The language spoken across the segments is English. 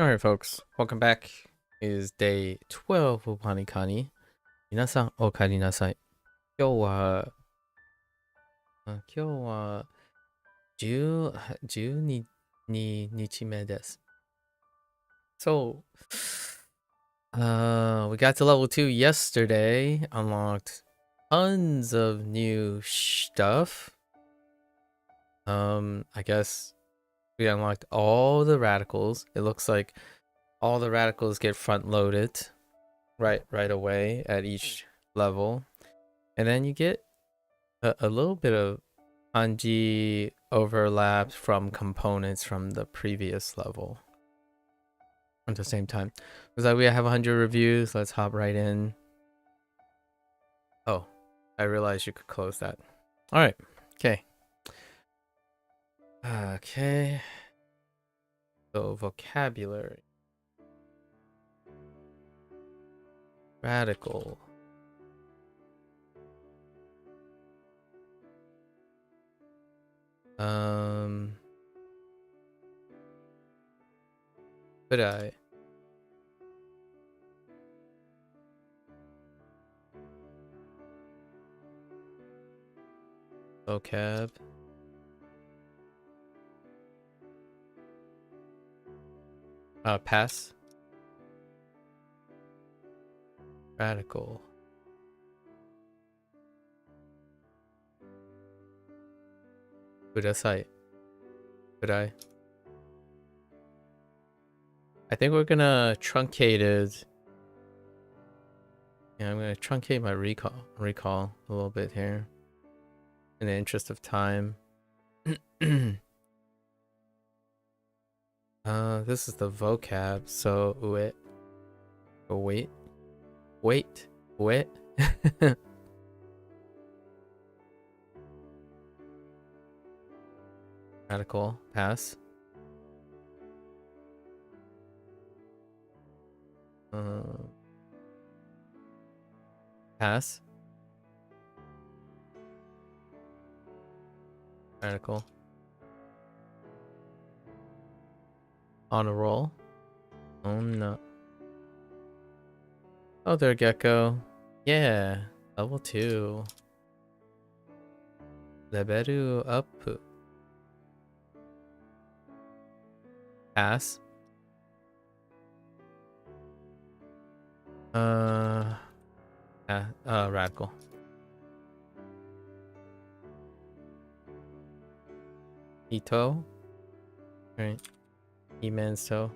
Alright, folks, welcome back. It is day 12 of WaniKani. 皆さん、お帰りなさい。今日は、12日目です。So, we got to level 2 yesterday, unlocked tons of new stuff. I guess we unlocked all the radicals. It looks like all the radicals get front loaded right away at each level, and then you get a little bit of kanji overlaps from components from the previous level at the same time. Looks like we have 100 reviews. Let's hop right in. Oh, I realized you could close that. All right. Okay, so vocabulary. Radical. Could I? Vocab. Pass. Radical. Kudasai. Could I? I think we're gonna truncate it. Yeah, I'm gonna truncate my recall a little bit here in the interest of time. This is the vocab, so wait. Radical, pass. Pass. Radical. On a roll. Oh no. Oh, there, Gecko. Yeah, level 2. Leveru up. Pass. Radical. Ito. Right. E-man's toe.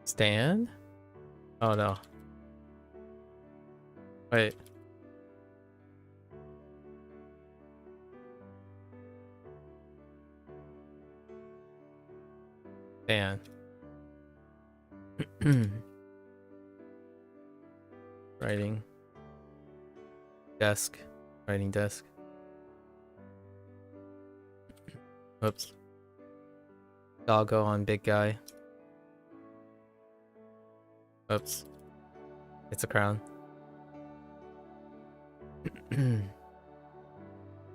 Stand? Oh no. Wait. Stand. Writing. Desk. Writing desk. Oops. Doggo on big guy. Oops. It's a crown.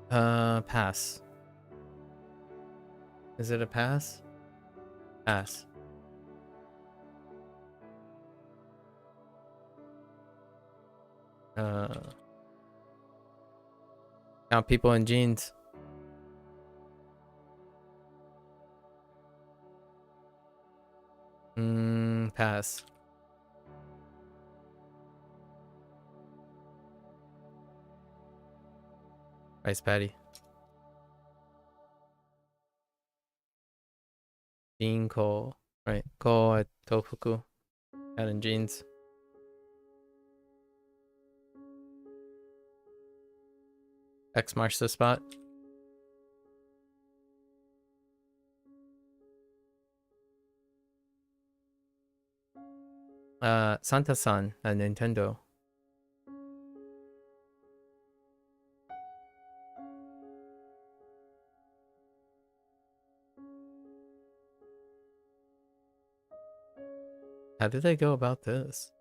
Pass. Is it a pass? Pass. Count people in jeans. Pass. Rice patty. Jean Cole. Right. Cole at Tofugu. Out in jeans. X marks the spot. Santa-san at Nintendo. How did they go about this?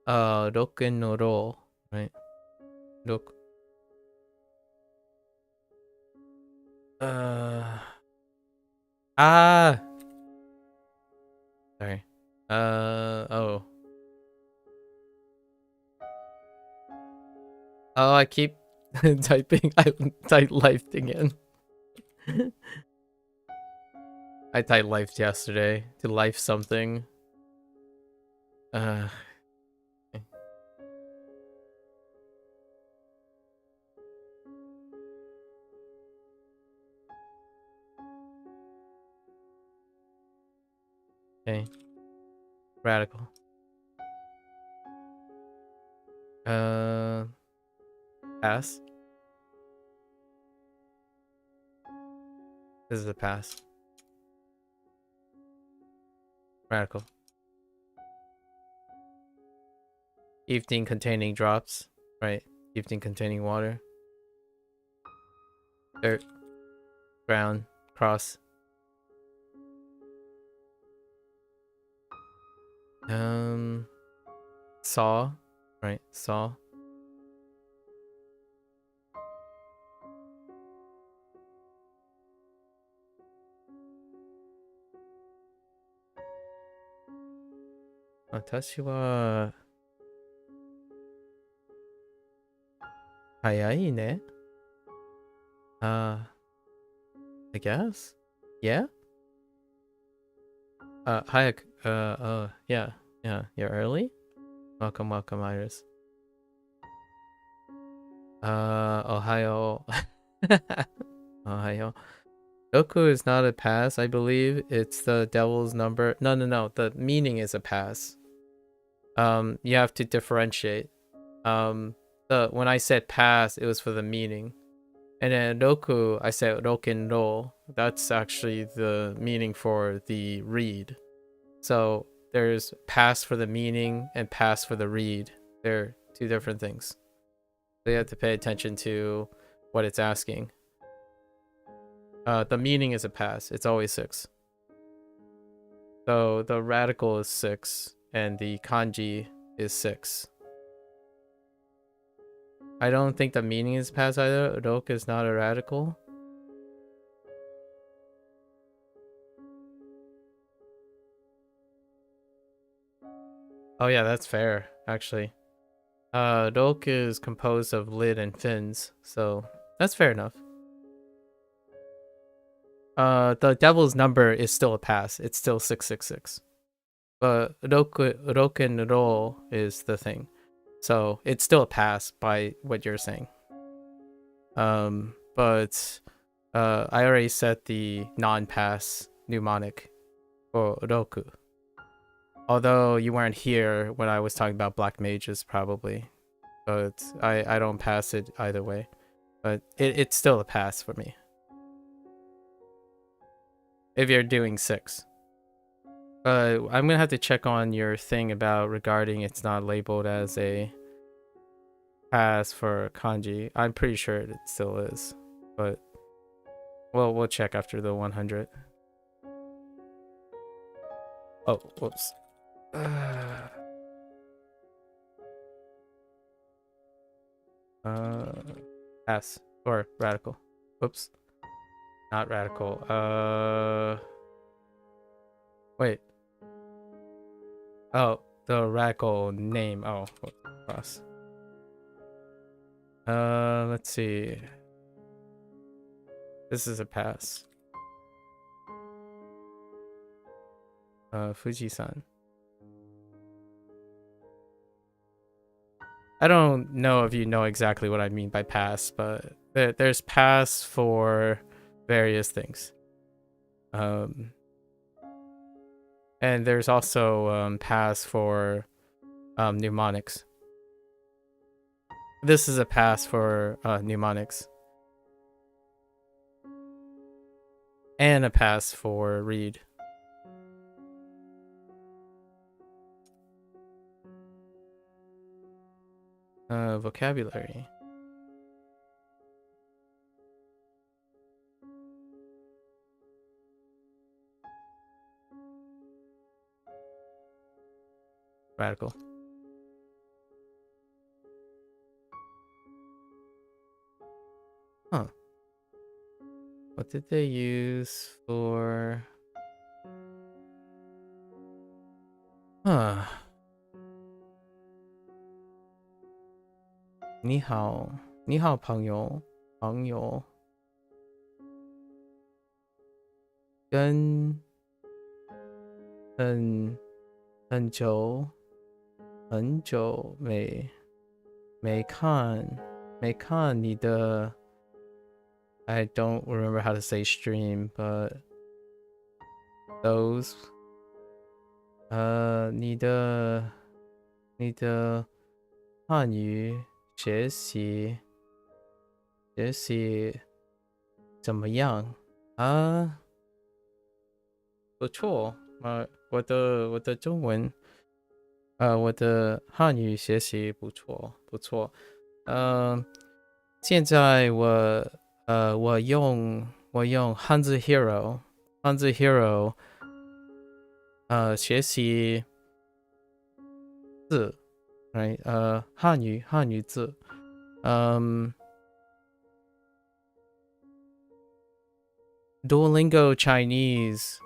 Rock and roll. right? Look. Ah. Sorry. Oh. Oh, I keep typing. I typed life again. I typed life yesterday to life something. Okay. Okay. Radical. Pass. This is a pass. Radical. Evening containing drops. Right. Evening containing water. Dirt. Ground. Cross. Saw. Right. Saw. Watashi wa hayai ne. I guess. Yeah. Hayak. Yeah. Yeah. You're early. Welcome, welcome, Iris. Ohio. Ohio. Doku is not a pass, I believe. It's the devil's number. No. The meaning is a pass. You have to differentiate. When I said pass, it was for the meaning. And then Roku, I said rokenro. That's actually the meaning for the read. So there's pass for the meaning and pass for the read. They're two different things. So you have to pay attention to what it's asking. The meaning is a pass. It's always 6. So the radical is 6 and the kanji is 6. I don't think the meaning is pass either. Rok is not a radical. Oh yeah, that's fair, actually. Rok is composed of lid and fins, so that's fair enough. The devil's number is still a pass. It's still 666. But Rok and Ro is the thing. So it's still a pass by what you're saying. But I already set the non-pass mnemonic for Roku. Although you weren't here when I was talking about black mages, probably. But I don't pass it either way. But it's still a pass for me. If you're doing 6. I'm gonna have to check on your thing about regarding it's not labeled as a pass for kanji. I'm pretty sure it still is, but well, we'll check after the 100. Oh, whoops. Pass or radical. Whoops. Not radical. Wait. Oh, the radical name. Oh, cross. Let's see. This is a pass. Fuji-san. I don't know if you know exactly what I mean by pass, but there's pass for various things. And there's also pass for mnemonics. This is a pass for mnemonics. And a pass for read. Vocabulary. Radical. did they use for? Huh. 你好，你好，朋友，朋友，跟很很久很久没看你的 I don't remember how to say stream, but those 你的汉语学习怎么样啊？不错，我的中文，我的汉语学习不错不错，现在我用 HanziHero 学习字，right 汉语字，Duolingo Chinese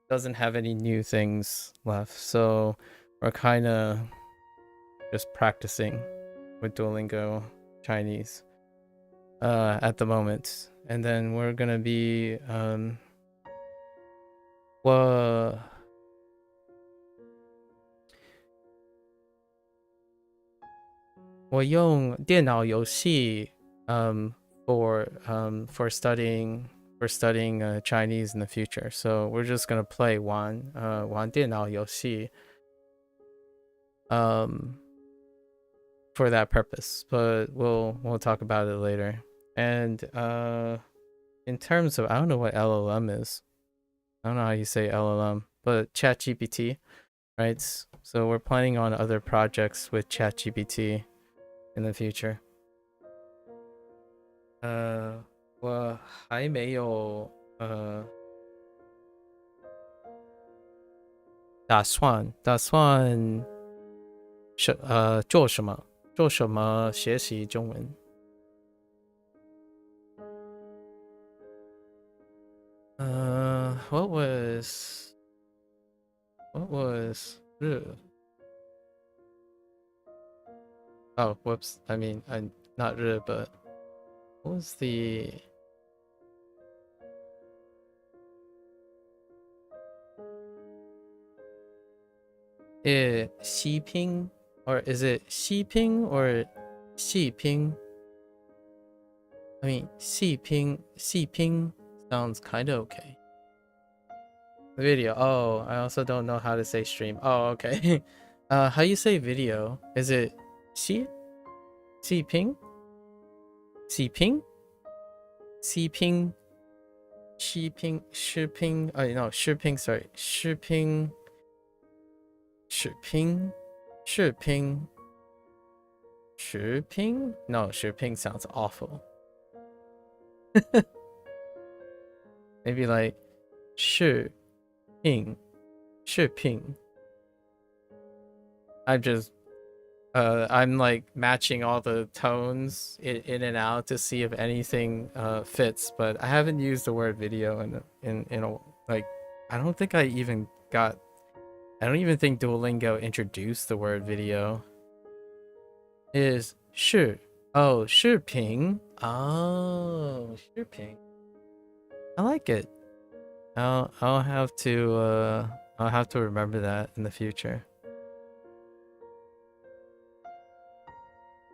doesn't have any new things left, so we're kind of just practicing with Duolingo Chinese at the moment, and then we're gonna be 我用电脑游戏for studying Chinese in the future. So we're just gonna play 玩电脑游戏 for that purpose. But we'll talk about it later. And in terms of, I don't know what LLM is. I don't know how you say LLM, but ChatGPT, right? So we're planning on other projects with ChatGPT in the future. 我还没有打算做什么学习中文。What was 日 Oh, whoops. I mean, I'm not日, but what was the Xiping, or is it Xiping or Xiping? I mean, Xiping sounds kind of okay. Video. Oh, I also don't know how to say stream. Oh, okay. How you say video? Is it Xiping? Xiping? Shiping. Oh no, shipping. Sorry, shipping. No, shipping sounds awful. Maybe like shipping. I'm like matching all the tones in and out to see if anything fits, but I haven't used the word video in a, like, I don't even think Duolingo introduced the word video. Is 视 oh 视频 oh 视频 I like it. I'll have to remember that in the future.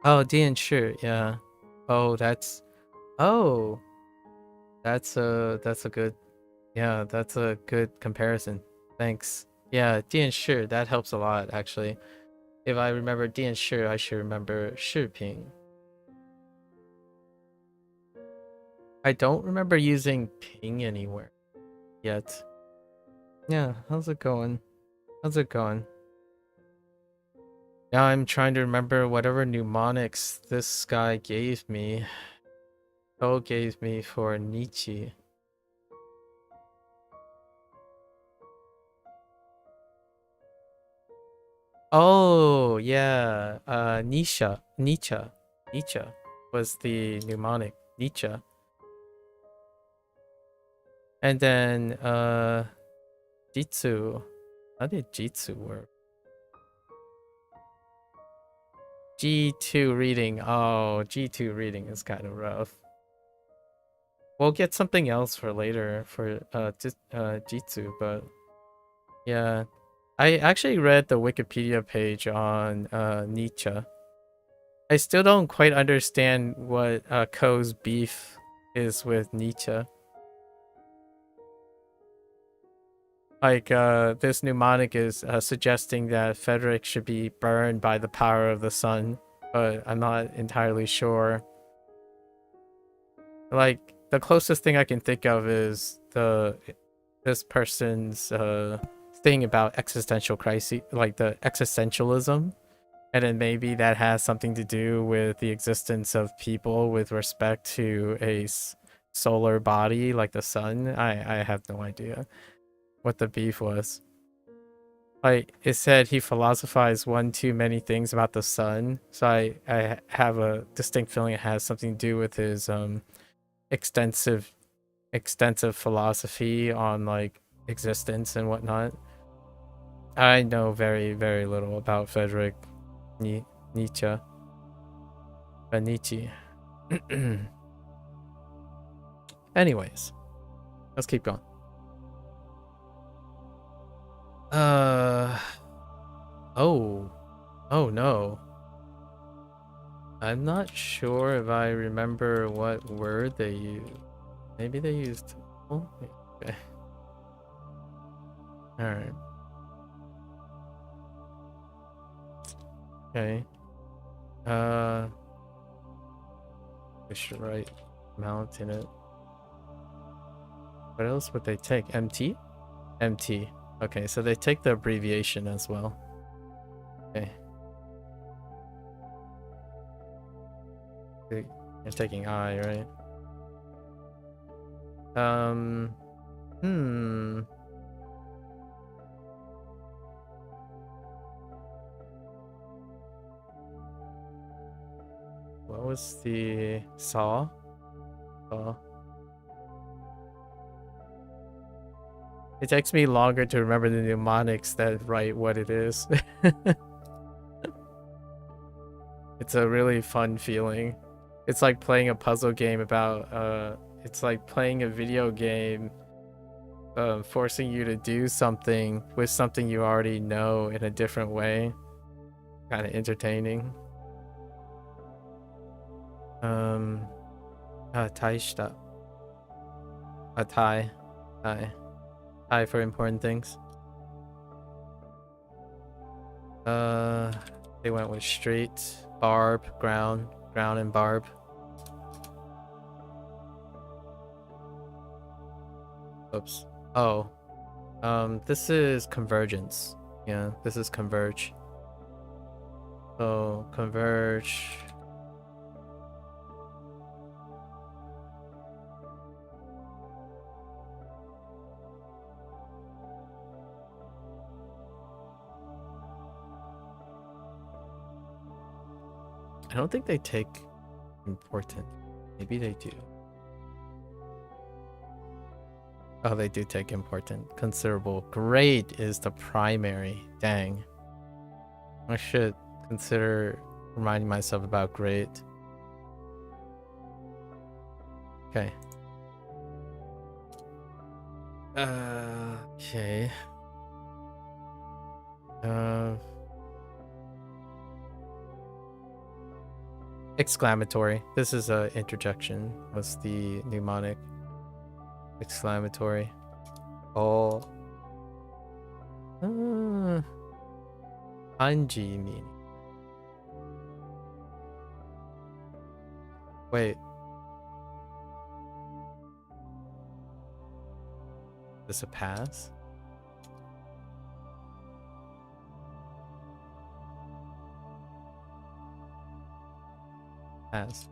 Oh, 电视 yeah. Oh, that's a good, yeah, that's a good comparison. Thanks. Yeah, 电视 that helps a lot actually. If I remember 电视 I should remember 视频. I don't remember using ping anywhere yet. Yeah, how's it going? Now I'm trying to remember whatever mnemonics this guy gave me. Gave me for Nietzsche. Oh yeah, Nietzsche was the mnemonic. Nietzsche. And then Jitsu. How did Jitsu work? G2 reading. Oh, G2 reading is kind of rough. We'll get something else for later for Jitsu, but yeah. I actually read the Wikipedia page on Nietzsche. I still don't quite understand what Ko's beef is with Nietzsche. Like, this mnemonic is suggesting that Frederick should be burned by the power of the sun, but I'm not entirely sure. Like, the closest thing I can think of is this person's thing about existential crisis, like the existentialism, and then maybe that has something to do with the existence of people with respect to a solar body like the sun. I have no idea what the beef was. Like, it said he philosophized one too many things about the sun, so I have a distinct feeling it has something to do with his extensive philosophy on like existence and whatnot. I know very, very little about Friedrich Nietzsche. Nietzsche. Anyways, let's keep going. Oh no. I'm not sure if I remember what word they used. Maybe they used. Oh, okay. All right. Okay. I should write mount in it. What else would they take? MT? MT. Okay, so they take the abbreviation as well. Okay. You're taking I, right? What was the saw? Saw. It takes me longer to remember the mnemonics that write what it is. It's a really fun feeling. It's like playing a puzzle game about it's like playing a video game forcing you to do something with something you already know in a different way. Kind of entertaining. Taishita. A tie. Tie for important things. They went with straight, barb, ground, and barb. Oops. Oh. This is convergence. Yeah, this is converge. So, converge. I don't think they take important. Maybe they do. Oh, they do take important. Considerable. Great is the primary. Dang. I should consider reminding myself about great. Okay. Okay. Exclamatory. This is a interjection. What's the mnemonic? Exclamatory. Oh. Kanji meaning. Wait. Is this a pass? Pass.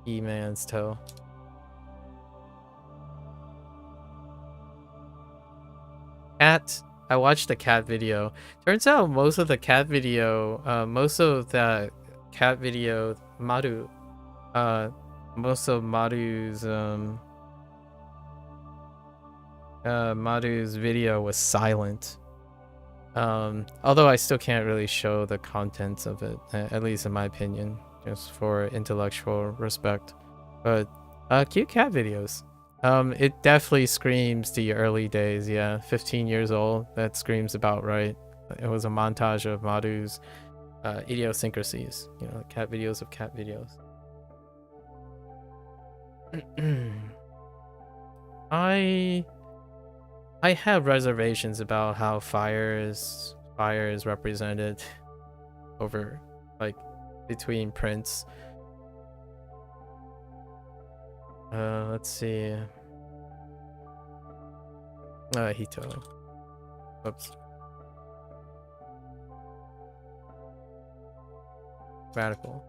E-man's toe. Cat. I watched the cat video. Turns out most of that cat video, Maru, most of Maru's video was silent. Although I still can't really show the contents of it, at least in my opinion, just for intellectual respect. But cute cat videos. It definitely screams the early days. Yeah, 15 years old. That screams about right. It was a montage of Maru's idiosyncrasies. You know, cat videos of cat videos. I have reservations about how fire is represented over, like, between prints. Let's see. Hito. Oops. Radical.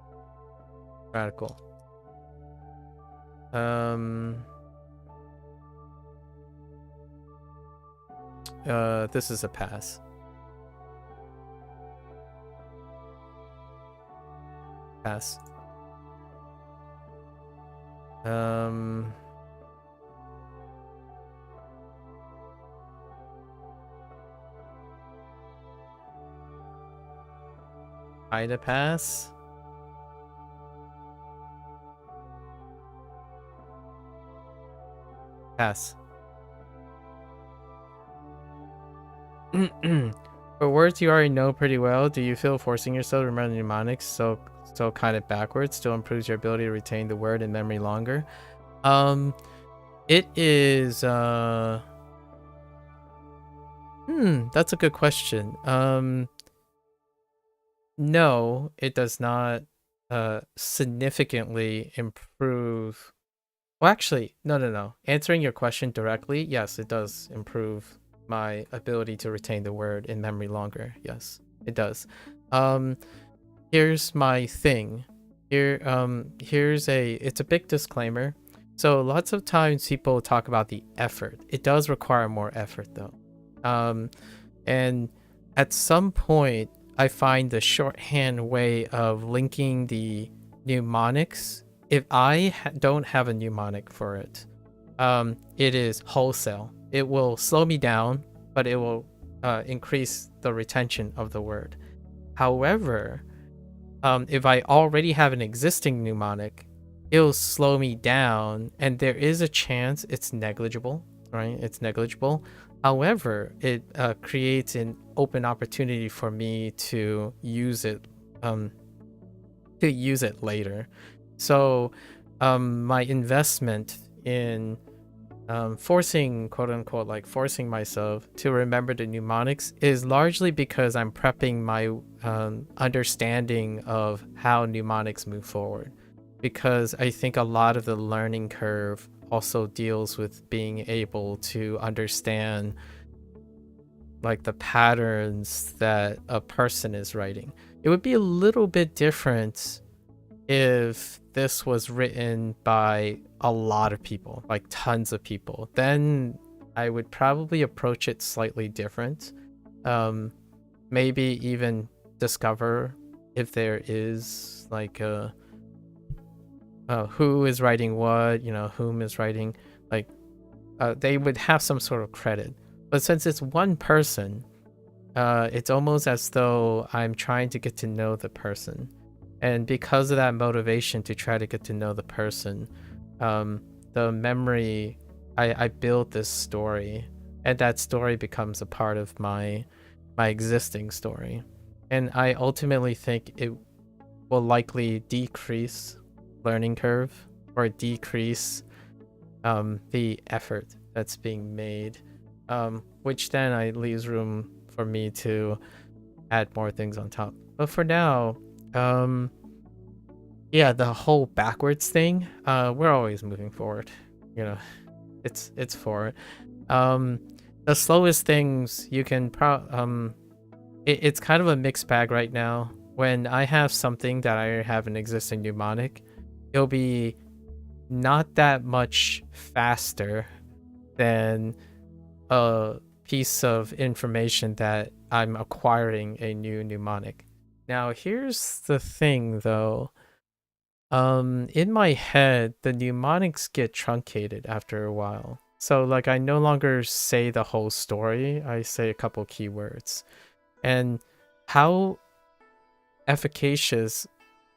This is a pass. Ida pass. For words you already know pretty well, do you feel forcing yourself to remember mnemonics so kind of backwards still improves your ability to retain the word in memory longer? It is that's a good question. No, it does not significantly improve. Well, actually, no. Answering your question directly, yes, it does improve my ability to retain the word in memory longer. Yes, it does. Here's my thing. It's a big disclaimer. So lots of times people talk about the effort. It does require more effort though. And at some point I find the shorthand way of linking the mnemonics. If I don't have a mnemonic for it, it is wholesale. It will slow me down, but it will increase the retention of the word. However, if I already have an existing mnemonic, it'll slow me down, and there is a chance it's negligible, right? It's negligible. However, it creates an open opportunity for me to use it later. So my investment in forcing, quote unquote, like forcing myself to remember the mnemonics is largely because I'm prepping my understanding of how mnemonics move forward. Because I think a lot of the learning curve also deals with being able to understand like the patterns that a person is writing. It would be a little bit different if this was written by a lot of people, like tons of people. Then I would probably approach it slightly different. Maybe even discover if there is like a who is writing what, you know, whom is writing, like they would have some sort of credit. But since it's one person, it's almost as though I'm trying to get to know the person. And because of that motivation to try to get to know the person, the memory, I build this story, and that story becomes a part of my existing story. And I ultimately think it will likely decrease learning curve, or decrease the effort that's being made, which then leaves room for me to add more things on top. But for now, yeah, the whole backwards thing, we're always moving forward, you know. It's forward. The slowest things you can it's kind of a mixed bag right now. When I have something that I have an existing mnemonic, it'll be not that much faster than a piece of information that I'm acquiring a new mnemonic. Now, here's the thing though. In my head, the mnemonics get truncated after a while. So like I no longer say the whole story, I say a couple keywords. And how efficacious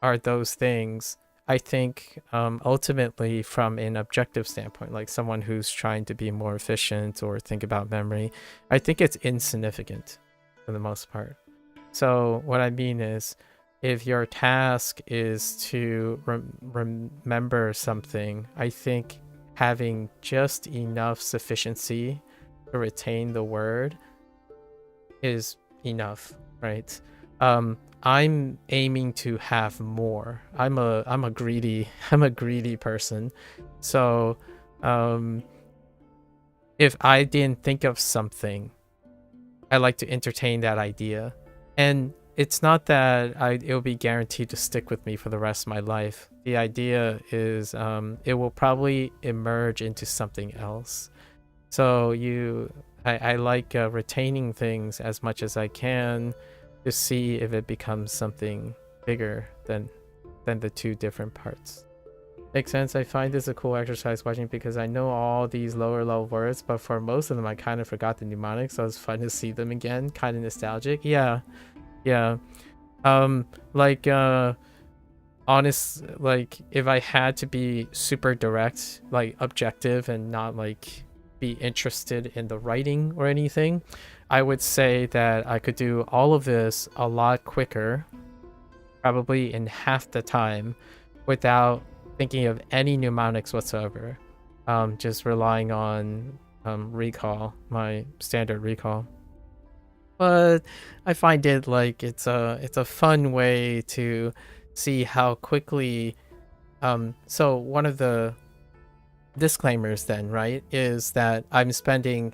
are those things? I think ultimately from an objective standpoint, like someone who's trying to be more efficient or think about memory, I think it's insignificant for the most part. So what I mean is, if your task is to remember something, I think having just enough sufficiency to retain the word is enough, right? I'm aiming to have more. I'm a greedy I'm a greedy person. So if I didn't think of something, I like to entertain that idea. And it's not that it'll be guaranteed to stick with me for the rest of my life. The idea is it will probably emerge into something else. So I like retaining things as much as I can to see if it becomes something bigger than the two different parts. Makes sense. I find this a cool exercise watching because I know all these lower level words, but for most of them I kind of forgot the mnemonics, so it's fun to see them again. Kind of nostalgic. Yeah. Like honest, like if I had to be super direct, like objective and not like be interested in the writing or anything, I would say that I could do all of this a lot quicker, probably in half the time, without thinking of any mnemonics whatsoever. Just relying on recall, my standard recall. But I find it like it's a fun way to see how quickly so one of the disclaimers then, right, is that I'm spending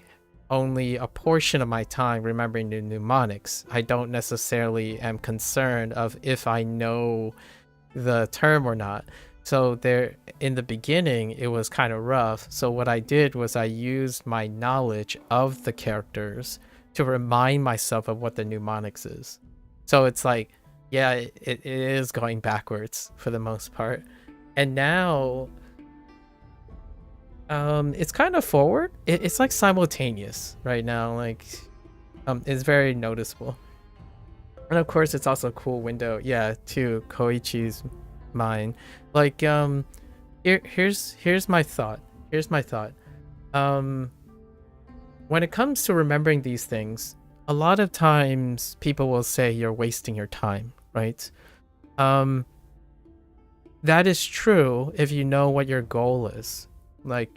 only a portion of my time remembering the mnemonics. I don't necessarily am concerned of if I know the term or not. So there in the beginning it was kind of rough. So what I did was I used my knowledge of the characters to remind myself of what the mnemonics is. So it's like, yeah, it is going backwards for the most part. And now it's kind of forward. It's like simultaneous right now. Like it's very noticeable. And of course it's also a cool window, yeah, to Koichi's mind. Like here's my thought. When it comes to remembering these things, a lot of times people will say you're wasting your time, right? That is true if you know what your goal is, like,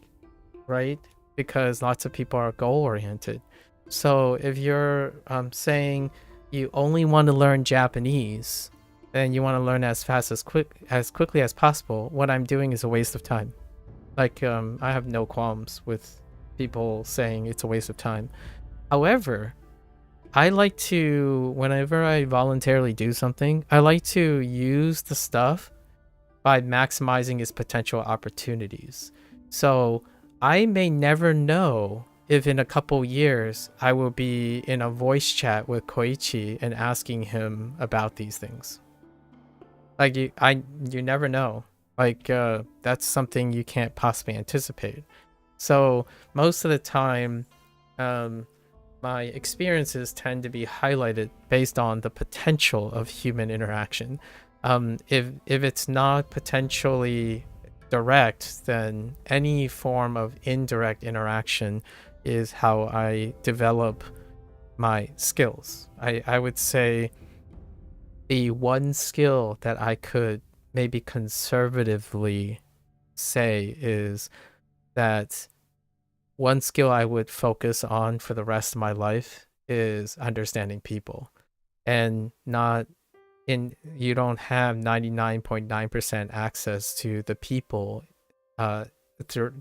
right? Because lots of people are goal oriented. So if you're saying you only want to learn Japanese and you want to learn as quickly as possible, what I'm doing is a waste of time. Like I have no qualms with people saying it's a waste of time. However, I like to, whenever I voluntarily do something, I like to use the stuff by maximizing its potential opportunities. So I may never know if in a couple years I will be in a voice chat with Koichi and asking him about these things. Like you never know. Like that's something you can't possibly anticipate. So most of the time, my experiences tend to be highlighted based on the potential of human interaction. If it's not potentially direct, then any form of indirect interaction is how I develop my skills. I would say the one skill that I could maybe conservatively say is that one skill I would focus on for the rest of my life is understanding people, and not in you don't have 99.9% access to the people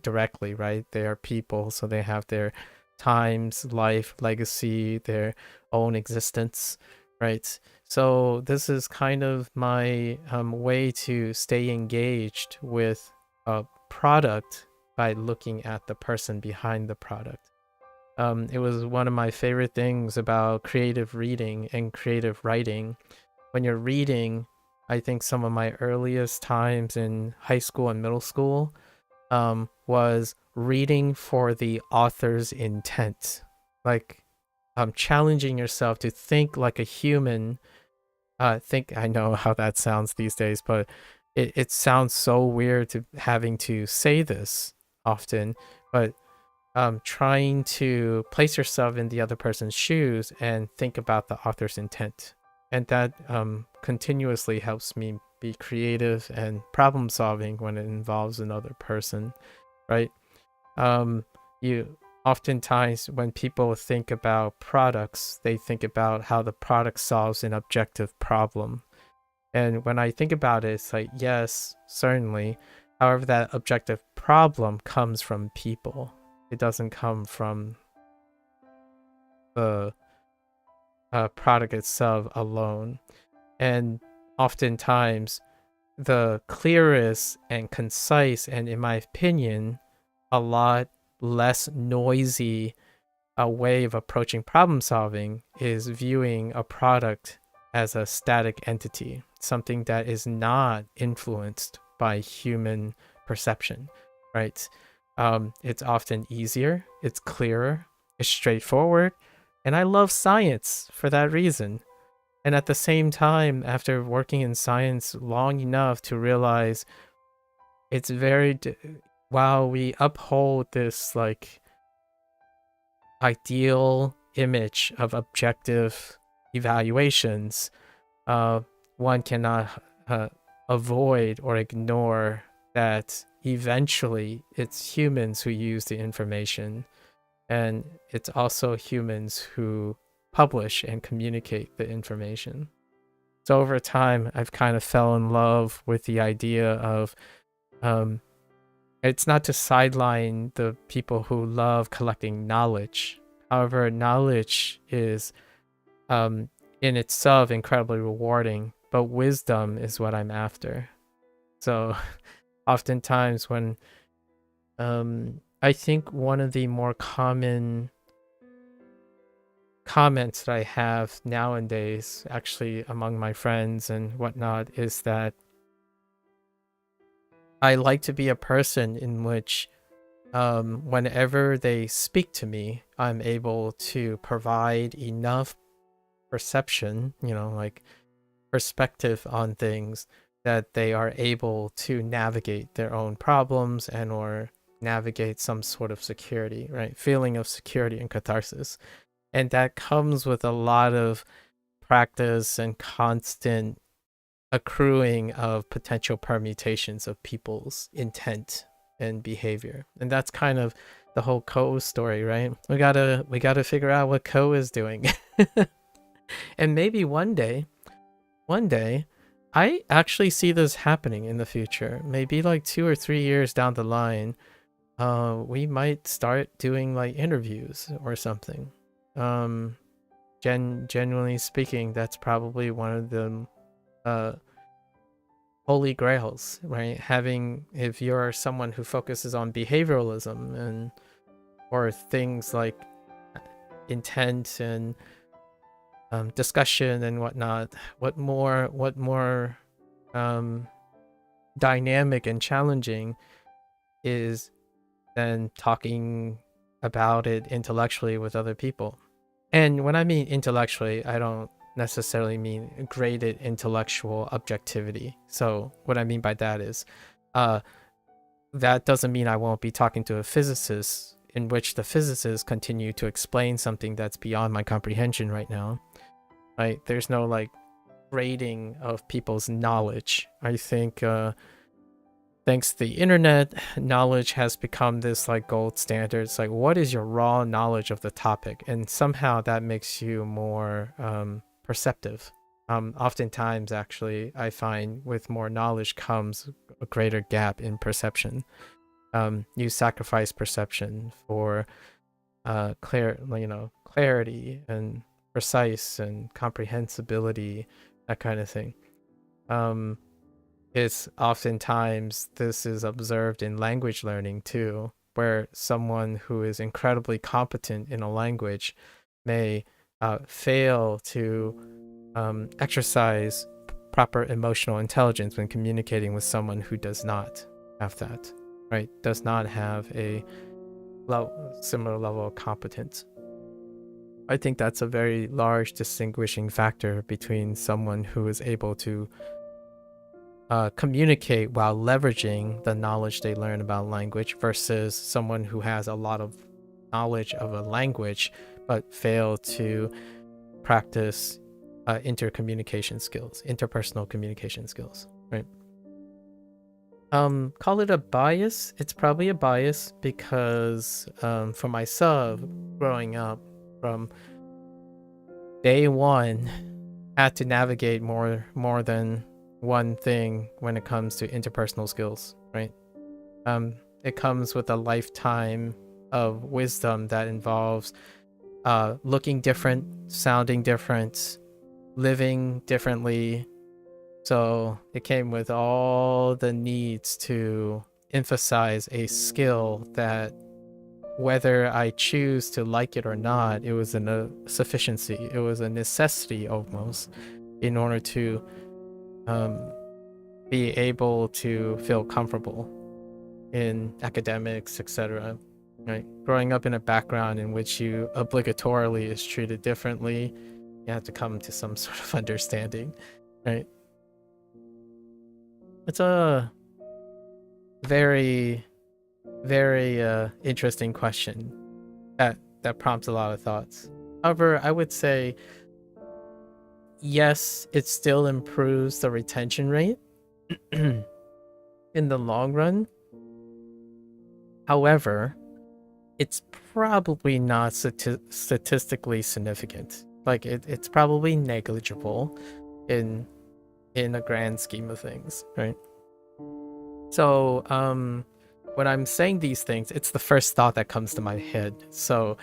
directly, right? They are people, so they have their times, life, legacy, their own existence, right? So this is kind of my way to stay engaged with a product by looking at the person behind the product. It was one of my favorite things about creative reading and creative writing. When you're reading, I think some of my earliest times in high school and middle school was reading for the author's intent. Like challenging yourself to think like a human. I know how that sounds these days, but it sounds so weird to having to say this often, but trying to place yourself in the other person's shoes and think about the author's intent. And that continuously helps me be creative and problem solving when it involves another person, right? You oftentimes, when people think about products, they think about how the product solves an objective problem. And when I think about it, it's like, yes, certainly. However, that objective problem comes from people. It doesn't come from the product itself alone. And oftentimes, the clearest and concise, and in my opinion, a lot less noisy way of approaching problem solving is viewing a product as a static entity, something that is not influenced by human perception, right? It's often easier, it's clearer, it's straightforward, and I love science for that reason. And at the same time, after working in science long enough to realize it's while we uphold this like ideal image of objective evaluations, one cannot avoid or ignore that eventually it's humans who use the information, and it's also humans who publish and communicate the information. So over time, I've kind of fell in love with the idea of it's not to sideline the people who love collecting knowledge. However, knowledge is in itself incredibly rewarding, but wisdom is what I'm after. So oftentimes when I think one of the more common comments that I have nowadays, actually among my friends and whatnot, is that I like to be a person in which whenever they speak to me, I'm able to provide enough perception, like perspective on things, that they are able to navigate their own problems and or navigate some sort of security, right? Feeling of security and catharsis. And that comes with a lot of practice and constant accruing of potential permutations of people's intent and behavior. And that's kind of the whole Ko story, right? We gotta figure out what Ko is doing. And maybe one day, I actually see this happening in the future. Maybe like 2 or 3 years down the line, we might start doing like interviews or something. Genuinely speaking, that's probably one of the holy grails, right? If you're someone who focuses on behavioralism and or things like intent and discussion and whatnot, what more dynamic and challenging is than talking about it intellectually with other people. And when I mean intellectually, I don't necessarily mean graded intellectual objectivity. So what I mean by that is that doesn't mean I won't be talking to a physicist in which the physicists continue to explain something that's beyond my comprehension right now. Right? There's no like grading of people's knowledge. I think thanks to the internet, knowledge has become this like gold standard. It's like, what is your raw knowledge of the topic? And somehow that makes you more perceptive. Oftentimes, actually, I find with more knowledge comes a greater gap in perception. You sacrifice perception for clarity and precise and comprehensibility, that kind of thing. It's oftentimes this is observed in language learning too, where someone who is incredibly competent in a language may fail to exercise proper emotional intelligence when communicating with someone who does not have that, right? Does not have a similar level of competence. I think that's a very large distinguishing factor between someone who is able to communicate while leveraging the knowledge they learn about language versus someone who has a lot of knowledge of a language but fail to practice interpersonal communication skills, right? Call it a bias. It's probably a bias because for myself, growing up from day one, had to navigate more than one thing when it comes to interpersonal skills, right? It comes with a lifetime of wisdom that involves looking different, sounding different, living differently. So it came with all the needs to emphasize a skill that, whether I choose to like it or not, it was a sufficiency. It was a necessity almost in order to be able to feel comfortable in academics, etc. Right? Growing up in a background in which you obligatorily is treated differently, you have to come to some sort of understanding, right? It's a very, very interesting question that prompts a lot of thoughts. However, I would say yes, it still improves the retention rate in the long run. However, it's probably not statistically significant. Like it's probably negligible in a grand scheme of things, right? So when I'm saying these things, it's the first thought that comes to my head. So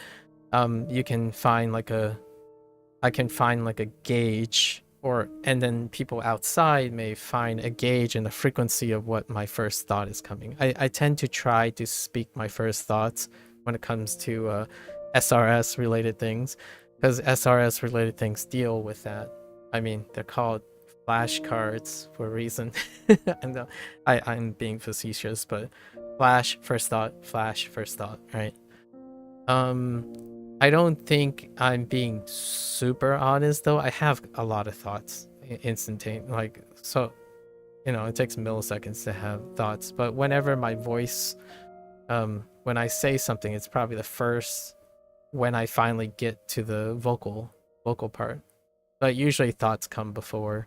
you can find I can find like a gauge, and then people outside may find a gauge in the frequency of what my first thought is coming. I tend to try to speak my first thoughts when it comes to SRS related things, because SRS related things deal with that. I mean, they're called flashcards for a reason. I'm being facetious, but flash first thought, right? I don't think I'm being super honest though. I have a lot of thoughts instantaneously, like, so it takes milliseconds to have thoughts, but whenever my voice when I say something, it's probably the first when I finally get to the vocal part. But usually thoughts come before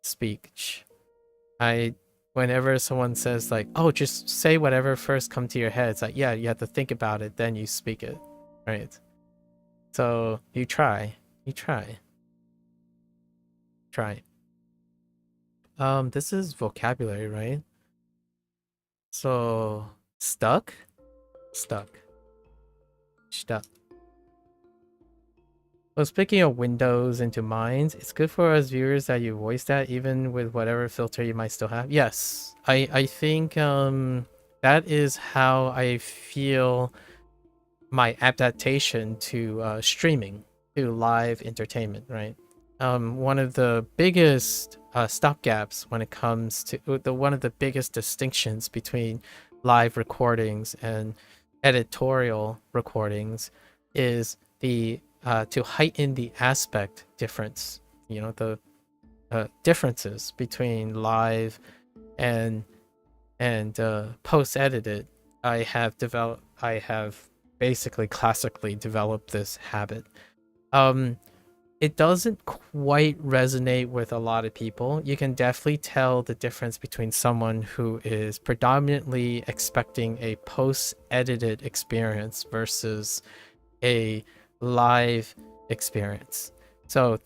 speech. Whenever someone says like, oh, just say whatever first come to your head, it's like, yeah, you have to think about it, then you speak it, right? So you try. This is vocabulary, right? So stuck. Well, speaking of windows into minds, it's good for us viewers that you voice that even with whatever filter you might still have. Yes, I think that is how I feel my adaptation to streaming, to live entertainment, right? One of the biggest stopgaps when it comes to one of the biggest distinctions between live recordings and editorial recordings is the to heighten the aspect difference, the differences between live and post edited. I have basically classically developed this habit. It doesn't quite resonate with a lot of people. You can definitely tell the difference between someone who is predominantly expecting a post-edited experience versus a live experience. So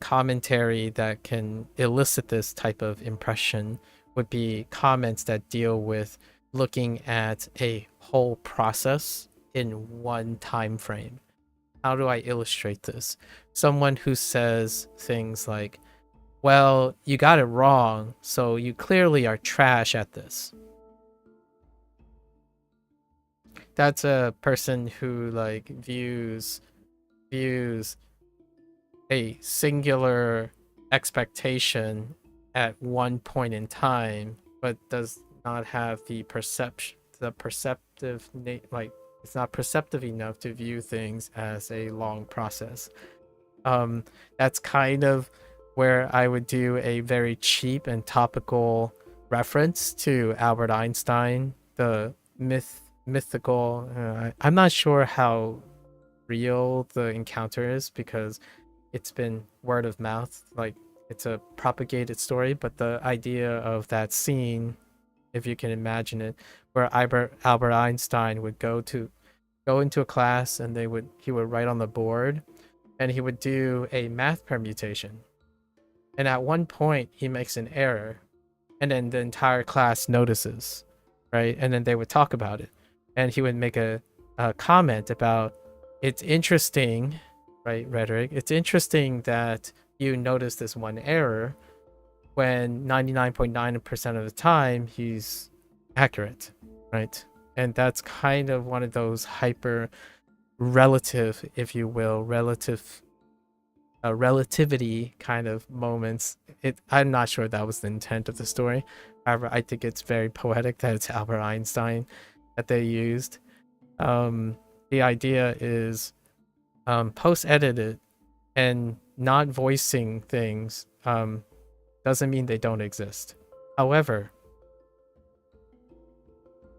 commentary that can elicit this type of impression would be comments that deal with looking at a whole process in one time frame. How do I illustrate this? Someone who says things like, well, you got it wrong, so you clearly are trash at this. That's a person who views a singular expectation at one point in time, but does not have the perceptive like it's not perceptive enough to view things as a long process. That's kind of where I would do a very cheap and topical reference to Albert Einstein, the mythical. I'm not sure how real the encounter is because it's been word of mouth, like it's a propagated story, but the idea of that scene, if you can imagine it, where Albert Einstein would go into a class and he would write on the board and he would do a math permutation. And at one point he makes an error and then the entire class notices, right? And then they would talk about it. And he would make a comment about, it's interesting, right, Rhetoric? It's interesting that you notice this one error when 99.9% of the time he's accurate, right? And that's kind of one of those hyper relative, if you will, relativity kind of moments. I'm not sure that was the intent of the story. However, I think it's very poetic that it's Albert Einstein that they used. The idea is post-edited and not voicing things doesn't mean they don't exist. However,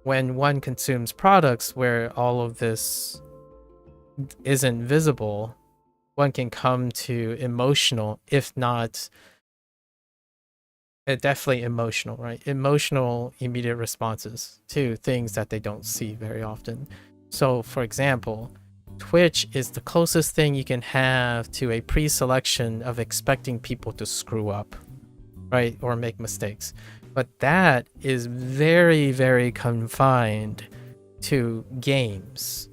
when one consumes products where all of this isn't visible, one can come to emotional, if not definitely emotional, right? Emotional immediate responses to things that they don't see very often. So, for example, Twitch is the closest thing you can have to a pre-selection of expecting people to screw up, right? Or make mistakes. But that is very, very confined to games.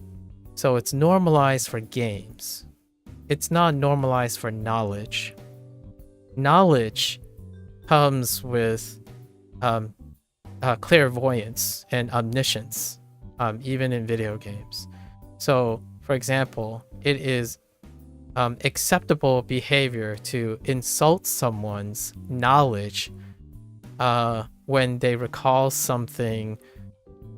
So it's normalized for games. It's not normalized for knowledge. Knowledge comes with clairvoyance and omniscience, even in video games. So, for example, it is acceptable behavior to insult someone's knowledge when they recall something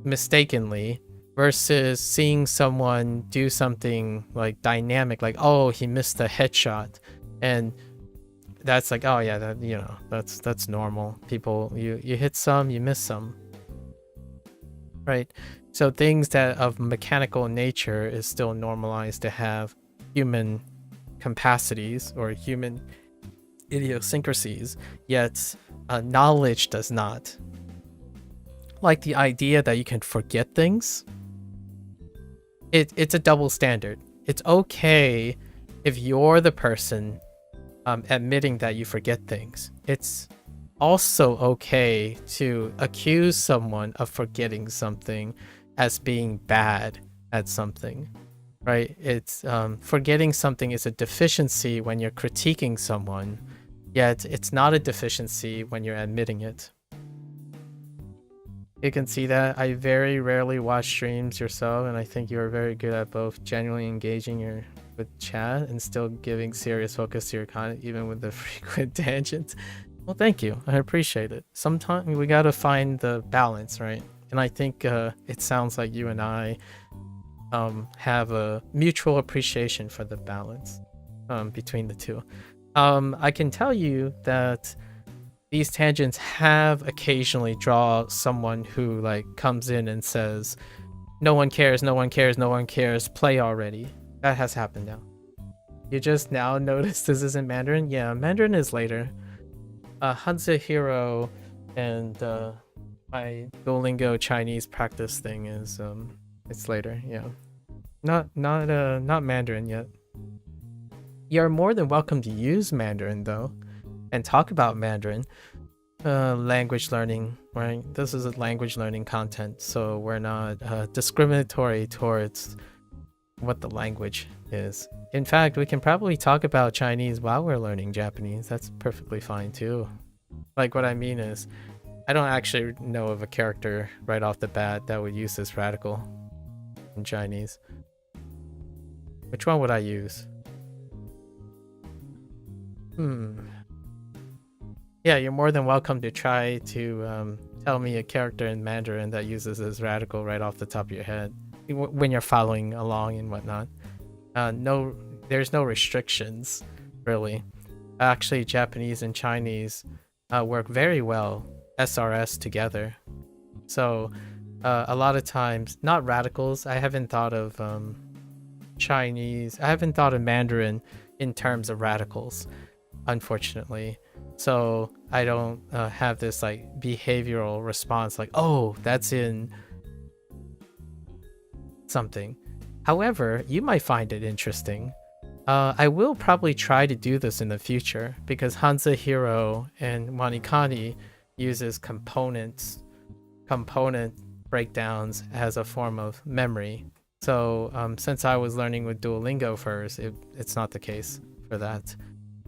mistakenly versus seeing someone do something like dynamic, like, oh, he missed a headshot, and that's like, oh yeah, that, you know, that's normal. People, you hit some, you miss some, right? So things that of mechanical nature is still normalized to have human capacities or human idiosyncrasies, yet knowledge does not. Like the idea that you can forget things, it's a double standard. It's okay if you're the person admitting that you forget things. It's also okay to accuse someone of forgetting something as being bad at something, right? It's forgetting something is a deficiency when you're critiquing someone, yet it's not a deficiency when you're admitting it. You can see that I very rarely watch streams yourself, and I think you are very good at both genuinely engaging with chat and still giving serious focus to your content, even with the frequent tangents. Well, thank you. I appreciate it. Sometimes we gotta find the balance, right? And I think it sounds like you and I have a mutual appreciation for the balance between the two. I can tell you that these tangents have occasionally draw someone who like comes in and says, no one cares, no one cares, no one cares, play already. That has happened now. You just now notice this isn't Mandarin? Yeah, Mandarin is later. HanziHero and my Duolingo Chinese practice thing is it's later, yeah. Not Mandarin yet. You're more than welcome to use Mandarin though, and talk about Mandarin. Language learning, right? This is a language learning content, so we're not discriminatory towards what the language is. In fact, we can probably talk about Chinese while we're learning Japanese. That's perfectly fine too. Like, what I mean is, I don't actually know of a character right off the bat that would use this radical in Chinese. Which one would I use? Yeah, you're more than welcome to try to tell me a character in Mandarin that uses this radical right off the top of your head when you're following along and whatnot. No, there's no restrictions, really. Actually, Japanese and Chinese work very well SRS together. So a lot of times, not radicals. I haven't thought of Chinese. I haven't thought of Mandarin in terms of radicals, unfortunately. So I don't have this like behavioral response like, oh, that's in something. However, you might find it interesting. I will probably try to do this in the future because HanziHero and WaniKani uses component breakdowns as a form of memory. So since I was learning with Duolingo first, it's not the case for that.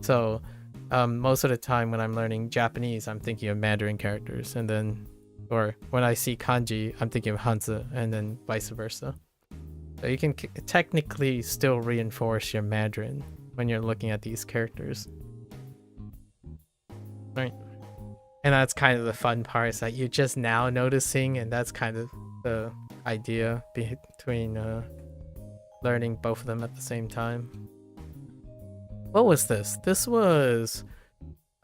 So most of the time when I'm learning Japanese, I'm thinking of Mandarin characters, and then, or when I see kanji, I'm thinking of Hanzi, and then vice versa. So you can technically still reinforce your Mandarin when you're looking at these characters. Right. And that's kind of the fun part, is that you're just now noticing, and that's kind of the idea between learning both of them at the same time. What was this? This was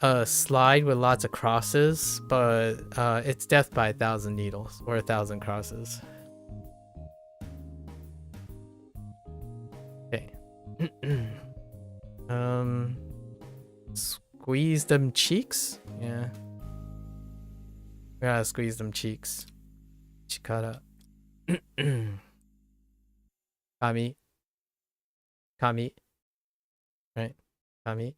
a slide with lots of crosses, but it's death by 1,000 needles, or 1,000 crosses. Okay. Squeeze them cheeks? Yeah. We gotta squeeze them cheeks. Chikara. Kami. Kami. Right? Kami.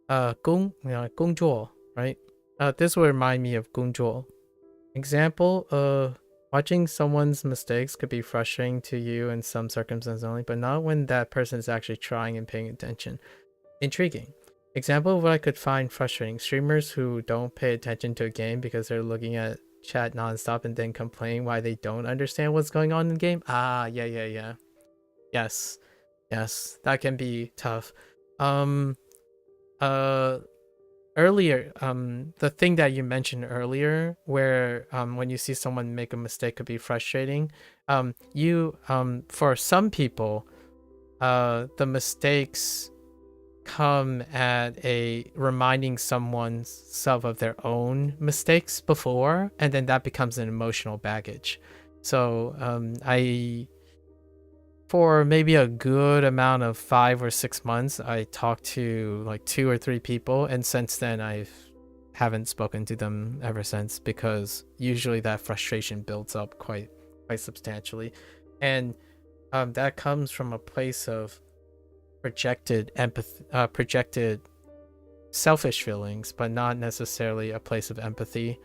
Gongzhuo, right? This will remind me of Gongzhuo. Example, watching someone's mistakes could be frustrating to you in some circumstances only, but not when that person is actually trying and paying attention. Intriguing. Example of what I could find frustrating: streamers who don't pay attention to a game because they're looking at chat nonstop and then complain why they don't understand what's going on in the game. Ah, yeah. Yes, that can be tough. Earlier, the thing that you mentioned earlier, where when you see someone make a mistake could be frustrating. For some people, the mistakes come at a reminding someone self of their own mistakes before, and then that becomes an emotional baggage. So for maybe a good amount of 5 or 6 months, I talked to like 2 or 3 people, and since then I haven't spoken to them ever since, because usually that frustration builds up quite substantially, and that comes from a place of projected empathy, projected selfish feelings, but not necessarily a place of empathy,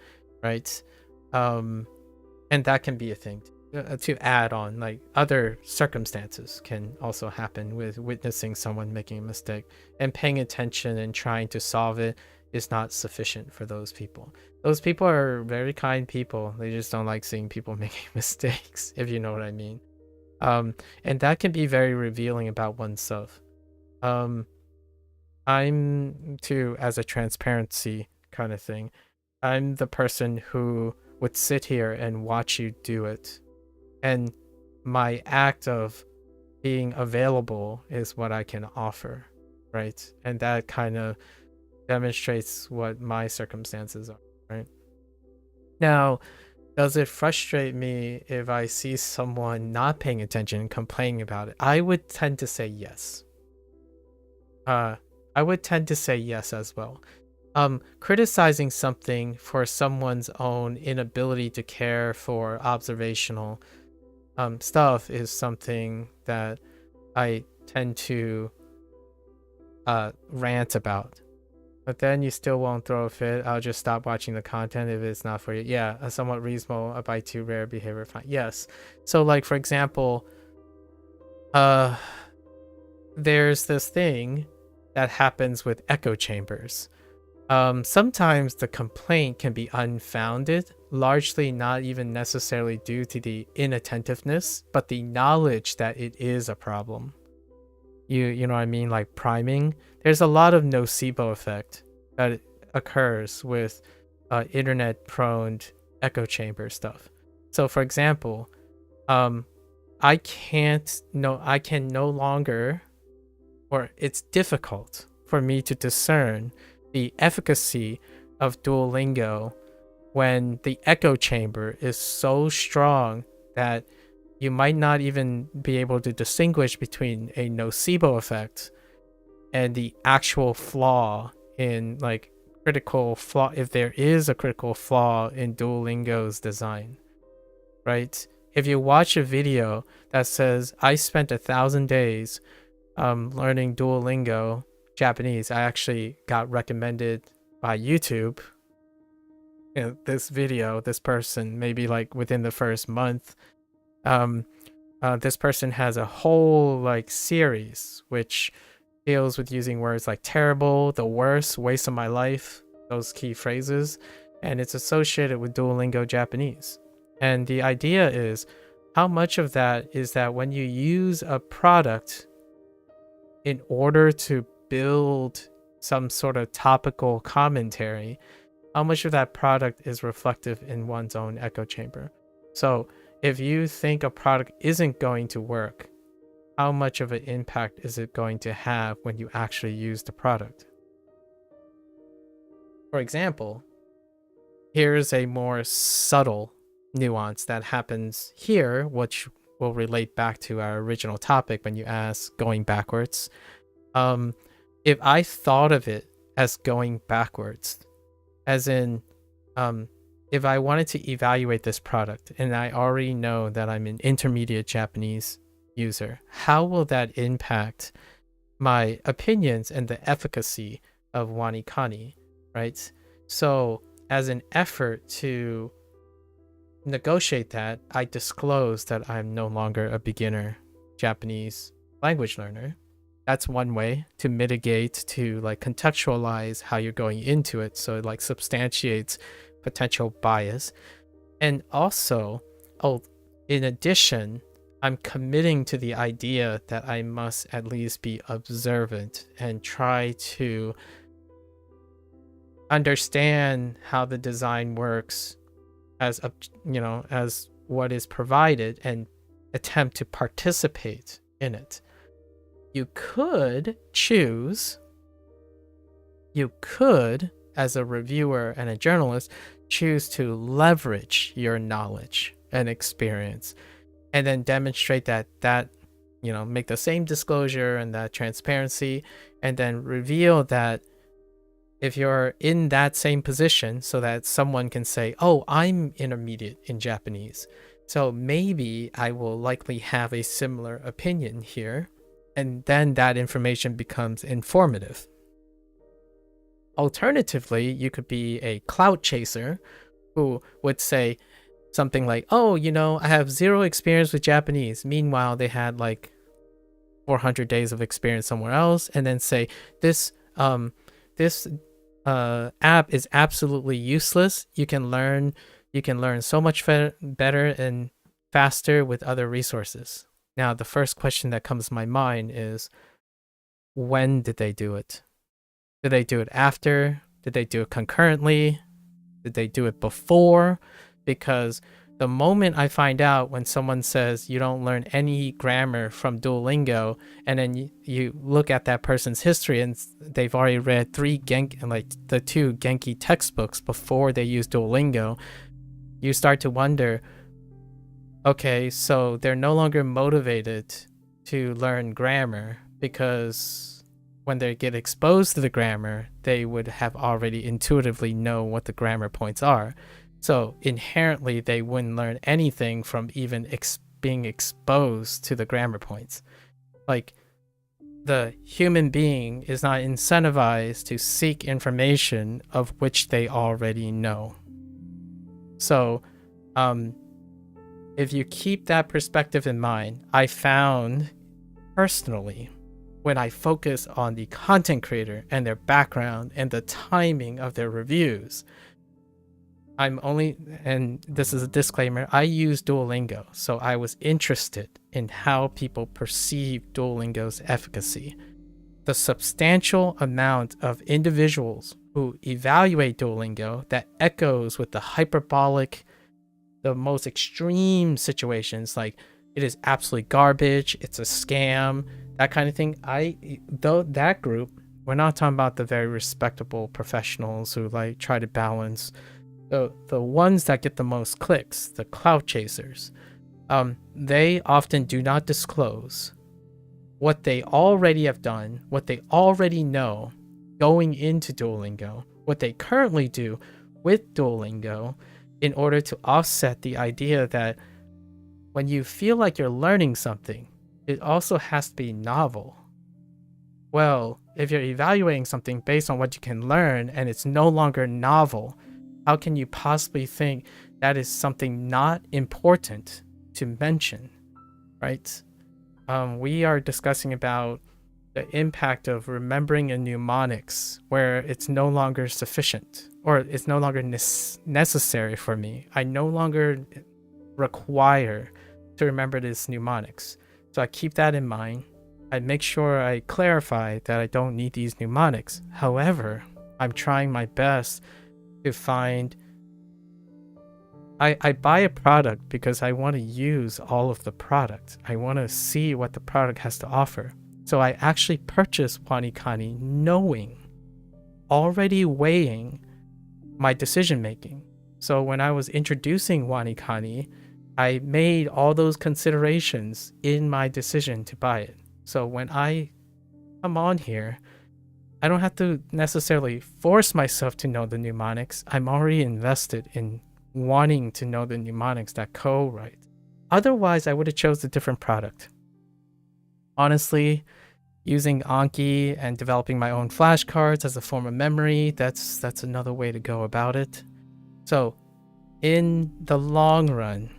right? And that can be a thing to add on. Like, other circumstances can also happen with witnessing someone making a mistake, and paying attention and trying to solve it is not sufficient for those people. Those people are very kind people. They just don't like seeing people making mistakes, if you know what I mean. And that can be very revealing about oneself. I'm too, as a transparency kind of thing, I'm the person who would sit here and watch you do it, and my act of being available is what I can offer, right? And that kind of demonstrates what my circumstances are, right? Now, does it frustrate me if I see someone not paying attention and complaining about it? I would tend to say yes. I would tend to say yes as well. Criticizing something for someone's own inability to care for observational stuff is something that I tend to rant about. But then you still won't throw a fit. I'll just stop watching the content if it's not for you. Yeah, a somewhat reasonable, a by too rare behavior. Fine. Yes. So, like, for example, there's this thing that happens with echo chambers. Sometimes the complaint can be unfounded, largely not even necessarily due to the inattentiveness, but the knowledge that it is a problem. You know what I mean? Like priming. There's a lot of nocebo effect that occurs with internet-prone echo chamber stuff. So, for example, I can no longer, or it's difficult for me to discern the efficacy of Duolingo when the echo chamber is so strong that you might not even be able to distinguish between a nocebo effect and the actual flaw in, like, critical flaw, if there is a critical flaw in Duolingo's design, right? If you watch a video that says, I spent 1,000 days learning Duolingo Japanese, I actually got recommended by YouTube, you know, this video, this person, maybe like within the first month, this person has a whole like series which deals with using words like terrible, the worst, waste of my life, those key phrases, and it's associated with Duolingo Japanese. And the idea is, how much of that is that when you use a product in order to build some sort of topical commentary, how much of that product is reflective in one's own echo chamber? So if you think a product isn't going to work, how much of an impact is it going to have when you actually use the product? For example, here's a more subtle nuance that happens here, which will relate back to our original topic when you ask going backwards. If I thought of it as going backwards, as in, if I wanted to evaluate this product and I already know that I'm an intermediate Japanese user, how will that impact my opinions and the efficacy of WaniKani, right? So as an effort to negotiate that, I disclose that I'm no longer a beginner Japanese language learner. That's one way to mitigate, to like contextualize how you're going into it, so it like substantiates potential bias. And also, in addition, I'm committing to the idea that I must at least be observant and try to understand how the design works as as what is provided and attempt to participate in it. You could, as a reviewer and a journalist, choose to leverage your knowledge and experience and then demonstrate that make the same disclosure and that transparency, and then reveal that if you're in that same position, so that someone can say, oh, I'm intermediate in Japanese, so maybe I will likely have a similar opinion here, and then that information becomes informative. Alternatively, you could be a clout chaser who would say something like, oh, I have 0 experience with Japanese. Meanwhile, they had like 400 days of experience somewhere else, and then say, this app is absolutely useless. You can learn so much better and faster with other resources. Now, the first question that comes to my mind is, when did they do it? Did they do it after? Did they do it concurrently? Did they do it before? Because the moment I find out when someone says you don't learn any grammar from Duolingo, and then you look at that person's history and they've already read the 2 Genki textbooks before they use Duolingo, you start to wonder, okay, so they're no longer motivated to learn grammar, because when they get exposed to the grammar, they would have already intuitively know what the grammar points are. So inherently, they wouldn't learn anything from even being exposed to the grammar points. Like, the human being is not incentivized to seek information of which they already know. So, if you keep that perspective in mind, I found personally when I focus on the content creator and their background and the timing of their reviews. I'm only, and this is a disclaimer, I use Duolingo, so I was interested in how people perceive Duolingo's efficacy. The substantial amount of individuals who evaluate Duolingo that echoes with the hyperbolic, the most extreme situations, like it is absolutely garbage, it's a scam, that kind of thing. Though that group, we're not talking about the very respectable professionals who like try to balance the ones that get the most clicks, the clout chasers. They often do not disclose what they already have done, what they already know going into Duolingo, what they currently do with Duolingo, in order to offset the idea that when you feel like you're learning something, it also has to be novel. Well, if you're evaluating something based on what you can learn and it's no longer novel, how can you possibly think that is something not important to mention, right? We are discussing about the impact of remembering a mnemonics where it's no longer sufficient, or it's no longer necessary for me. I no longer require to remember this mnemonics. So I keep that in mind. I make sure I clarify that I don't need these mnemonics. However, I'm trying my best to find, I buy a product because I want to use all of the product. I want to see what the product has to offer. So I actually purchased WaniKani knowing, already weighing my decision making. So when I was introducing WaniKani, I made all those considerations in my decision to buy it. So when I come on here, I don't have to necessarily force myself to know the mnemonics. I'm already invested in wanting to know the mnemonics that co-write. Otherwise, I would have chose a different product. Honestly, using Anki and developing my own flashcards as a form of memory, that's another way to go about it. So in the long run,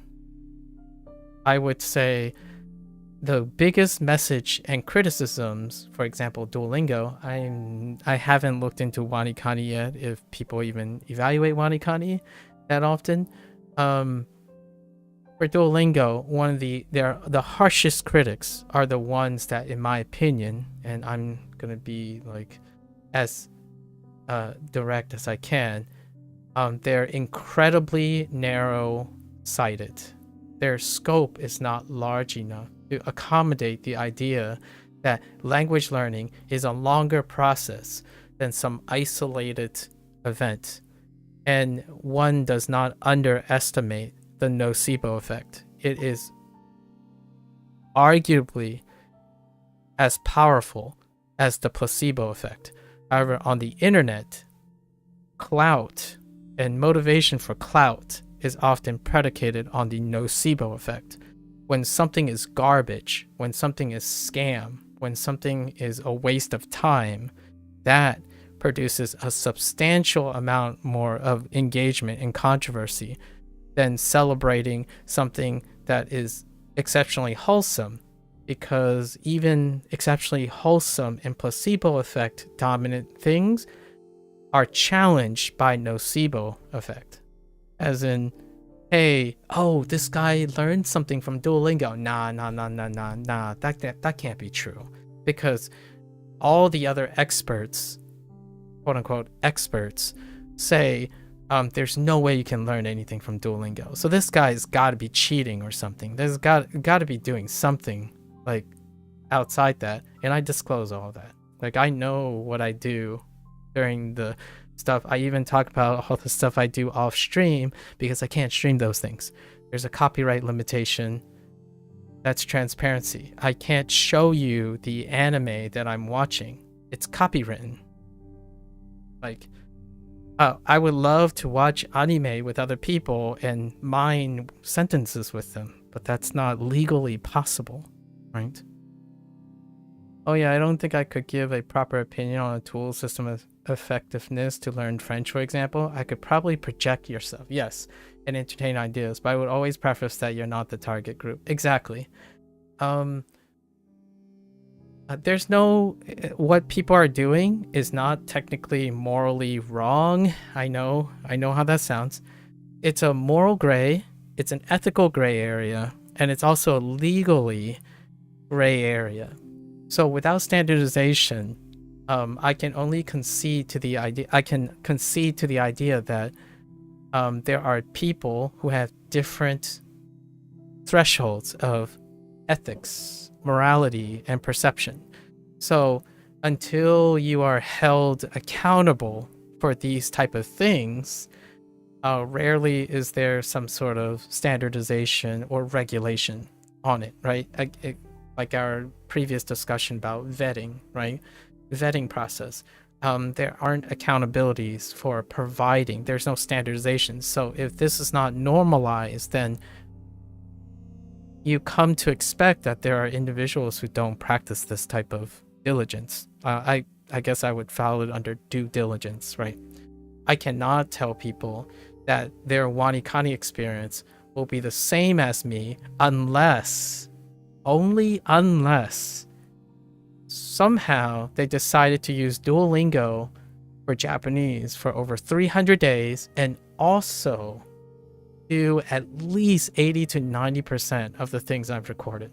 I would say the biggest message and criticisms, for example, Duolingo, I haven't looked into WaniKani yet, if people even evaluate WaniKani that often. For Duolingo, one of the harshest critics are the ones that, in my opinion, and I'm gonna be like as direct as I can, they're incredibly narrow-sighted. Their scope is not large enough to accommodate the idea that language learning is a longer process than some isolated event. And one does not underestimate the nocebo effect. It is arguably as powerful as the placebo effect. However, on the internet, clout and motivation for clout is often predicated on the nocebo effect. When something is garbage, when something is scam, when something is a waste of time, that produces a substantial amount more of engagement and controversy than celebrating something that is exceptionally wholesome, because even exceptionally wholesome and placebo effect dominant things are challenged by nocebo effect. As in, hey, oh, this guy learned something from Duolingo. Nah, that can't be true. Because all the other experts, quote unquote experts, say there's no way you can learn anything from Duolingo. So this guy's got to be cheating or something. There's got to be doing something like outside that. And I disclose all that. Like, I know what I do during the stuff. I even talk about all the stuff I do off stream because I can't stream those things. There's a copyright limitation. That's transparency. I can't show you the anime that I'm watching. It's copywritten. Like, I would love to watch anime with other people and mine sentences with them, but that's not legally possible, right? Oh yeah, I don't think I could give a proper opinion on a tool system of effectiveness to learn French, for example. I could probably project yourself, yes, and entertain ideas, but I would always preface that you're not the target group. Exactly. there's no what people are doing is not technically morally wrong. I know how that sounds. It's a moral gray, it's an ethical gray area, and it's also a legally gray area. So without standardization, I can only concede to the idea. I can concede to the idea that there are people who have different thresholds of ethics, morality, and perception. So until you are held accountable for these type of things, rarely is there some sort of standardization or regulation on it, right? Like our previous discussion about vetting, right? Vetting process. There aren't accountabilities for providing. There's no standardization. So if this is not normalized, then you come to expect that there are individuals who don't practice this type of diligence. I guess I would file it under due diligence, right? I cannot tell people that their WaniKani experience will be the same as me only unless somehow they decided to use Duolingo for Japanese for over 300 days and also do at least 80 to 90% of the things I've recorded.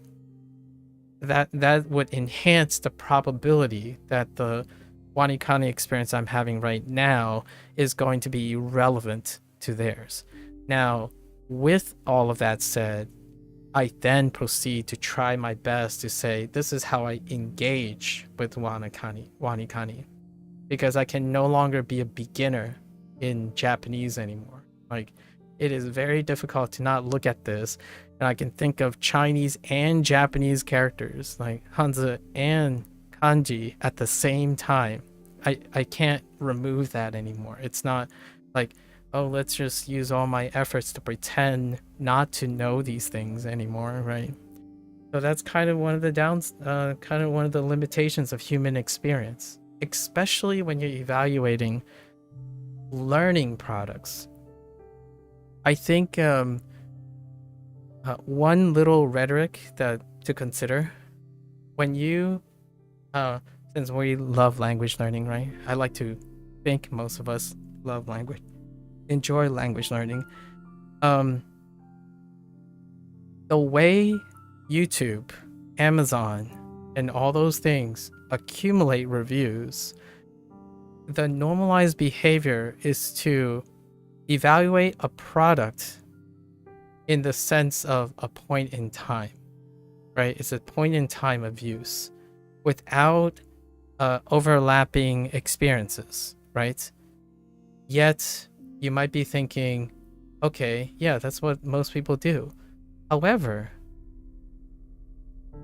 That would enhance the probability that the WaniKani experience I'm having right now is going to be irrelevant to theirs. Now, with all of that said, I then proceed to try my best to say, this is how I engage with WaniKani, because I can no longer be a beginner in Japanese anymore. Like, it is very difficult to not look at this, and I can think of Chinese and Japanese characters, like Hanzi and Kanji, at the same time. I can't remove that anymore. It's not like, oh, let's just use all my efforts to pretend not to know these things anymore, right? So that's kind of one of the limitations of human experience, especially when you're evaluating learning products. I think one little rhetoric to consider when you, since we love language learning, right? I like to think most of us enjoy language learning. The way YouTube, Amazon, and all those things accumulate reviews, the normalized behavior is to evaluate a product in the sense of a point in time, right? It's a point in time of use without overlapping experiences, right? Yet you might be thinking, okay, yeah, that's what most people do. However,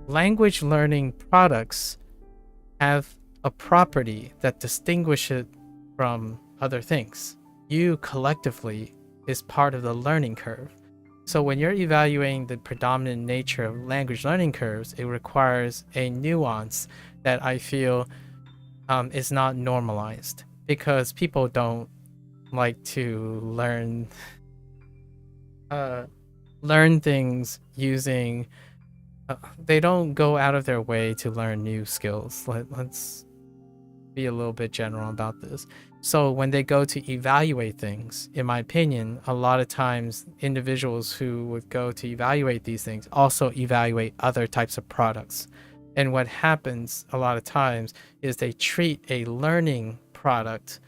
language learning products have a property that distinguishes it from other things. You collectively is part of the learning curve. So when you're evaluating the predominant nature of language learning curves, it requires a nuance that I feel is not normalized, because people don't like to learn things using they don't go out of their way to learn new skills. Let's be a little bit general about this. So when they go to evaluate things, in my opinion, a lot of times individuals who would go to evaluate these things also evaluate other types of products. And what happens a lot of times is they treat a learning product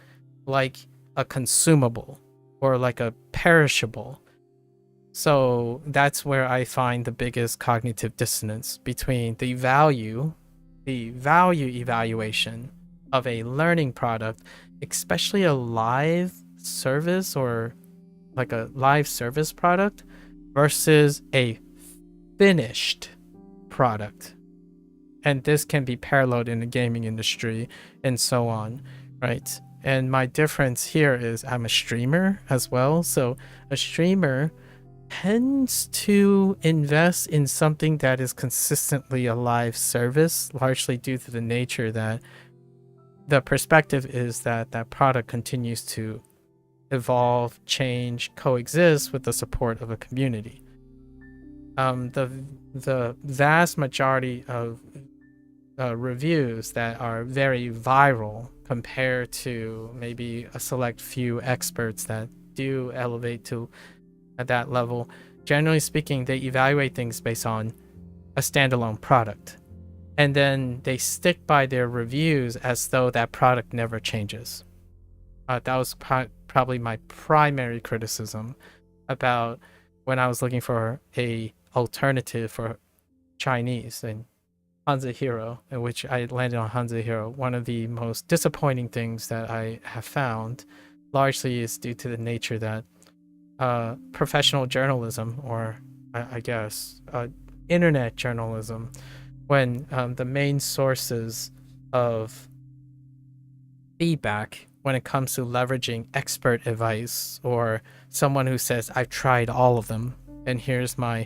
like a consumable or like a perishable. So that's where I find the biggest cognitive dissonance between the value evaluation of a learning product, especially a live service or like a live service product, versus a finished product. And this can be paralleled in the gaming industry and so on, right? And my difference here is I'm a streamer as well. So a streamer tends to invest in something that is consistently a live service, largely due to the nature that the perspective is that that product continues to evolve, change, coexist with the support of a community. The vast majority of reviews that are very viral compared to maybe a select few experts that do elevate to at that level. Generally speaking, they evaluate things based on a standalone product, and then they stick by their reviews as though that product never changes. That was probably my primary criticism about when I was looking for a alternative for Chinese and HanziHero, in which I landed on HanziHero. One of the most disappointing things that I have found largely is due to the nature that professional journalism, or I guess internet journalism, when the main sources of feedback when it comes to leveraging expert advice, or someone who says, I've tried all of them and here's my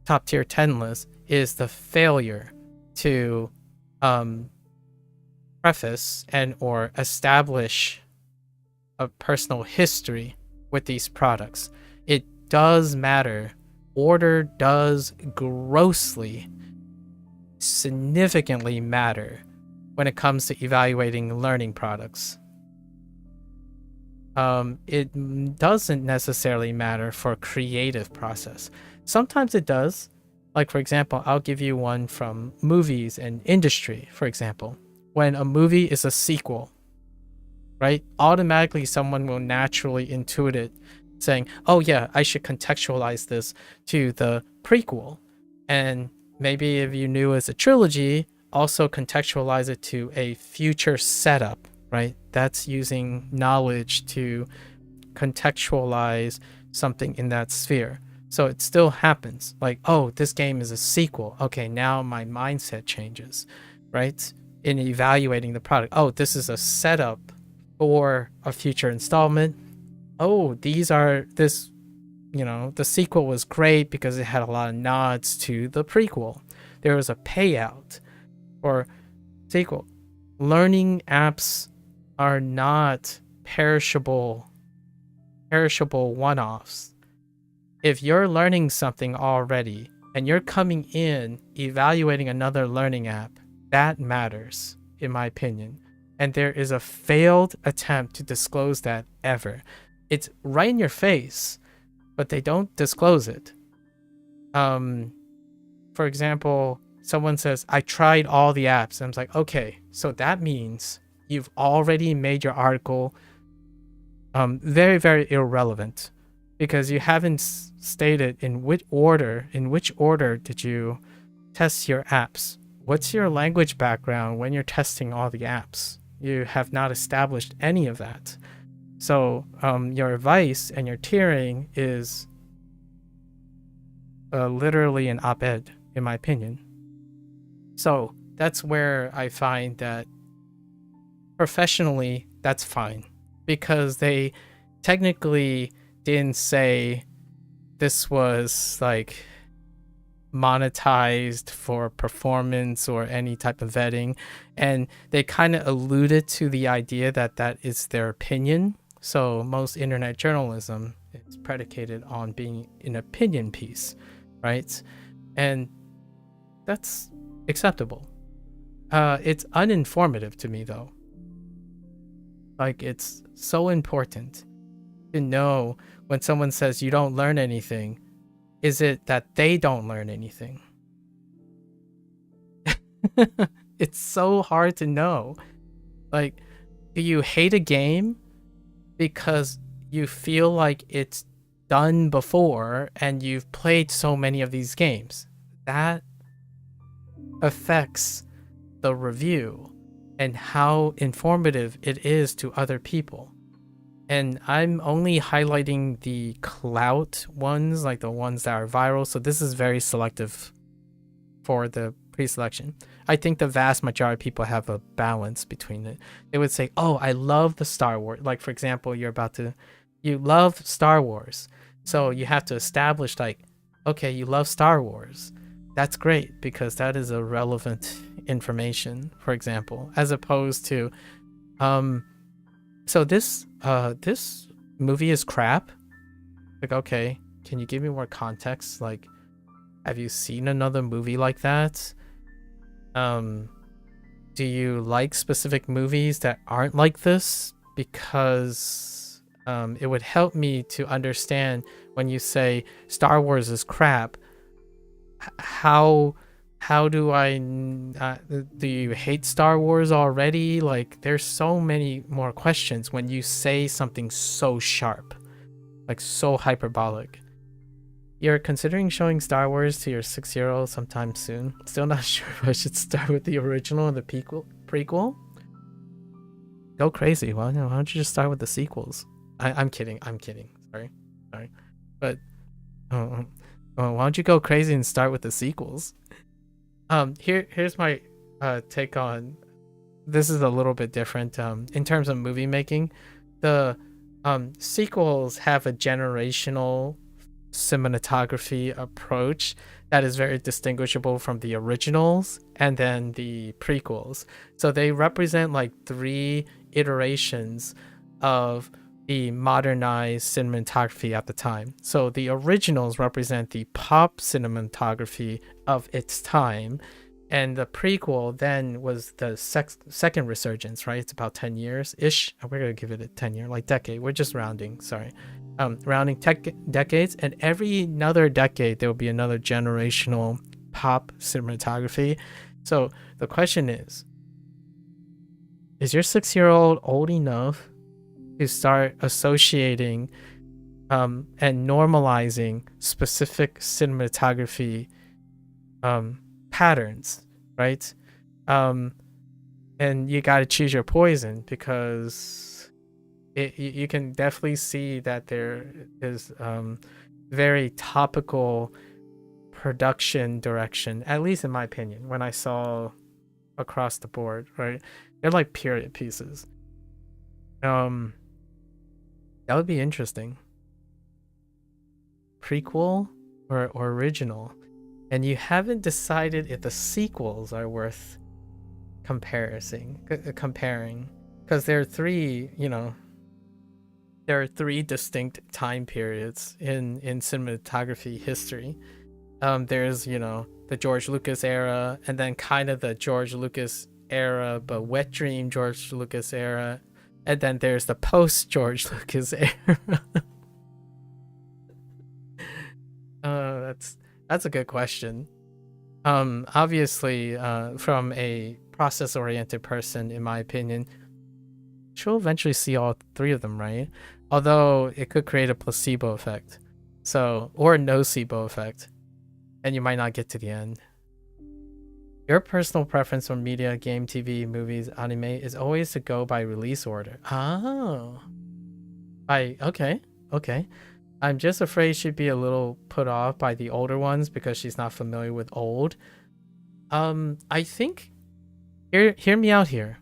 top tier 10 list, is the failure to preface and or establish a personal history with these products. It does matter. Order does grossly, significantly matter when it comes to evaluating learning products. It doesn't necessarily matter for creative process. Sometimes it does. Like, for example, I'll give you one from movies and industry, for example. When a movie is a sequel, right? Automatically someone will naturally intuit it, saying, oh yeah, I should contextualize this to the prequel. And maybe if you knew it's a trilogy, also contextualize it to a future setup, right? That's using knowledge to contextualize something in that sphere. So it still happens. Like, oh, this game is a sequel. Okay, now my mindset changes, right? In evaluating the product. Oh, this is a setup for a future installment. Oh, the sequel was great because it had a lot of nods to the prequel. There was a payout for sequel. Learning apps are not perishable one-offs. If you're learning something already and you're coming in evaluating another learning app, that matters, in my opinion. And there is a failed attempt to disclose that ever. It's right in your face, but they don't disclose it. For example, someone says, I tried all the apps. And I was like, okay, so that means you've already made your article very, very irrelevant, because you haven't stated in which order did you test your apps. What's your language background when you're testing all the apps? You have not established any of that. So your advice and your tiering is literally an op-ed, in my opinion. So that's where I find that professionally, that's fine, because they technically didn't say this was like monetized for performance or any type of vetting, and they kind of alluded to the idea that that is their opinion. So most internet journalism is predicated on being an opinion piece, right? And that's acceptable. It's uninformative to me, though. Like, it's so important to know when someone says you don't learn anything, is it that they don't learn anything? It's so hard to know. Like, do you hate a game because you feel like it's done before and you've played so many of these games? That affects the review and how informative it is to other people. And I'm only highlighting the clout ones, like the ones that are viral. So this is very selective for the pre-selection. I think the vast majority of people have a balance between it. They would say, oh, I love the Star Wars. Like, for example, you love Star Wars. So you have to establish, like, okay, you love Star Wars. That's great, because that is a relevant information, for example, as opposed to, so this movie is crap. Like, okay, can you give me more context? Like, have you seen another movie like that? do you like specific movies that aren't like this? Because it would help me to understand when you say Star Wars is crap. How do I do you hate Star Wars already? Like, there's so many more questions when you say something so sharp, like so hyperbolic. You're considering showing Star Wars to your 6-year-old sometime soon. Still not sure if I should start with the original and the prequel. Go crazy. Well, why don't you just start with the sequels? I'm kidding. Sorry. But why don't you go crazy and start with the sequels? Here's my take on this. Is a little bit different in terms of movie making. The sequels have a generational cinematography approach that is very distinguishable from the originals and then the prequels. So they represent like 3 iterations of the modernized cinematography at the time. So the originals represent the pop cinematography of its time, and the prequel then was the second resurgence, right? It's about 10 years ish. We're gonna give it a 10-year, like decade. We're just rounding, sorry. Rounding decades, and every another decade there will be another generational pop cinematography. So the question is your 6-year-old old enough to start associating and normalizing specific cinematography patterns, right? And you got to choose your poison, because you can definitely see that there is very topical production direction, at least in my opinion, when I saw across the board, right? They're like period pieces. That would be interesting. Prequel or original? And you haven't decided if the sequels are worth comparing, because there are 3, there are 3 distinct time periods in cinematography history. There's, the George Lucas era, and then kind of the George Lucas era, but wet dream George Lucas era. And then there's the post George Lucas era. That's a good question. Obviously, from a process-oriented person, in my opinion, she'll eventually see all 3 of them, right? Although it could create a placebo effect, or a nocebo effect, and you might not get to the end. Your personal preference for media, game, TV, movies, anime is always to go by release order. Oh. Okay. I'm just afraid she'd be a little put off by the older ones because she's not familiar with old. I think... Hear me out here.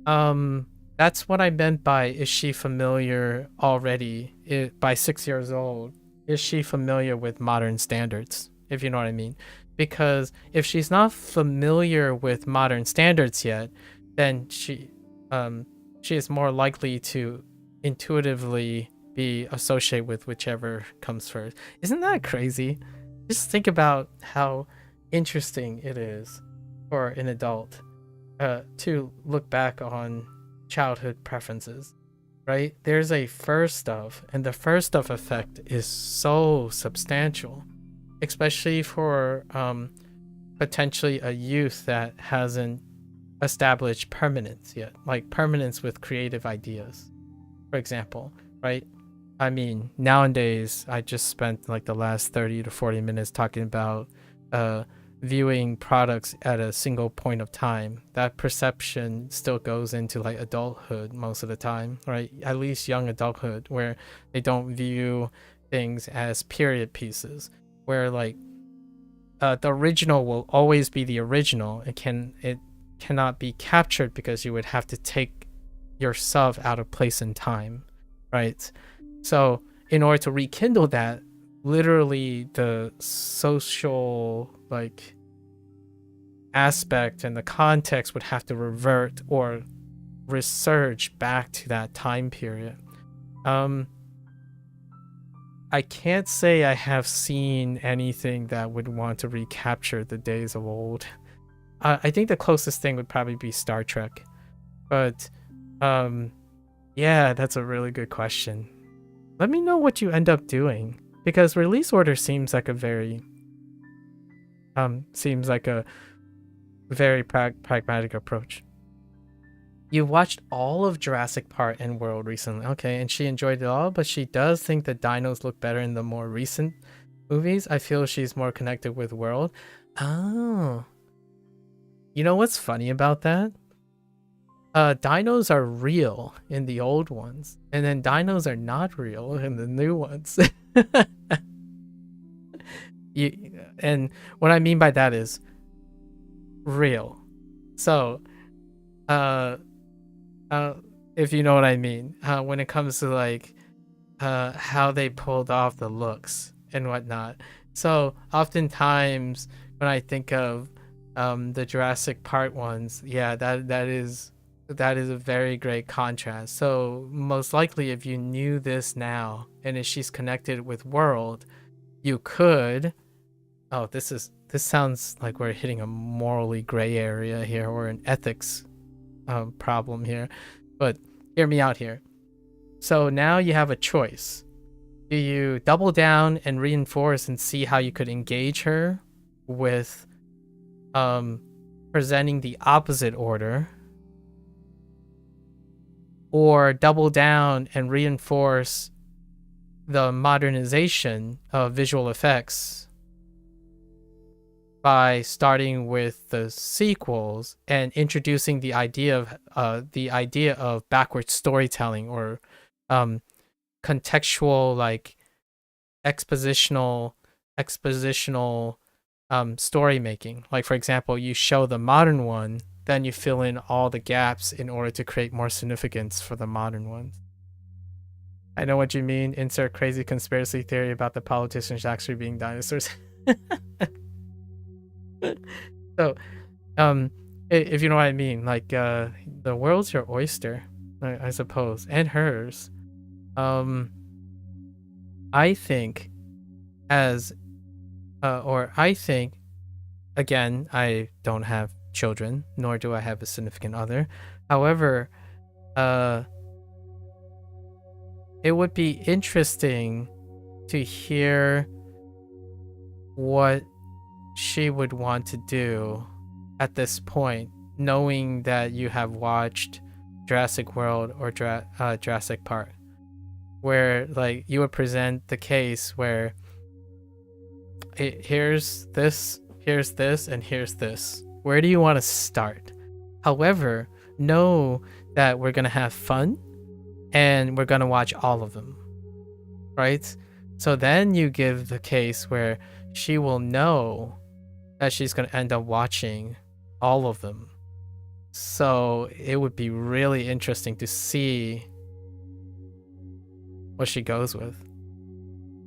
That's what I meant by, is she familiar already? By 6 years old, is she familiar with modern standards? If you know what I mean. Because if she's not familiar with modern standards yet, then she is more likely to intuitively be associated with whichever comes first. Isn't that crazy? Just think about how interesting it is for an adult to look back on childhood preferences, right? There's a first stuff, and the first stuff effect is so substantial, especially for potentially a youth that hasn't established permanence yet, like permanence with creative ideas, for example, right? I mean, nowadays, I just spent like the last 30 to 40 minutes talking about viewing products at a single point of time. That perception still goes into like adulthood most of the time, right? At least young adulthood, where they don't view things as period pieces, where like the original will always be the original. It cannot be captured because you would have to take yourself out of place and time, right? So in order to rekindle that, literally the social like aspect and the context would have to revert or resurge back to that time period. I can't say I have seen anything that would want to recapture the days of old. I think the closest thing would probably be Star Trek. But yeah, that's a really good question. Let me know what you end up doing, because release order seems like a very pragmatic approach. You watched all of Jurassic Park and World recently. Okay, and she enjoyed it all, but she does think the dinos look better in the more recent movies. I feel she's more connected with World. Oh. You know what's funny about that? Dinos are real in the old ones, and then dinos are not real in the new ones. And what I mean by that is real. So, if you know what I mean, when it comes to like how they pulled off the looks and whatnot. So oftentimes when I think of the Jurassic Park ones, yeah, that is a very great contrast. So most likely, if you knew this now, and if she's connected with World, you could. Oh, this sounds like we're hitting a morally gray area here, or an ethics problem here, but hear me out here. So now you have a choice. Do you double down and reinforce and see how you could engage her with presenting the opposite order, or double down and reinforce the modernization of visual effects by starting with the sequels and introducing the idea of backward storytelling, or contextual, like expositional story making. Like, for example, you show the modern one, then you fill in all the gaps in order to create more significance for the modern ones. I know what you mean. Insert crazy conspiracy theory about the politicians actually being dinosaurs. So, if you know what I mean, like, the world's your oyster, I suppose, and hers. I think again, I don't have children, nor do I have a significant other. However, it would be interesting to hear what she would want to do at this point, knowing that you have watched Jurassic World or Jurassic Park, where like you would present the case where here's this, and here's this. Where do you want to start? However, know that we're gonna have fun and we're gonna watch all of them, right? So then you give the case where she will know that she's gonna end up watching all of them. So it would be really interesting to see what she goes with.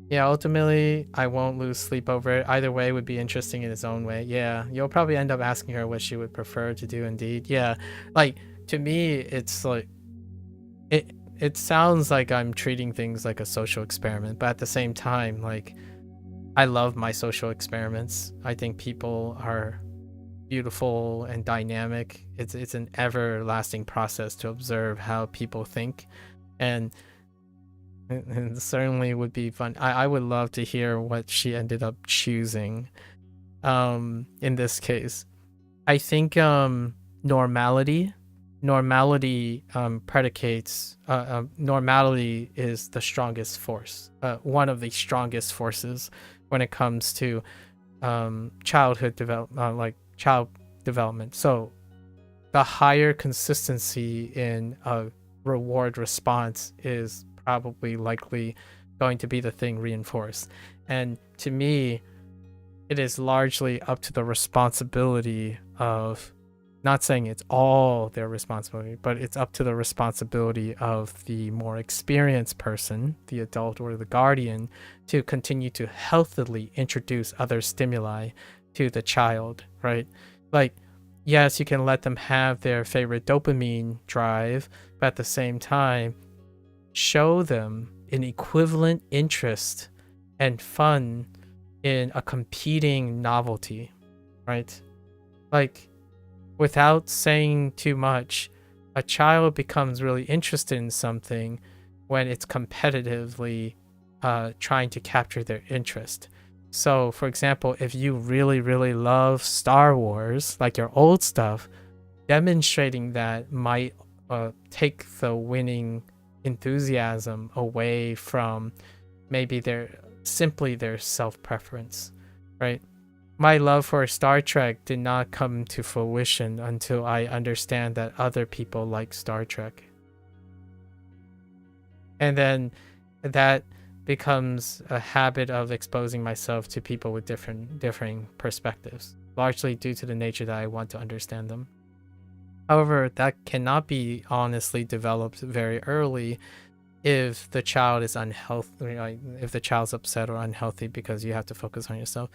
Yeah, ultimately, I won't lose sleep over it. Either way would be interesting in its own way. Yeah, you'll probably end up asking her what she would prefer to do indeed. Yeah, like, to me, it's like, it sounds like I'm treating things like a social experiment, but at the same time, like, I love my social experiments. I think people are beautiful and dynamic. It's an everlasting process to observe how people think, and it certainly would be fun. I would love to hear what she ended up choosing in this case. I think normality predicates normality is the strongest force, one of the strongest forces when it comes to childhood development. So the higher consistency in a reward response is probably likely going to be the thing reinforced. And to me, it is largely up to the responsibility of, not saying it's all their responsibility, but it's up to the responsibility of the more experienced person, the adult or the guardian, to continue to healthily introduce other stimuli to the child, right? Like, yes, you can let them have their favorite dopamine drive, but at the same time, show them an equivalent interest and fun in a competing novelty, right? Like, without saying too much, a child becomes really interested in something when it's competitively trying to capture their interest. So, for example, if you really, really love Star Wars, like your old stuff, demonstrating that might take the winning enthusiasm away from maybe their self-preference, right? My love for Star Trek did not come to fruition until I understand that other people like Star Trek. And then that becomes a habit of exposing myself to people with differing perspectives, largely due to the nature that I want to understand them. However, that cannot be honestly developed very early if the child is unhealthy, like if the child's upset or unhealthy, because you have to focus on yourself.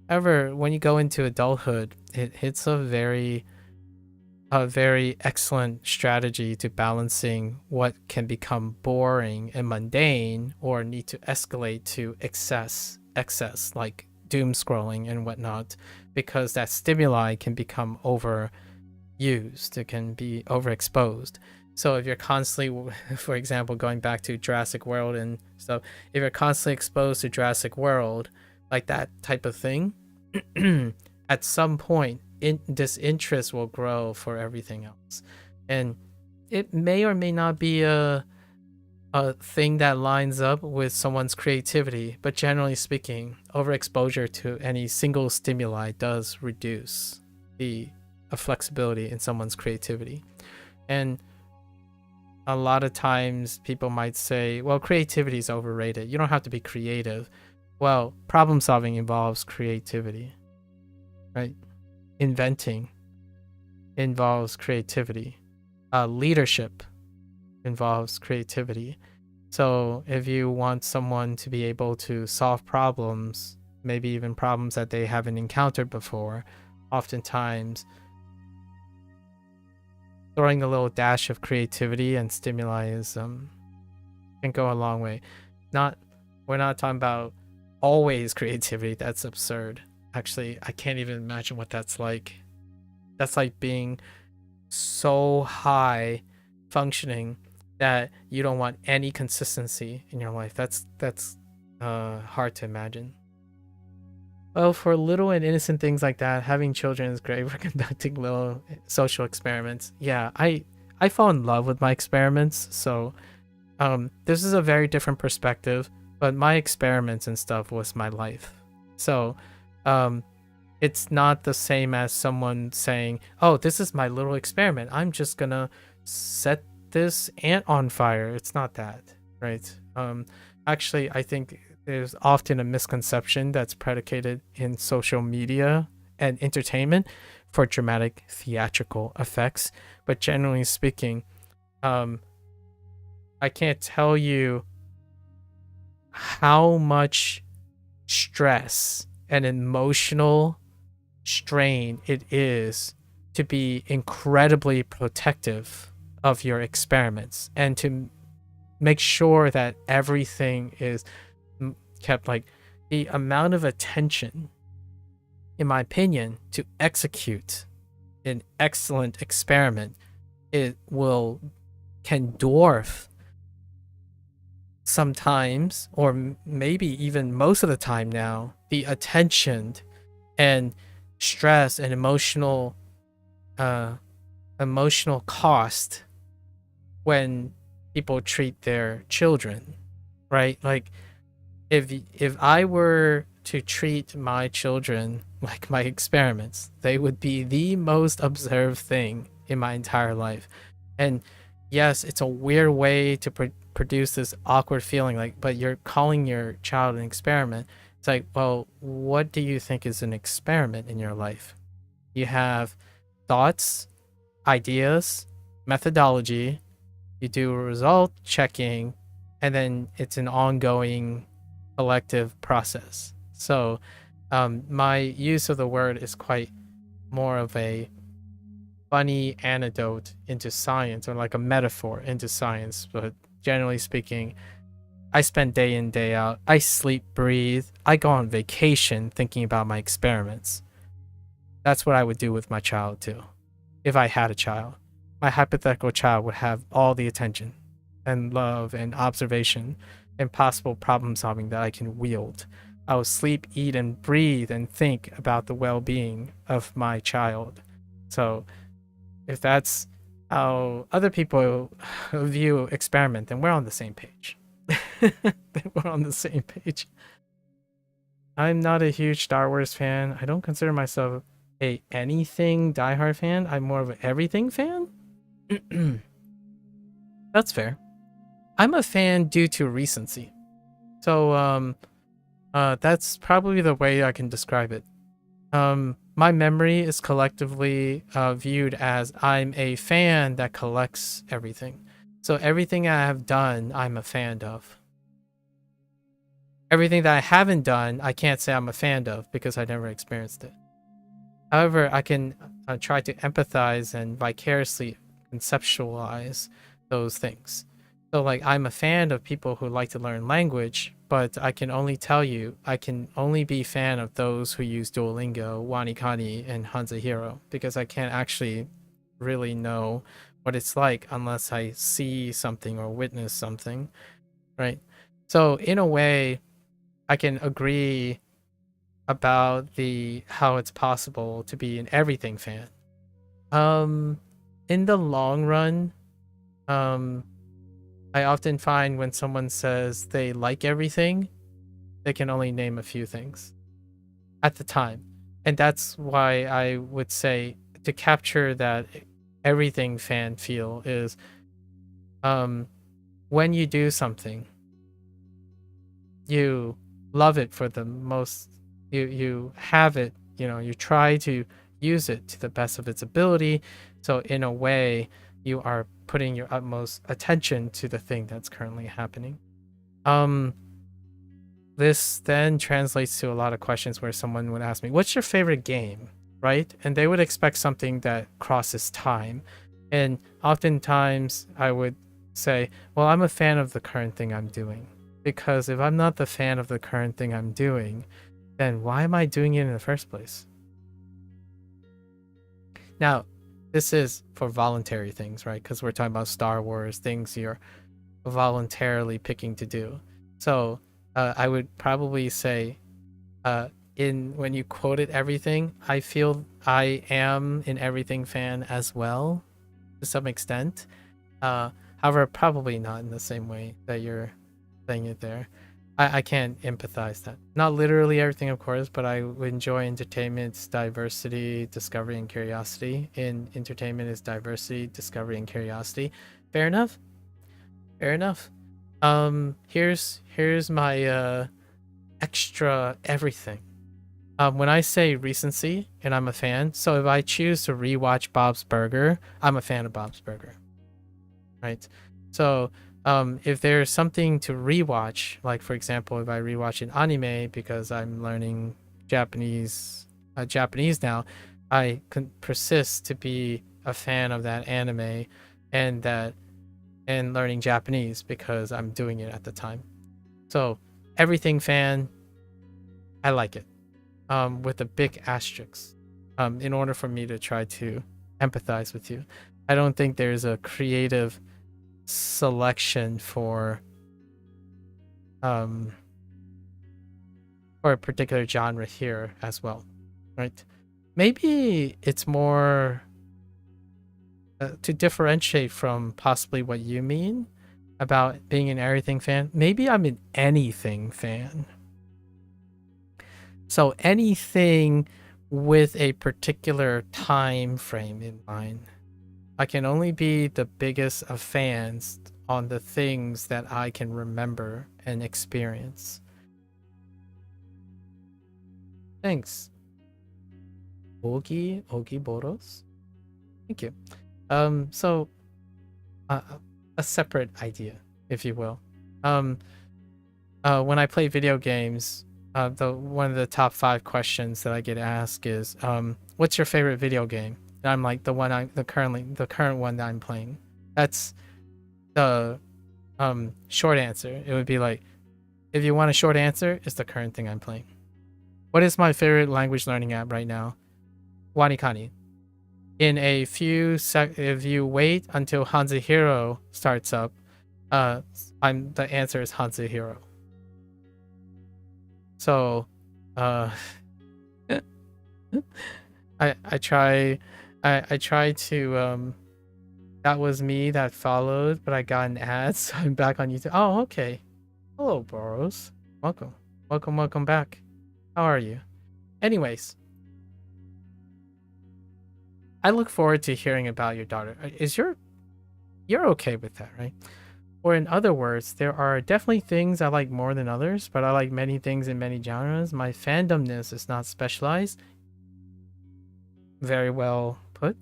However, when you go into adulthood, it's a very excellent strategy to balancing what can become boring and mundane or need to escalate to excess like doom scrolling and whatnot, because that stimuli can become overused, it can be overexposed. So if you're constantly, for example, going back to Jurassic World and stuff, if you're constantly exposed to Jurassic World, like that type of thing, at some point this interest will grow for everything else, and it may or may not be a thing that lines up with someone's creativity, but generally speaking, overexposure to any single stimuli does reduce the flexibility in someone's creativity. And a lot of times people might say, well, creativity is overrated, you don't have to be creative. Well, problem solving involves creativity, right? Inventing involves creativity. Leadership involves creativity. So if you want someone to be able to solve problems, maybe even problems that they haven't encountered before, oftentimes throwing a little dash of creativity and stimuli is can go a long way. We're not talking about always creativity. That's absurd. Actually, I can't even imagine what that's like. That's like being so high functioning that you don't want any consistency in your life. That's hard to imagine. Well, for little and innocent things like that, having children is great for conducting little social experiments. Yeah, I fall in love with my experiments, so this is a very different perspective, but my experiments and stuff was my life. So it's not the same as someone saying, oh, this is my little experiment, I'm just gonna set this ant on fire. It's not that, right? Actually, I think there's often a misconception that's predicated in social media and entertainment for dramatic theatrical effects, but generally speaking, I can't tell you how much stress and emotional strain it is to be incredibly protective of your experiments and to make sure that everything is kept. Like, the amount of attention, in my opinion, to execute an excellent experiment, it can dwarf sometimes, or maybe even most of the time now, the attention and stress and emotional cost when people treat their children, right? Like, if I were to treat my children like my experiments, they would be the most observed thing in my entire life. And yes, it's a weird way to produce this awkward feeling, like, but you're calling your child an experiment. It's like, well, what do you think is an experiment in your life? You have thoughts, ideas, methodology, you do a result checking, and then it's an ongoing collective process. So my use of the word is quite more of a funny anecdote into science, or like a metaphor into science. But generally speaking, I spend day in, day out, I sleep, breathe, I go on vacation thinking about my experiments. That's what I would do with my child too. if I had a child. My hypothetical child would have all the attention and love and observation and possible problem solving that I can wield. I will sleep, eat, and breathe and think about the well-being of my child. So if that's how other people view experiment, then we're on the same page. We're on the same page. I'm not a huge Star Wars fan. I don't consider myself a anything diehard fan. I'm more of an everything fan. That's fair. I'm a fan due to recency. So that's probably the way I can describe it. My memory is collectively viewed as I'm a fan that collects everything. So everything I have done, I'm a fan of. Everything that I haven't done, I can't say I'm a fan of because I never experienced it. However, I can try to empathize and vicariously conceptualize those things. So like I'm a fan of people who like to learn language, but I can only tell you I can only be a fan of those who use Duolingo, WaniKani, and HanziHero because I can't actually really know what it's like unless I see something or witness something, right? So in a way, I can agree about how it's possible to be an everything fan. In the long run, I often find when someone says they like everything, they can only name a few things at the time. And that's why I would say to capture that everything fan feel is when you do something, you love it for the most, you have it, you try to use it to the best of its ability. So in a way, you are putting your utmost attention to the thing that's currently happening. This then translates to a lot of questions where someone would ask me, what's your favorite game, right? And they would expect something that crosses time. And oftentimes I would say, well, I'm a fan of the current thing I'm doing. Because if I'm not the fan of the current thing I'm doing, then why am I doing it in the first place? Now, this is for voluntary things, right? Because we're talking about Star Wars, things you're voluntarily picking to do. So I would probably say when you quoted everything, I feel I am an everything fan as well, to some extent. However, probably not in the same way that you're saying it there. I can't empathize that. Not literally everything, of course, but I would enjoy entertainment's diversity, discovery, and curiosity. In entertainment is diversity, discovery, and curiosity. Fair enough. Fair enough. Here's my extra everything. When I say recency and I'm a fan, so if I choose to rewatch Bob's Burger, I'm a fan of Bob's Burger. Right? So if there's something to rewatch, like for example, if I rewatch an anime because I'm learning Japanese now, I can persist to be a fan of that anime and learning Japanese because I'm doing it at the time. So everything fan, I like it, with a big asterisk, in order for me to try to empathize with you. I don't think there's a creative selection for a particular genre here as well, right? Maybe it's more to differentiate from possibly what you mean about being an everything fan. Maybe I'm an anything fan. So anything with a particular time frame in mind. I can only be the biggest of fans on the things that I can remember and experience. Thanks. Ogi Boros? Thank you. So a separate idea, if you will. When I play video games, one of the top 5 questions that I get asked is, what's your favorite video game? And I'm like, the current one that I'm playing. That's the short answer. It would be like, if you want a short answer, it's the current thing I'm playing. What is my favorite language learning app right now? WaniKani. in a few if you wait until HanziHero starts up, the answer is HanziHero. So, I try to that was me that followed, but I got an ad, so I'm back on YouTube. Oh, okay. Hello, Boros. Welcome back. How are you? Anyways, I look forward to hearing about your daughter. You're okay with that, right? Or in other words, there are definitely things I like more than others, but I like many things in many genres. My fandomness is not specialized. Very well put.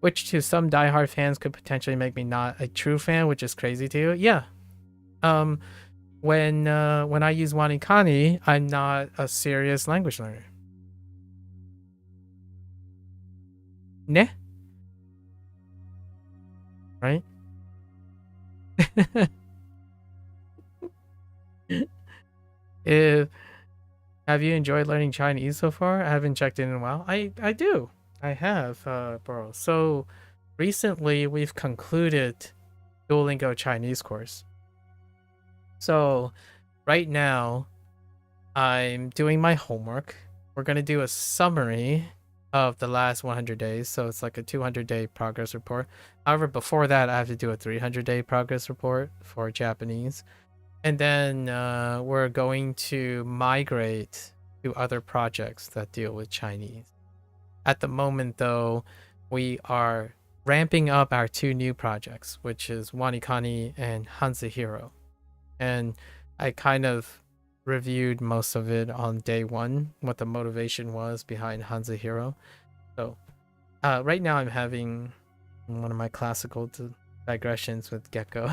Which to some diehard fans could potentially make me not a true fan, which is crazy to you. Yeah. When I use WaniKani, I'm not a serious language learner. Ne? Right? Have you enjoyed learning Chinese so far? I haven't checked in a while. I do. I have, bro. So recently we've concluded Duolingo Chinese course. So right now I'm doing my homework. We're going to do a summary of the last 100 days. So it's like a 200-day progress report. However, before that, I have to do a 300-day progress report for Japanese. And then we're going to migrate to other projects that deal with Chinese. At the moment, though, we are ramping up our 2 new projects, which is WaniKani and HanziHero. And I kind of reviewed most of it on day 1, what the motivation was behind HanziHero. So right now I'm having one of my classical digressions with Gecko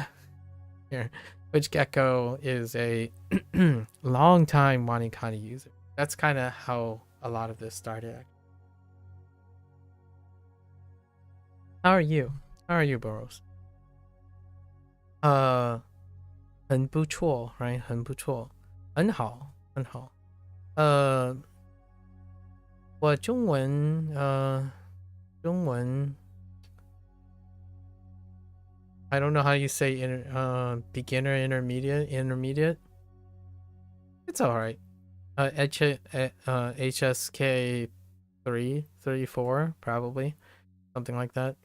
here, which Gecko is a long time WaniKani user. That's kind of how a lot of this started. How are you? How are you, Boros? 很不错 right? 很不错很好很好我中文I don't know how you say beginner, intermediate. It's all right. HSK 334 probably, something like that.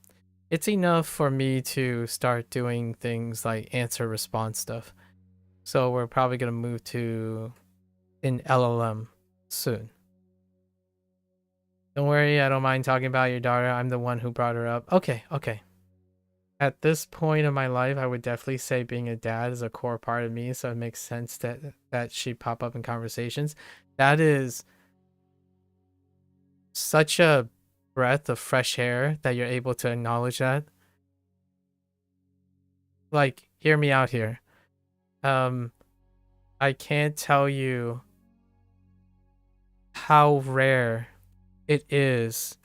It's enough for me to start doing things like answer response stuff. So we're probably gonna move to an LLM soon. Don't worry, I don't mind talking about your daughter. I'm the one who brought her up. Okay. At this point in my life, I would definitely say being a dad is a core part of me, so it makes sense that she pop up in conversations. That is such a breath of fresh air that you're able to acknowledge that. Like, hear me out here. I can't tell you how rare it is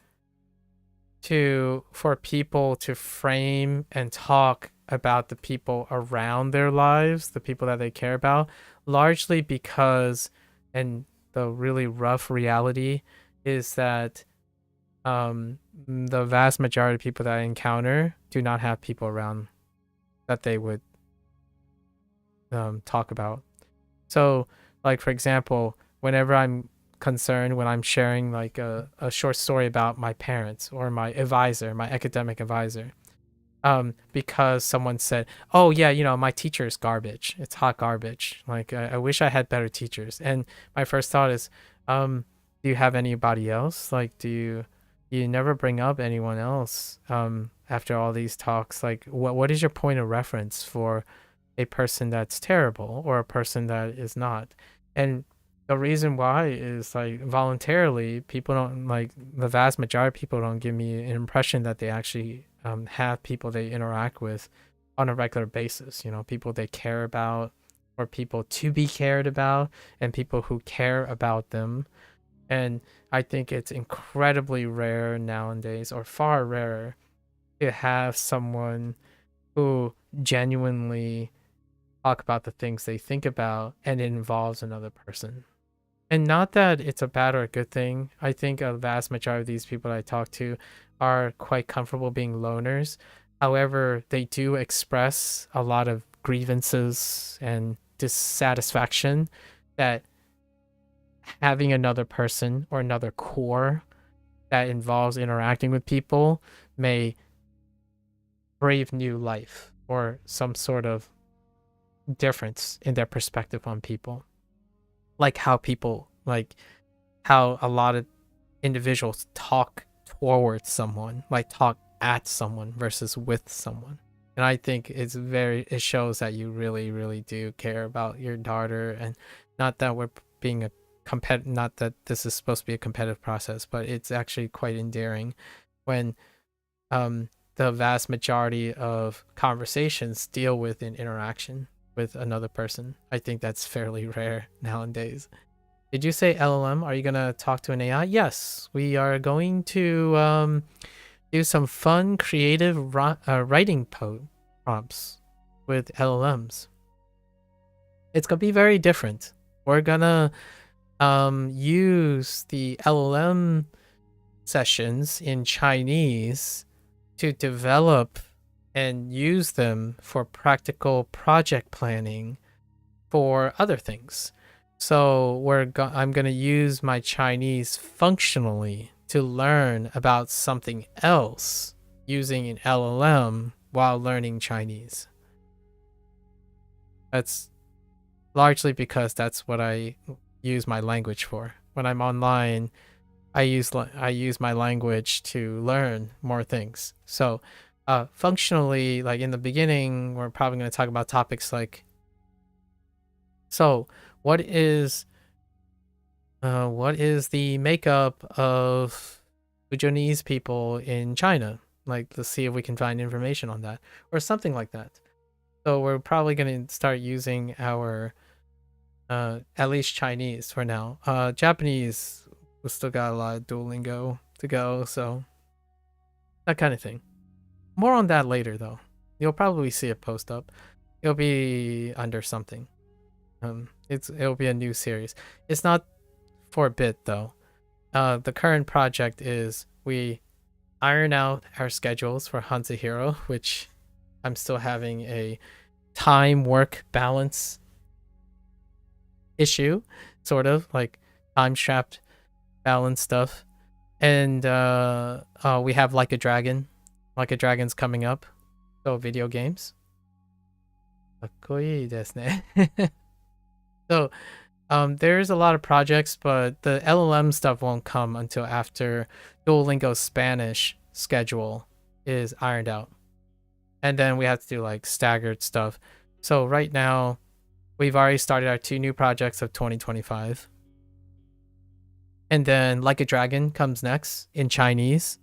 for people to frame and talk about the people around their lives, the people that they care about, largely because, and the really rough reality is that the vast majority of people that I encounter do not have people around that they would talk about. So, like, for example, whenever I'm concerned, when I'm sharing like a short story about my parents or my advisor, my academic advisor, because someone said, oh yeah, you know, my teacher is garbage, it's hot garbage, like I wish I had better teachers. And my first thought is, do you have anybody else? Like, you never bring up anyone else after all these talks? Like, what is your point of reference for a person that's terrible or a person that is not? And the reason why is, like, voluntarily, people don't, like, the vast majority of people don't give me an impression that they actually have people they interact with on a regular basis, you know, people they care about or people to be cared about and people who care about them. And I think it's incredibly rare nowadays, or far rarer, to have someone who genuinely talk about the things they think about and it involves another person. And not that it's a bad or a good thing. I think a vast majority of these people I talk to are quite comfortable being loners. However, they do express a lot of grievances and dissatisfaction that having another person or another core that involves interacting with people may brave new life or some sort of difference in their perspective on people. Like how a lot of individuals talk towards someone, like talk at someone versus with someone. And I think it shows that you really, really do care about your daughter, and not that we're being not that this is supposed to be a competitive process, but it's actually quite endearing when the vast majority of conversations deal with an interaction with another person. I think that's fairly rare nowadays. Did you say LLM? Are you going to talk to an AI? Yes, we are going to do some fun, creative writing prompts with LLMs. It's going to be very different. We're going to use the LLM sessions in Chinese to develop and use them for practical project planning for other things. So I'm going to use my Chinese functionally to learn about something else using an LLM while learning Chinese. That's largely because that's what I use my language for. When I'm online, I use my language to learn more things. So functionally, like in the beginning, we're probably going to talk about topics like, so what is the makeup of Fujianese people in China? Like, let's see if we can find information on that or something like that. So we're probably going to start using our at least Chinese for now. Japanese, we still got a lot of Duolingo to go, so that kind of thing. More on that later, though. You'll probably see it post up. It'll be under something. It'll be a new series. It's not for a bit though. The current project is we iron out our schedules for HanziHero, which I'm still having a time work balance issue, sort of like time strapped balance stuff. And we have Like a Dragon. Like a Dragon's coming up. So video games. かっこいいですね. So there's a lot of projects, but the LLM stuff won't come until after Duolingo's Spanish schedule is ironed out. And then we have to do like staggered stuff. So right now, we've already started our 2 new projects of 2025. And then Like a Dragon comes next in Chinese.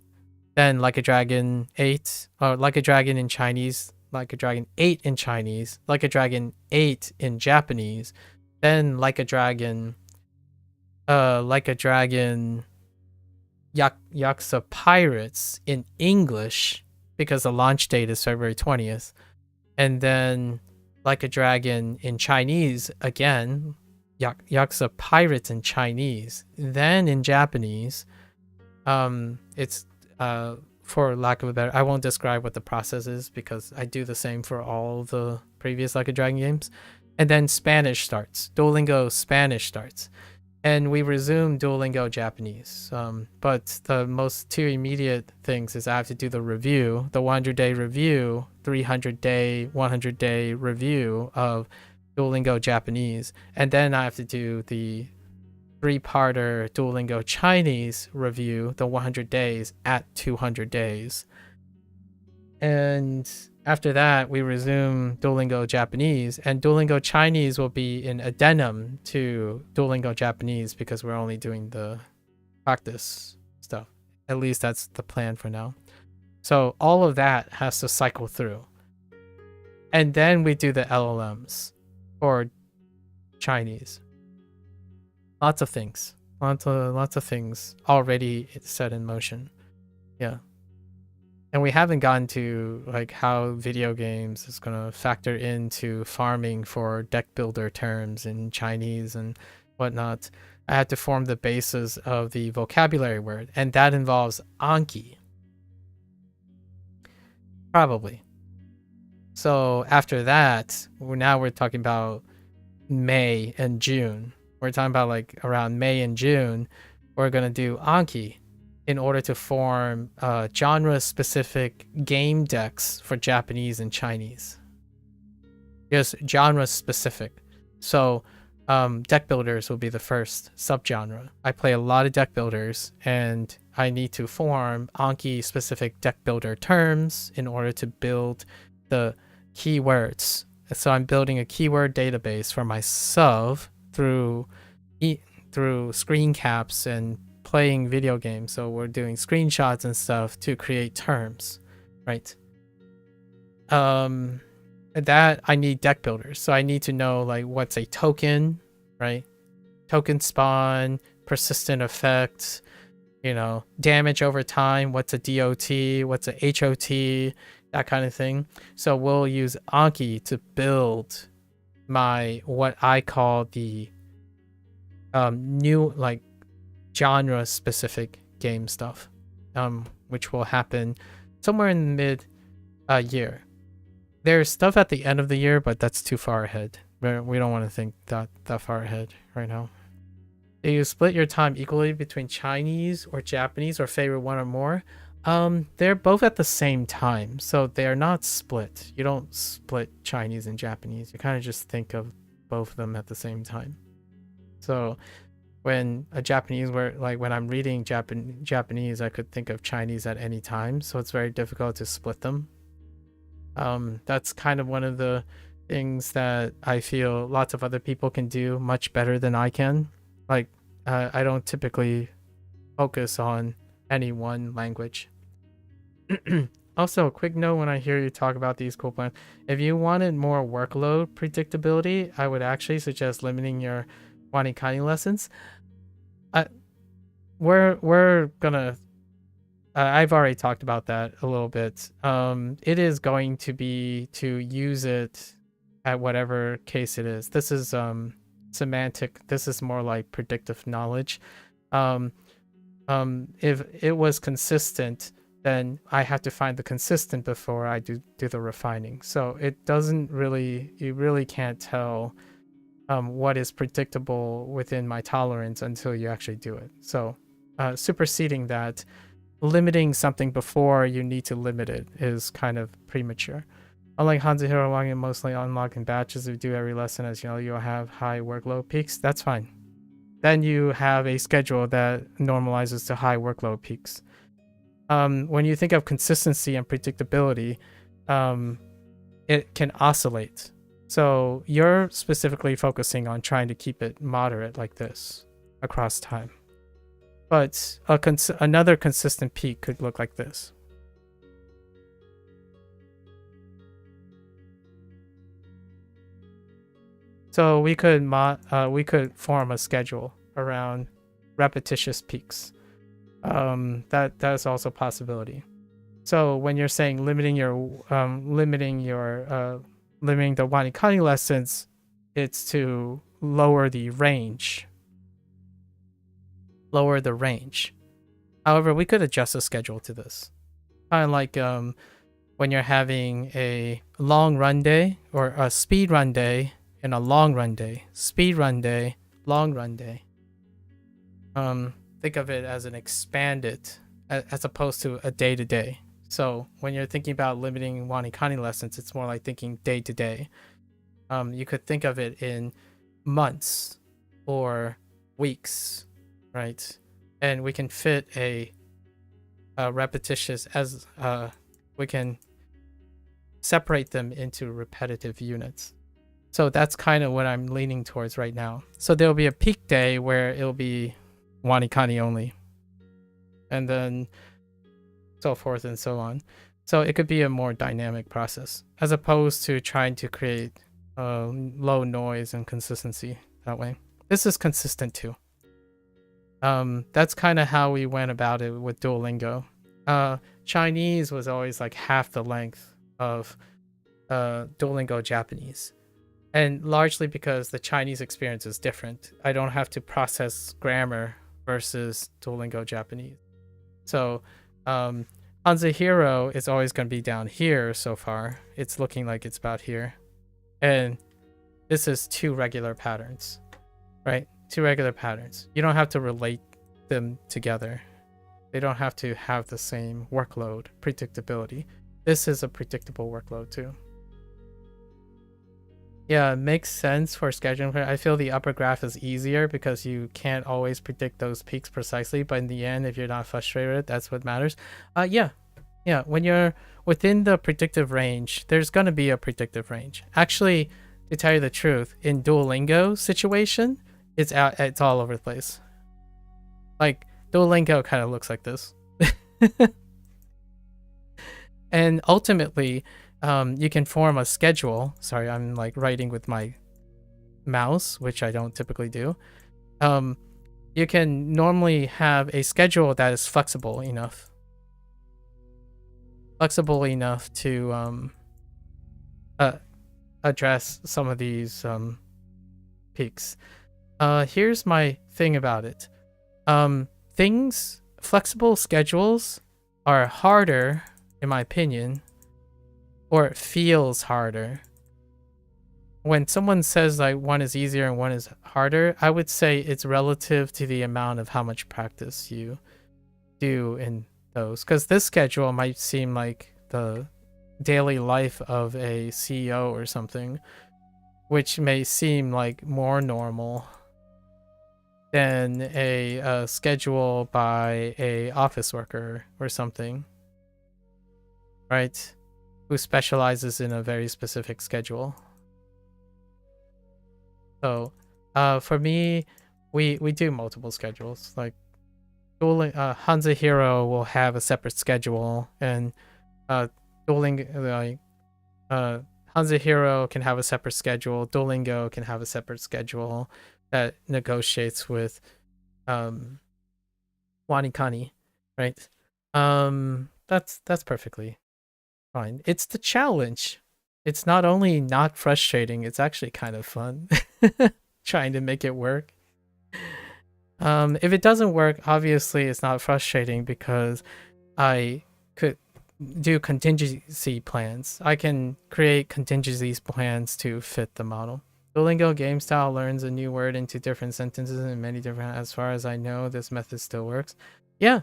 Then Like a Dragon 8, or Like a Dragon in Chinese, Like a Dragon 8 in Chinese, Like a Dragon 8 in Japanese, then Like a Dragon Yakuza Pirates in English, because the launch date is February 20th. And then Like a Dragon in Chinese again, Yakuza Pirates in Chinese. Then in Japanese, it's for lack of a better, I won't describe what the process is because I do the same for all the previous Like a Dragon games. And then Spanish starts. Duolingo Spanish starts. And we resume Duolingo Japanese. But the most 2 immediate things is I have to do the review, the 100-day review, 300-day, 100-day review of Duolingo Japanese. And then I have to do the 3-parter Duolingo Chinese review, the 100 days at 200 days. And after that, we resume Duolingo Japanese, and Duolingo Chinese will be an addendum to Duolingo Japanese because we're only doing the practice stuff. At least that's the plan for now. So all of that has to cycle through. And then we do the LLMs for Chinese. Lots of things. Lots of things already set in motion. Yeah. And we haven't gotten to like how video games is going to factor into farming for deck builder terms in Chinese and whatnot. I had to form the basis of the vocabulary word, and that involves Anki. Probably. So after that, we're talking about May and June. We're talking about like around May and June, we're gonna do Anki in order to form genre-specific game decks for Japanese and Chinese. Just genre-specific. So deck builders will be the first subgenre. I play a lot of deck builders, and I need to form Anki-specific deck builder terms in order to build the keywords. So I'm building a keyword database for myself through screen caps and playing video games. So we're doing screenshots and stuff to create terms, right? That I need deck builders. So I need to know like what's a token, right? Token spawn, persistent effects, damage over time, what's a DOT, what's a HOT, that kind of thing. So we'll use Anki to build what I call the new like genre specific game stuff, which will happen somewhere in the mid year. There's stuff at the end of the year, but that's too far ahead. We don't want to think that far ahead right now. Do you split your time equally between Chinese or Japanese, or favorite one or more? They're both at the same time, so they are not split. You don't split Chinese and Japanese. You kind of just think of both of them at the same time. So when when I'm reading Japanese, I could think of Chinese at any time, so it's very difficult to split them. That's kind of one of the things that I feel lots of other people can do much better than I can. Like, I don't typically focus on any one language. Also, a quick note when I hear you talk about these cool plans. If you wanted more workload predictability, I would actually suggest limiting your WaniKani lessons. We're gonna... I've already talked about that a little bit. It is going to be to use it at whatever case it is. This is semantic. This is more like predictive knowledge. If it was consistent, then I have to find the consistent before I do the refining. So it doesn't really, you really can't tell what is predictable within my tolerance until you actually do it. So superseding that, limiting something before you need to limit it is kind of premature. Unlike HanziHero logging mostly unlock in batches, if you do every lesson, as you know, you'll have high workload peaks. That's fine. Then you have a schedule that normalizes to high workload peaks. When you think of consistency and predictability, it can oscillate. So you're specifically focusing on trying to keep it moderate like this across time. But another consistent peak could look like this. So we could form a schedule around repetitious peaks. That's also a possibility. So when you're saying limiting the WaniKani lessons, it's to lower the range. Lower the range. However, we could adjust the schedule to this. Kind of like when you're having a long run day or a speed run day and a long run day. Speed run day, long run day. Think of it as an expanded as opposed to a day to day. So when you're thinking about limiting WaniKani lessons, it's more like thinking day to day. You could think of it in months or weeks, right? And we can fit a repetitious as we can separate them into repetitive units. So that's kind of what I'm leaning towards right now. So there'll be a peak day where it'll be WaniKani only, and then so forth and so on. So it could be a more dynamic process as opposed to trying to create low noise and consistency that way. This is consistent too. That's kind of how we went about it with Duolingo. Chinese was always like half the length of Duolingo Japanese. And largely because the Chinese experience is different. I don't have to process grammar versus Duolingo Japanese. So HanziHero is always going to be down here so far. It's looking like it's about here. And this is 2 regular patterns, right? 2 regular patterns. You don't have to relate them together. They don't have to have the same workload, predictability. This is a predictable workload too. Yeah, it makes sense for scheduling. I feel the upper graph is easier because you can't always predict those peaks precisely, but in the end, if you're not frustrated, that's what matters. Yeah, when you're within the predictive range, there's going to be a predictive range. Actually, to tell you the truth, in Duolingo situation, it's all over the place. Like, Duolingo kind of looks like this. And ultimately, you can form a schedule. Sorry, I'm like writing with my mouse, which I don't typically do. You can normally have a schedule that is flexible enough to address some of these peaks. Here's my thing about it. Flexible schedules are harder, in my opinion, or it feels harder. When someone says like one is easier and one is harder, I would say it's relative to the amount of how much practice you do in those. Because this schedule might seem like the daily life of a CEO or something, which may seem like more normal than a schedule by a office worker or something, right? Who specializes in a very specific schedule. So for me, we do multiple schedules. Like HanziHero will have a separate schedule, and Duolingo, HanziHero can have a separate schedule. Duolingo can have a separate schedule that negotiates with WaniKani, right? That's perfectly fine. It's the challenge. It's not only not frustrating, it's actually kind of fun trying to make it work. If it doesn't work, obviously it's not frustrating because I could do contingency plans. I can create contingency plans to fit the model. Duolingo game style learns a new word into different sentences and many different. As far as I know, this method still works. Yeah.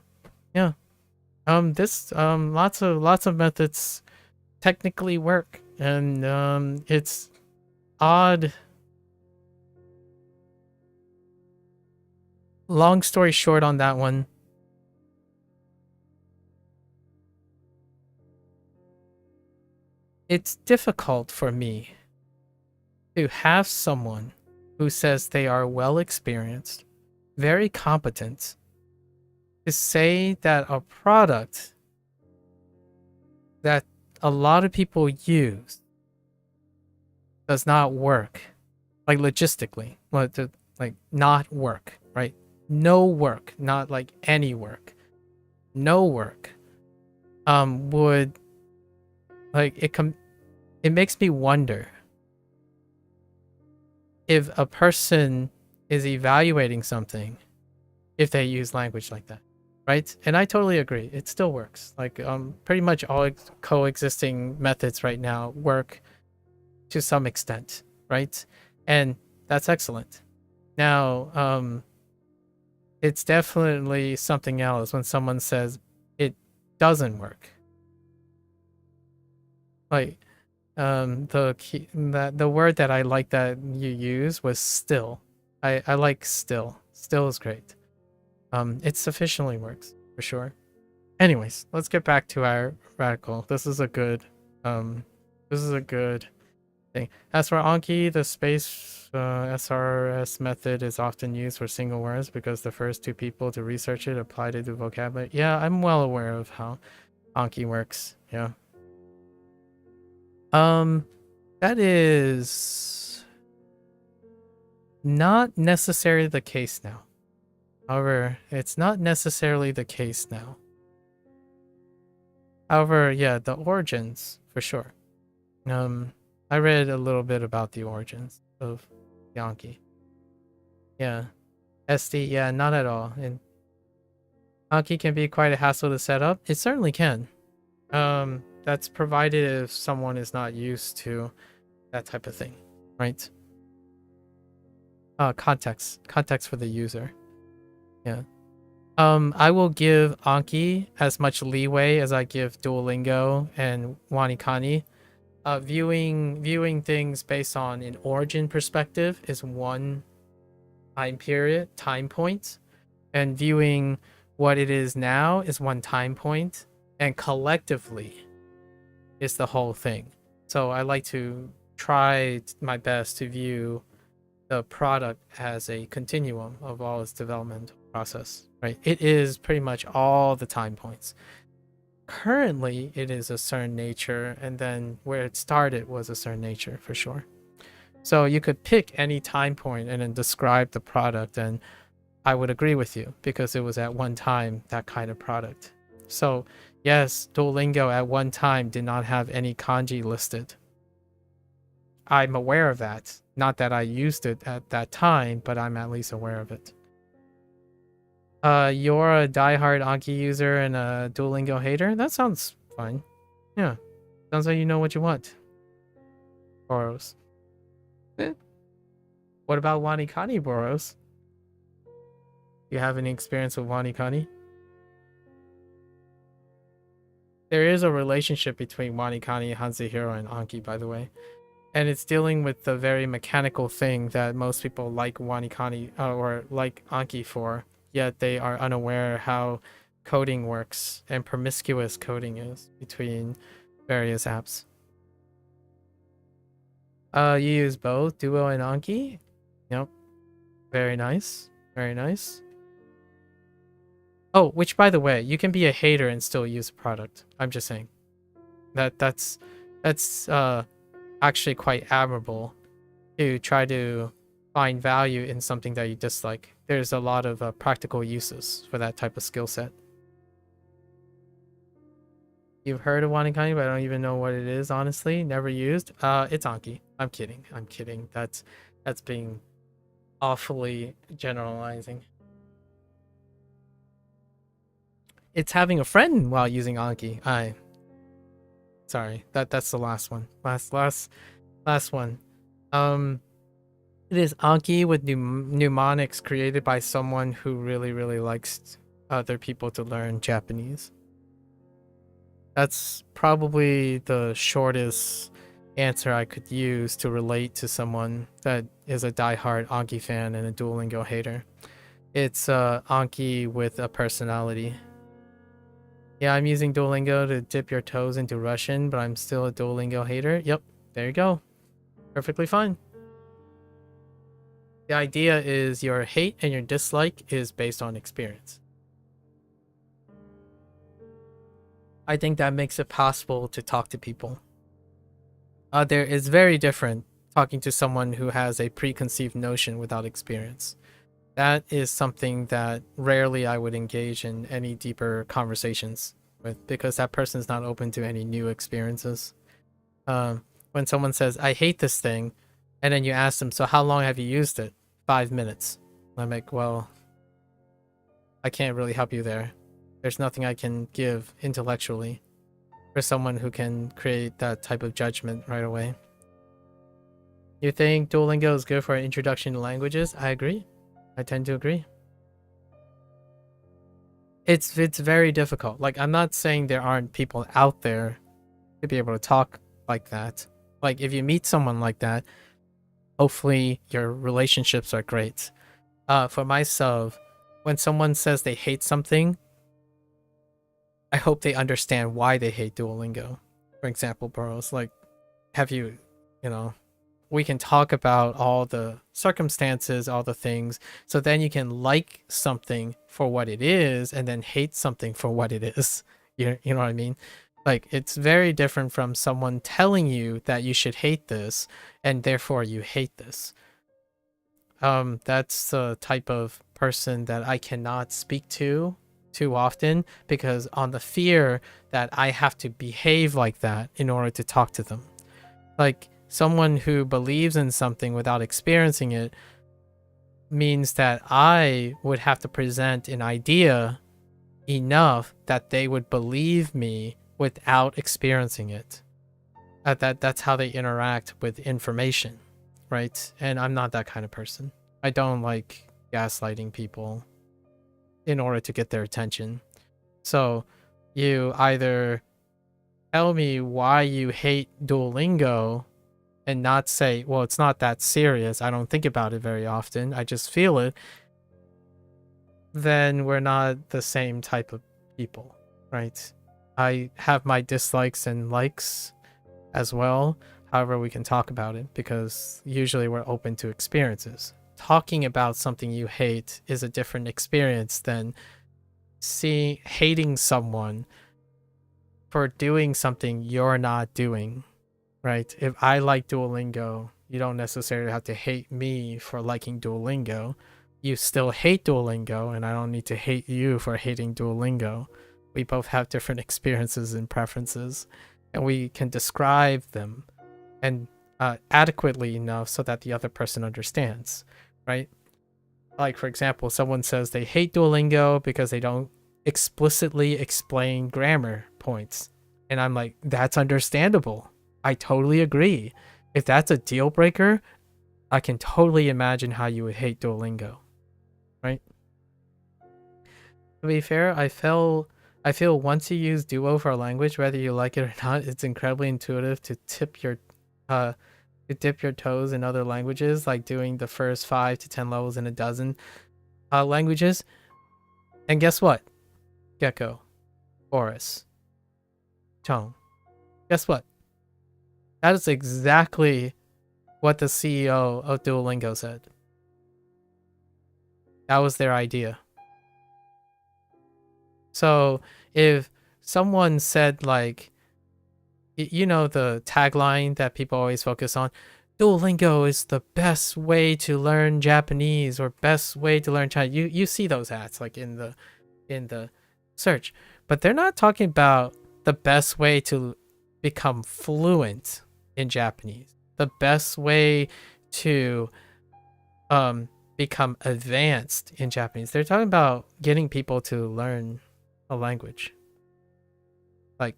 Lots of methods technically work, and it's odd. Long story short on that one. It's difficult for me to have someone who says they are well experienced, very competent, to say that a product that a lot of people use does not work, like logistically, like not work, right? No work, not like any work. No work. Would like it makes me wonder if a person is evaluating something if they use language like that, right? And I totally agree. It still works. Like pretty much all coexisting methods right now work to some extent, right? And that's excellent. Now, it's definitely something else when someone says it doesn't work. Like the word that I like that you use was still. I like still. Still is great. It sufficiently works for sure. Anyways, let's get back to our radical. This is a good thing. As for Anki, the space SRS method is often used for single words because the first 2 people to research it applied it to vocabulary. Yeah, I'm well aware of how Anki works. Yeah. That is not necessarily the case now. However, it's not necessarily the case now. However, yeah, the origins for sure. I read a little bit about the origins of Yankee. Yeah. SD, yeah, not at all. And Anki can be quite a hassle to set up. It certainly can. That's provided if someone is not used to that type of thing, right? Context for the user. Yeah. I will give Anki as much leeway as I give Duolingo and WaniKani. Viewing things based on an origin perspective is one time point, and viewing what it is now is one time point, and collectively is the whole thing. So I like to try my best to view the product as a continuum of all its development process, right? It is pretty much all the time points. Currently, it is a certain nature, and then where it started was a certain nature for sure. So you could pick any time point and then describe the product, and I would agree with you because it was at one time that kind of product. So yes, Duolingo at one time did not have any kanji listed. I'm aware of that. Not that I used it at that time, but I'm at least aware of it. You're a diehard Anki user and a Duolingo hater? That sounds fine. Yeah. Sounds like you know what you want. Boros. What about WaniKani, Boros? You have any experience with WaniKani? There is a relationship between WaniKani, HanziHero, and Anki, by the way. And it's dealing with the very mechanical thing that most people like WaniKani or like Anki for, yet they are unaware how coding works and promiscuous coding is between various apps. You use both Duo and Anki? Yep. Very nice. Very nice. Oh, which by the way, you can be a hater and still use a product. I'm just saying. That's actually quite admirable to try to find value in something that you dislike. There's a lot of practical uses for that type of skill set. You've heard of WaniKani, but I don't even know what it is, honestly. Never used. It's Anki. I'm kidding. That's being awfully generalizing. It's having a friend while using Anki. Sorry, that's the last one. Last one. It is Anki with mnemonics created by someone who really likes other people to learn Japanese. That's probably the shortest answer I could use to relate to someone that is a diehard Anki fan and a Duolingo hater. It's Anki with a personality. Yeah, I'm using Duolingo to dip your toes into Russian, but I'm still a Duolingo hater. Yep, there you go. Perfectly fine. The idea is your hate and your dislike is based on experience. I think that makes it possible to talk to people. There is very different talking to someone who has a preconceived notion without experience. That is something that rarely I would engage in any deeper conversations with, because that person is not open to any new experiences. When someone says, I hate this thing, and then you ask them, so how long have you used it? 5 minutes. I'm like, well, I can't really help you there. There's nothing I can give intellectually for someone who can create that type of judgment right away. You think Duolingo is good for an introduction to languages? I agree. I tend to agree. It's very difficult. Like, I'm not saying there aren't people out there to be able to talk like that. Like, if you meet someone like that, hopefully your relationships are great. For myself, when someone says they hate something, I hope they understand why they hate Duolingo. For example, bros, like, have you, we can talk about all the circumstances, all the things, so then you can like something for what it is and then hate something for what it is. You know what I mean? Like, it's very different from someone telling you that you should hate this and therefore you hate this. That's the type of person that I cannot speak to too often, because on the fear that I have to behave like that in order to talk to them. Like, someone who believes in something without experiencing it means that I would have to present an idea enough that they would believe me without experiencing it. That's how they interact with information, right? And I'm not that kind of person. I don't like gaslighting people in order to get their attention. So you either tell me why you hate Duolingo and not say, well, it's not that serious, I don't think about it very often, I just feel it, then we're not the same type of people, right? I have my dislikes and likes as well. However, we can talk about it because usually we're open to experiences. Talking about something you hate is a different experience than hating someone for doing something you're not doing, right? If I like Duolingo, you don't necessarily have to hate me for liking Duolingo. You still hate Duolingo, and I don't need to hate you for hating Duolingo. We both have different experiences and preferences, and we can describe them and adequately enough so that the other person understands, right? Like, for example, someone says they hate Duolingo because they don't explicitly explain grammar points. And I'm like, that's understandable. I totally agree. If that's a deal breaker, I can totally imagine how you would hate Duolingo, right? To be fair, I feel once you use Duo for a language, whether you like it or not, it's incredibly intuitive to dip your toes in other languages, like doing the first 5 to 10 levels in a dozen languages. And guess what? Gecko, Boris, Tone. Guess what? That is exactly what the CEO of Duolingo said. That was their idea. So if someone said, like, you know, the tagline that people always focus on, Duolingo is the best way to learn Japanese or best way to learn Chinese. You see those ads like in the search, but they're not talking about the best way to become fluent in Japanese, the best way to become advanced in Japanese. They're talking about getting people to learn a language. Like,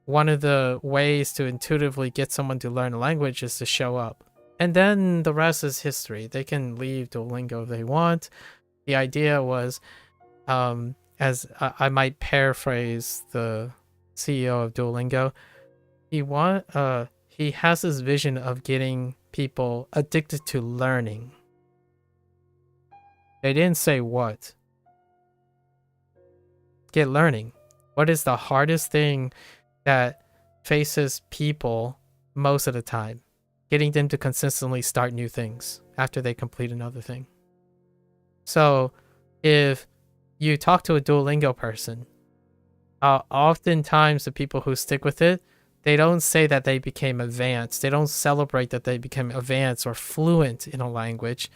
one of the ways to intuitively get someone to learn a language is to show up. And then the rest is history. They can leave Duolingo if they want. The idea was, as I might paraphrase the CEO of Duolingo, he has this vision of getting people addicted to learning. They didn't say what. Get learning. What is the hardest thing that faces people most of the time? Getting them to consistently start new things after they complete another thing. So if you talk to a Duolingo person, oftentimes the people who stick with it, they don't say that they became advanced. They don't celebrate that they became advanced or fluent in a language.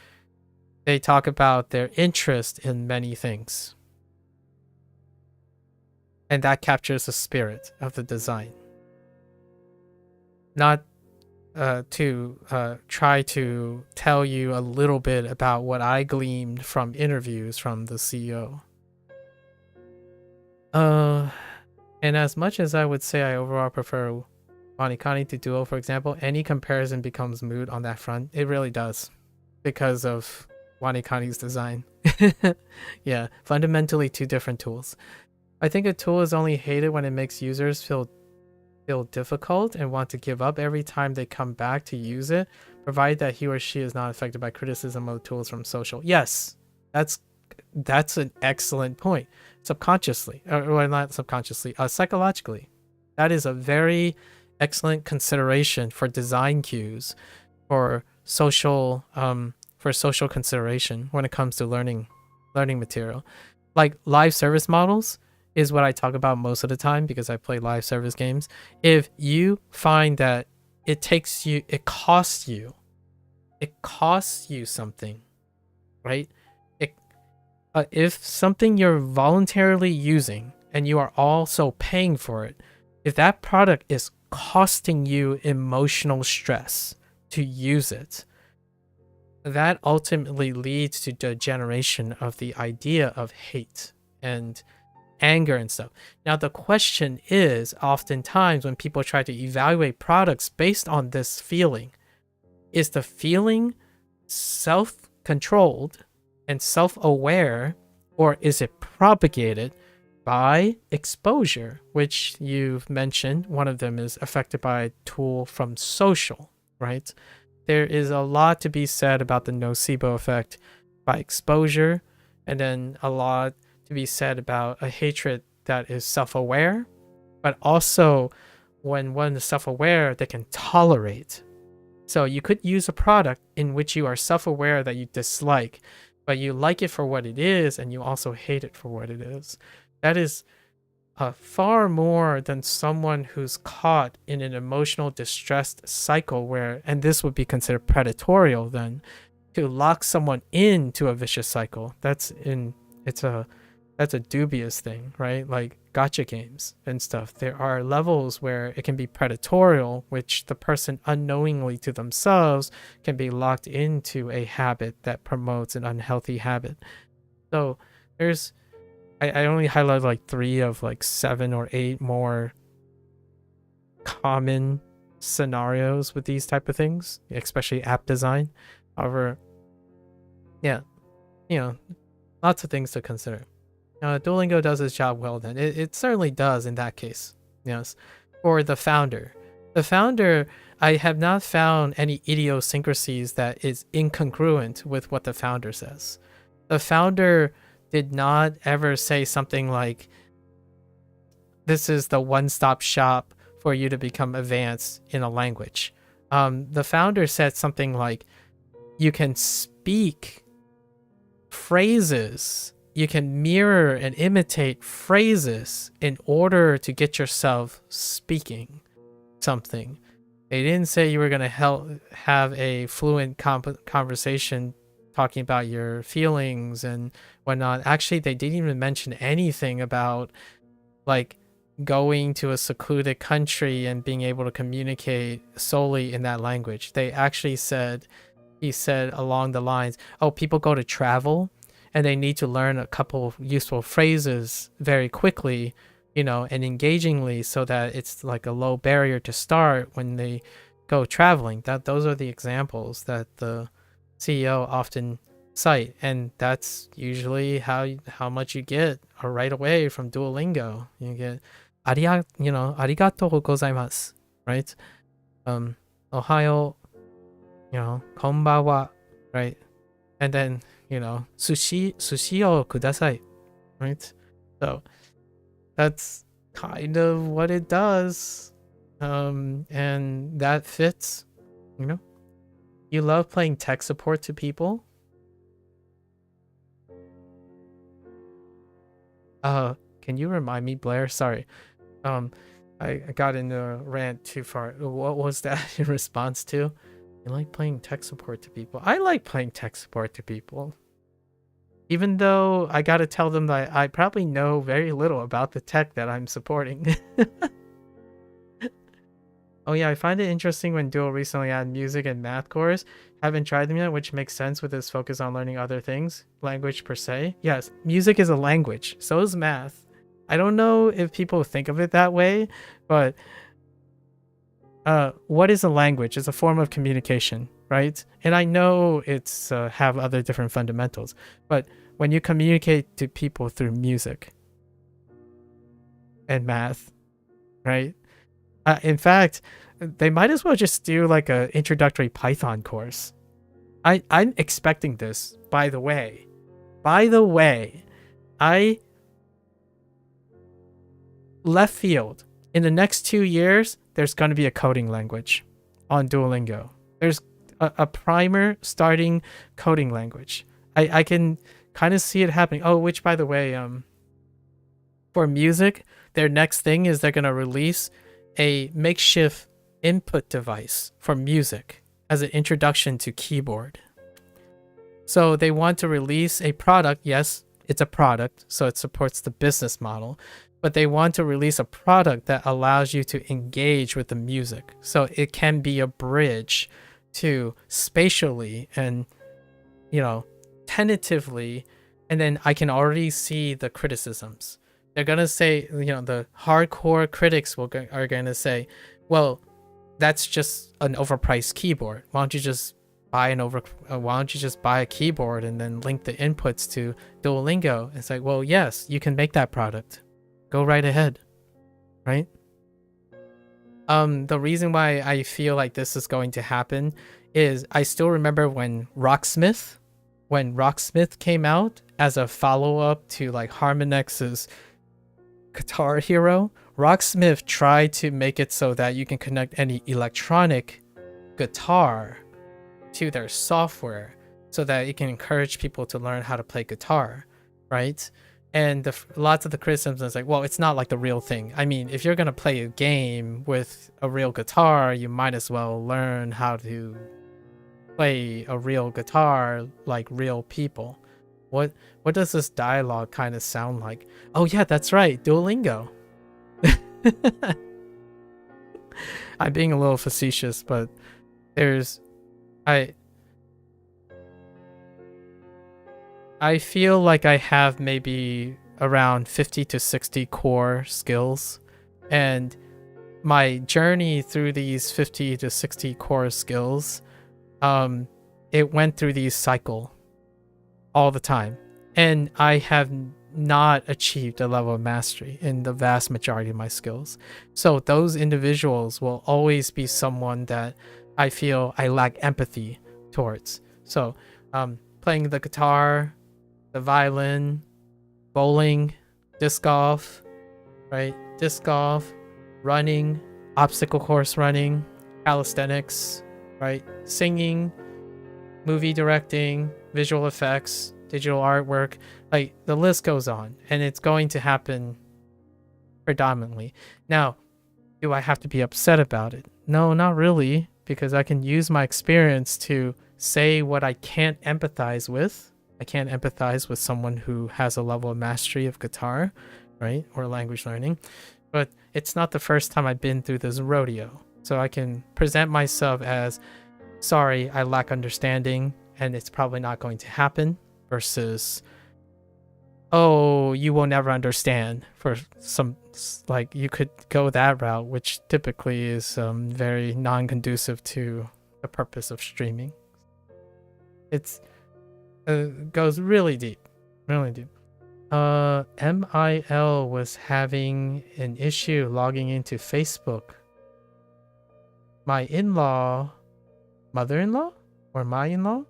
They talk about their interest in many things. And that captures the spirit of the design. Not to try to tell you a little bit about what I gleaned from interviews from the CEO. And as much as I would say I overall prefer WaniKani to Duo, for example, any comparison becomes moot on that front. It really does, because of WaniKani's design. Yeah, fundamentally two different tools. I think a tool is only hated when it makes users feel difficult and want to give up every time they come back to use it, provided that he or she is not affected by criticism of tools from social. Yes, that's an excellent point. Subconsciously, or not subconsciously, psychologically, that is a very excellent consideration for design cues, for social consideration when it comes to learning material. Like live service models is what I talk about most of the time because I play live service games. If you find that it costs you something, right? If something you're voluntarily using and you are also paying for it, if that product is costing you emotional stress to use it, that ultimately leads to the generation of the idea of hate and anger and stuff. Now the question is, oftentimes when people try to evaluate products based on this feeling, is the feeling self-controlled and self-aware, or is it propagated by exposure, which you've mentioned? One of them is affected by a tool from social, right? There is a lot to be said about the nocebo effect by exposure, and then a lot to be said about a hatred that is self-aware, but also when one is self-aware, they can tolerate. So you could use a product in which you are self-aware that you dislike, but you like it for what it is, and you also hate it for what it is. That is far more than someone who's caught in an emotional distressed cycle where, and this would be considered predatorial then, to lock someone into a vicious cycle. That's a dubious thing, right? Like gacha games and stuff. There are levels where it can be predatorial, which the person unknowingly to themselves can be locked into a habit that promotes an unhealthy habit. So there's, I only highlighted like 3 of like 7 or 8 more common scenarios with these type of things, especially app design. However, yeah, lots of things to consider. Duolingo does its job well then. It certainly does in that case. Yes. For the founder. The founder, I have not found any idiosyncrasies that is incongruent with what the founder says. The founder did not ever say something like, this is the one-stop shop for you to become advanced in a language. The founder said something like, you can speak phrases, you can mirror and imitate phrases in order to get yourself speaking something. They didn't say you were going to have a fluent conversation talking about your feelings and whatnot. Actually, they didn't even mention anything about like going to a secluded country and being able to communicate solely in that language. They actually said, he said along the lines, oh, people go to travel and they need to learn a couple useful phrases very quickly, and engagingly, so that it's like a low barrier to start when they go traveling. Those are the examples that the CEO often cite, and that's usually how much you get right away from Duolingo. You get arigatou gozaimasu, right? Ohayo, konbanwa, right? And then, sushi o kudasai, right? So that's kind of what it does. And that fits, You love playing tech support to people? Can you remind me, Blair? Sorry. I got into a rant too far. What was that in response to? You like playing tech support to people? I like playing tech support to people. Even though I gotta tell them that I probably know very little about the tech that I'm supporting. Oh yeah, I find it interesting when Duo recently added music and math cores. Haven't tried them yet, which makes sense with its focus on learning other things. Language per se. Yes, music is a language. So is math. I don't know if people think of it that way, but what is a language? It's a form of communication, right? And I know it's have other different fundamentals, but when you communicate to people through music and math, right? In fact, they might as well just do like a introductory Python course. I'm expecting this, by the way. I left field. In the next 2 years, there's going to be a coding language on Duolingo. There's a primer starting coding language. I can kind of see it happening. Oh, which by the way, for music, their next thing is they're going to release a makeshift input device for music as an introduction to keyboard. So they want to release a product. Yes, it's a product, so it supports the business model, but they want to release a product that allows you to engage with the music. So it can be a bridge to spatially and, tentatively and then I can already see the criticisms. They're gonna say, the hardcore critics are gonna say, well, that's just an overpriced keyboard. Why don't you just buy a keyboard and then link the inputs to Duolingo? It's like, well, yes, you can make that product. Go right ahead, right? The reason why I feel like this is going to happen is I still remember when Rocksmith came out as a follow-up to like Harmonix's Guitar Hero. Rocksmith tried to make it so that you can connect any electronic guitar to their software so that it can encourage people to learn how to play guitar, right? And lots of the criticisms is like, well, it's not like the real thing. I mean, if you're going to play a game with a real guitar, you might as well learn how to play a real guitar like real people. What does this dialogue kind of sound like? Oh yeah, that's right, Duolingo. I'm being a little facetious, but I feel like I have maybe around 50 to 60 core skills, and my journey through these 50 to 60 core skills, it went through these cycle all the time, and I have not achieved a level of mastery in the vast majority of my skills. So those individuals will always be someone that I feel I lack empathy towards. So playing the guitar, the violin, bowling, disc golf, right? Disc golf, running, obstacle course running, calisthenics, right? Singing, movie directing, visual effects, digital artwork, like the list goes on, and it's going to happen predominantly. Now, do I have to be upset about it? No, not really, because I can use my experience to say what I can't empathize with. I can't empathize with someone who has a level of mastery of guitar, right? Or language learning. But it's not the first time I've been through this rodeo. So I can present myself as, sorry, I lack understanding, and it's probably not going to happen, versus, oh, you will never understand, for some, like, you could go that route, which typically is very non-conducive to the purpose of streaming. It's goes really deep. MIL was having an issue logging into Facebook. My mother-in-law or my in-law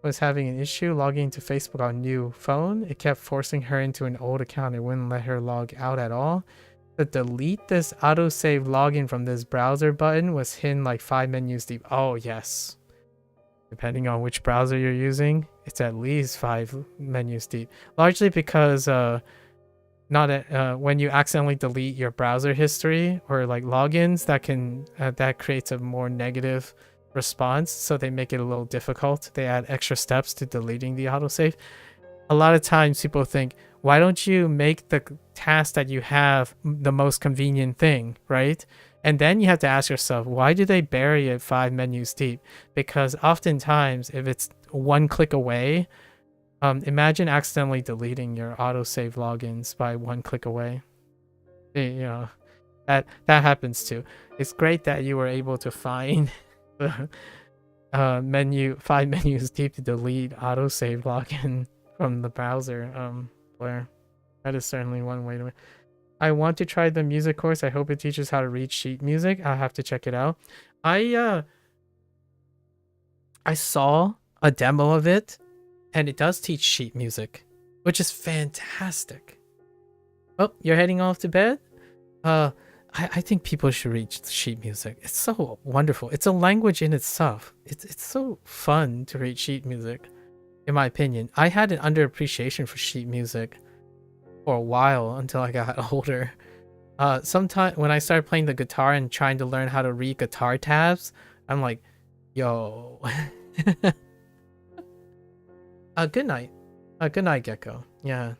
was having an issue logging into Facebook on a new phone. It kept forcing her into an old account. It wouldn't let her log out at all. The delete this autosave login from this browser button was hidden like 5 menus deep. Oh yes. Depending on which browser you're using, it's at least 5 menus deep. Largely because when you accidentally delete your browser history or like logins, that creates a more negative response, so they make it a little difficult. They add extra steps to deleting the autosave. A lot of times people think, why don't you make the task that you have the most convenient thing, right? And then you have to ask yourself, why do they bury it 5 menus deep? Because oftentimes, if it's one click away, imagine accidentally deleting your autosave logins by 1 click away. That happens too. It's great that you were able to find the 5 menus deep to delete autosave login from the browser. Blair, that is certainly one way to. I want to try the music course. I hope it teaches how to read sheet music. I'll have to check it out. I saw a demo of it, and it does teach sheet music, which is fantastic. Oh, you're heading off to bed? I think people should read sheet music. It's so wonderful. It's a language in itself. It's so fun to read sheet music, in my opinion. I had an underappreciation for sheet music for a while until I got older. Sometime when I started playing the guitar and trying to learn how to read guitar tabs, I'm like, yo. Good night. Good night, Gecko. Yeah.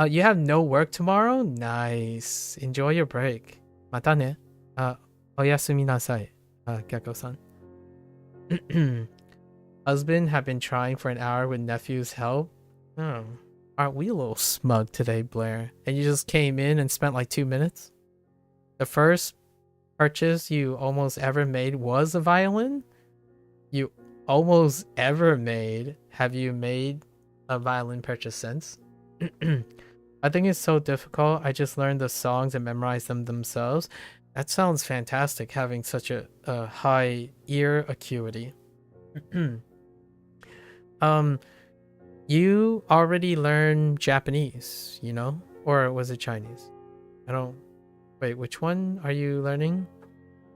You have no work tomorrow? Nice. Enjoy your break. Mata ne. Oyasumi nasai, Gecko-san. Husband have been trying for an hour with nephew's help. Oh, aren't we a little smug today, Blair? And you just came in and spent like 2 minutes? The first purchase you almost ever made was a violin? You almost ever made. Have you made a violin purchase since? I think it's so difficult. I just learned the songs and memorized them themselves. That sounds fantastic, having such a high ear acuity. You already learned Japanese, you know? Or was it Chinese? I don't... Wait, which one are you learning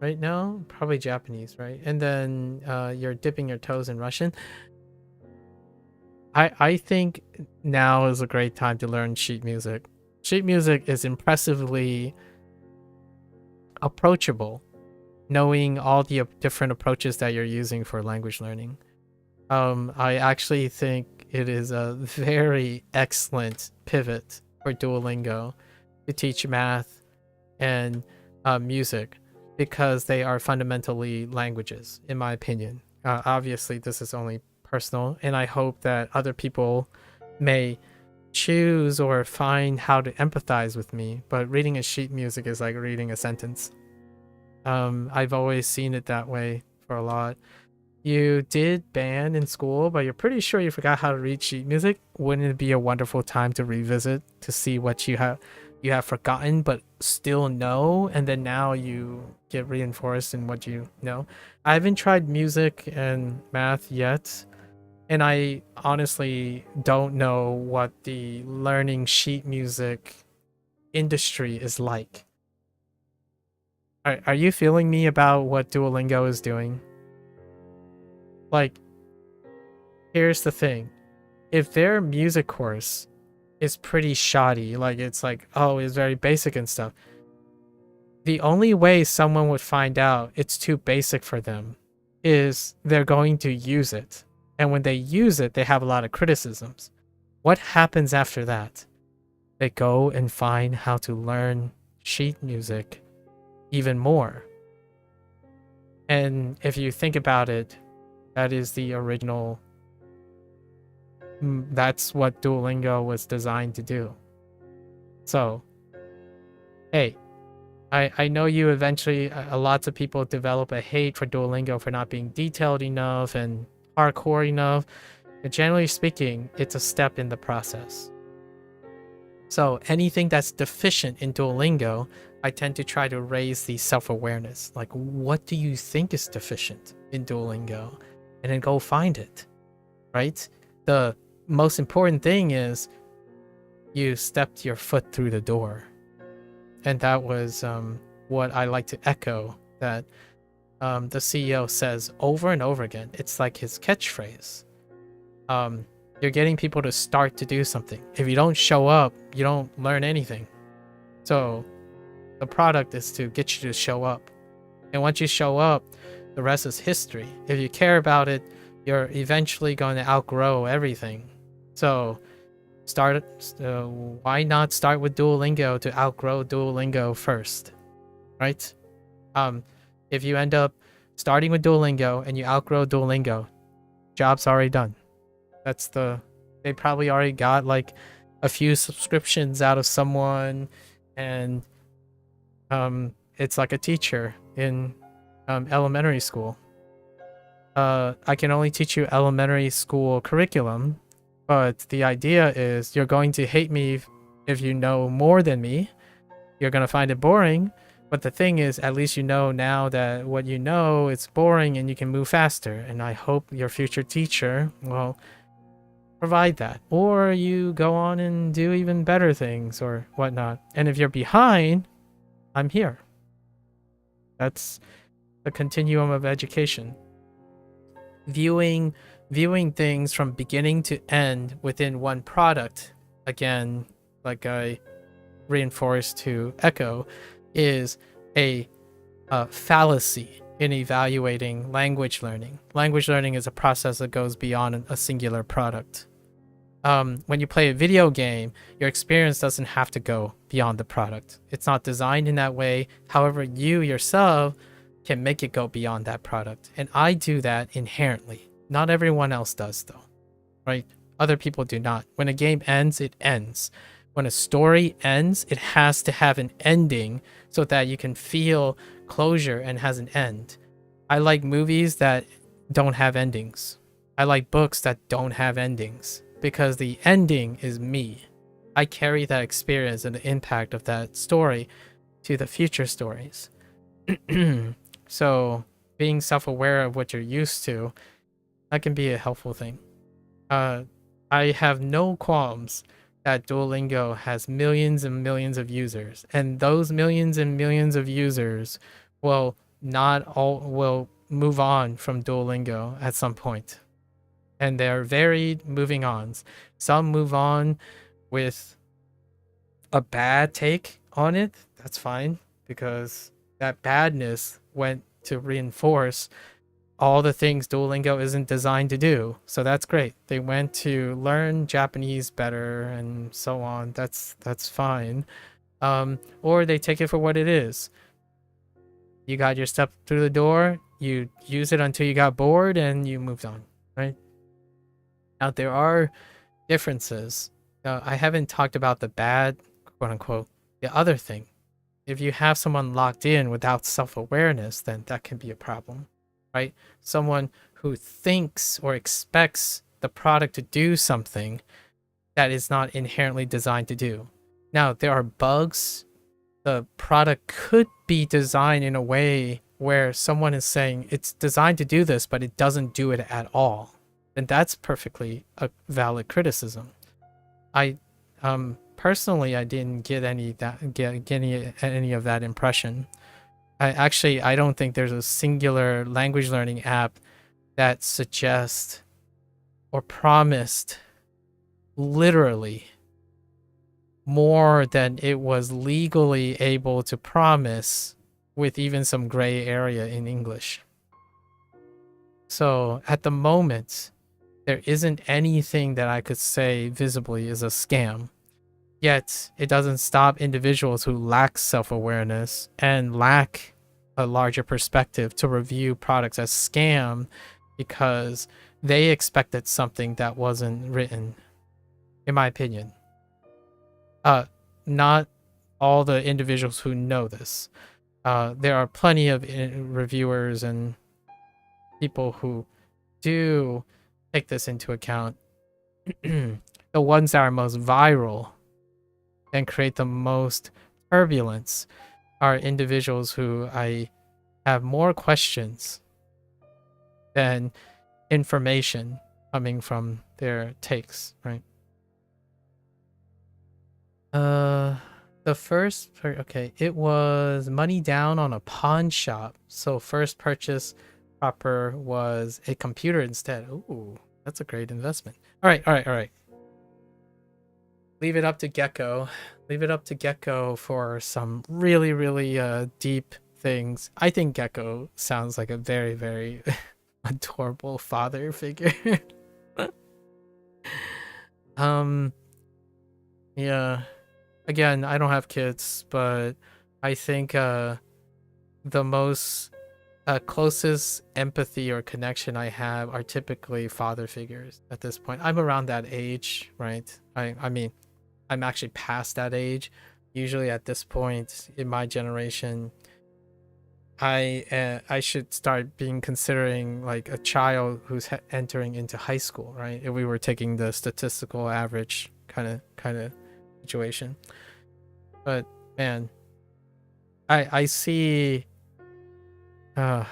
right now? Probably Japanese, right? And then you're dipping your toes in Russian. I think now is a great time to learn sheet music. Sheet music is impressively approachable, knowing all the different approaches that you're using for language learning. I actually think it is a very excellent pivot for Duolingo to teach math and music, because they are fundamentally languages, in my opinion. Obviously, this is only personal, and I hope that other people may choose or find how to empathize with me, but reading a sheet music is like reading a sentence. I've always seen it that way for a lot. You did band in school, but you're pretty sure you forgot how to read sheet music. Wouldn't it be a wonderful time to revisit, to see what you have forgotten but still know, and then now you get reinforced in what you know? I haven't tried music and math yet, and I honestly don't know what the learning sheet music industry is like. Are you feeling me about what Duolingo is doing? Like, here's the thing. If their music course is pretty shoddy, like it's like, oh, it's very basic and stuff, the only way someone would find out it's too basic for them is they're going to use it. And when they use it, they have a lot of criticisms. What happens after that? They go and find how to learn sheet music even more. And if you think about it, that is the original. That's what Duolingo was designed to do. So, hey, I know you eventually, lots of people develop a hate for Duolingo for not being detailed enough and hardcore enough. But generally speaking, it's a step in the process. So anything that's deficient in Duolingo, I tend to try to raise the self-awareness. Like, what do you think is deficient in Duolingo? And then go find it, right? The most important thing is you stepped your foot through the door. And that was what I like to echo, that the CEO says over and over again. It's like his catchphrase. You're getting people to start to do something. If you don't show up, you don't learn anything. So the product is to get you to show up. And once you show up, the rest is history. If you care about it, you're eventually going to outgrow everything. So why not start with Duolingo to outgrow Duolingo first, right? If you end up starting with Duolingo and you outgrow Duolingo, job's already done. They probably already got like a few subscriptions out of someone, and it's like a teacher in elementary school. I can only teach you elementary school curriculum, but the idea is you're going to hate me if you know more than me. You're going to find it boring, but the thing is, at least you know now that what you know, it's boring and you can move faster. And I hope your future teacher will provide that. Or you go on and do even better things or whatnot. And if you're behind, I'm here. That's the continuum of education. Viewing things from beginning to end within one product, again, like I reinforced to echo, is a fallacy in evaluating language learning. Language learning is a process that goes beyond a singular product. When you play a video game, your experience doesn't have to go beyond the product. It's not designed in that way. However, you yourself can make it go beyond that product. And I do that inherently. Not everyone else does, though, right? Other people do not. When a game ends, it ends. When a story ends, it has to have an ending so that you can feel closure and has an end. I like movies that don't have endings. I like books that don't have endings because the ending is me. I carry that experience and the impact of that story to the future stories. So being self-aware of what you're used to, that can be a helpful thing. I have no qualms that Duolingo has millions and millions of users, and those millions and millions of users will move on from Duolingo at some point. And they're varied moving ons. Some move on with a bad take on it. That's fine, because that badness went to reinforce all the things Duolingo isn't designed to do. So that's great. They went to learn Japanese better and so on. That's fine. Or they take it for what it is. You got your step through the door, you use it until you got bored, and you moved on, right? Now, there are differences. I haven't talked about the bad, quote unquote, the other thing. If you have someone locked in without self-awareness, then that can be a problem, right? Someone who thinks or expects the product to do something that is not inherently designed to do. Now, there are bugs. The product could be designed in a way where someone is saying it's designed to do this, but it doesn't do it at all. And that's perfectly a valid criticism. I personally, I didn't get any of that impression. I don't think there's a singular language learning app that suggests or promised literally more than it was legally able to promise, with even some gray area in English. So at the moment, there isn't anything that I could say visibly is a scam. Yet it doesn't stop individuals who lack self-awareness and lack a larger perspective to review products as scam because they expected something that wasn't written, in my opinion. Not all the individuals who know this. There are plenty of reviewers and people who do take this into account. The ones that are most viral and create the most turbulence are individuals who I have more questions than information coming from their takes, right? The first, okay, it was money down on a pawn shop. So first purchase proper was a computer instead. Ooh, that's a great investment. All right. Leave it up to Gecko. Leave it up to Gecko for some really, really deep things. I think Gecko sounds like a very, very adorable father figure. Yeah. Again, I don't have kids, but I think the most closest empathy or connection I have are typically father figures at this point. I'm around that age, right? I mean, I'm actually past that age. Usually at this point in my generation, I should start being considering like a child who's entering into high school, right? If we were taking the statistical average kind of situation. But man, I see we're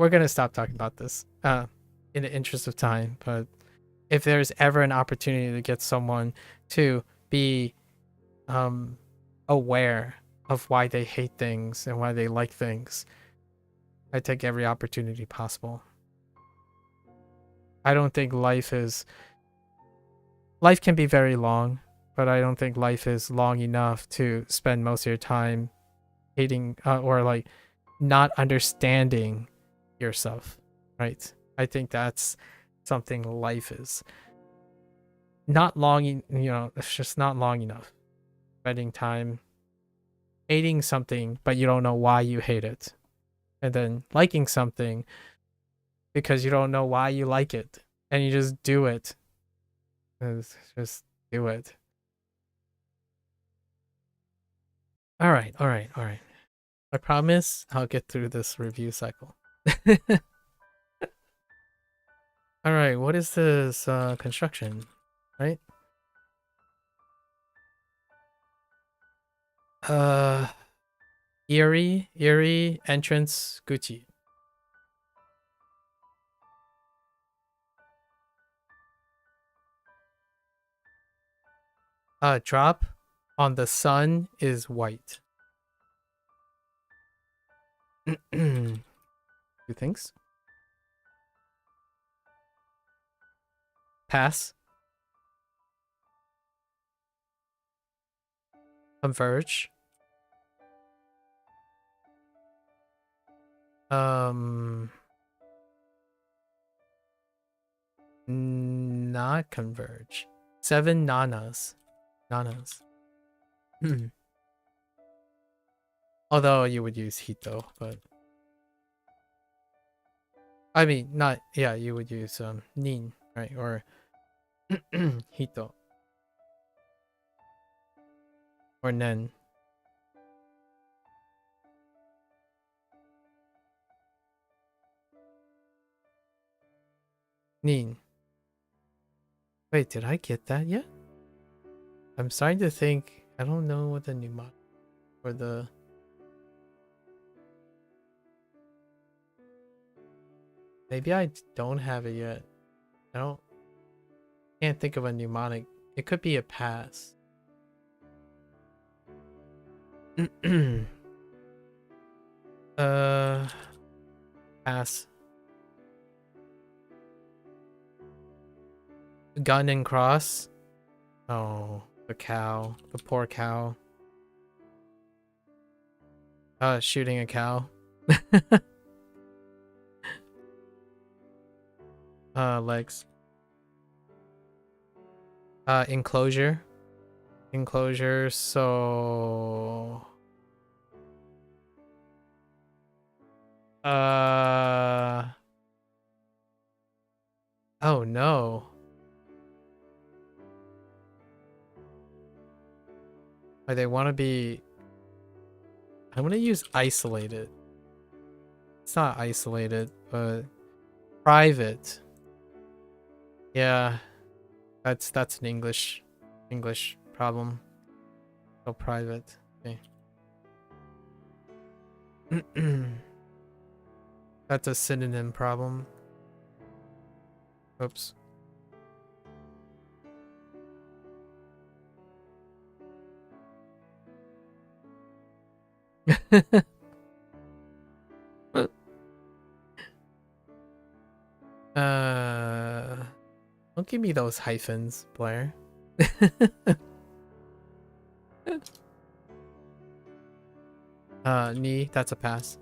gonna stop talking about this in the interest of time, but if there's ever an opportunity to get someone to be aware of why they hate things and why they like things, I take every opportunity possible. I don't think life can be very long, but I don't think life is long enough to spend most of your time hating or like not understanding yourself, right? I think that's something life is. Not long, it's just not long enough. Spending time hating something, but you don't know why you hate it. And then liking something because you don't know why you like it. and you just do it. Just do it. All right. I promise I'll get through this review cycle. All right, what is this construction, right? Eerie entrance Gucci. Drop on the sun is white. Two things. Pass. Converge. Not converge. 7 nanas. Although you would use Hito, but I mean not, yeah, you would use Nin, right? Or Hito. Or Nen. Nin. Wait, did I get that yet? I'm starting to think, I don't know what the mnemonic or the... Maybe I don't have it yet. Can't think of a mnemonic. It could be a pass. Pass. Gun and cross. Oh, the cow. The poor cow. Shooting a cow. Legs. Enclosure. So oh no. They want to be... I'm gonna use isolated. It's not isolated, but private. Yeah, that's an English problem. So private. Okay. That's a synonym problem. Oops. Don't give me those hyphens, Blair. Knee, that's a pass.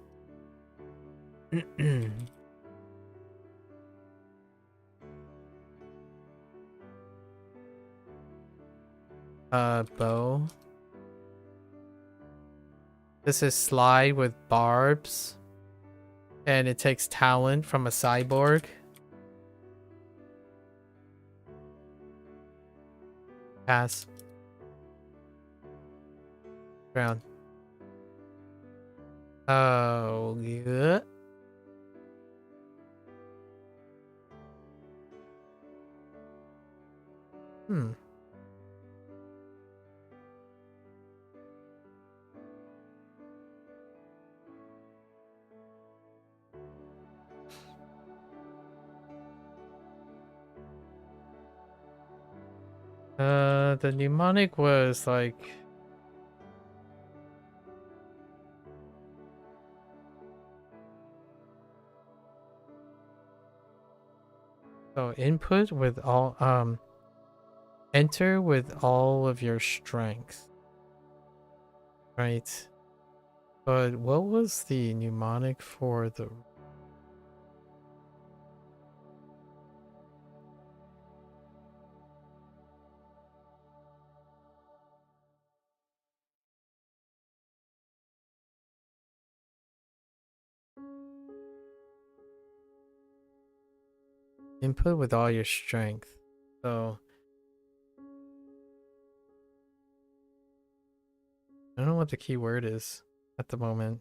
Bow. This is slide with barbs. And it takes talent from a cyborg. Pass. Ground. Oh, good. The mnemonic was like... So input with all, enter with all of your strength. Right. But what was the mnemonic for the... Input with all your strength. So I don't know what the key word is at the moment.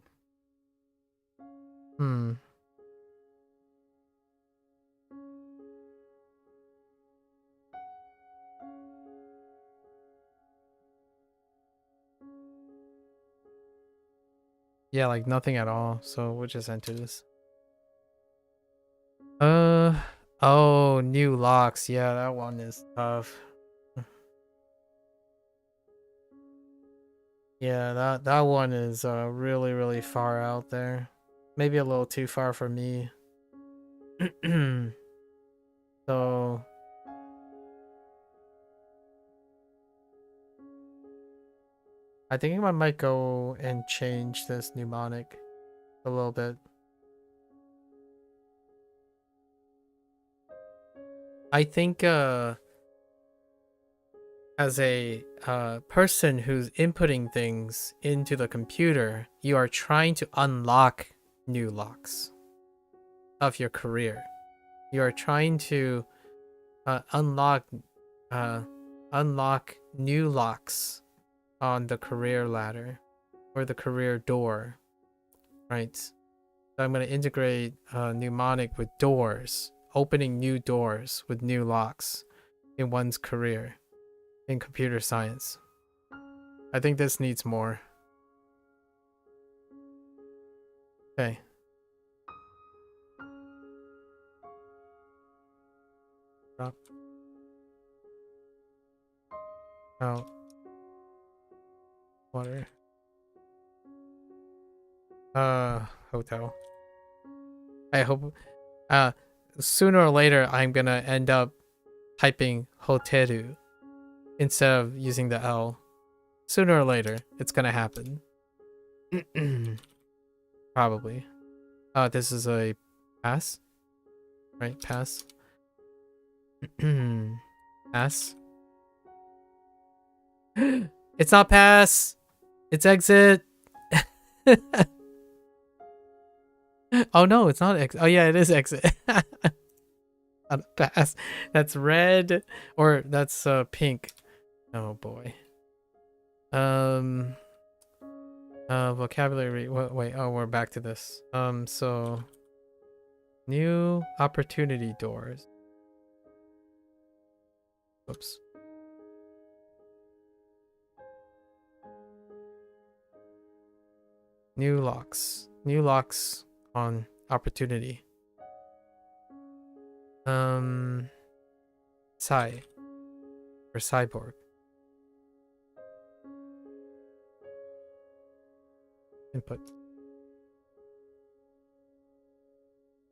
Yeah, like nothing at all. So we'll just enter this. Oh, new locks. Yeah, that one is tough. Yeah, that one is really, really far out there. Maybe a little too far for me. So I think I might go and change this mnemonic a little bit. I think as a person who's inputting things into the computer, you are trying to unlock new locks of your career. You are trying to unlock new locks on the career ladder or the career door, right? So I'm going to integrate mnemonic with doors, opening new doors with new locks in one's career in computer science. I think this needs more. Okay. Drop. Out. Water. Hotel. I hope sooner or later I'm gonna end up typing hoteru instead of using the L. Sooner or later, it's gonna happen. Probably. This is a pass. Right, pass. Pass. It's not pass. It's exit. Oh no, it's not exit. Oh yeah, it is exit. Not a pass. That's red, or that's pink. Oh boy. Vocabulary. Wait. Oh, we're back to this. So new opportunity doors. Oops. New locks. New locks on opportunity. Psy. Or cyborg. Input.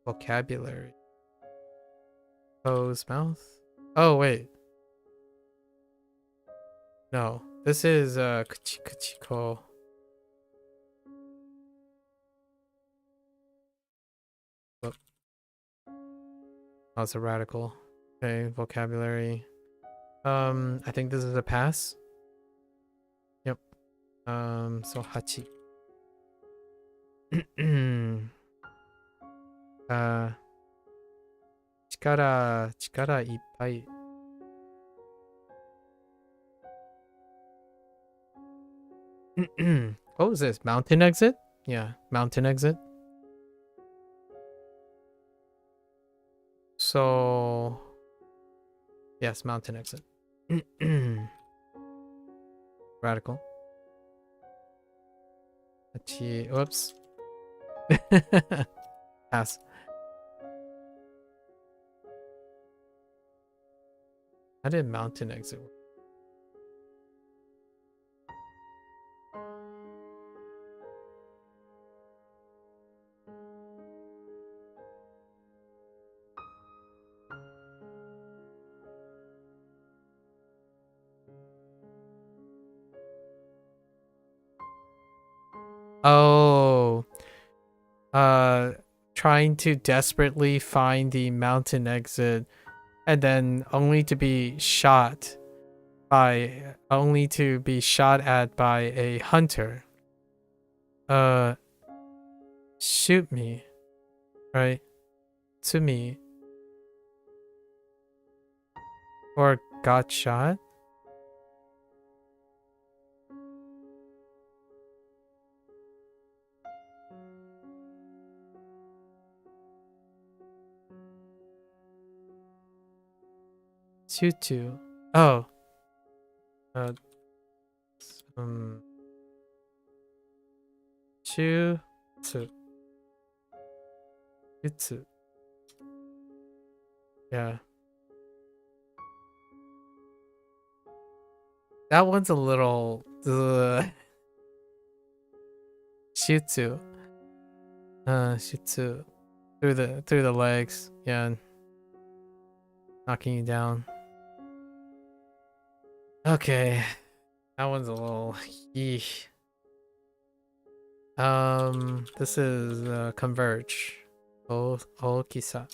Vocabulary. Close mouth. Oh wait. No. This is kuchiko. Oh, it's a radical. Okay, vocabulary. I think this is a pass. Yep. So hachi. 力いっぱい。What was this? Mountain exit? Yeah, mountain exit. So, yes, mountain exit. Radical. Whoops. Pass. How did mountain exit work? Oh, trying to desperately find the mountain exit and then only to be shot at by a hunter. Shoot me, right? To me. Or got shot? Tutu. Oh. Chu. Jutsu. Yeah. That one's a little Shutsu. Shutsu. Through the legs. Yeah. Knocking you down. Okay. That one's a little yeesh. This is Converge. Oh Kisa.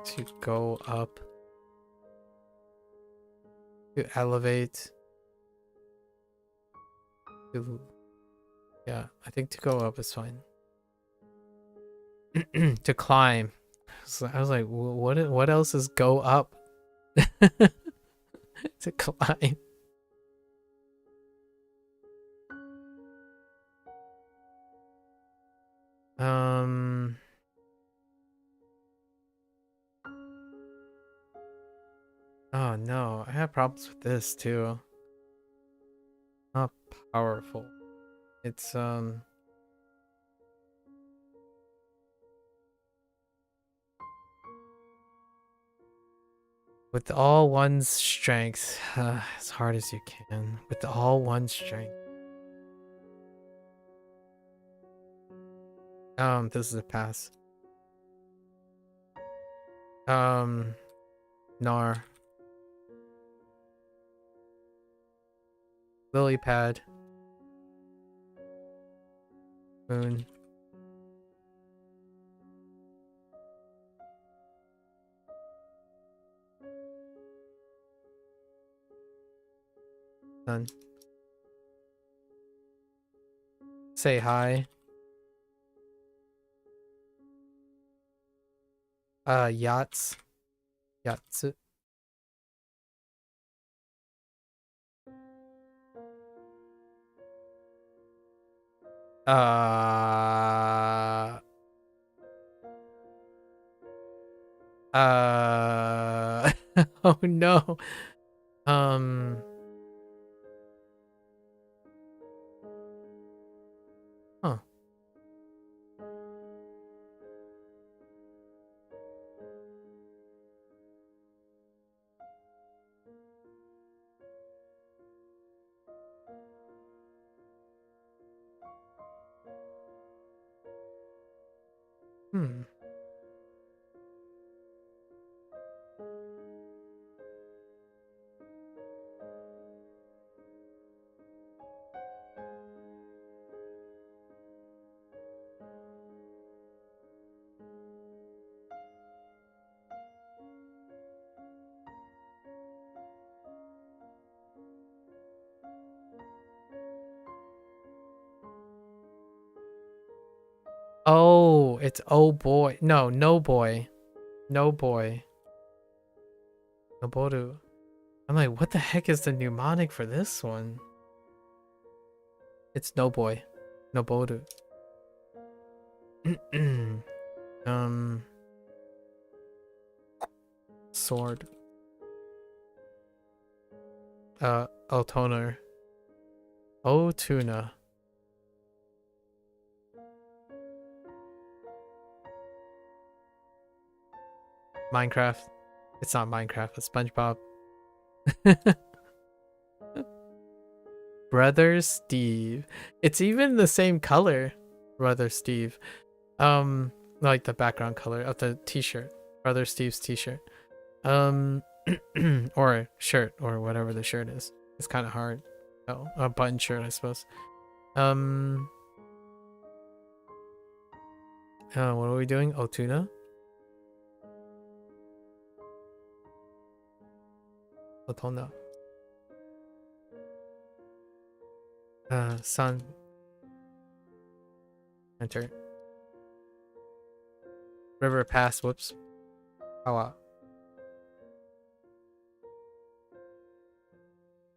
To go up. To elevate. Yeah, I think to go up is fine. To climb. So I was like, what else is go up? To climb. Oh no, I have problems with this too. Not powerful. It's with all one's strength, as hard as you can. With all one's strength. This is a pass. Nar. Lily pad. Moon. Sun. Say hi. Yachts. Yatsu. Oh no. Huh. Hmm. Oh, it's oh boy. No, no boy. No boy. Noboru. I'm like, what the heck is the mnemonic for this one? It's no boy. Noboru. Sword. Toner. Oh, tuna. Minecraft. It's not Minecraft, it's SpongeBob. Brother Steve. It's even the same color. Brother Steve. Like the background color of the t-shirt. Brother Steve's t-shirt. Or shirt, or whatever the shirt is. It's kind of hard. Oh, a button shirt, I suppose. What are we doing? Oh, tuna? Otona. Sun. Enter. River pass. Whoops. Oh wow.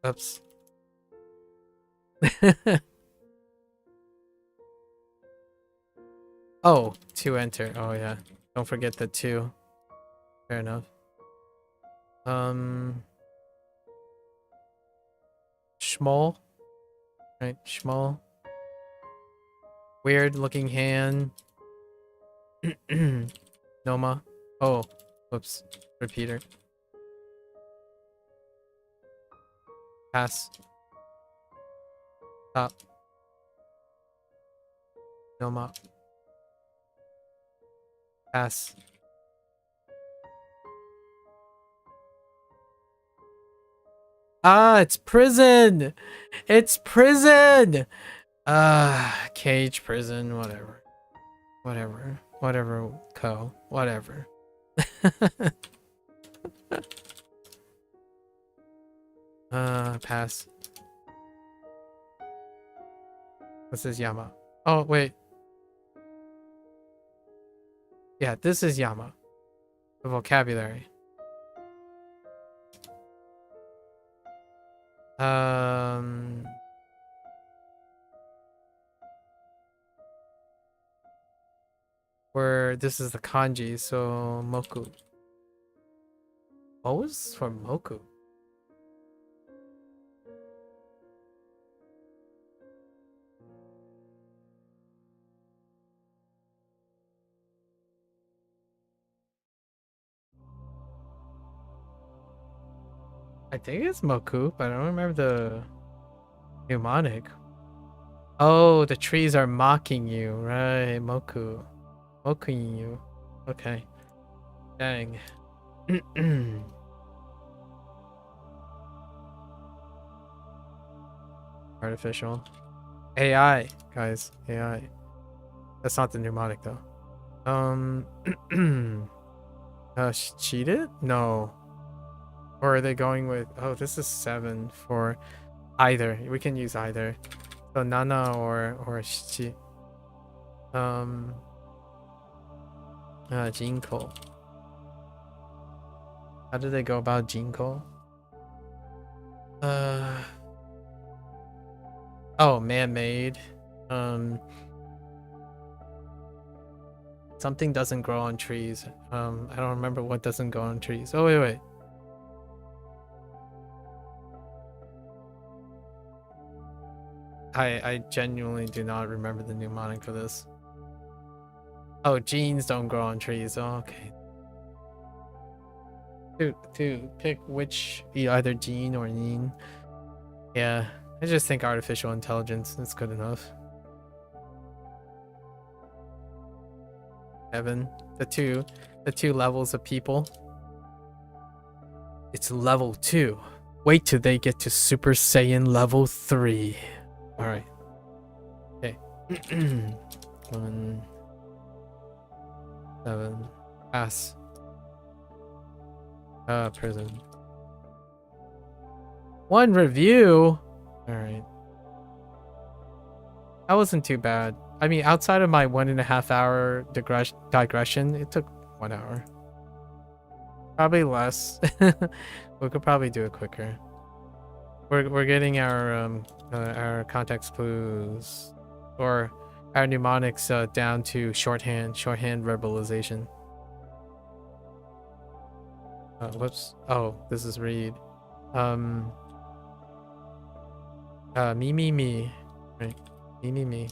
Oops. Oh, 2 enter. Oh yeah. Don't forget the 2. Fair enough. Schmol. Right, Schmol. Weird looking hand. Noma. Oh, whoops. Repeater. Pass. Stop. Noma. Pass. Ah, it's prison! It's prison! Cage, prison, whatever. Whatever. Whatever, co. Whatever. Pass. This is Yama. Oh, wait. Yeah, this is Yama. The vocabulary. Where this is the kanji, so moku. What was for moku? I think it's moku, but I don't remember the mnemonic. Oh, the trees are mocking you, right? Moku. Mocking you. Okay. Dang. Artificial. AI, guys. AI. That's not the mnemonic though. She cheated? No. Or are they going with, oh, this is 7 for either. We can use either. So Nana or Shichi. Jinko. How do they go about Jinko? Oh, man-made. Something doesn't grow on trees. I don't remember what doesn't grow on trees. Oh, wait. I genuinely do not remember the mnemonic for this. Oh, genes don't grow on trees. Oh, okay. To pick which, either gene or yin. Yeah, I just think artificial intelligence is good enough. Kevin, the two levels of people. It's level 2. Wait till they get to Super Saiyan level 3. All right. Okay. 1, 7. Pass. Prison. 1 review. All right. That wasn't too bad. I mean, outside of my 1.5 hour digression, it took 1 hour. Probably less. We could probably do it quicker. We're getting our context clues or our mnemonics down to shorthand verbalization. Whoops. Oh, this is read. Me. Right. Me.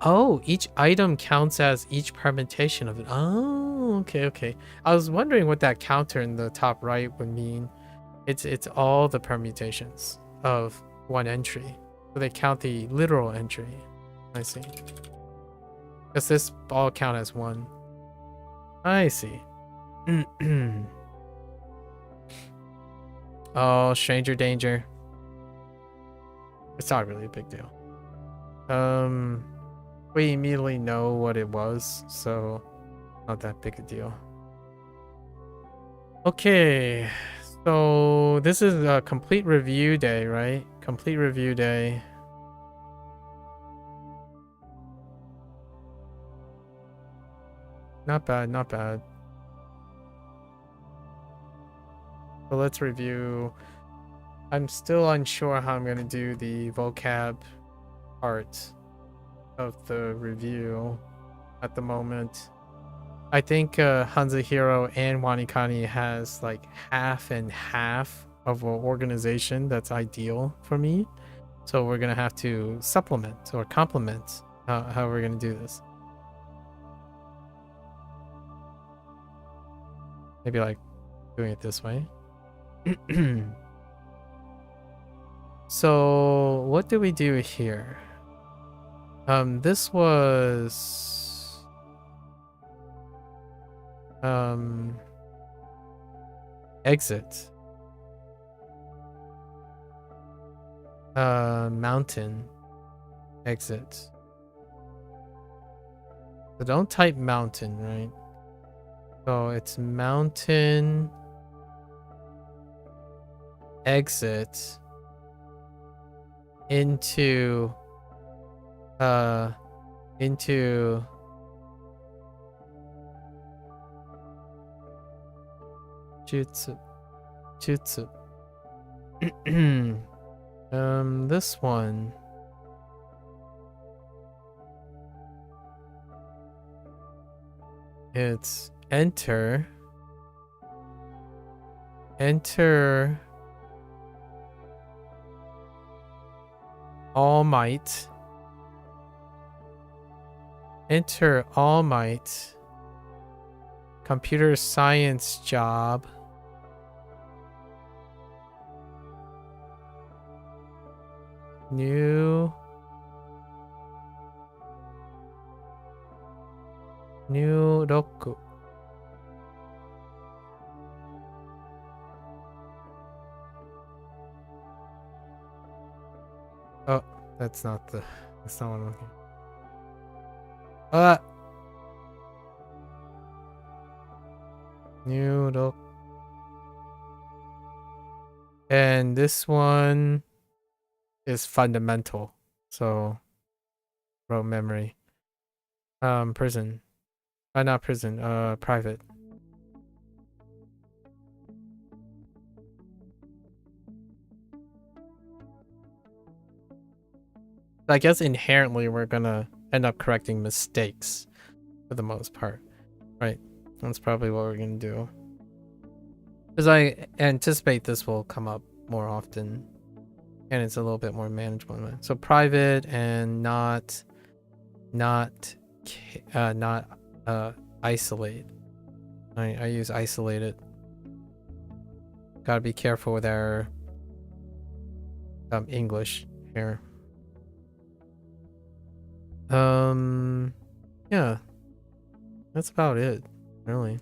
Oh, each item counts as each permutation of it. Oh, okay. I was wondering what that counter in the top right would mean. It's all the permutations of 1 entry. So they count the literal entry. I see. Because this all count as 1. I see. Oh, stranger danger. It's not really a big deal. We immediately know what it was, so not that big a deal. Okay, So this is a complete review day, right? Complete review day. Not bad, not bad. So let's review. I'm still unsure how I'm going to do the vocab part of the review at the moment. I think HanziHero and WaniKani has like half and half of an organization that's ideal for me. So we're going to have to supplement or complement how we're going to do this. Maybe like doing it this way. So what do we do here? This was exit. Mountain. Exit. So don't type mountain, right? So it's mountain. Exit. Into jutsu. This one. It's enter all might. Enter all might. Computer science job. New roku. Oh, that's not what I'm looking. New roku. And this one is fundamental. So rote memory. Prison. Not prison, private. I guess inherently we're gonna end up correcting mistakes for the most part, right? That's probably what we're gonna do. Because I anticipate this will come up more often, and it's a little bit more manageable. So private and not isolate. I use isolated. Gotta be careful with our English here. Yeah, that's about it, really.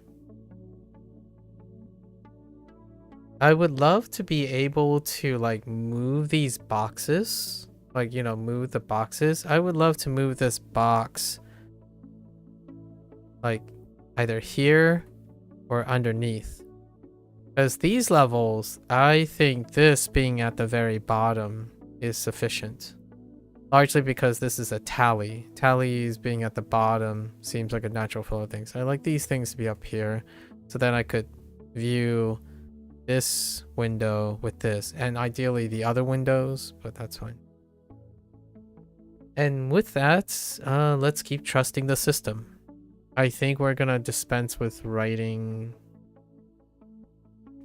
I would love to be able to like move these boxes, like, you know, move the boxes. I would love to move this box like either here or underneath, because these levels, I think this being at the very bottom is sufficient. Largely because this is a tally. Tallies being at the bottom seems like a natural flow of things. I like these things to be up here, so then I could view this window with this, and ideally the other windows, but that's fine. And with that, let's keep trusting the system. I think we're gonna dispense with writing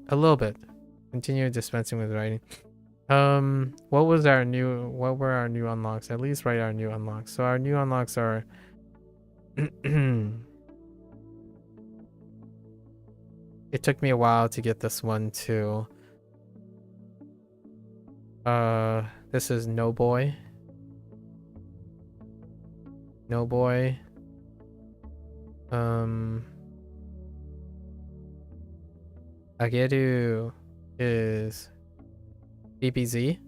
a little bit. Continue dispensing with writing. What were our new unlocks? At least write our new unlocks. So our new unlocks are it took me a while to get this one too. This is no boy. No boy. Ageru is BBZ.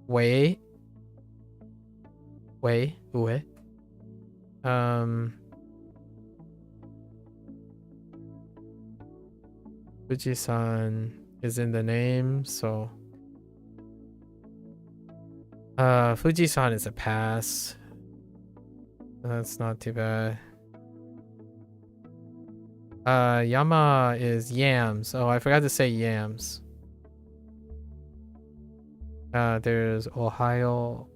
Ue. Fujisan is in the name, so Fujisan is a pass. That's not too bad. Yama is yams. Oh, I forgot to say yams. There's Ohio.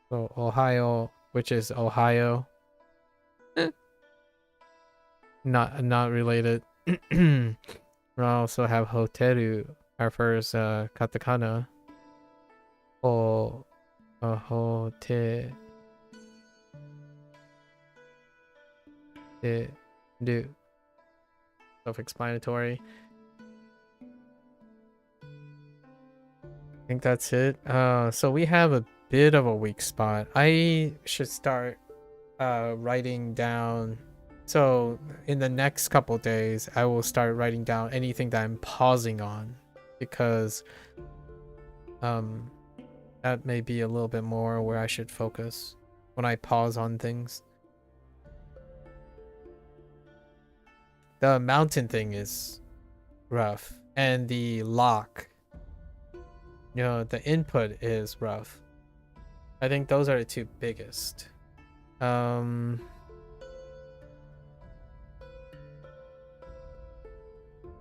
So Ohio, which is Ohio. Not related. We also have Hoteru, our first katakana. Hote do. Self-explanatory. I think that's it. So we have a bit of a weak spot. I should start writing down. So in the next couple days, I will start writing down anything that I'm pausing on, because that may be a little bit more where I should focus when I pause on things. The mountain thing is rough, and the lock, the input is rough. I think those are the two biggest.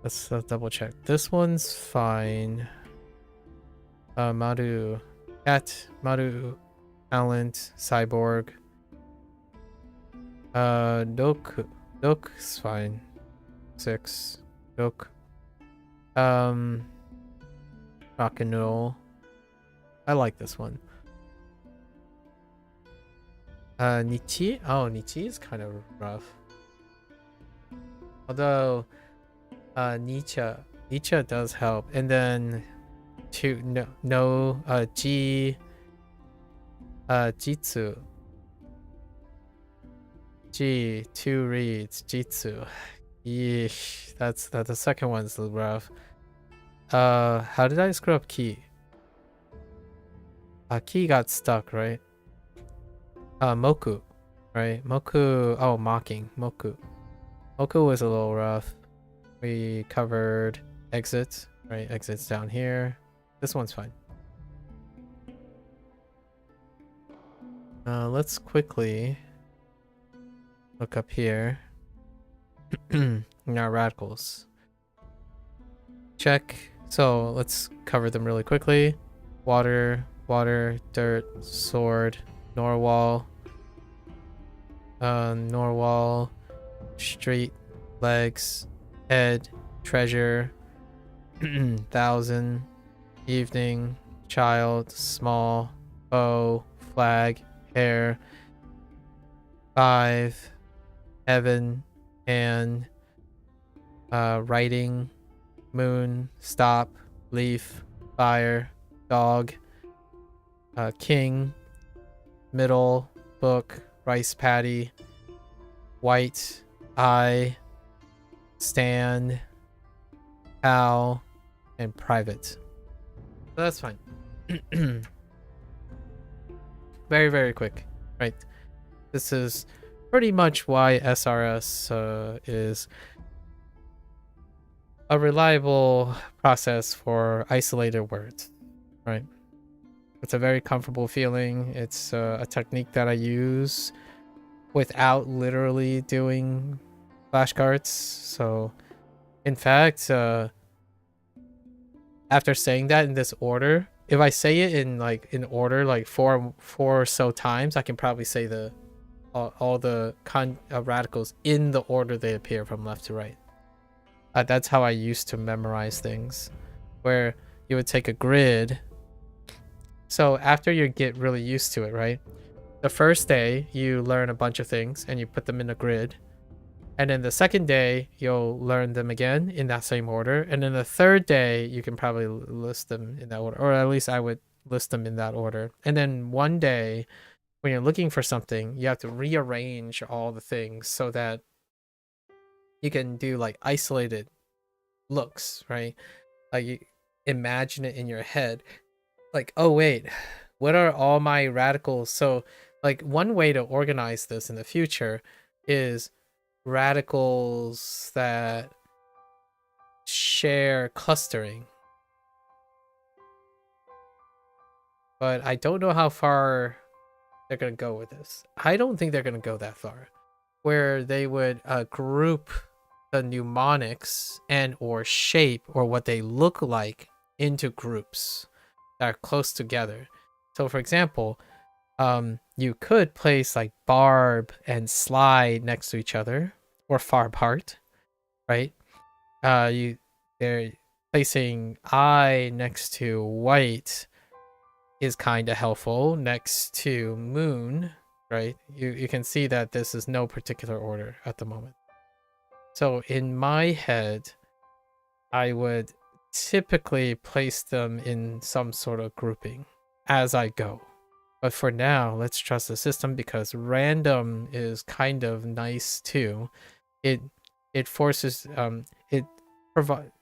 Let's double check. This one's fine. Maru, Cat, Maru, Calmant, Cyborg. Dok's fine. 6. Dok. Rock and roll. I like this one. Nichi? Oh, Nichi is kind of rough. Although Nietzsche does help. And then Jitsu. G, 2 reads, Jitsu. Yeesh, that's the second one's rough. How did I screw up Ki? Ki got stuck, right? Moku, right? Moku, oh, mocking, Moku. Moku was a little rough. We covered exits, right? Exits down here. This one's fine. Let's quickly look up here. In our radicals. Check. So let's cover them really quickly. Water, dirt, sword, Norwal. Norwal, street, legs, head, treasure, 1000, evening, child, small, bow, flag, hair, 5, heaven, and writing, moon, stop, leaf, fire, dog, king, middle, book, rice paddy, white, eye, stand, cow, and private. So that's fine. Very, very quick, right? This is pretty much why SRS is a reliable process for isolated words, right? It's a very comfortable feeling. It's a technique that I use without literally doing flashcards. So, in fact, after saying that in this order, if I say it in order like four or so times, I can probably say all the radicals in the order they appear from left to right. That's how I used to memorize things, where you would take a grid. So after you get really used to it, right? The first day you learn a bunch of things and you put them in a grid. And then the second day you'll learn them again in that same order. And then the third day you can probably list them in that order, or at least I would list them in that order. And then one day when you're looking for something, you have to rearrange all the things so that you can do like isolated looks, right? Like you imagine it in your head. Like, oh wait, what are all my radicals? So like one way to organize this in the future is radicals that share clustering. But I don't know how far they're going to go with this. I don't think they're going to go that far, where they would group the mnemonics and or shape or what they look like into groups that are close together. So for example, you could place like barb and slide next to each other or far apart, right? They're placing eye next to white is kind of helpful next to moon, right? You can see that this is no particular order at the moment. So in my head, I would typically place them in some sort of grouping as I go. But for now, let's trust the system because random is kind of nice too. It forces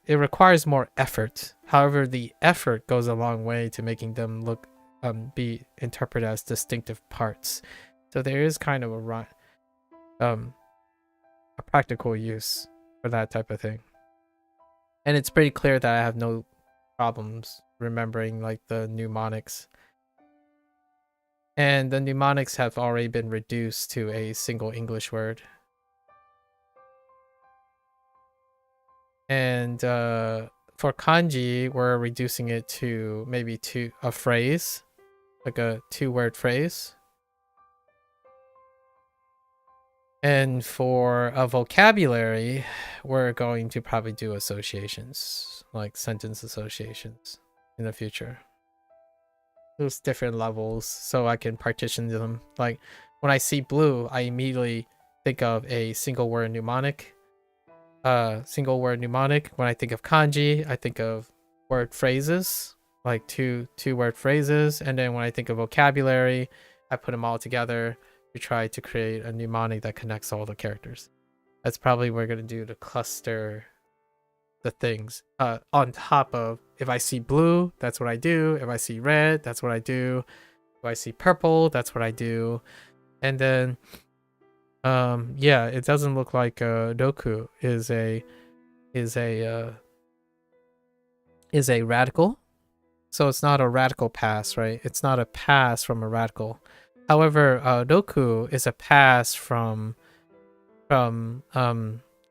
it requires more effort. However, the effort goes a long way to making them look be interpreted as distinctive parts. So there is kind of a practical use for that type of thing. And it's pretty clear that I have no problems remembering like the mnemonics. And the mnemonics have already been reduced to a single English word. And for kanji, we're reducing it to maybe a phrase, like a 2-word phrase. And for a vocabulary, we're going to probably do associations, like sentence associations in the future. Those different levels, so I can partition them. Like when I see blue, I immediately think of a single word mnemonic. Single word mnemonic. When I think of kanji, I think of word phrases, like two word phrases. And then when I think of vocabulary, I put them all together to try to create a mnemonic that connects all the characters. That's probably what we're going to do to cluster the things. On top of, if I see blue, that's what I do. If I see red, that's what I do. If I see purple, that's what I do. And then yeah, it doesn't look like Doku is a radical. So it's not a radical pass, right? It's not a pass from a radical. However, Doku is a pass from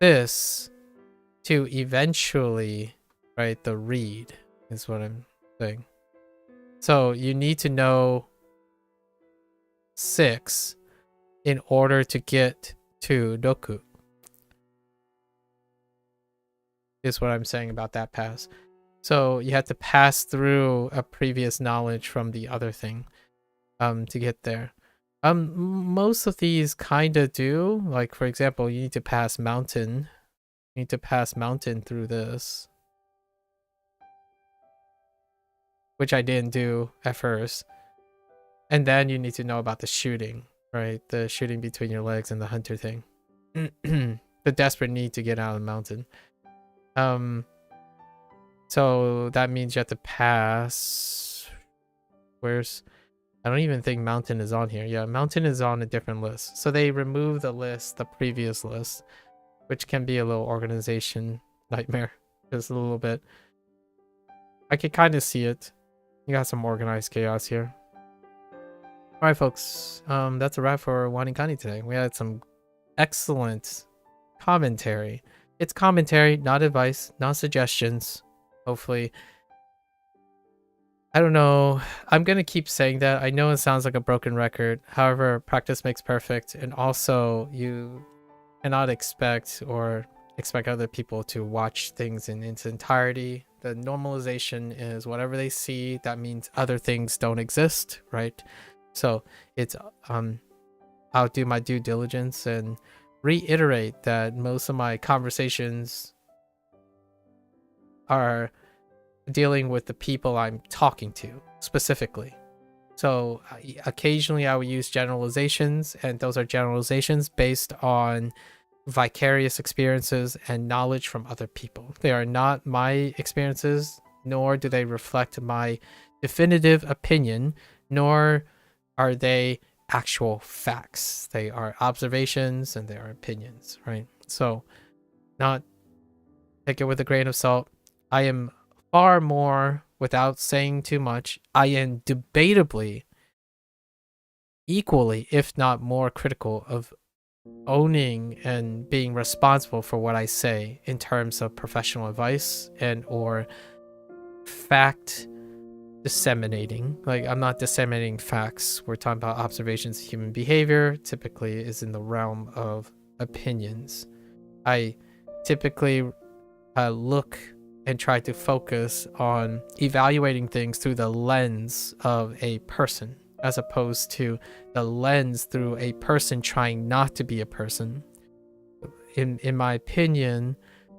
this to eventually, right, the read is what I'm saying. So you need to know 6 in order to get to Doku. Is what I'm saying about that pass. So you have to pass through a previous knowledge from the other thing to get there. Most of these kind of do. Like, for example, you need to pass mountain. You need to pass mountain through this, which I didn't do at first. And then you need to know about the shooting, right? The shooting between your legs and the hunter thing. The desperate need to get out of the mountain. So that means you have to pass. I don't even think mountain is on here. Yeah, mountain is on a different list. So they remove the previous list, which can be a little organization nightmare. Just a little bit. I can kind of see it. You got some organized chaos here. Alright, folks. That's a wrap for WaniKani today. We had some excellent commentary. It's commentary, not advice, not suggestions. Hopefully. I don't know. I'm going to keep saying that. I know it sounds like a broken record. However, practice makes perfect. And also, you cannot expect other people to watch things in its entirety. The normalization is whatever they see. That means other things don't exist, right? So it's I'll do my due diligence and reiterate that most of my conversations are dealing with the people I'm talking to specifically. So occasionally I will use generalizations, and those are generalizations based on vicarious experiences and knowledge from other people. They are not my experiences, nor do they reflect my definitive opinion, nor are they actual facts. They are observations and they are opinions, right? So, not take it with a grain of salt. I am far more, without saying too much, I am debatably equally, if not more, critical of owning and being responsible for what I say in terms of professional advice and or fact disseminating. Like, I'm not disseminating facts. We're talking about observations of human behavior. Typically is in the realm of opinions. I typically look and try to focus on evaluating things through the lens of a person, as opposed to the lens through a person trying not to be a person. In my opinion,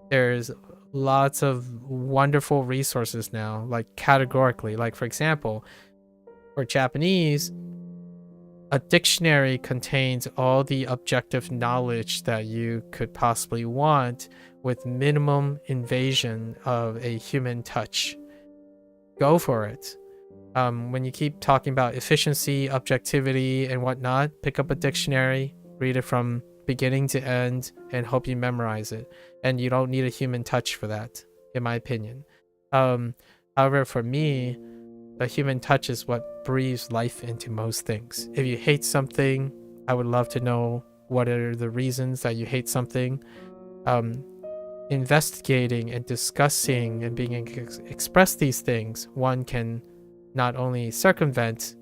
there's lots of wonderful resources now, like categorically. Like, for example, for Japanese, a dictionary contains all the objective knowledge that you could possibly want with minimum invasion of a human touch. Go for it. When you keep talking about efficiency, objectivity, and whatnot, pick up a dictionary, read it from beginning to end, and hope you memorize it. And you don't need a human touch for that, in my opinion. However, for me, the human touch is what breathes life into most things. If you hate something, I would love to know what are the reasons that you hate something. Investigating and discussing and being able to express these things, one can not only circumvent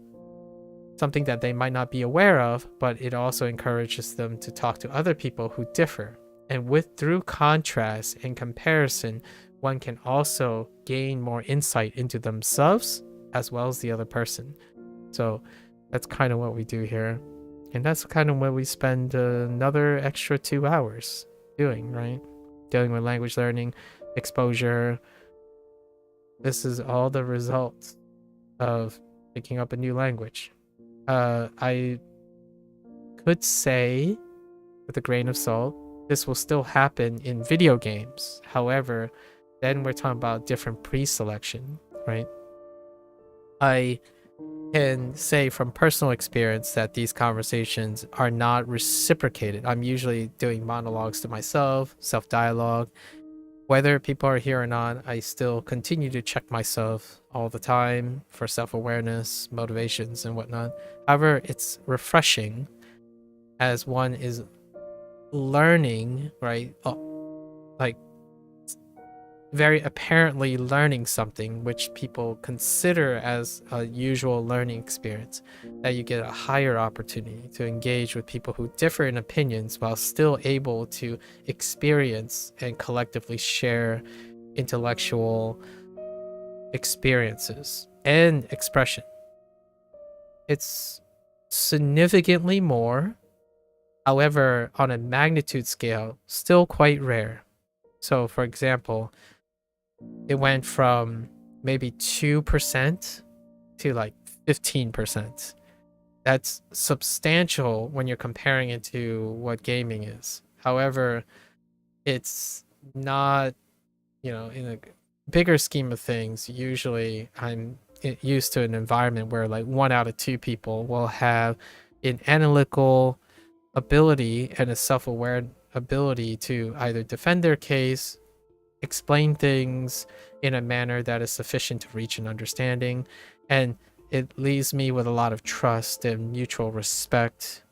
something that they might not be aware of, but it also encourages them to talk to other people who differ. And through contrast and comparison, one can also gain more insight into themselves as well as the other person. So that's kind of what we do here. And that's kind of what we spend another extra 2 hours doing, right? Dealing with language learning, exposure. This is all the results of picking up a new language. I could say, with a grain of salt, this will still happen in video games. However, then we're talking about different pre-selection, right? I can say from personal experience that these conversations are not reciprocated. I'm usually doing monologues to myself, self-dialogue. Whether people are here or not, I still continue to check myself all the time for self-awareness, motivations, and whatnot. However, it's refreshing as one is learning, right? Like, very apparently learning something which people consider as a usual learning experience, that you get a higher opportunity to engage with people who differ in opinions while still able to experience and collectively share intellectual experiences and expression. It's significantly more, however, on a magnitude scale, still quite rare. So, for example, it went from maybe 2% to like 15%. That's substantial when you're comparing it to what gaming is. However, it's not, in a bigger scheme of things, usually I'm used to an environment where like 1 out of 2 people will have an analytical ability and a self-aware ability to either defend their case, explain things in a manner that is sufficient to reach an understanding, and it leaves me with a lot of trust and mutual respect.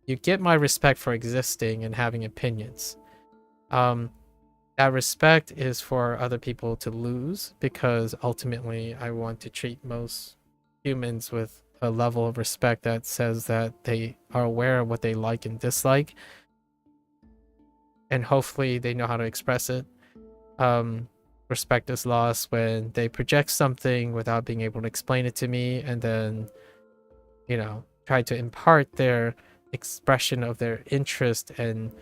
You get my respect for existing and having opinions. That respect is for other people to lose, because ultimately I want to treat most humans with a level of respect that says that they are aware of what they like and dislike, and hopefully they know how to express it. Respect is lost when they project something without being able to explain it to me, and then, try to impart their expression of their interest and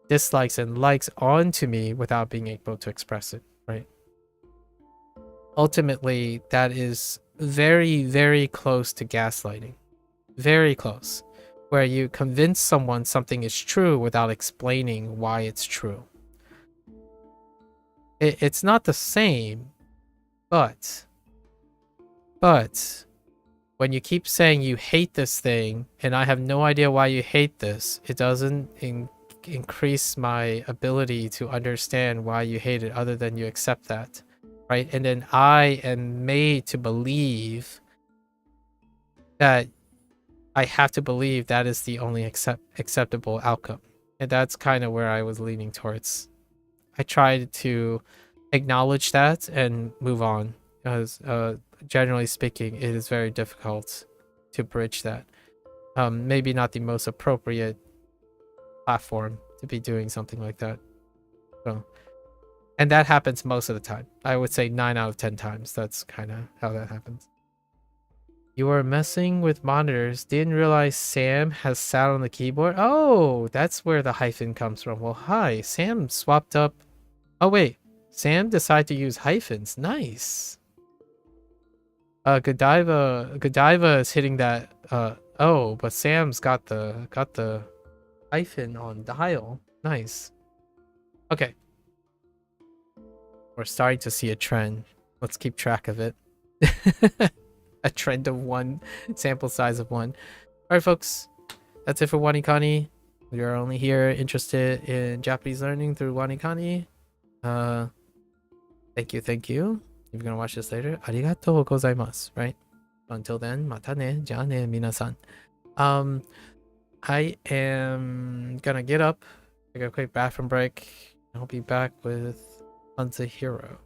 dislikes and likes onto me without being able to express it, right? Ultimately, that is very, very close to gaslighting. Very close. where you convince someone something is true without explaining why it's true. It's not the same, but when you keep saying you hate this thing and I have no idea why you hate this, it doesn't increase my ability to understand why you hate it other than you accept that, right? And then I am made to believe that I have to believe that is the only acceptable outcome. And that's kind of where I was leaning towards. I tried to acknowledge that and move on, because generally speaking, it is very difficult to bridge that. Maybe not the most appropriate platform to be doing something like that. So, and that happens most of the time. I would say 9 out of 10 times. That's kind of how that happens. You are messing with monitors. Didn't realize Sam has sat on the keyboard. Oh, that's where the hyphen comes from. Well, hi. Sam swapped up. Oh, wait. Sam decided to use hyphens. Nice. Godiva is hitting that. Oh, but Sam's got the hyphen on dial. Nice. Okay. We're starting to see a trend. Let's keep track of it. A trend of 1, sample size of 1. Alright, folks. That's it for WaniKani. We are only here interested in Japanese learning through WaniKani. Thank you. If you're gonna watch this later, arigatou gozaimasu, right? Until then, mata ne, ja ne, minasan. I am gonna get up, take a quick bathroom break, and I'll be back with HanziHero.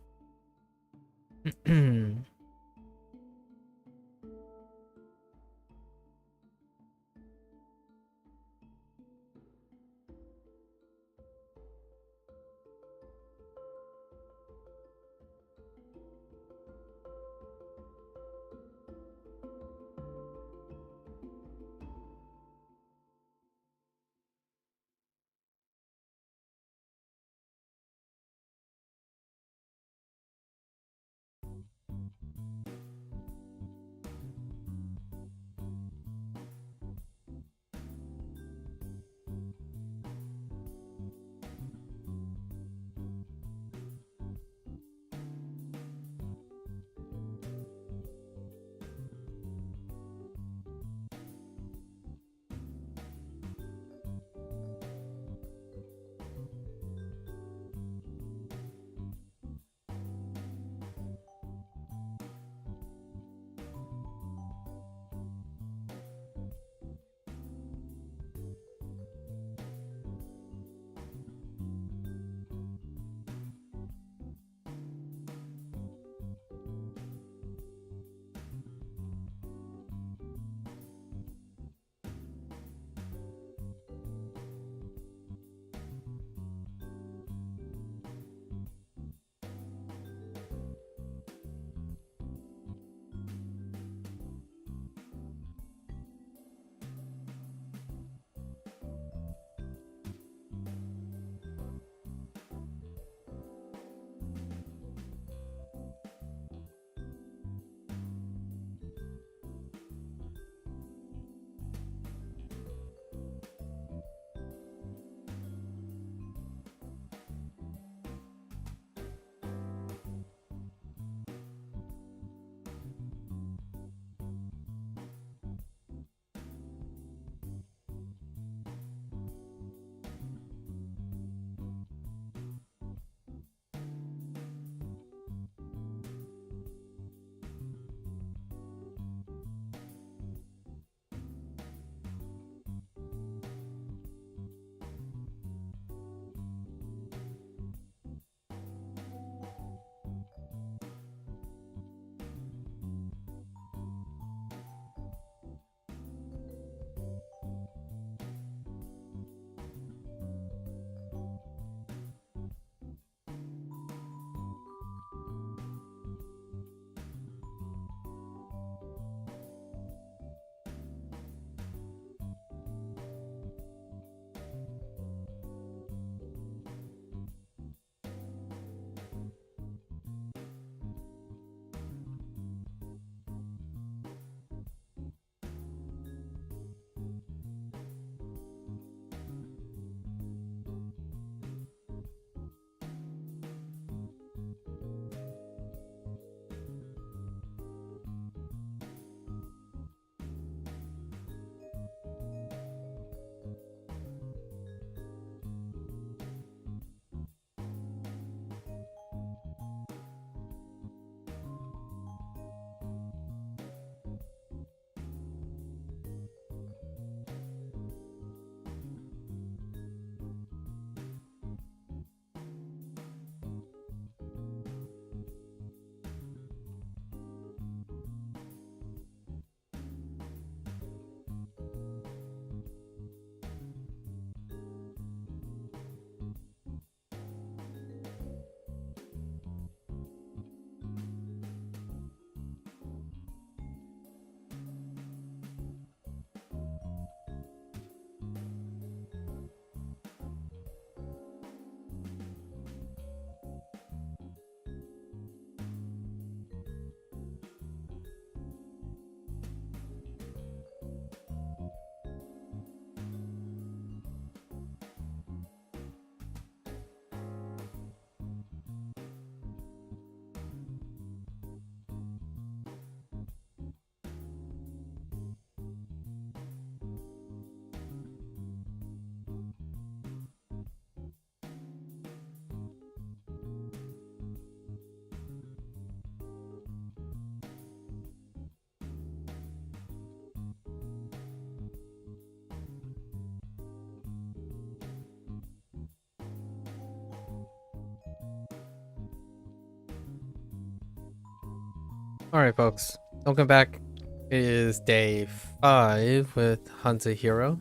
Alright, folks. Welcome back. It is day 5 with HanziHero.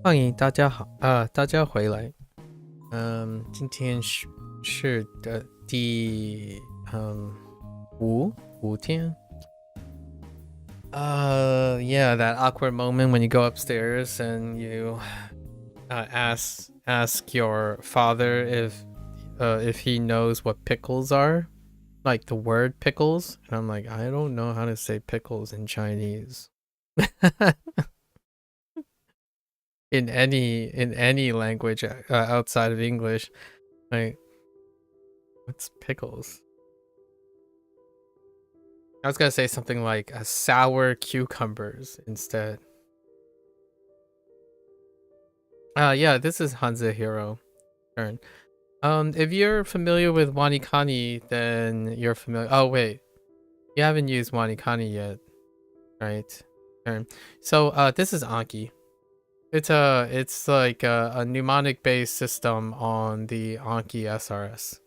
欢迎大家好，大家回来。今天是的第五天。Yeah, that awkward moment when you go upstairs and you ask your father if he knows what pickles are. Like the word pickles, and I'm like, I don't know how to say pickles in Chinese. in any language outside of English, like, what's pickles? I was gonna say something like sour cucumbers instead. Yeah, this is HanziHero turn. If you're familiar with WaniKani, then you're familiar. Oh wait, you haven't used WaniKani yet, right? So this is Anki. It's like a mnemonic-based system on the Anki SRS.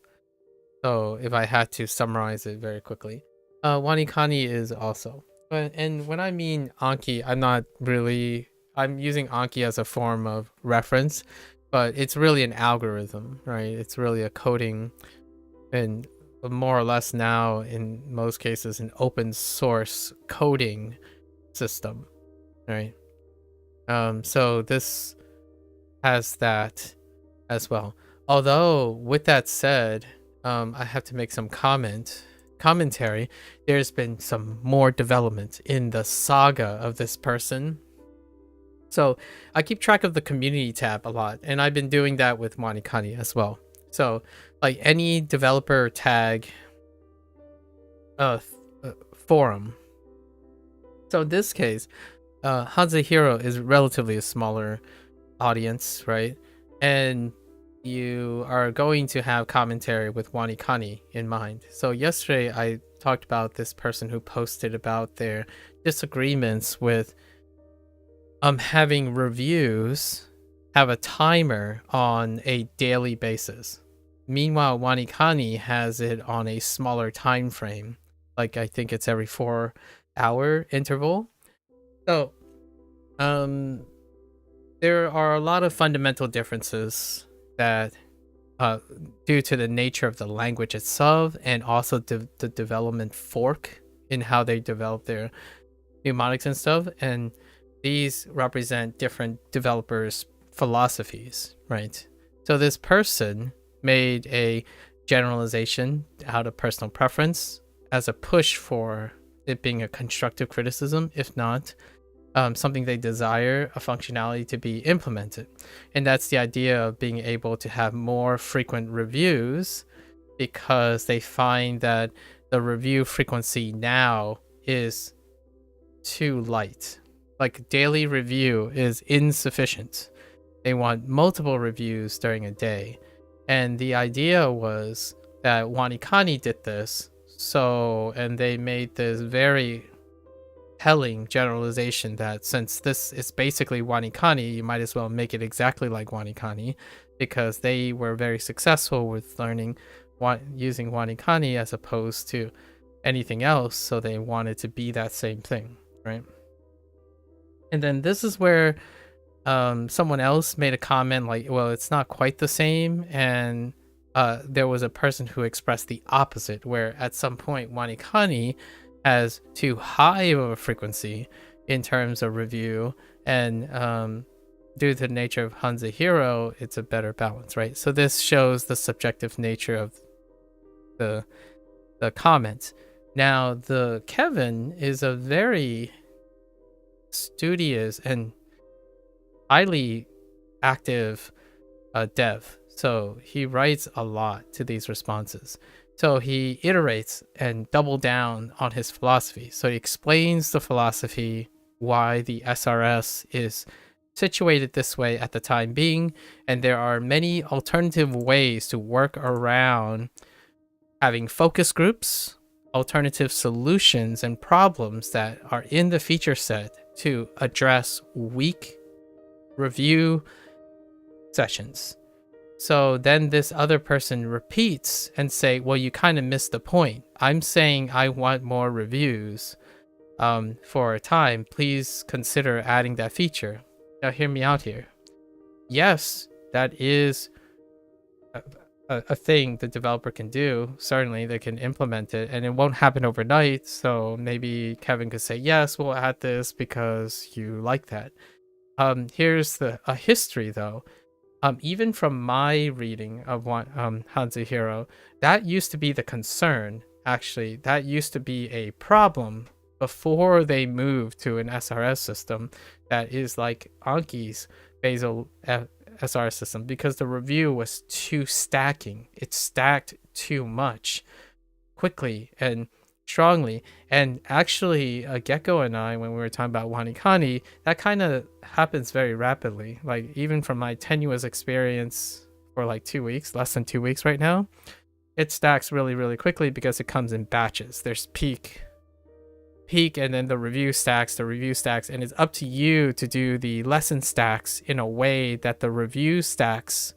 So if I had to summarize it very quickly, WaniKani is also. And when I mean Anki, I'm using Anki as a form of reference. But it's really an algorithm, right? It's really a coding, and more or less now, in most cases, an open source coding system, right? So this has that as well. Although, with that said, I have to make some commentary. There's been some more development in the saga of this person. So I keep track of the community tab a lot, and I've been doing that with WaniKani as well. So like any developer tag forum. So in this case, HanziHero is relatively a smaller audience, right? And you are going to have commentary with WaniKani in mind. So yesterday I talked about this person who posted about their disagreements with having reviews have a timer on a daily basis. Meanwhile, WaniKani has it on a smaller time frame. Like I think it's every 4-hour interval. So there are a lot of fundamental differences that due to the nature of the language itself, and also the development fork in how they develop their mnemonics and stuff. And these represent different developers' philosophies, right? So this person made a generalization out of personal preference as a push for it being a constructive criticism, if not something they desire a functionality to be implemented. And that's the idea of being able to have more frequent reviews, because they find that the review frequency now is too light. Like daily review is insufficient. They want multiple reviews during a day. And the idea was that WaniKani did this. And they made this very telling generalization that since this is basically WaniKani, you might as well make it exactly like WaniKani, because they were very successful with learning using WaniKani as opposed to anything else. So they wanted to be that same thing, right? And then this is where someone else made a comment like, well, it's not quite the same. And there was a person who expressed the opposite, where at some point WaniKani has too high of a frequency in terms of review. And due to the nature of HanziHero, it's a better balance, right? So this shows the subjective nature of the comment. Now, the Kevin is a very studious and highly active dev. So he writes a lot to these responses. So he iterates and double down on his philosophy. So he explains the philosophy, why the SRS is situated this way at the time being, and there are many alternative ways to work around having focus groups, alternative solutions and problems that are in the feature set to address weak review sessions. So then this other person repeats and say, well, you kind of missed the point. I'm saying I want more reviews for a time. Please consider adding that feature. Now hear me out here. Yes, that is a thing the developer can do. Certainly they can implement it, and it won't happen overnight. So maybe Kevin could say, yes, we'll add this because you like that. Here's a history though. Even from my reading of HanziHero, that used to be the concern. Actually, that used to be a problem before they moved to an SRS system that is like Anki's basal SRS system, because the review was too stacking. It stacked too much quickly and strongly. And actually, Gecko and I, when we were talking about WaniKani, that kind of happens very rapidly. Like, even from my tenuous experience for like 2 weeks, less than 2 weeks right now, it stacks really, really quickly because it comes in batches. There's peak, and then the review stacks, and it's up to you to do the lesson stacks in a way that the review stacks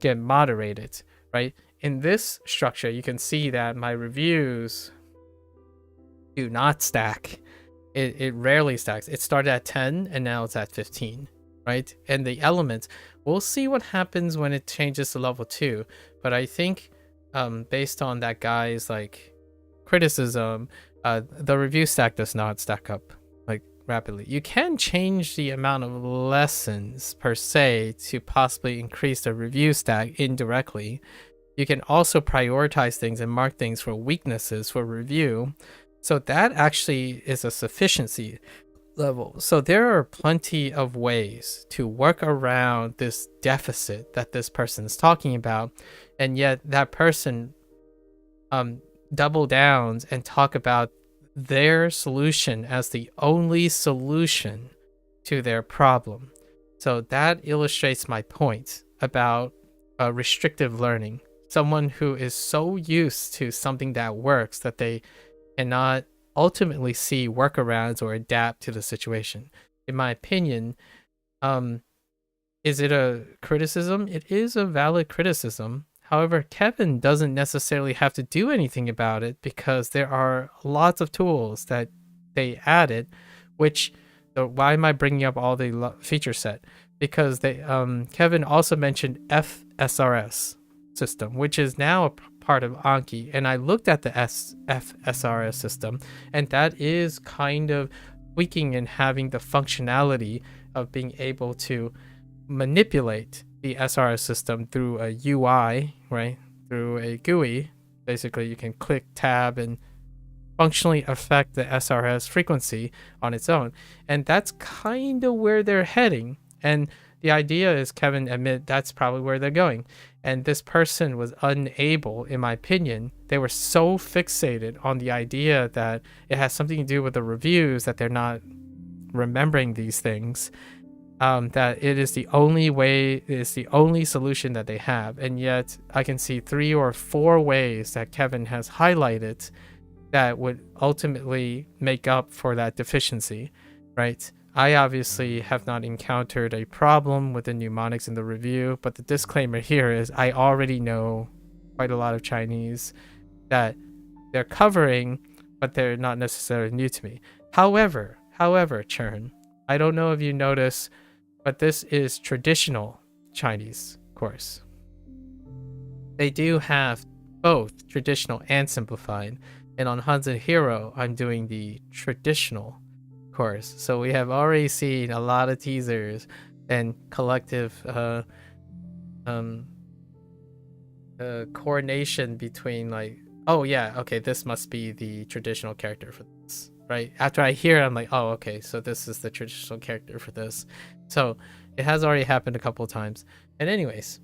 get moderated, right? In this structure, you can see that my reviews do not stack. It rarely stacks. It started at 10 and now it's at 15, right? And the elements, we'll see what happens when it changes to level 2. But I think based on that guy's like criticism, the review stack does not stack up like rapidly. You can change the amount of lessons per se to possibly increase the review stack indirectly. You can also prioritize things and mark things for weaknesses for review. So that actually is a sufficiency level. So there are plenty of ways to work around this deficit that this person is talking about, and yet that person double downs and talk about their solution as the only solution to their problem. So that illustrates my point about restrictive learning. Someone who is so used to something that works that they cannot ultimately see workarounds or adapt to the situation. In my opinion, is it a criticism? It is a valid criticism. However, Kevin doesn't necessarily have to do anything about it because there are lots of tools that they added, which, why am I bringing up all the feature set? Because they Kevin also mentioned FSRS system, which is now a part of Anki, and I looked at the FSRS system, and that is kind of tweaking and having the functionality of being able to manipulate the SRS system through a UI, right? Through a GUI. Basically, you can click tab and functionally affect the SRS frequency on its own. And that's kind of where they're heading. And the idea is, Kevin admit, that's probably where they're going. And this person was unable, in my opinion, they were so fixated on the idea that it has something to do with the reviews that they're not remembering these things. That it is the only way, it is the only solution that they have. And yet I can see 3 or 4 ways that Kevin has highlighted that would ultimately make up for that deficiency, right? I obviously have not encountered a problem with the mnemonics in the review, but the disclaimer here is I already know quite a lot of Chinese that they're covering, but they're not necessarily new to me. However, Churn, I don't know if you notice, but this is traditional Chinese course. They do have both traditional and simplified. And on HanziHero, I'm doing the traditional course. So we have already seen a lot of teasers and collective coordination between like, oh yeah, okay, this must be the traditional character for this, right? After I hear it, I'm like, oh, okay, so this is the traditional character for this. So it has already happened a couple of times. And anyways,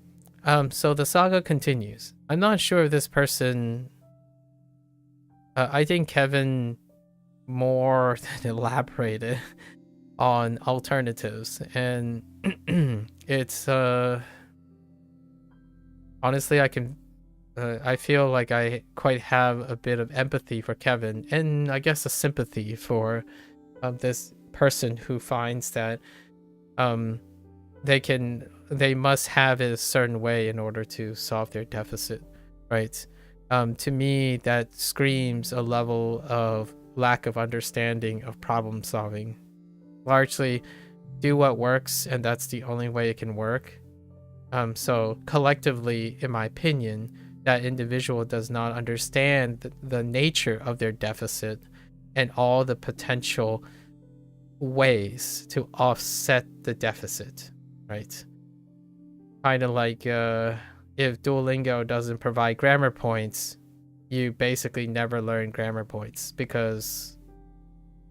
so the saga continues. I'm not sure if this person, I think Kevin more than elaborated on alternatives, and it's honestly, I feel like I quite have a bit of empathy for Kevin, and I guess a sympathy for this person who finds that they must have it a certain way in order to solve their deficit, right? To me, that screams a level of lack of understanding of problem solving. Largely, do what works, and that's the only way it can work. So collectively, in my opinion, that individual does not understand the nature of their deficit and all the potential ways to offset the deficit, right? Kind of like if Duolingo doesn't provide grammar points, you basically never learn grammar points, because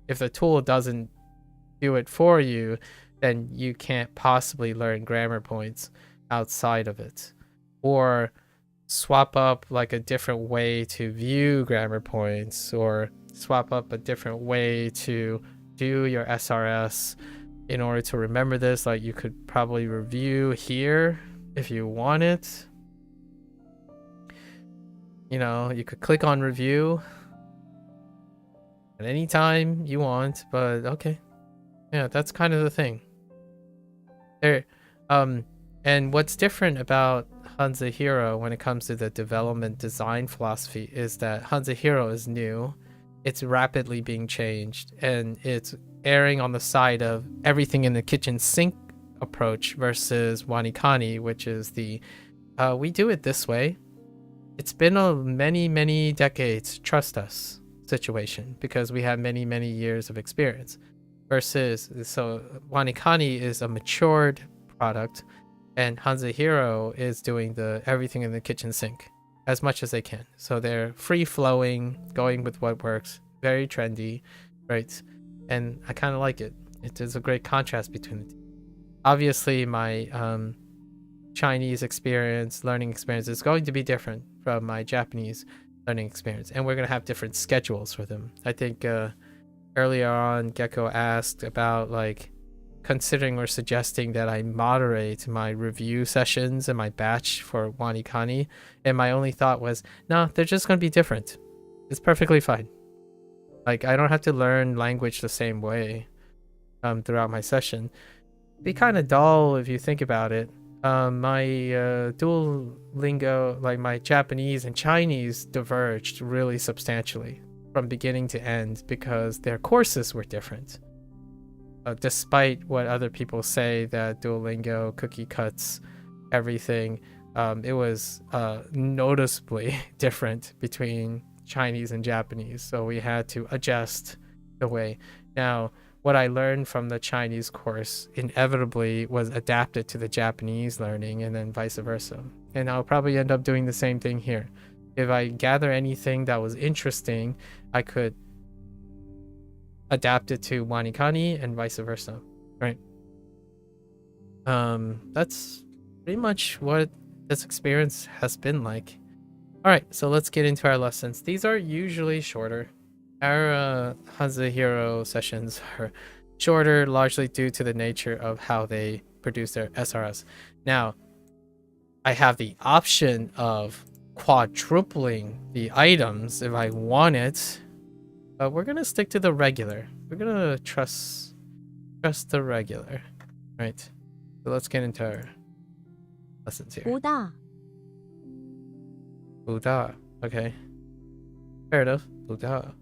if the tool doesn't do it for you, then you can't possibly learn grammar points outside of it. Or swap up like a different way to view grammar points, or swap up a different way to do your SRS in order to remember this. Like, you could probably review here if you want it. You know, you could click on review at any time you want, but okay. Yeah, that's kind of the thing. There, and what's different about HanziHero when it comes to the development design philosophy is that HanziHero is new, it's rapidly being changed, and it's erring on the side of everything in the kitchen sink approach versus WaniKani, which is the we do it this way. It's been a many decades, trust us situation, because we have many years of experience. Versus, so WaniKani is a matured product, and HanziHero is doing the everything in the kitchen sink as much as they can. So they're free flowing, going with what works, very trendy, right? And I kind of like it. It is a great contrast between the two. Obviously, my Chinese learning experience is going to be different from my Japanese learning experience, and we're going to have different schedules for them. I think earlier on, Gecko asked about like considering or suggesting that I moderate my review sessions and my batch for WaniKani, and my only thought was, no, they're just going to be different. It's perfectly fine. Like, I don't have to learn language the same way throughout my session. It'd be kind of dull if you think about it. My Duolingo, like my Japanese and Chinese, diverged really substantially from beginning to end because their courses were different. Despite what other people say that Duolingo cookie cuts everything, it was noticeably different between Chinese and Japanese, so we had to adjust the way. Now, what I learned from the Chinese course inevitably was adapted to the Japanese learning, and then vice versa. And I'll probably end up doing the same thing here. If I gather anything that was interesting, I could adapt it to WaniKani and vice versa, right? That's pretty much what this experience has been like. All right, so let's get into our lessons. These are usually shorter. Our HanziHero sessions are shorter, largely due to the nature of how they produce their SRS. Now, I have the option of quadrupling the items if I want it, but we're gonna stick to the regular. We're gonna trust the regular, right? So let's get into our lessons here. Buddha. Buddha. Okay. Fair enough. Buddha.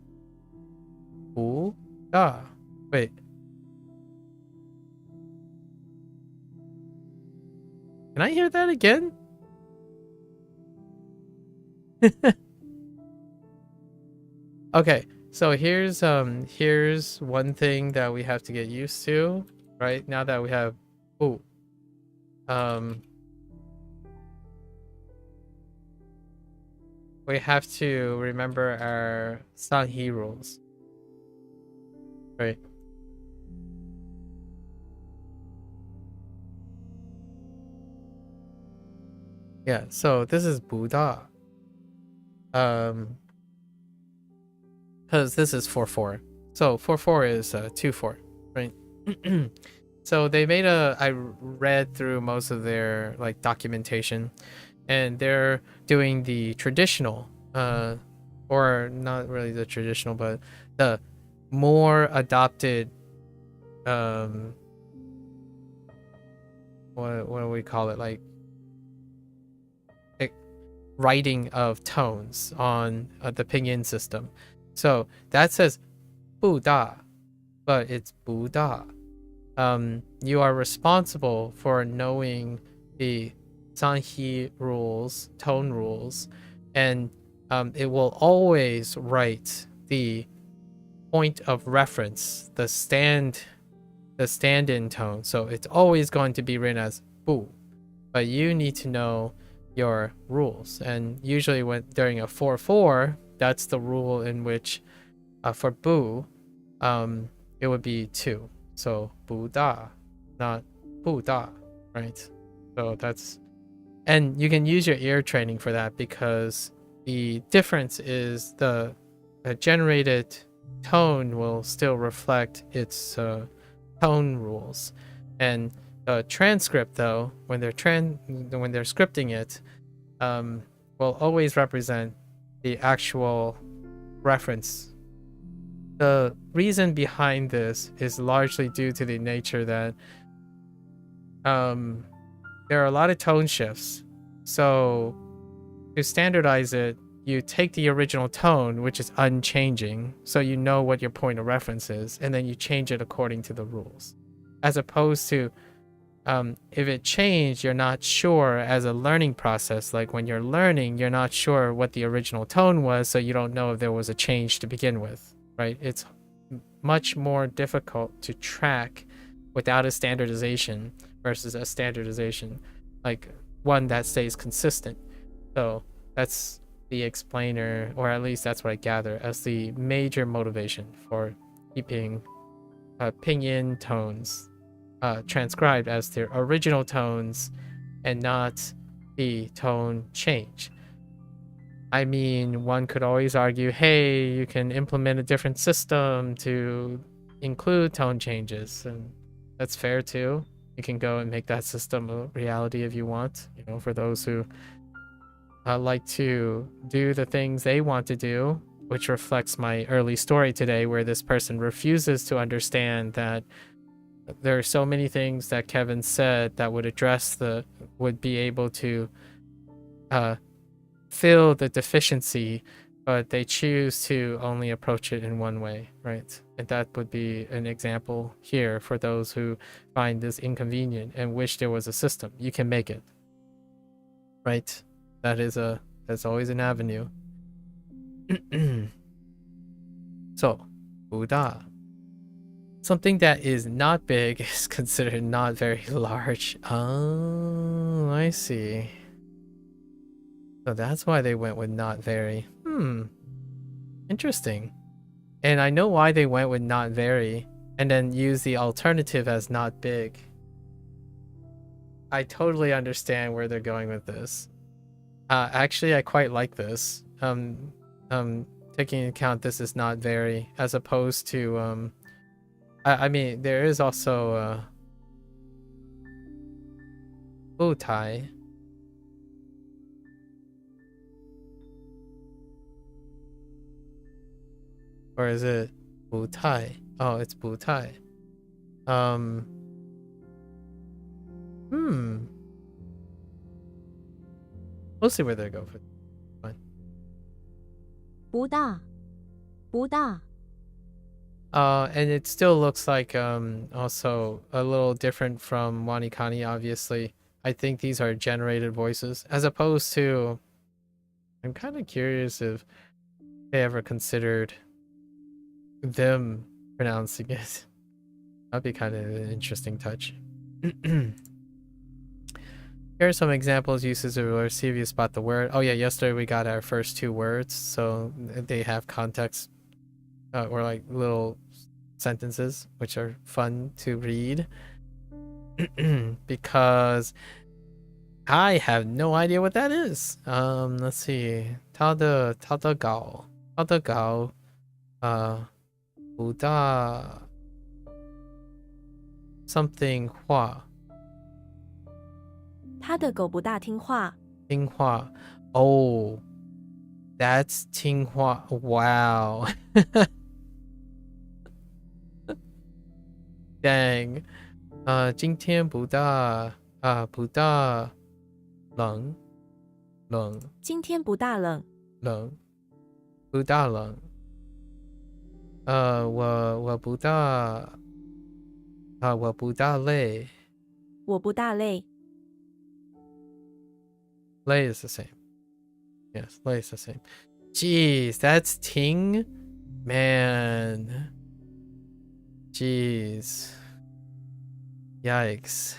Buddha. Wait. Can I hear that again? Okay. So here's one thing that we have to get used to, right? Now that we have we have to remember our Sanghi rules, right? Yeah, so this is Buddha. Because this is 4-4. So 4-4 is 2-4, right? So they made I read through most of their like documentation, and they're doing the traditional, or not really the traditional, but the more adopted what do we call it, like writing of tones on the pinyin system. So that says 不大, but it's 不大. You are responsible for knowing the Sanhi rules, tone rules, and it will always write the point of reference, the stand-in tone. So it's always going to be written as 不, but you need to know your rules. And usually when during a 4/4, that's the rule in which for 不, it would be 2. So 不大, not 不大, right? So that's, and you can use your ear training for that, because the difference is the generated tone will still reflect its tone rules, and the transcript, though, when they're scripting it, will always represent the actual reference. The reason behind this is largely due to the nature that there are a lot of tone shifts. So to standardize it, you take the original tone, which is unchanging, so you know what your point of reference is, and then you change it according to the rules. As opposed to if it changed, you're not sure as a learning process. Like when you're learning, you're not sure what the original tone was, so you don't know if there was a change to begin with, right? It's much more difficult to track without a standardization versus a standardization, like one that stays consistent. So that's the explainer, or at least that's what I gather as the major motivation for keeping pinyin tones transcribed as their original tones and not the tone change. I mean, one could always argue, hey, you can implement a different system to include tone changes, and that's fair too. You can go and make that system a reality if you want, you know, for those who like to do the things they want to do, which reflects my early story today, where this person refuses to understand that there are so many things that Kevin said that would be able to fill the deficiency, but they choose to only approach it in one way, right? And that would be an example here for those who find this inconvenient and wish there was a system. You can make it, right? That's always an avenue. So, Buddha. Something that is not big is considered not very large. Oh, I see. So that's why they went with not very. Interesting. And I know why they went with not very and then use the alternative as not big. I totally understand where they're going with this. Actually, I quite like this. Taking into account this is not very, as opposed to I mean, there is also Butai. Or is it Butai? Oh, it's Butai. We'll see where they go for. Fine. 不大，不大。 And it still looks like also a little different from WaniKani, obviously. I think these are generated voices, as opposed to, I'm kind of curious if they ever considered them pronouncing it. That'd be kind of an interesting touch. Here are some examples, uses of words. See if you spot the word. Oh yeah, yesterday we got our first 2 words, so they have context or like little sentences, which are fun to read. Because I have no idea what that is. Let's see. 他的稿 不大 something 话 他的狗不大听话。听话 Oh, that's 听话 Wow. Dang. 今天不大不大冷冷今天不大冷。冷不大冷。我不大我不大累。我不大累。Lay is the same. Yes, lay is the same. Jeez, that's Ting? Man. Jeez. Yikes.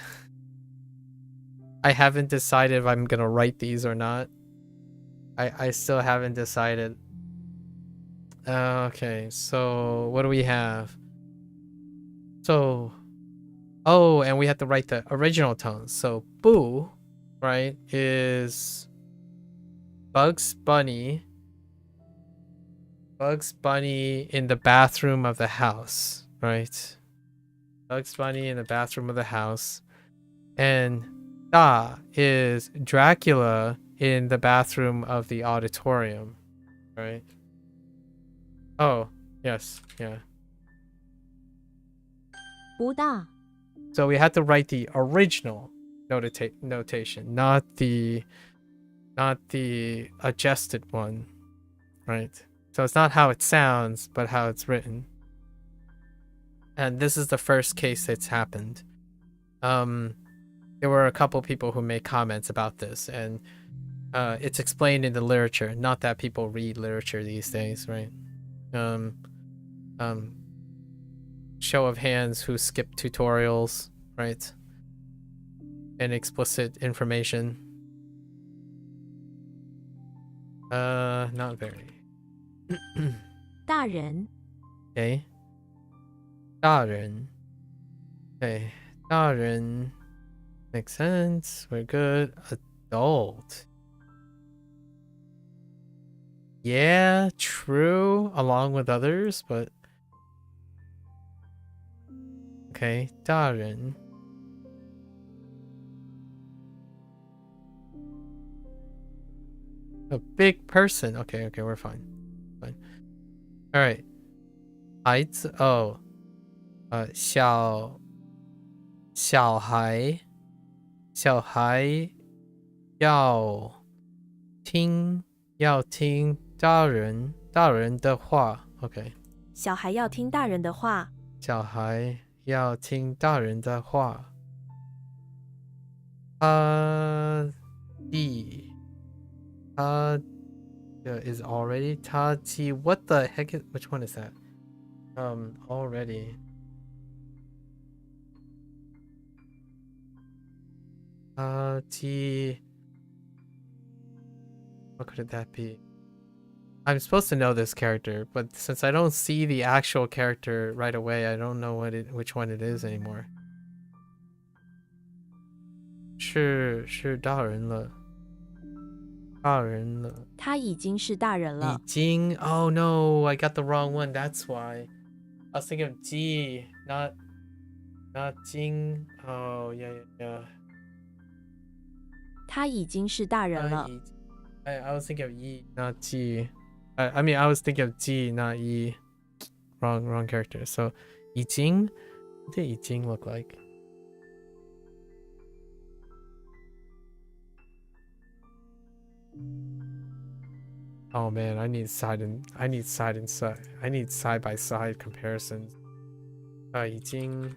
I haven't decided if I'm gonna write these or not. I still haven't decided. Okay, so what do we have? So, oh, and we have to write the original tones. So, boo, right, is Bugs Bunny. Bugs Bunny in the bathroom of the house, right? Bugs Bunny in the bathroom of the house. And Da is Dracula in the bathroom of the auditorium, right? Oh, yes, yeah. 不大。 So we had to write the original notation, not the adjusted one, right? So it's not how it sounds, but how it's written. And this is the first case that's happened. There were a couple people who made comments about this, and it's explained in the literature. Not that people read literature these days, right? Show of hands who skip tutorials, right? And explicit information. Not very. 大人。 Okay. 大人. Okay. 大人 makes sense. We're good. Adult. Yeah, true, along with others, but okay, 大人. A big person. Okay, we're fine. Fine. All right. 孩子 oh. 小孩要听大人的话。Okay. 小孩要听大人的话。小孩要听大人的话。is already 他记 what the heck is, which one is that? Already. What could that be? I'm supposed to know this character, but since I don't see the actual character right away, I don't know which one it is anymore. 是大人了。他已经是大人了。已经 Oh no, I got the wrong one. That's why. I was thinking of G, not Jing. Oh yeah. 他已经是大人了。I was thinking of E, not G. I mean, I was thinking of G, not E. Wrong character. So, 已经 what did 已经 look like? Oh man, I need side by side comparisons. 已经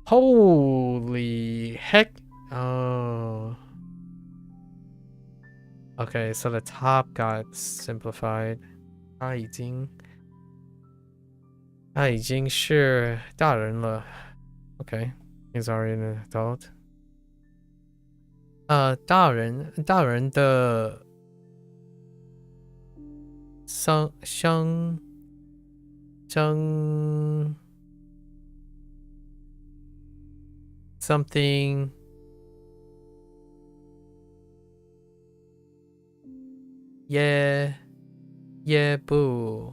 Holy heck. Oh. Okay, so the top got simplified. 他已经是大人了。Okay, he's already an adult. 大人的something也不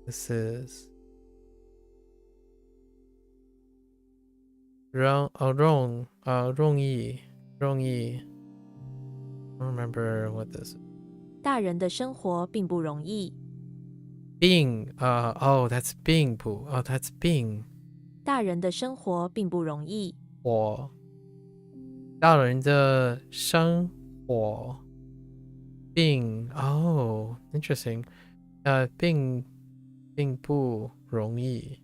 this is 容易 I don't remember what this is. 大人的生活并不容易。Bing. Oh, that's Bing Boo. Oh, that's Bing. 大人的生活并不容易。我大人的生活并 oh interesting 并不容易。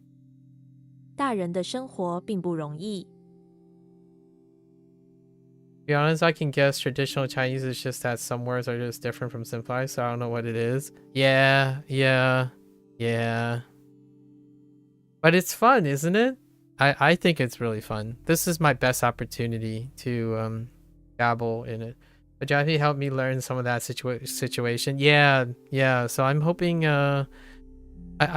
大人的生活并不容易。To be honest, I can guess traditional Chinese is just that some words are just different from simplified, so I don't know what it is. Yeah. But it's fun, isn't it? I think it's really fun. This is my best opportunity to dabble in it. But Jeffy helped me learn some of that situation. Yeah. So I'm hoping. I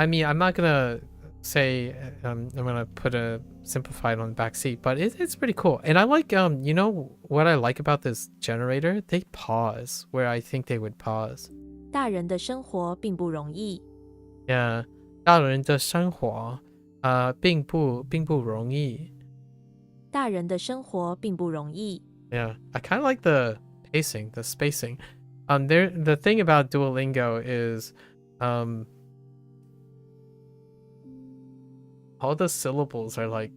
mean, I'm not gonna say I'm gonna put a simplified on the back seat, but it's pretty cool. And I like you know what I like about this generator? They pause where I think they would pause. 大人的生活并不容易。 Yeah. 大人的生活并不容易。大人的生活并不容易。 Yeah, I kind of like the pacing, the spacing. The thing about Duolingo is, all the syllables are like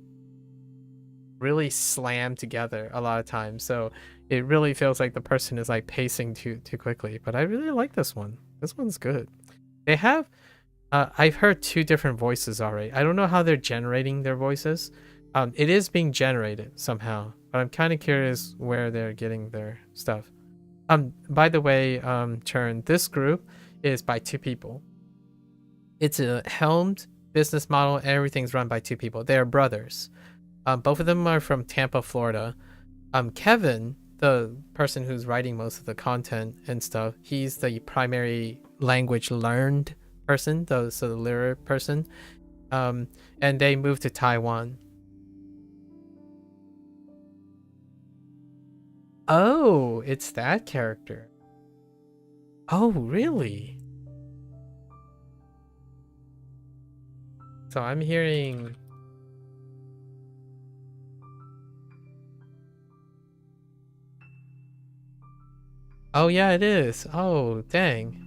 really slammed together a lot of times, so it really feels like the person is like pacing too quickly. But I really like this one. This one's good. They have, I've heard 2 different voices already. I don't know how they're generating their voices. It is being generated somehow, but I'm kind of curious where they're getting their stuff. By the way, Churn, this group is by 2 people. It's a helmed business model. Everything's run by 2 people. They are brothers. Both of them are from Tampa, Florida. Kevin, the person who's writing most of the content and stuff, he's the primary language learned person, so the literate person. And they moved to Taiwan. Oh, it's that character. Oh, really? So I'm hearing... Oh, yeah, it is. Oh, dang.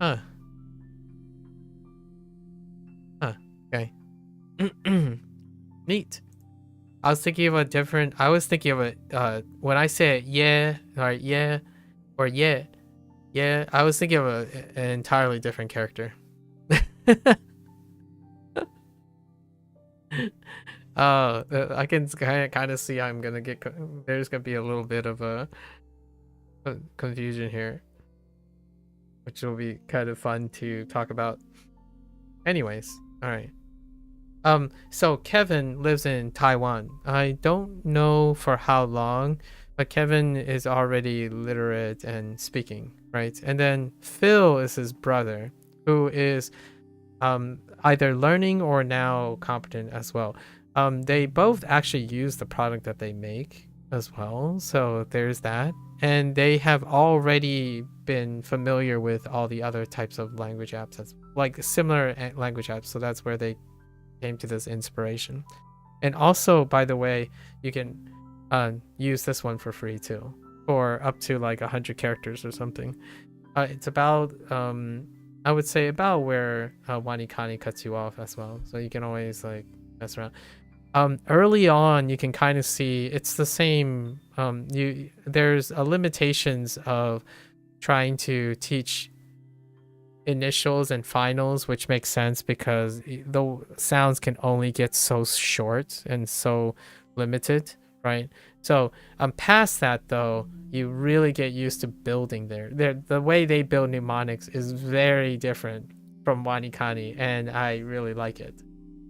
Huh. Okay. Neat. I was thinking of it, when I say it, yeah, or yeah, I was thinking of an entirely different character. I can kind of see I'm gonna get, there's gonna be a little bit of a confusion here, which will be kind of fun to talk about. Anyways, all right. So Kevin lives in Taiwan. I don't know for how long, but Kevin is already literate and speaking, right? And then Phil is his brother, who is either learning or now competent as well. They both actually use the product that they make as well, so there's that. And they have already been familiar with all the other types of language apps, that's like similar language apps, so that's where they came to this inspiration. And also, by the way, you can use this one for free too, for up to like 100 characters or something. It's about I would say about where WaniKani cuts you off as well, so you can always like mess around. Early on, you can kind of see it's the same. There's limitations of trying to teach initials and finals, which makes sense because the sounds can only get so short and so limited, right? So past that though, you really get used to building there. The way they build mnemonics is very different from WaniKani, and I really like it.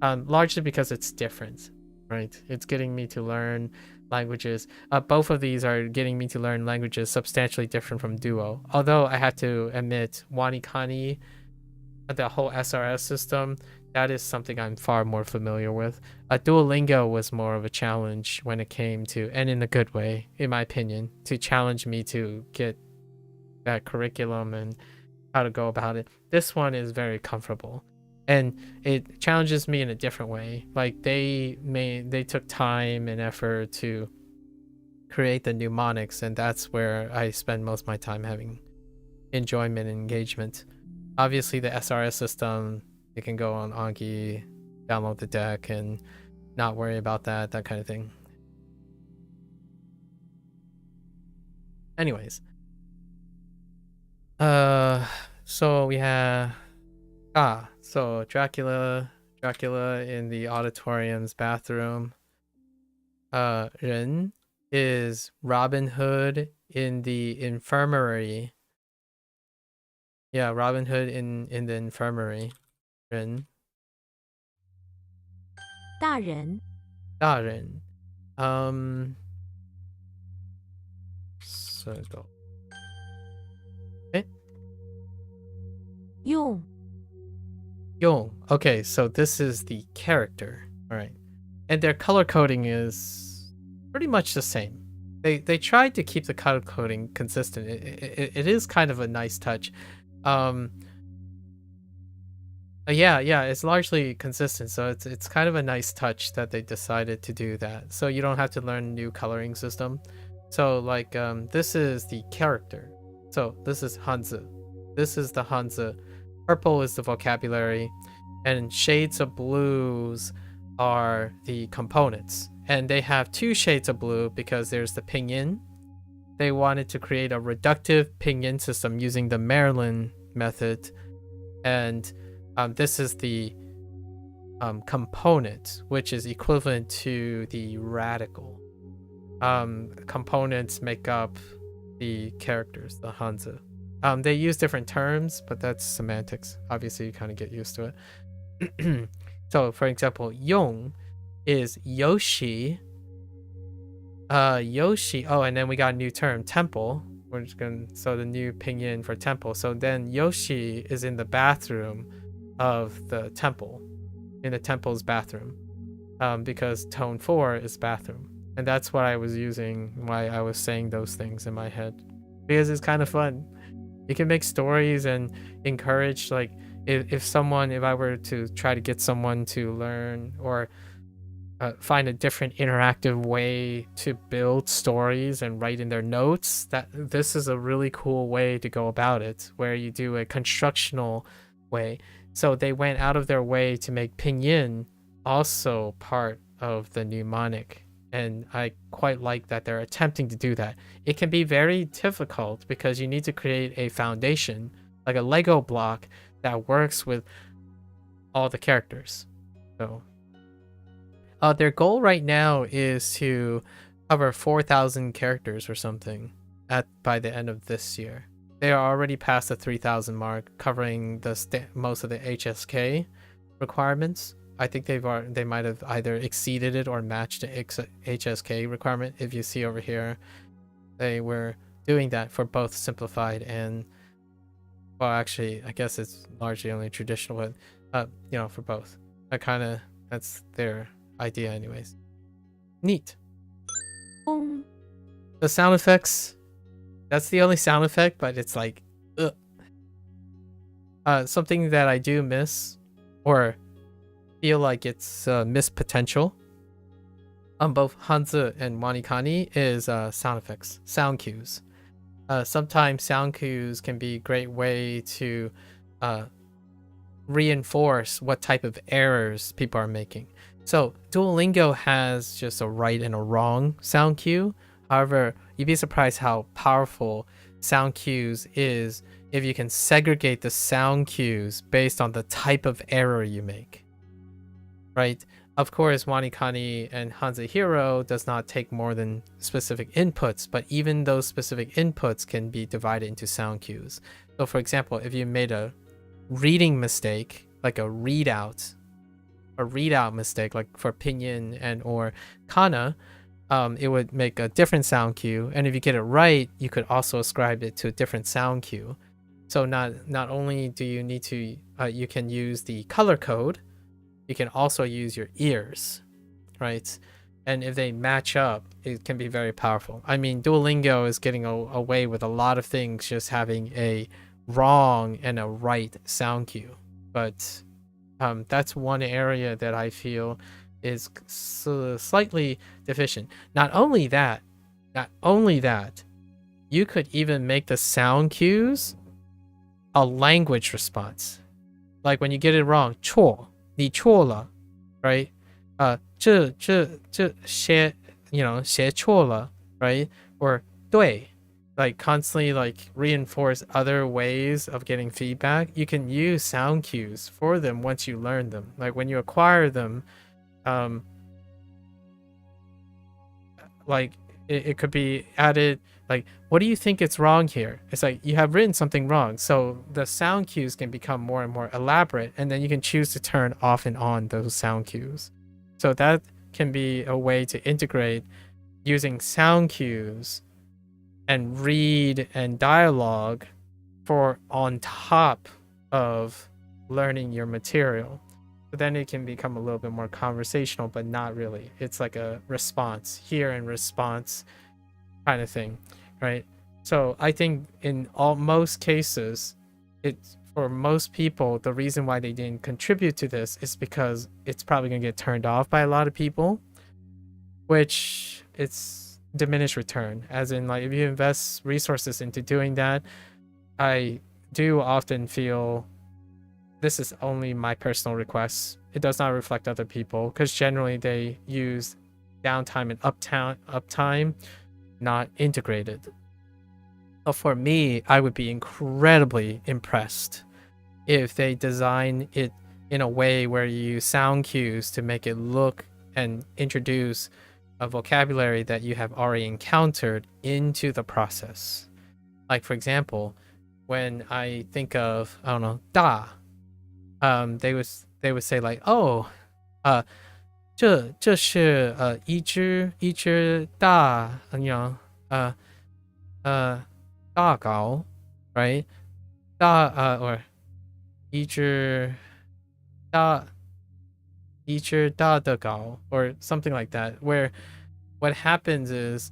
Largely because it's different, right? It's getting me to learn languages. Both of these are getting me to learn languages substantially different from Duo. Although I have to admit, WaniKani, the whole SRS system, that is something I'm far more familiar with. Duolingo was more of a challenge when it came to, and in a good way, in my opinion, to challenge me to get that curriculum and how to go about it. This one is very comfortable. And it challenges me in a different way. Like they took time and effort to create the mnemonics, and that's where I spend most of my time having enjoyment and engagement. Obviously, the SRS system, you can go on Anki, download the deck, and not worry about that kind of thing. Anyways, so we have so Dracula in the auditorium's bathroom. Ren is Robin Hood in the infirmary. Yeah, Robin Hood in the infirmary. Ren. 大人，大人。so Yong, Yong. Okay, so this is the character. All right. And their color coding is pretty much the same. They tried to keep the color coding consistent. It is kind of a nice touch. Yeah, it's largely consistent, so it's kind of a nice touch that they decided to do that. So you don't have to learn a new coloring system. So like this is the character. So this is Hanzi. This is the Hanzi. Purple is the vocabulary, and shades of blues are the components. And they have 2 shades of blue because there's the pinyin. They wanted to create a reductive pinyin system using the Maryland method, and this is the component, which is equivalent to the radical. Components make up the characters, the Hanzi. They use different terms, but that's semantics. Obviously, you kind of get used to it. So, for example, Yong is Yoshi. Yoshi. Oh, and then we got a new term, temple. We're just gonna the new pinyin for temple. So then Yoshi is in the bathroom of the temple, in the temple's bathroom, because tone 4 is bathroom, and that's what I was using. Why I was saying those things in my head, because it's kind of fun. You can make stories and encourage, like if I were to try to get someone to learn or find a different interactive way to build stories and write in their notes, that this is a really cool way to go about it, where you do a constructional way. So they went out of their way to make pinyin also part of the mnemonic, and I quite like that they're attempting to do that. It can be very difficult because you need to create a foundation, like a Lego block that works with all the characters. So their goal right now is to cover 4,000 characters or something by the end of this year. They are already past the 3,000 mark, covering most of the HSK requirements. I think they might have either exceeded it or matched the HSK requirement. If you see over here, they were doing that for both simplified and, well, actually, I guess it's largely only traditional, but for both. That's their idea, anyways. Neat. The sound effects. That's the only sound effect, but it's like, ugh. Something that I do miss, or feel like it's missed potential on both Hanzi and WaniKani is sound effects, sound cues. Sometimes sound cues can be a great way to reinforce what type of errors people are making. So Duolingo has just a right and a wrong sound cue. However, you'd be surprised how powerful sound cues is if you can segregate the sound cues based on the type of error you make. Right? Of course, WaniKani and HanziHero does not take more than specific inputs, but even those specific inputs can be divided into sound cues. So for example, if you made a reading mistake, like a readout mistake, like for pinyin and or kana, it would make a different sound cue. And if you get it right, you could also ascribe it to a different sound cue. So not only do you need to, you can use the color code, you can also use your ears, right? And if they match up, it can be very powerful. I mean, Duolingo is getting away with a lot of things just having a wrong and a right sound cue. But that's one area that I feel is slightly deficient. Not only that, you could even make the sound cues a language response. Like when you get it wrong, 错，你错了, right? 这写 写错了, right? Or 对, like constantly like reinforce other ways of getting feedback. You can use sound cues for them once you learn them. Like when you acquire them, like it could be added. Like, what do you think it's wrong here? It's like you have written something wrong. So the sound cues can become more and more elaborate, and then you can choose to turn off and on those sound cues. So that can be a way to integrate using sound cues and read and dialogue for on top of learning your material. But then it can become a little bit more conversational, but not really. It's like a response, hear and response kind of thing, right? So I think in most cases, it's for most people, the reason why they didn't contribute to this is because it's probably going to get turned off by a lot of people, which it's diminished return. As in, like, if you invest resources into doing that, I do often feel, this is only my personal request, it does not reflect other people, because generally they use downtime and uptime not integrated. But for me, I would be incredibly impressed if they design it in a way where you use sound cues to make it look and introduce a vocabulary that you have already encountered into the process. Like, for example, when I think of, I don't know, da, they would say like, oh, 这是一只大大糕, right? 大 or 一只大的糕 or something like that, where what happens is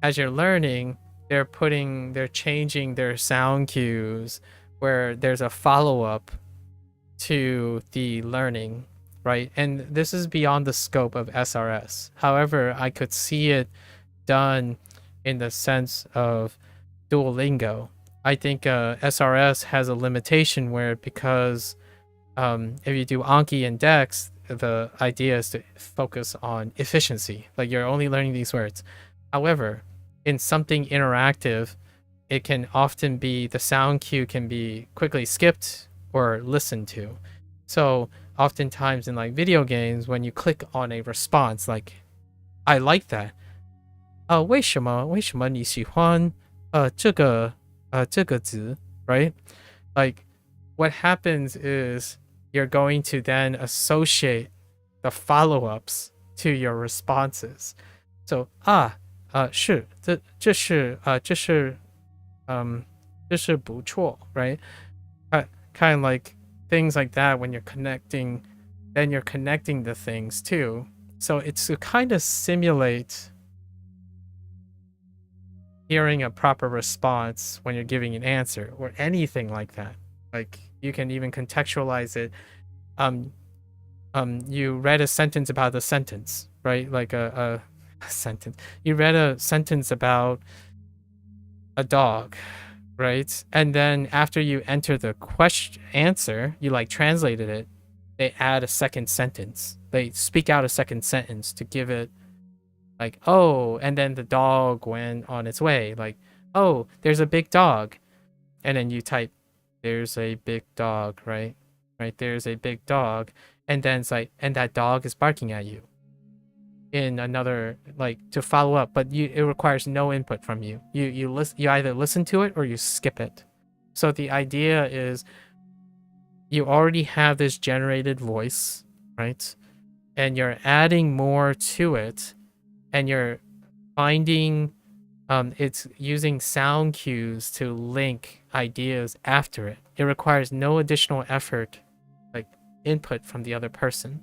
as you're learning, they're changing their sound cues where there's a follow-up to the learning, right? And this is beyond the scope of SRS. However, I could see it done in the sense of Duolingo. I think SRS has a limitation where, because if you do Anki and Dex, the idea is to focus on efficiency. Like, you're only learning these words. However, in something interactive, it can often be, the sound cue can be quickly skipped or listened to. So oftentimes in like video games, when you click on a response, like, I like that. 为什么你喜欢这个字, right? Like, what happens is you're going to then associate the follow-ups to your responses. So 是这是不错, right? Kind of like things like that. When you're connecting, then you're connecting the things too. So it's to kind of simulate hearing a proper response when you're giving an answer or anything like that. Like, you can even contextualize it. You read a sentence about the sentence, right? Like a sentence. You read a sentence about a dog, right? And then after you enter the answer, you like translated it, they add a second sentence. They speak out a second sentence to give it like, oh, and then the dog went on its way. Like, oh, there's a big dog. And then you type, there's a big dog, right? Right, there's a big dog. And then it's like, and that dog is barking at you. In another, like, to follow up, but it requires no input from you. You either listen to it or you skip it. So the idea is you already have this generated voice, right? And you're adding more to it, and you're finding it's using sound cues to link ideas after it. It requires no additional effort, like input from the other person.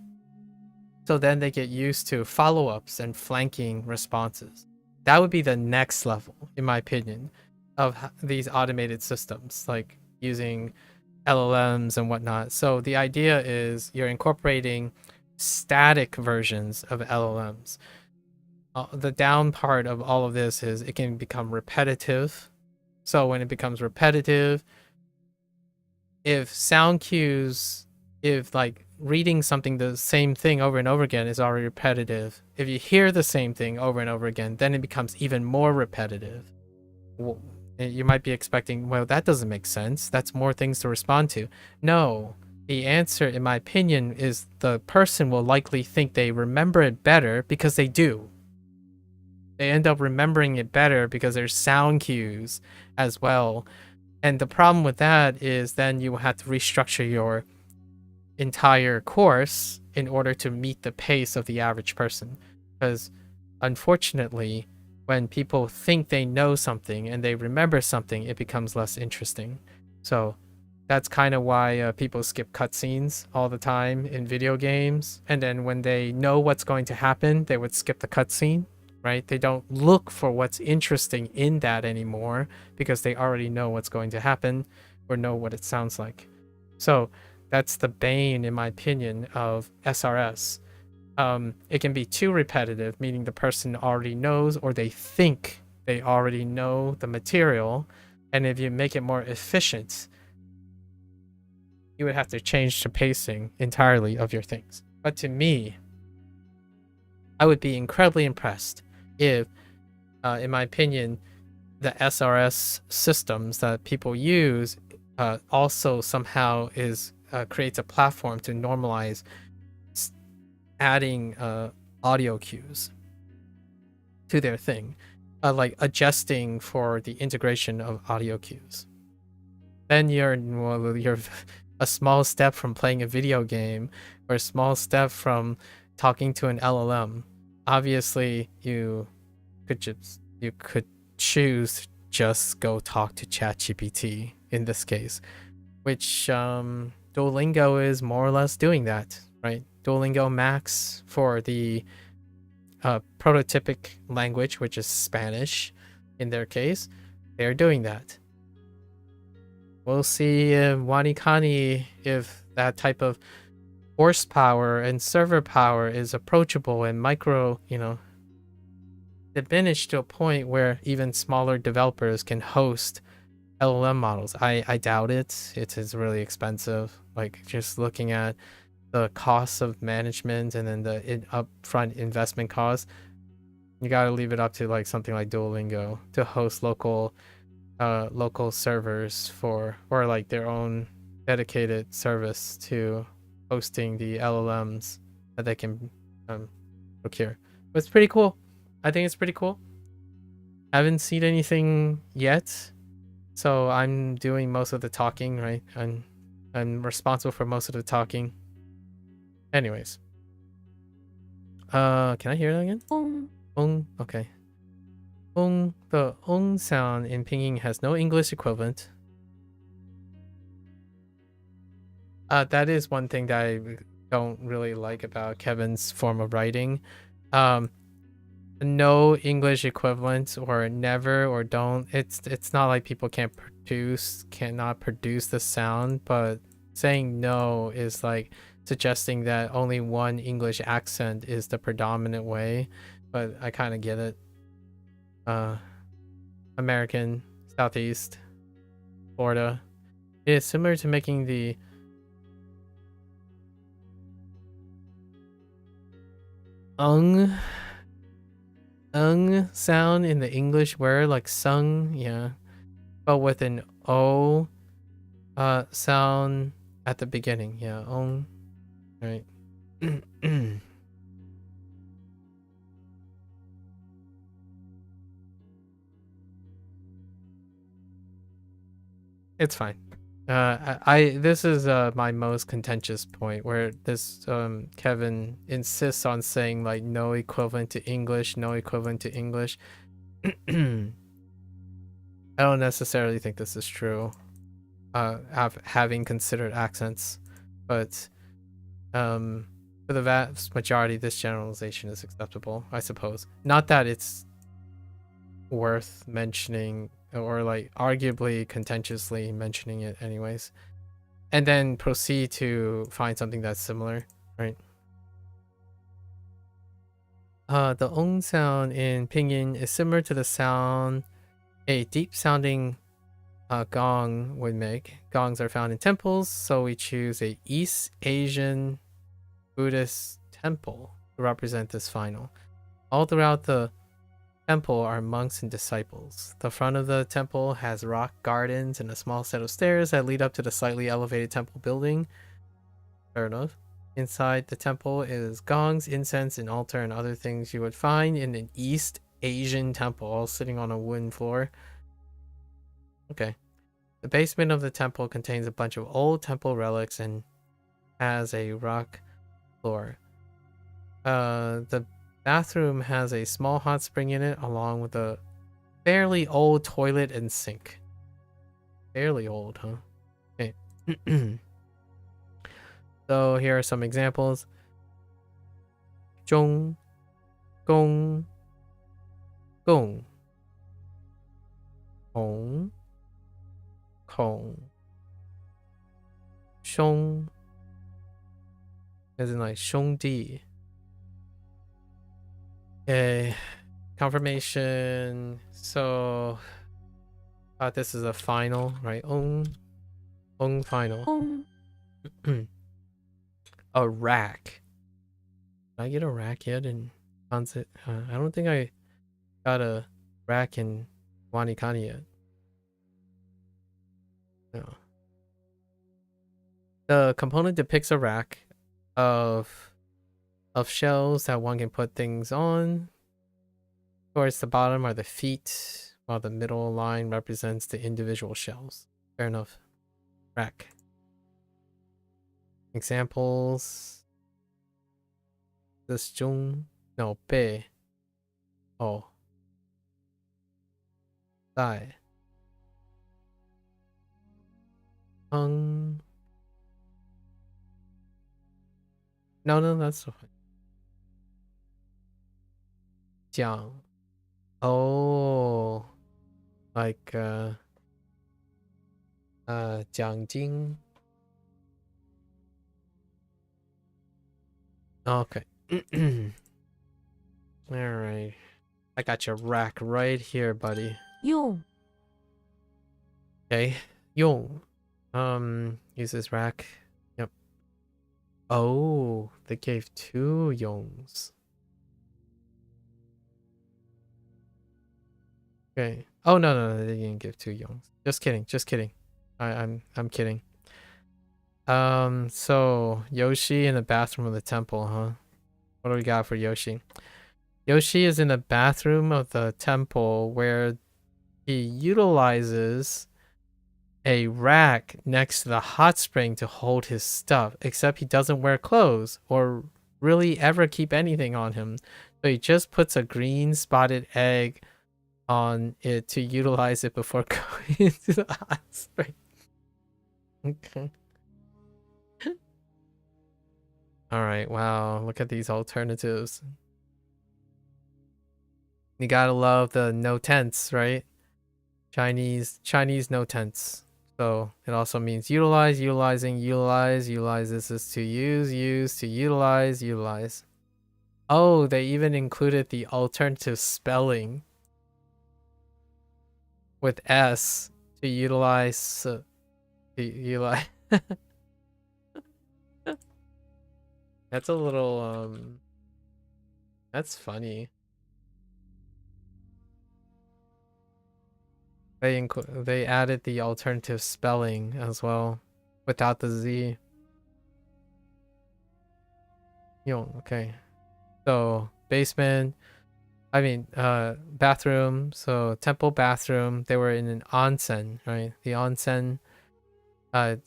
So then they get used to follow-ups and flanking responses. That would be the next level, in my opinion, of these automated systems, like using LLMs and whatnot. So the idea is you're incorporating static versions of LLMs. The down part of all of this is it can become repetitive. So when it becomes repetitive, if sound cues, if like reading something the same thing over and over again is already repetitive, if you hear the same thing over and over again, then it becomes even more repetitive. Well, you might be expecting, well, that doesn't make sense. That's more things to respond to. No, the answer, in my opinion, is the person will likely think they remember it better because they do. They end up remembering it better because there's sound cues as well. And the problem with that is then you will have to restructure your entire course in order to meet the pace of the average person. Because unfortunately, when people think they know something and they remember something, it becomes less interesting. So that's kind of why people skip cutscenes all the time in video games. And then when they know what's going to happen, they would skip the cutscene, right? They don't look for what's interesting in that anymore because they already know what's going to happen or know what it sounds like. So that's the bane, in my opinion, of SRS. It can be too repetitive, meaning the person already knows or they think they already know the material. And if you make it more efficient, you would have to change the pacing entirely of your things. But to me, I would be incredibly impressed if, in my opinion, the SRS systems that people use also somehow creates a platform to normalize adding audio cues to their thing, like adjusting for the integration of audio cues. Then you're a small step from playing a video game or a small step from talking to an LLM. Obviously, you could choose just go talk to ChatGPT in this case, which Duolingo is more or less doing that, right? Duolingo Max for the prototypic language, which is Spanish in their case, they're doing that. We'll see WaniKani if that type of horsepower and server power is approachable and diminished to a point where even smaller developers can host LLM models. I doubt it. It is really expensive. Like just looking at the costs of management and then the upfront investment costs, you got to leave it up to like something like Duolingo to host local servers or like their own dedicated service to hosting the LLMs that they can procure. But it's pretty cool. I think it's pretty cool. I haven't seen anything yet, so I'm doing most of the talking, right? I'm responsible for most of the talking. Anyways. Can I hear that again? Okay. The ong sound in pinging has no English equivalent. That is one thing that I don't really like about Kevin's form of writing. No English equivalent or never or don't. It's not like people cannot produce the sound, but saying no is like suggesting that only one English accent is the predominant way. But I kind of get it. American, Southeast, Florida. It is similar to making the ung sound in the English word, like sung, yeah, but with an o sound at the beginning, yeah, ong, right. It's fine. This is my most contentious point where this Kevin insists on saying like no equivalent to English, no equivalent to English. I don't necessarily think this is true. Having considered accents, but for the vast majority, this generalization is acceptable, I suppose. Not that it's worth mentioning or like arguably contentiously mentioning it anyways, and then proceed to find something that's similar, right? The ong sound in pinyin is similar to the sound, a deep sounding gong would make. Gongs are found in temples, so we choose a East Asian Buddhist temple to represent this final. All throughout the temple are monks and disciples. The front of the temple has rock gardens and a small set of stairs that lead up to the slightly elevated temple building. Fair enough. Inside the temple is gongs, incense, an altar, and other things you would find in an East Asian temple, all sitting on a wooden floor. Okay. The basement of the temple contains a bunch of old temple relics and has a rock floor. The bathroom has a small hot spring in it, along with a fairly old toilet and sink. Fairly old, huh? Okay. So here are some examples. Zhong, gong, gong, hong, kong, shong, as in like shongdi. Okay, confirmation. So, this is a final, right? Final. A rack. Did I get a rack yet in Hanzi? I don't think I got a rack in WaniKani yet. No. The component depicts a rack of shelves that one can put things on. Towards the bottom are the feet, while the middle line represents the individual shelves. Fair enough. Rack. Examples. This Jung. No, Bei. Oh. Dai. Hung. No, that's so fine. Jiang. Oh. Like, Jiangjing. Okay. Alright. I got your rack right here, buddy. 用 Okay. Yong. Use this rack. Yep. Oh, they gave 2 Yongs. Okay. Oh no, they didn't give 2 Yongs. Just kidding. I'm kidding. So Yoshi in the bathroom of the temple, huh? What do we got for Yoshi? Yoshi is in the bathroom of the temple where he utilizes a rack next to the hot spring to hold his stuff, except he doesn't wear clothes or really ever keep anything on him. So he just puts a green spotted egg on it to utilize it before going into the hot spring. Okay. Alright, wow, look at these alternatives. You gotta love the no tents, right? Chinese no tents. So it also means utilize, utilizing, utilize. This is to use, to utilize. Oh, they even included the alternative spelling with S to utilize. That's a little that's funny. They added the alternative spelling as well without the Z. Okay. So basement, bathroom. So temple bathroom. They were in an onsen, right? The onsen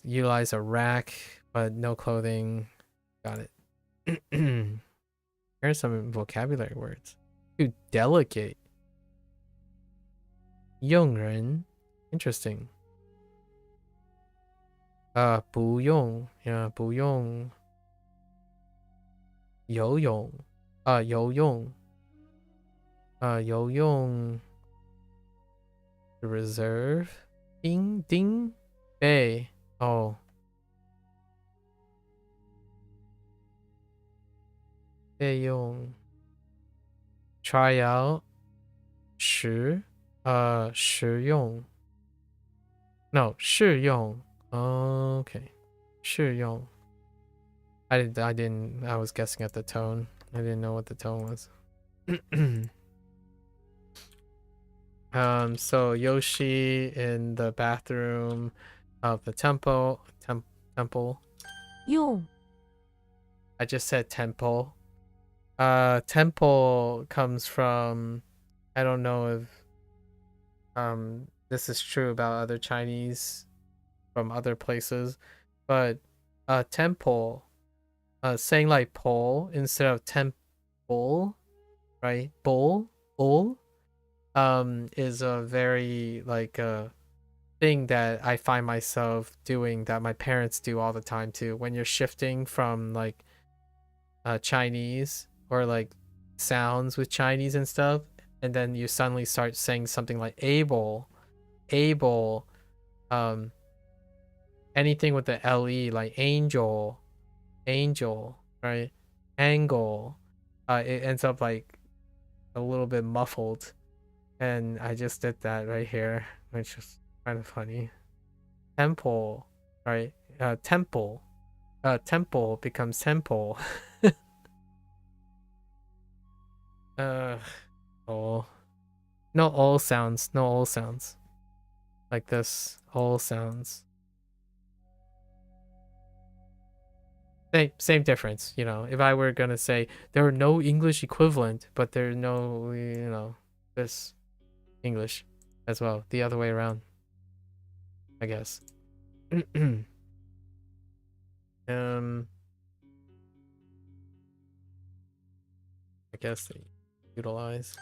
utilize a rack, but no clothing. Got it. Here's some vocabulary words. Too delicate. 佣人 interesting. 不用 yeah 不用游泳游泳游泳 reserve 丁 bay oh 备用 try out 实用 No, 适用. Okay. 适用. I didn't. I was guessing at the tone. I didn't know what the tone was. So Yoshi in the bathroom of the temple. Temple. 用 I just said temple. Temple comes from. I don't know if this is true about other Chinese from other places, but temple, saying like pole instead of temple, right? Bowl, is a very like thing that I find myself doing that my parents do all the time too. When you're shifting from like Chinese or like sounds with Chinese and stuff, and then you suddenly start saying something like able, um, anything with the le like angel, right? Angle, it ends up like a little bit muffled, and I just did that right here, which is kind of funny. Temple, right? Temple, temple becomes temple. Oh, no all sounds, like this. All sounds. Same difference, you know. If I were gonna say there are no English equivalent, but there's no, you know, this English as well, the other way around, I guess. I guess they utilize.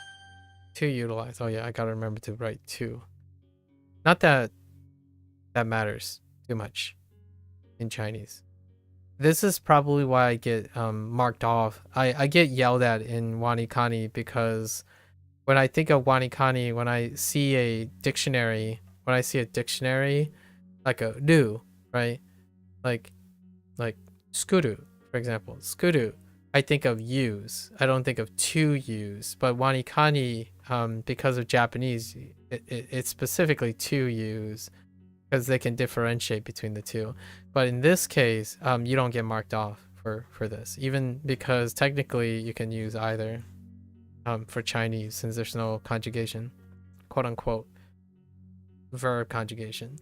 To utilize. Oh yeah, I gotta remember to write to. Not that that matters too much in Chinese. This is probably why I get marked off. I get yelled at in WaniKani because when I think of WaniKani, when I see a dictionary, like a do, right? Like skuru, for example. Skuru, I think of use. I don't think of to use. But WaniKani, because of Japanese, it's specifically to use because they can differentiate between the two. But in this case, you don't get marked off for this, even because technically you can use either for Chinese since there's no conjugation, quote unquote, verb conjugation.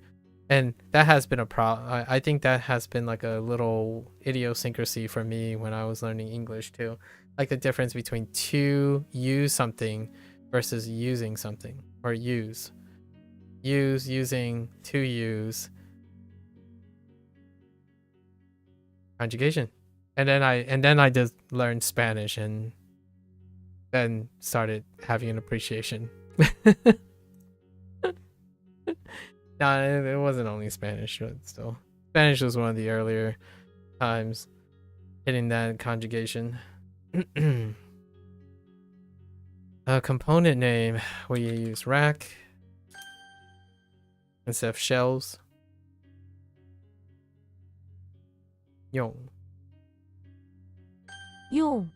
And that has been a problem. I think that has been like a little idiosyncrasy for me when I was learning English too. Like the difference between to use something versus using something, or use, using, to use, conjugation. And then I just learned Spanish and then started having an appreciation. No, it wasn't only Spanish, but still. Spanish was one of the earlier times hitting that conjugation. A component name where you use rack instead of shelves. Yong. 用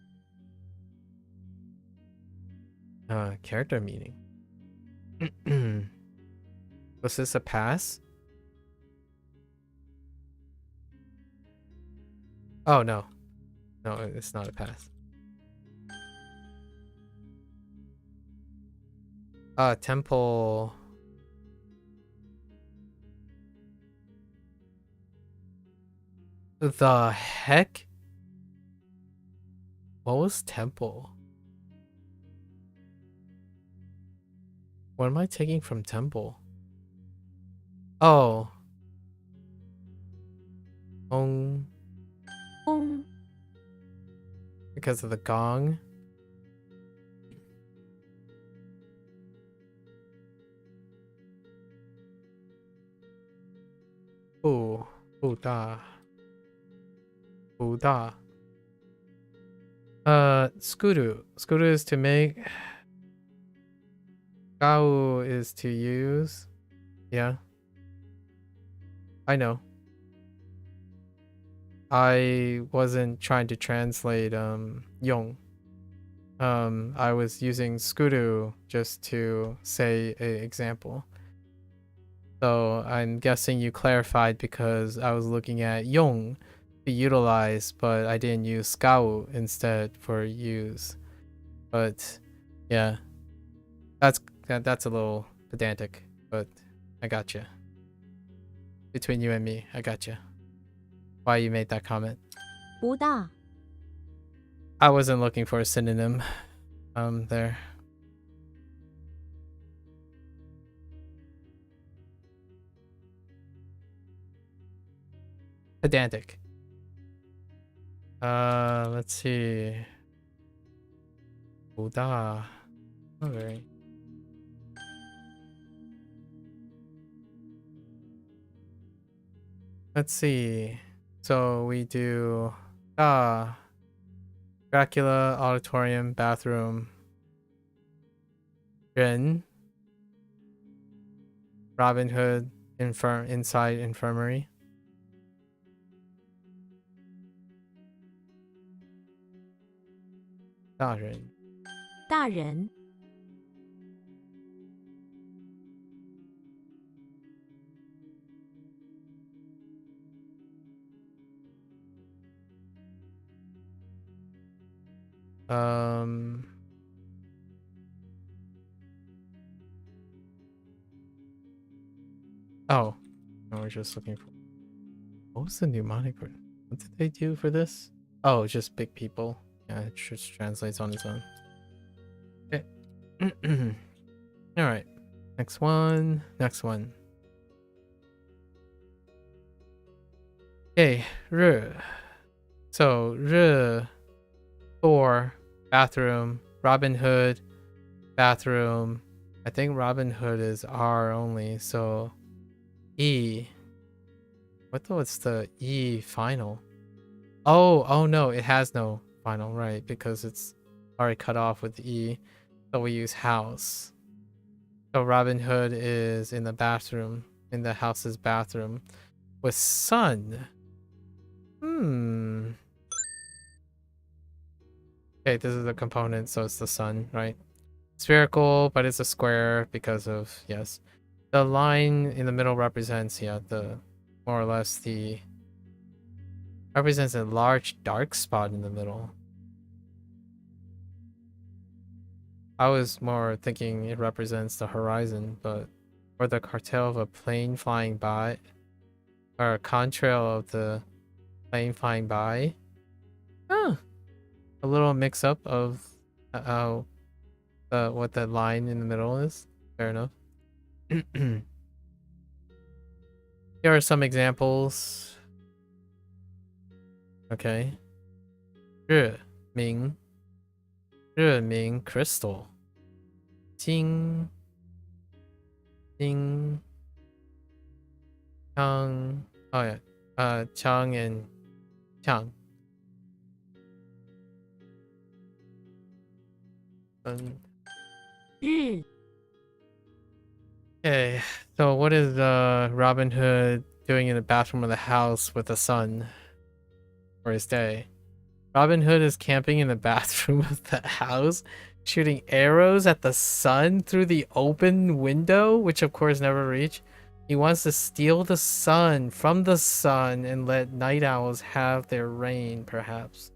Character meaning. Was this a pass? Oh no. No, it's not a pass. Temple. The heck? What was temple? What am I taking from temple? Oh. Because of the gong. Ooh. Buddha. Skuru. Skuru is to make. Gao is to use. Yeah. I know. I wasn't trying to translate Yong. I was using skuru just to say an example. So I'm guessing you clarified because I was looking at 用 to utilize, but I didn't use 使う instead for use. But yeah, that's a little pedantic, but I gotcha. Between you and me, I gotcha. Why you made that comment? 不大 I wasn't looking for a synonym there. Pedantic. Let's see. 不大 Not very. Let's see. So we do Dracula, auditorium, bathroom, 人 Robin Hood, inside infirmary. 大人大人 Oh, no, we're just looking for. What was the mnemonic word? What did they do for this? Oh, just big people. Yeah, it just translates on its own. Okay. All right. Next one. Next one. Okay. So, Thor, bathroom, Robin Hood, bathroom. I think Robin Hood is R only, so E. What though? It's the E final. Oh no, it has no final, right? Because it's already cut off with E. So we use house. So Robin Hood is in the bathroom, in the house's bathroom, with sun. Okay, this is a component, so it's the sun, right? Spherical, but it's a square because of, yes. The line in the middle represents, yeah, the more or less the represents a large dark spot in the middle. I was more thinking it represents the horizon, but or the cartel of a plane flying by, or a contrail of the plane flying by. A little mix up of what the line in the middle is. Fair enough. Here are some examples. Okay. 日明 crystal. 金 Chang. Oh yeah. Chang and Chang. Okay, so what is Robin Hood doing in the bathroom of the house with the sun for his day? Robin Hood is camping in the bathroom of the house, shooting arrows at the sun through the open window, which of course never reach. He wants to steal the sun from the sun and let night owls have their reign, perhaps.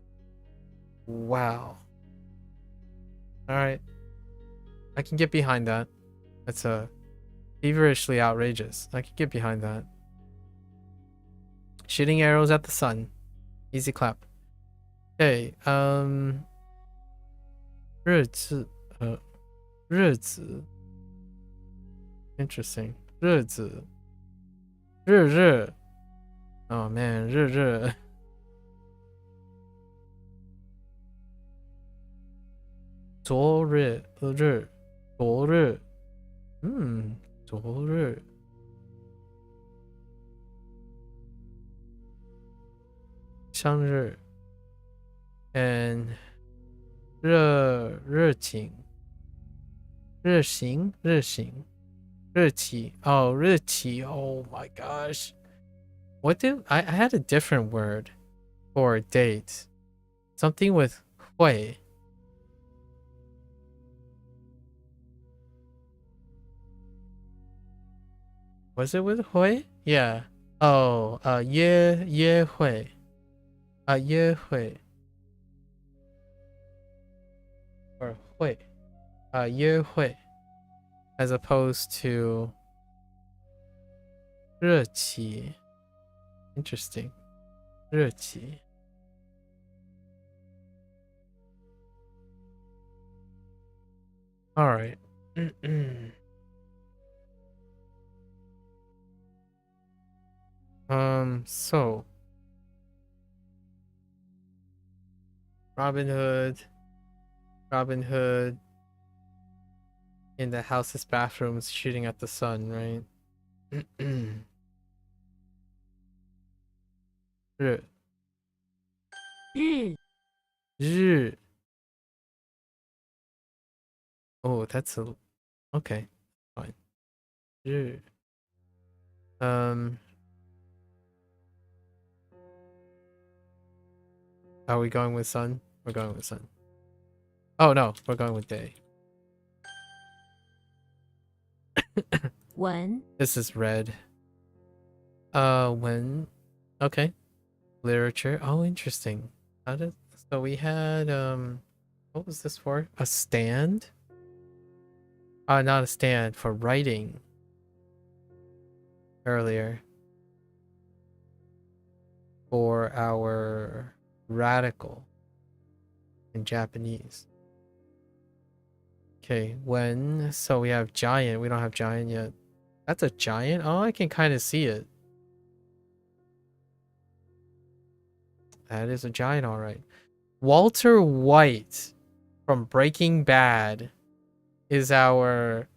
Wow. Alright. I can get behind that. That's feverishly outrageous. I can get behind that. Shooting arrows at the sun. Easy clap. Okay, 日子 日子 Interesting. 日子 日日 Oh man, 日日 昨日 日 昨日 昨日 生日 and 热情 日行 日期 oh 日期 oh my gosh, what do I had a different word for date, something with 会 Was it with hui? Yeah. Oh, ye hui. Ye hui. Or hui. Ye hui. As opposed to 热期. Interesting. 热期. All right. So Robin Hood in the house's bathrooms shooting at the sun, right? 日 日 日 Oh, that's a okay. Fine. 日 Are we going with sun? We're going with sun. Oh no, we're going with day. 文 This is red. When okay. Literature. Oh, interesting. So we had what was this for? A stand? Not a stand, for writing earlier. For our radical in Japanese. Okay, when so we have giant. We don't have giant yet. That's a giant? Oh, I can kind of see it. That is a giant, all right. Walter White from Breaking Bad is our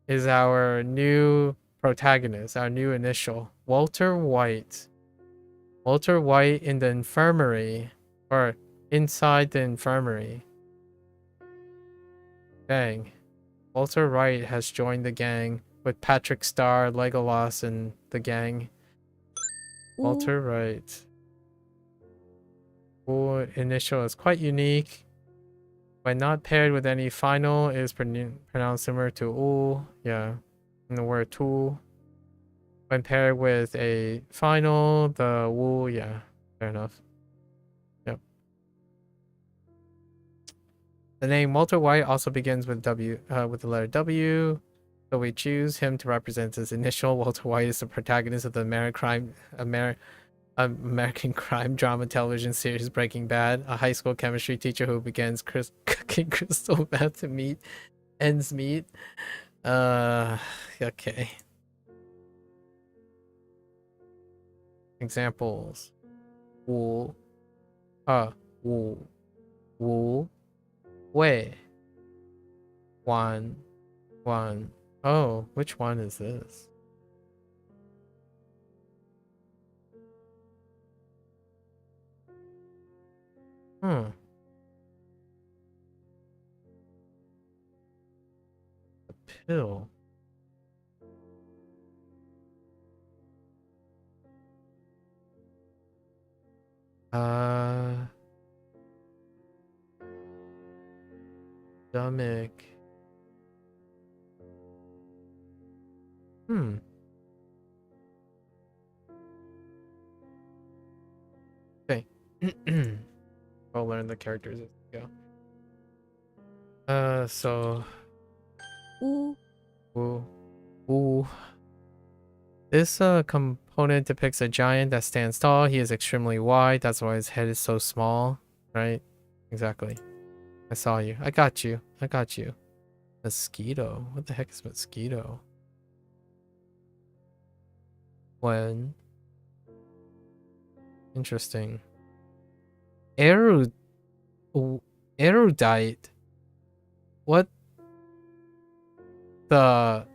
new protagonist, our new initial. Walter White. Walter White in the infirmary, or inside the infirmary. Dang. Walter White has joined the gang with Patrick Star, Legolas, and the gang. 乌 Walter White. Ooh, initial is quite unique. When not paired with any final, it is pronounced similar to oo. Yeah, in the word tool. When paired with a final, the woo. Yeah, fair enough. Yep. The name Walter White also begins with W, with the letter W. So we choose him to represent his initial. Walter White is the protagonist of the American crime drama television series Breaking Bad, a high school chemistry teacher who begins cooking crystal meth to meet ends meet. Okay. Examples. Wu, wu, wu, wei, wan, wan. Oh, which one is this? The pill. Stomach. Okay. I'll learn the characters as we go. So 乌 ooh, ooh. This component depicts a giant that stands tall. He is extremely wide. That's why his head is so small, right? Exactly. I saw you. I got you. I got you. Mosquito. What the heck is mosquito? When? Interesting. Erudite. What the?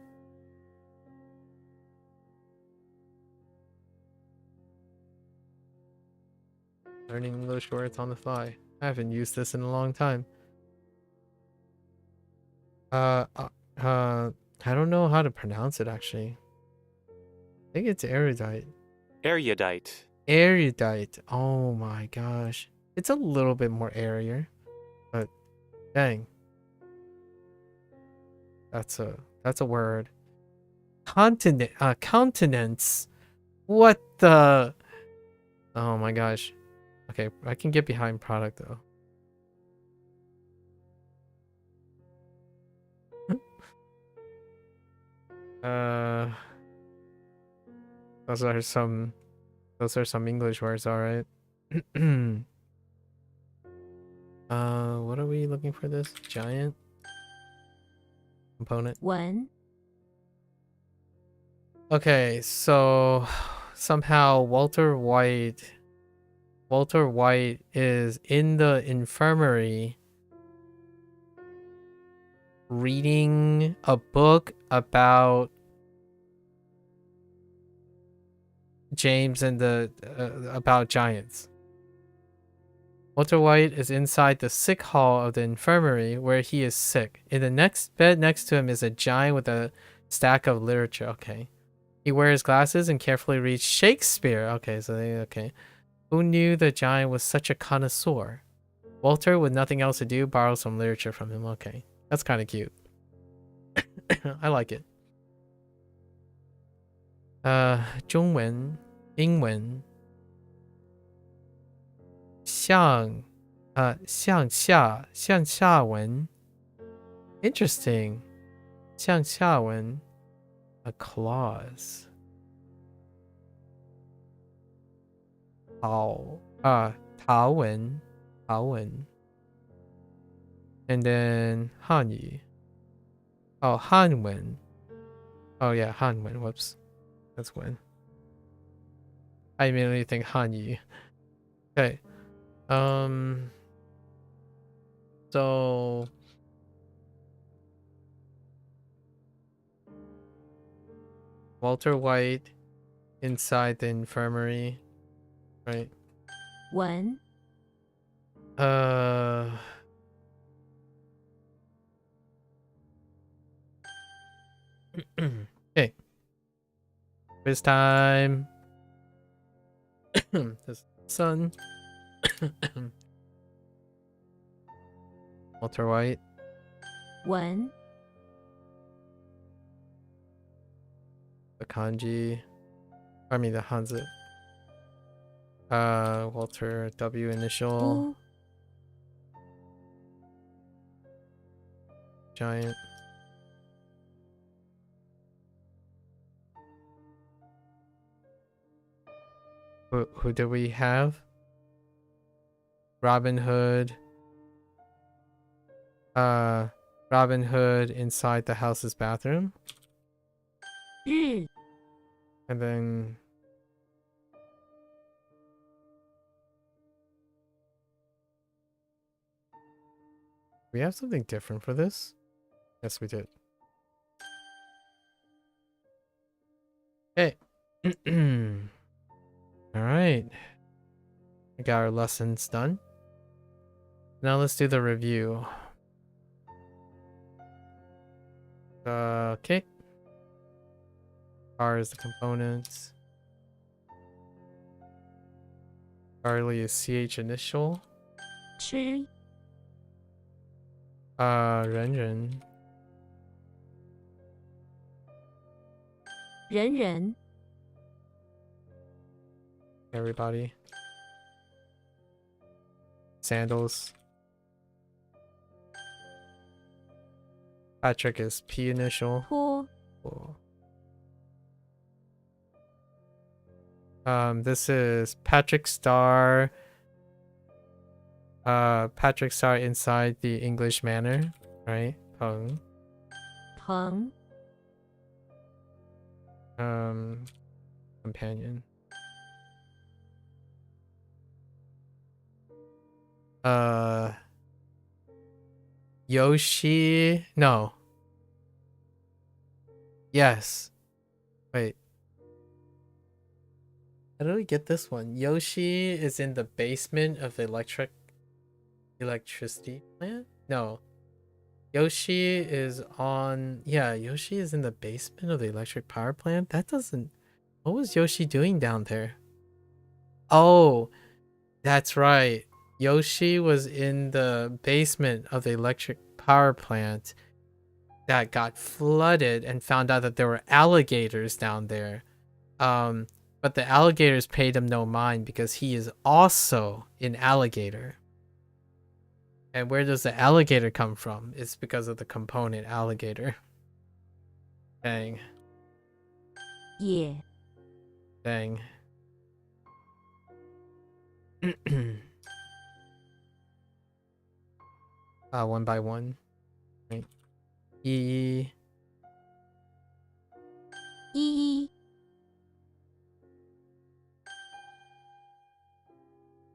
Learning English words on the fly. I haven't used this in a long time. I don't know how to pronounce it actually. I think it's erudite. Erudite. Erudite. Oh my gosh. It's a little bit more airier. But dang. That's a word. Countenance. What the? Oh my gosh. Okay, I can get behind product though. Those are some English words, all right. What are we looking for this? Giant component. 文 Okay, so somehow Walter White is in the infirmary reading a book about James and the about giants. Walter White is inside the sick hall of the infirmary where he is sick. In the next bed next to him is a giant with a stack of literature. Okay. He wears glasses and carefully reads Shakespeare. Okay, so okay. Who knew the giant was such a connoisseur? Walter, with nothing else to do, borrows some literature from him. Okay. That's kind of cute. I like it. 中文、英文、向下文 Interesting. 向下文 A clause. 陶文 And then 汉语 Oh, 汉文 Oh yeah, 汉文 Whoops. That's when. I immediately think Hanyi. Okay. So Walter White inside the infirmary, right? 文 Okay. Quiz time. This sun. Walter White. 文 The kanji. I mean the Hanzi. Walter W initial. 乌 Giant. Who do we have? Robin Hood. Robin Hood inside the house's bathroom. 日 And then we have something different for this? Yes, we did. Okay. All right. We got our lessons done. Now let's do the review. Okay. R is the components. Charlie is CH initial. 吃 人人 人人 everybody. Sandals. Patrick is P initial. 坡 Cool. This is Patrick Star. Patrick Star inside the English manor, right? Hoang. 腾 Companion. Yoshi. No. Yes. Wait. How do we get this one? Yoshi is in the basement of the electricity plant? No. Yoshi is on... Yeah, Yoshi is in the basement of the electric power plant? That doesn't... What was Yoshi doing down there? Oh, that's right. Yoshi was in the basement of the electric power plant that got flooded and found out that there were alligators down there. But the alligators paid him no mind because he is also an alligator. And where does the alligator come from? It's because of the component alligator. Dang. Yeah. Dang. One by one. Right. E. E.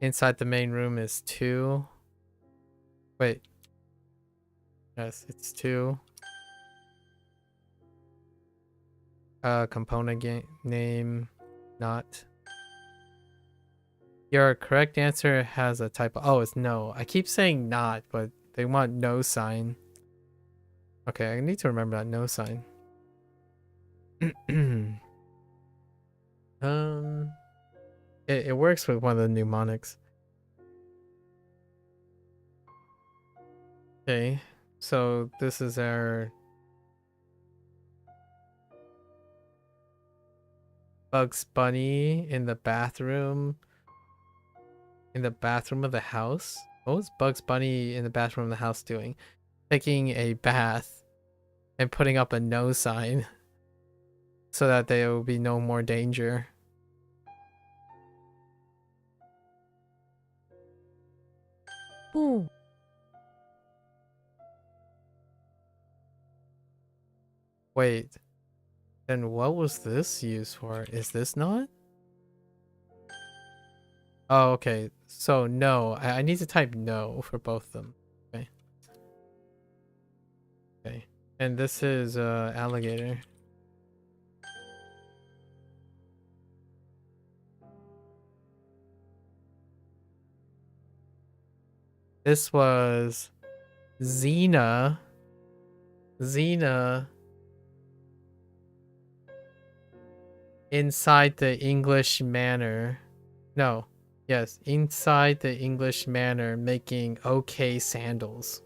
Inside the main room is 2. Wait. Yes, it's 2. Component name, not. Your correct answer has a typo. Oh, it's no. I keep saying not, but they want no sign. Okay, I need to remember that no sign. It works with one of the mnemonics. Okay, so this is our Bugs Bunny in the bathroom. In the bathroom of the house? What was Bugs Bunny in the bathroom of the house doing? Taking a bath and putting up a no sign so that there will be no more danger. Ooh. Wait, then what was this used for? Is this not? Oh, okay. So no, I need to type no for both of them. Okay. Okay. And this is alligator. This was Xena. Xena inside the English manor. No. Yes, inside the English manor making okay sandals.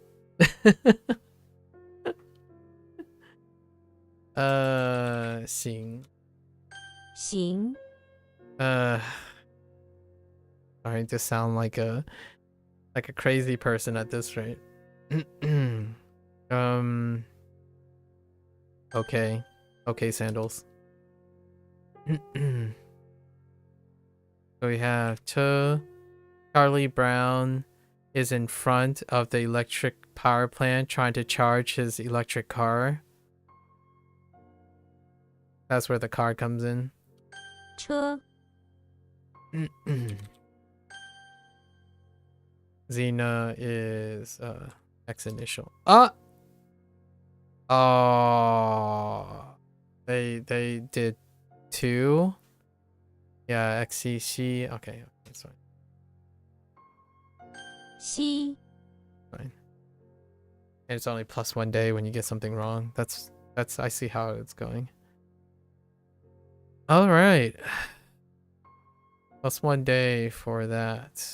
Xing. Xing. Starting to sound like a crazy person at this rate. Okay. Okay, sandals. So we have Charlie Brown is in front of the electric power plant trying to charge his electric car. That's where the car comes in. 车 Xena is X initial. Oh, they did 2. Yeah, XCC. Okay, that's fine. 西 Fine. And it's only +1 day when you get something wrong. That's I see how it's going. All right. +1 day for that.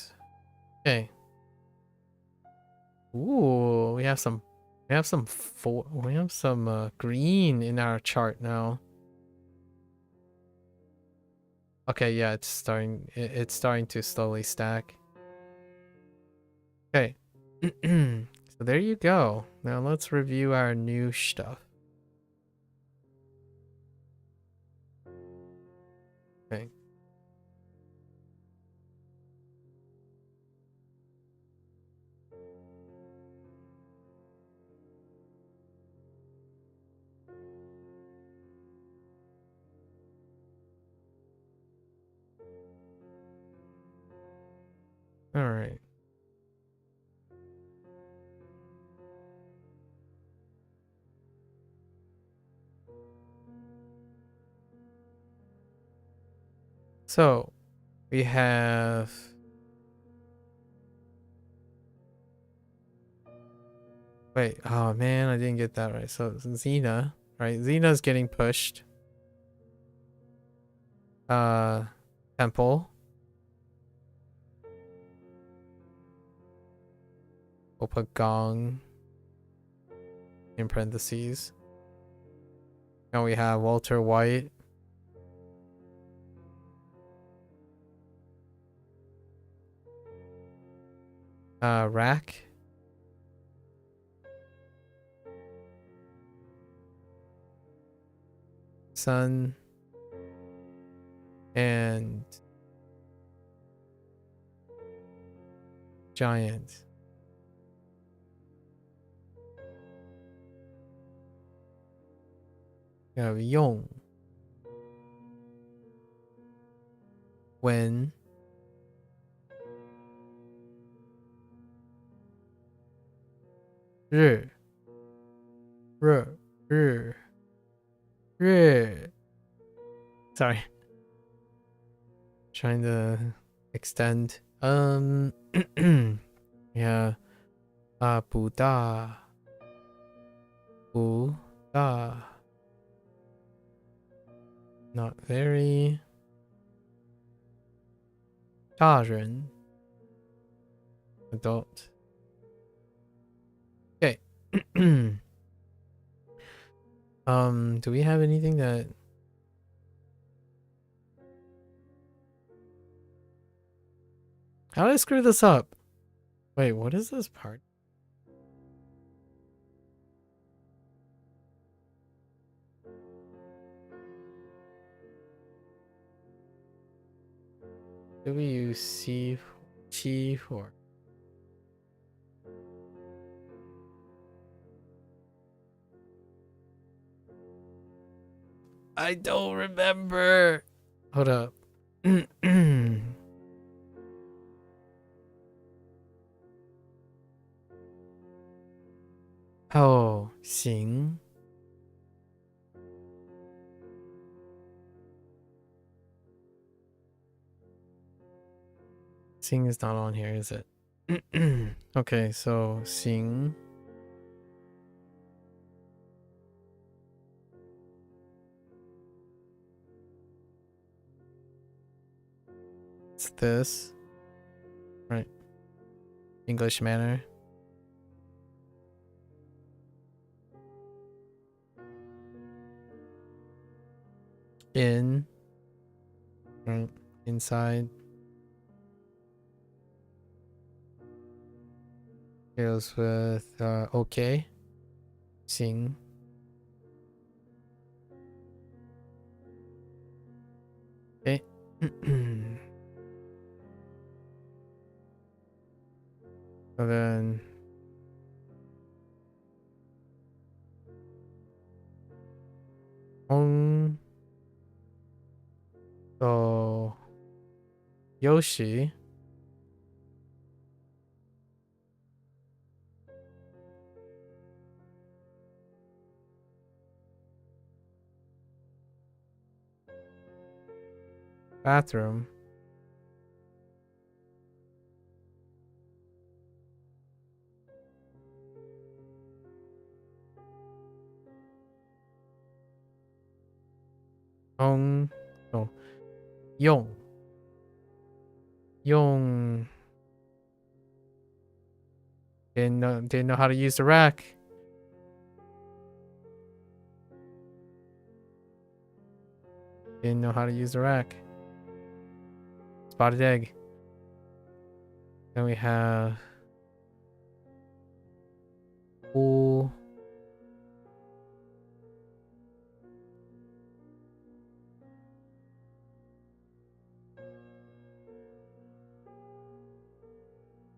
Okay. Ooh, we have some green in our chart now. Okay, yeah, it's starting to slowly stack. Okay. So there you go. Now let's review our new stuff. Okay. All right. So we have wait, oh man, I didn't get that right. So Xena, right? Xena's getting pushed. Temple. We'll put Gong. in parentheses. Now we have Walter White. Rack. Sun. And giant. We have 用 when 日 Sorry. Trying to extend. Yeah. 不大 Not very. 大人 Adult. Okay. Do we have anything that... How did I screw this up? Wait, what is this part? Do we use C, T, or... I don't remember. Hold up. Oh, 行. Sing is not on here, is it? Okay, so 行. It's this. Right. English manner. In. Right. Inside. Goes with okay. Sing. Okay. So then Hoang. So Yoshi. Bathroom. Hoang. Oh. 用 didn't know how to use the rack. Didn't know how to use the rack. Spotted egg. Then we have pool.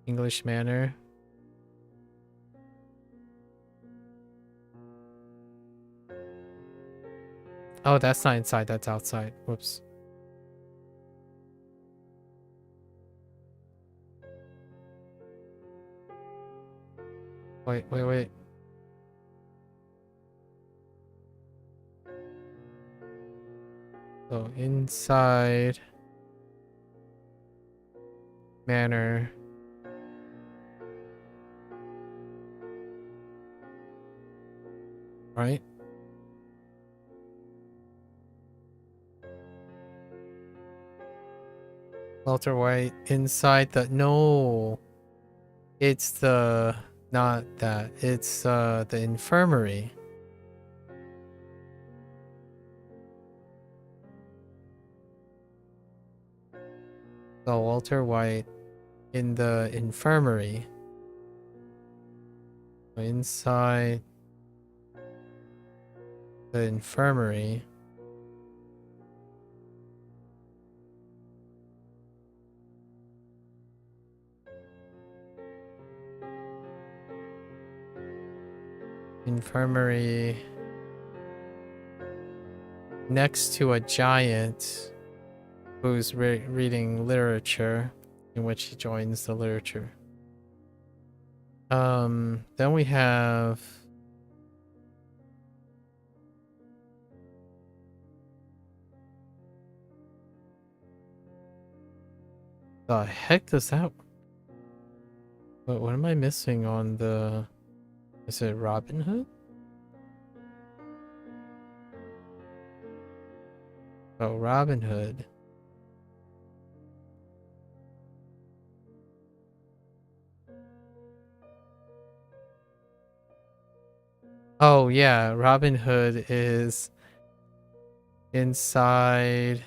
English manner. Oh, that's not inside, that's outside. Whoops. Wait. So inside manner. Right? Walter White inside the... No. It's the not that. It's the infirmary. So Walter White in the infirmary. Inside the infirmary. Infirmary next to a giant who's reading literature, in which he joins the literature. Then we have the heck does that? What am I missing on the? Is it Robin Hood? Oh, Robin Hood. Oh yeah, Robin Hood is inside,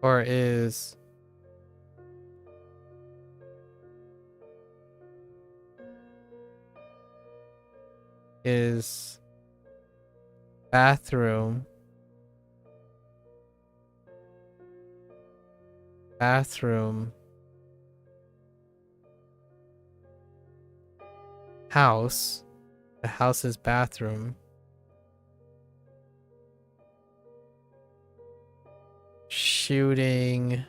or is bathroom house. The house's bathroom. Shooting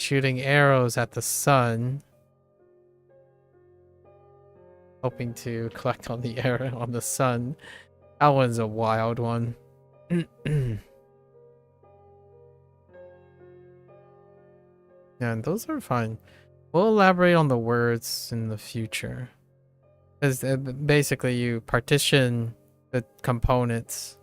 arrows at the sun. Hoping to collect on the arrow on the sun. That one's a wild one. Yeah, and those are fine. We'll elaborate on the words in the future. Because basically you partition the components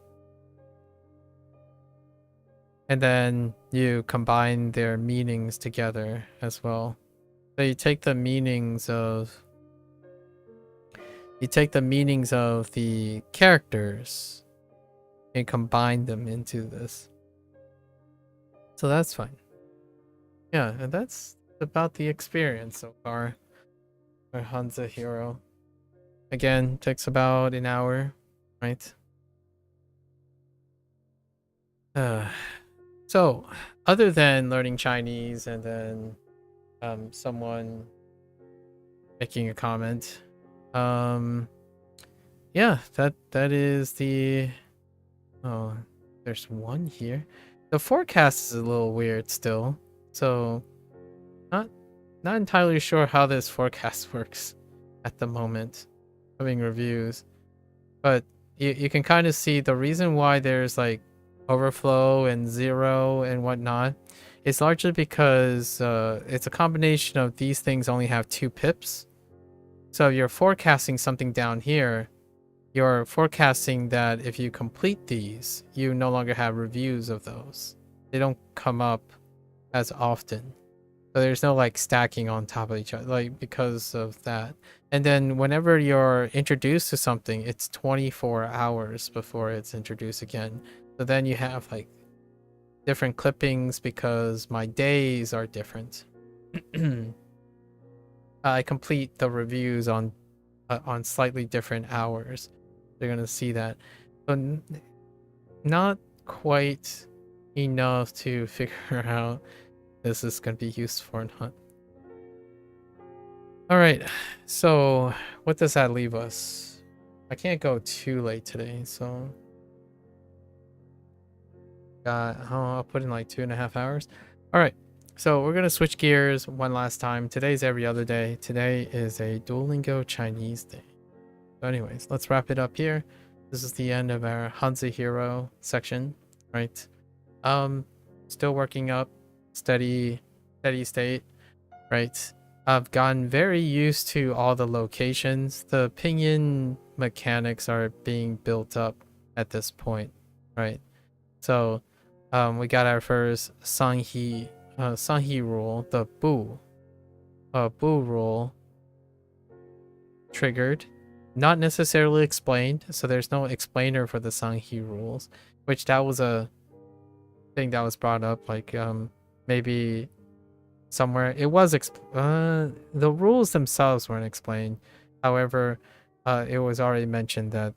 and then you combine their meanings together as well. So you take the meanings of the characters and combine them into this. So that's fine. Yeah, and that's about the experience so far for HanziHero. Again, takes about an hour, right? So, other than learning Chinese and then someone making a comment, yeah, that is the. Oh, there's one here. The forecast is a little weird still, so not entirely sure how this forecast works at the moment. Having reviews, but you can kind of see the reason why there's like overflow and zero and whatnot. It's largely because it's a combination of these things only have 2 pips. So you're forecasting something down here. You're forecasting that if you complete these, you no longer have reviews of those. They don't come up as often. So there's no like stacking on top of each other, like because of that. And then whenever you're introduced to something, it's 24 hours before it's introduced again. So then you have like different clippings because my days are different. I complete the reviews on slightly different hours. They're gonna see that, but not quite enough to figure out this is gonna be used for or not. All right, so what does that leave us? I can't go too late today, so I'll put in like 2.5 hours. All right, so we're gonna switch gears one last time. Today's every other day. Today is a Duolingo Chinese day. So anyways, let's wrap it up here. This is the end of our HanziHero section, right? Still working up, steady state, right? I've gotten very used to all the locations. The pinyin mechanics are being built up at this point, right? So we got our first Sanghi rule, the Bu rule. triggered, not necessarily explained. So there's no explainer for the Sanghi rules, which that was a thing that was brought up. Like maybe somewhere it was the rules themselves weren't explained. However, it was already mentioned that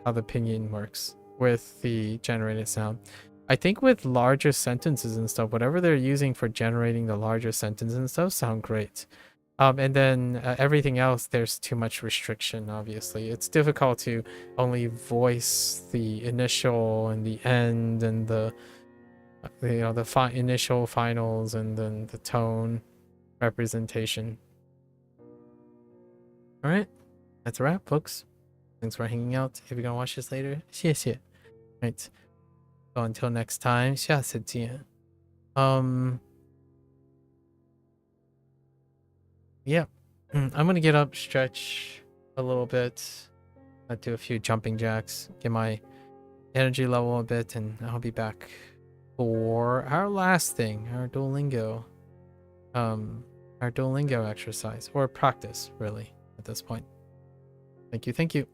how the pinyin works with the generated sound. I think with larger sentences and stuff, whatever they're using for generating the larger sentences and stuff sound great. And then everything else, there's too much restriction. Obviously, it's difficult to only voice the initial and the end and the initial finals and then the tone representation. All right, that's a wrap, folks. Thanks for hanging out. If you're gonna watch this later, 谢谢. Right. So until next time, 下次见. Yeah. I'm gonna get up, stretch a little bit, do a few jumping jacks, get my energy level a bit, and I'll be back for our last thing, our Duolingo exercise, or practice, really, at this point. Thank you.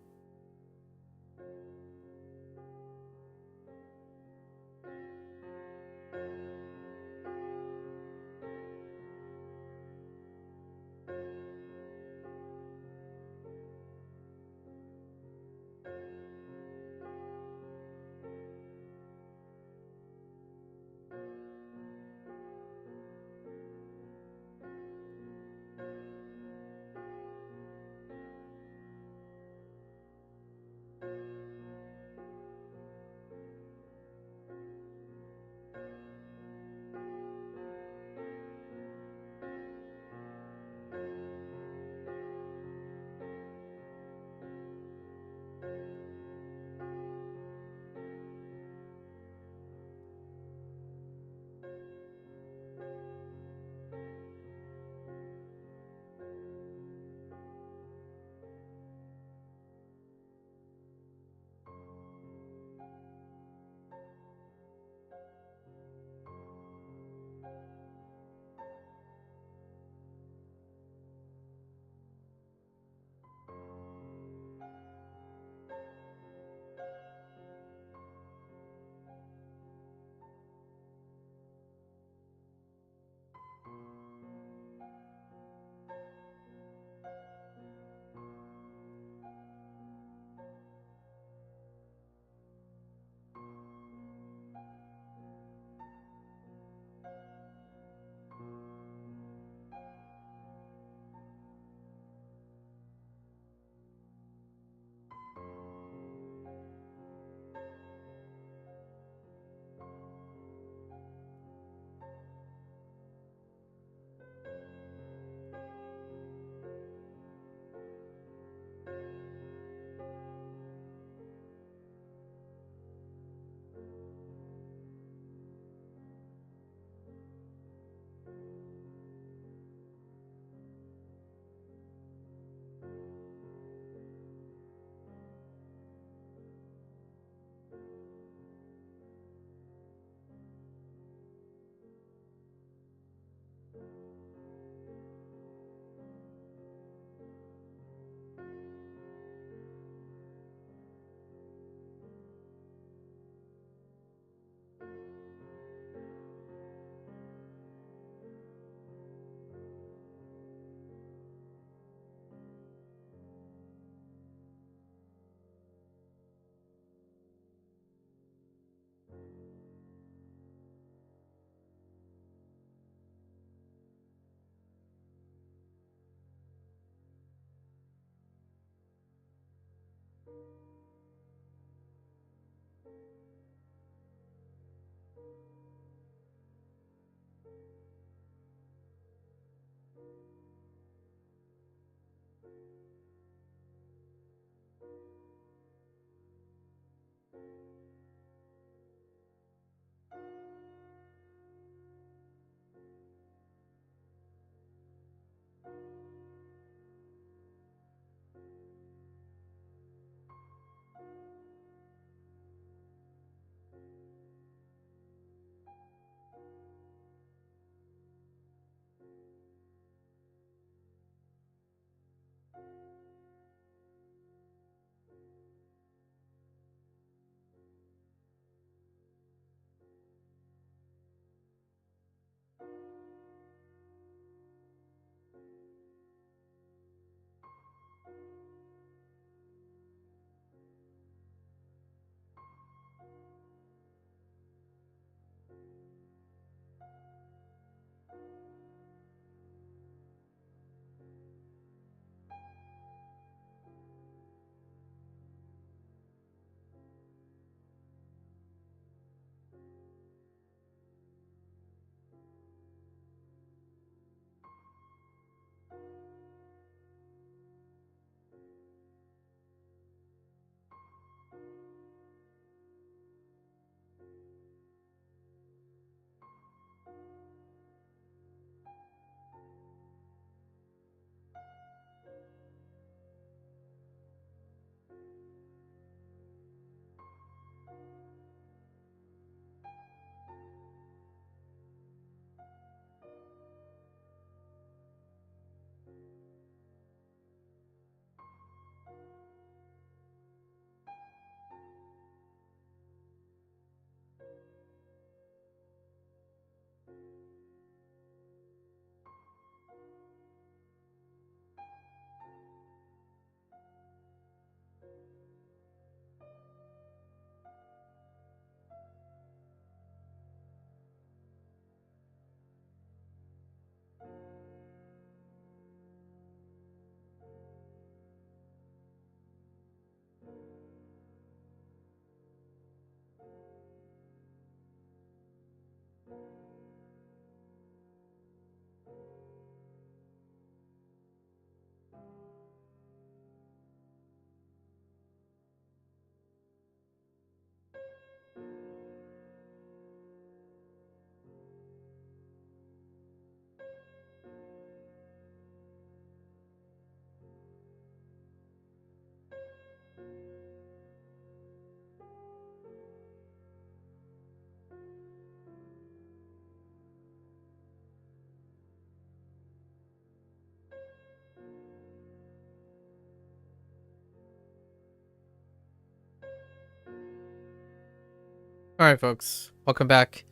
All right, folks, welcome back.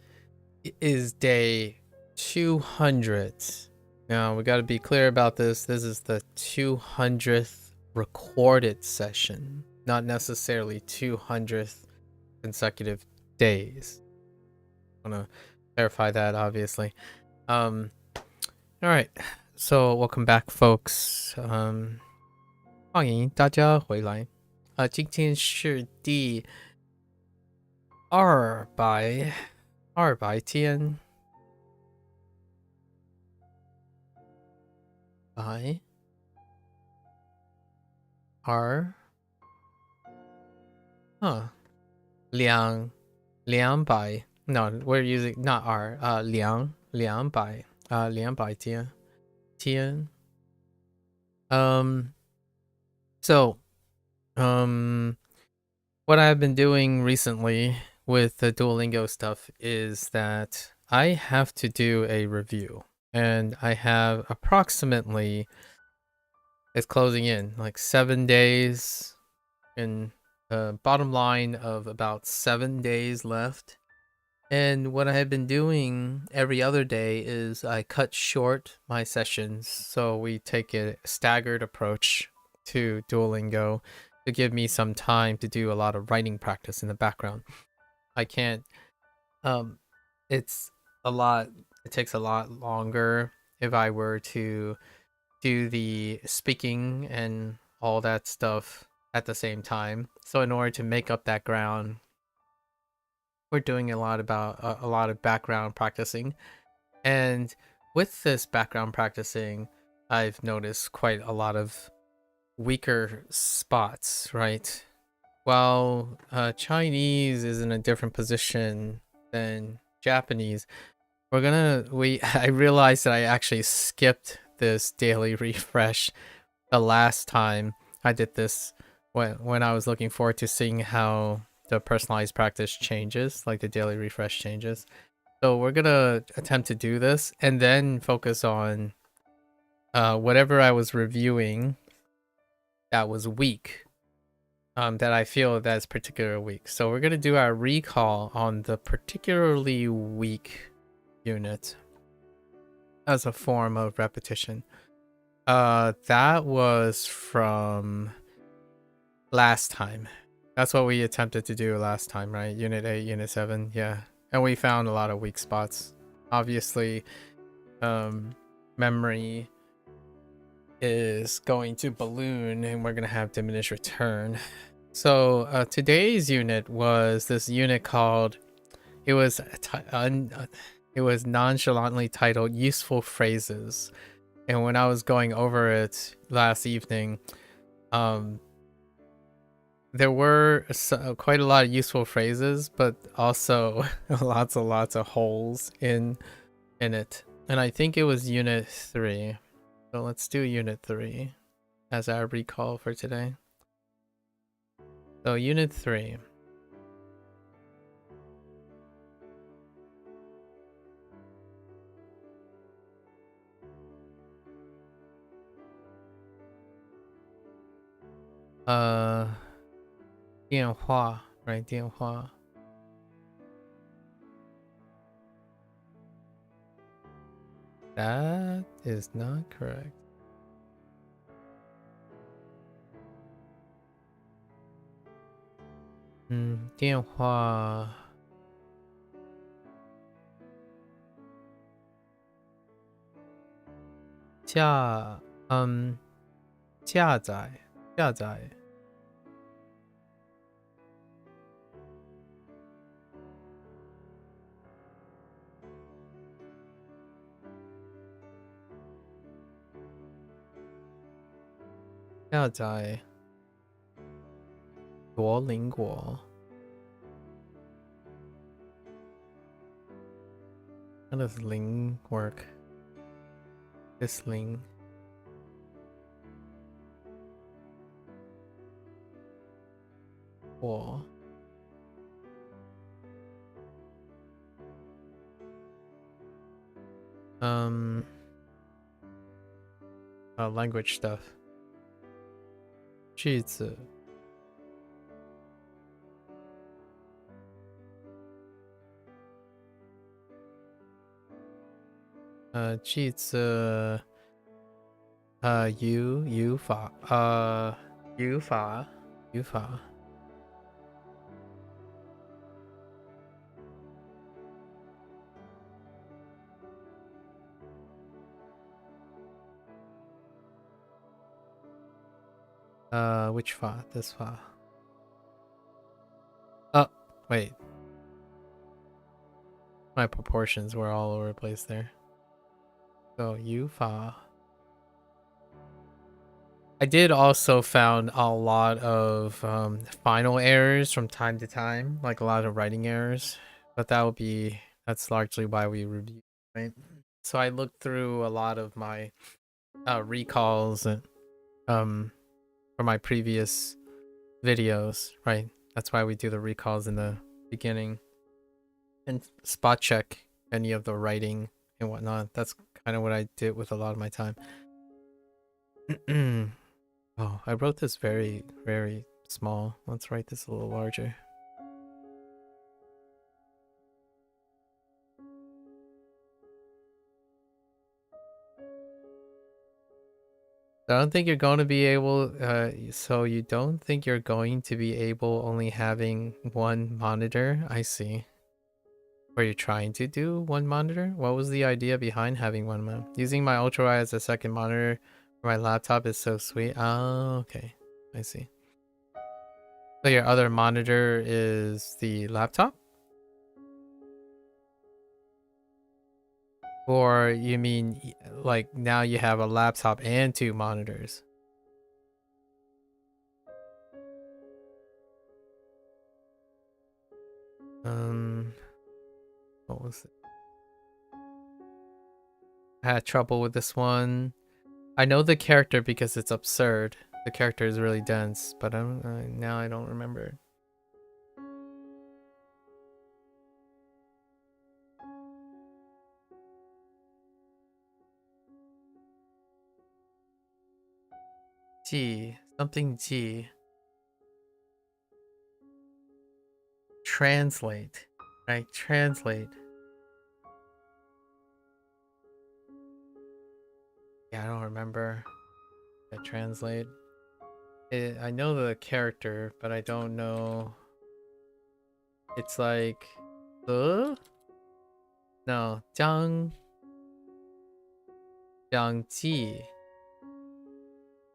It is day 200. Now, we got to be clear about this. This is the 200th recorded session, not necessarily 200th consecutive days. I want to clarify that, obviously. All right, so welcome back, folks. 欢迎大家回来。今天是第200天。200 no, we're using not r 200天 so what I've been doing recently with the Duolingo stuff is that I have to do a review, and I have approximately, it's closing in like 7 days, and bottom line of about 7 days left. And what I have been doing every other day is I cut short my sessions, so we take a staggered approach to Duolingo to give me some time to do a lot of writing practice in the background. I can't it takes a lot longer if I were to do the speaking and all that stuff at the same time. So in order to make up that ground, we're doing a lot of background practicing. And with this background practicing, I've noticed quite a lot of weaker spots, right? While Chinese is in a different position than Japanese, I realized that I actually skipped this daily refresh the last time I did this, when I was looking forward to seeing how the personalized practice changes, like the daily refresh changes. So we're gonna attempt to do this and then focus on whatever I was reviewing that was weak, that I feel that's particularly weak. So we're gonna do our recall on the particularly weak unit as a form of repetition. That was from last time. That's what we attempted to do last time, right? Unit 8, Unit 7, yeah. And we found a lot of weak spots. Obviously, memory is going to balloon and we're going to have diminished return. So today's unit was this unit called, it was nonchalantly titled Useful Phrases. And when I was going over it last evening, there were quite a lot of useful phrases, but also lots of holes in it. And I think it was Unit 3. So let's do Unit 3 as our recall for today. So Unit 3. Right, 电话. That is not correct. Hmm, 电话.下载. 下载. Duolingo. How does ling work? This ling. Wall. Language stuff. 句子句子语法语法语法 which 法 this 法 oh wait my proportions were all over the place there. So 语法 I did also found a lot of final errors from time to time, like a lot of writing errors, but that's largely why we review, right? So I looked through a lot of my recalls and for my previous videos, right? That's why we do the recalls in the beginning and spot check any of the writing and whatnot. That's kind of what I did with a lot of my time. Oh, I wrote this very, very small. Let's write this a little larger. I don't think you're going to be able, so you don't think you're going to be able only having one monitor? I see. Were you trying to do one monitor? What was the idea behind having one monitor? Using my ultrawide as a second monitor for my laptop is so sweet. Oh, okay. I see. So your other monitor is the laptop? Or you mean like now you have a laptop and two monitors? What was it? I had trouble with this one. I know the character because it's absurd. The character is really dense, but now I don't remember. G, something G. Translate, right? Translate. Yeah, I don't remember. I translate. I know the character, but I don't know. It's like the no Jiang Ji.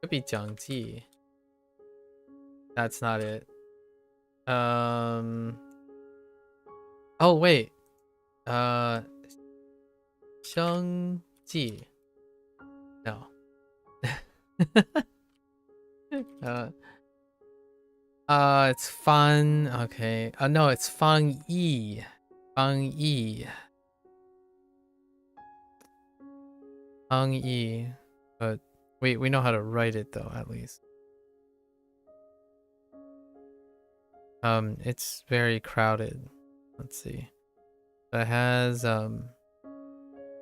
Could be Jiang Ji. That's not it. Oh wait. Sheng Ji. No. It's fun. Okay. No, it's Fang Yi. Fang Yi. Fang Yi. But we know how to write it though, at least. It's very crowded. Let's see. It has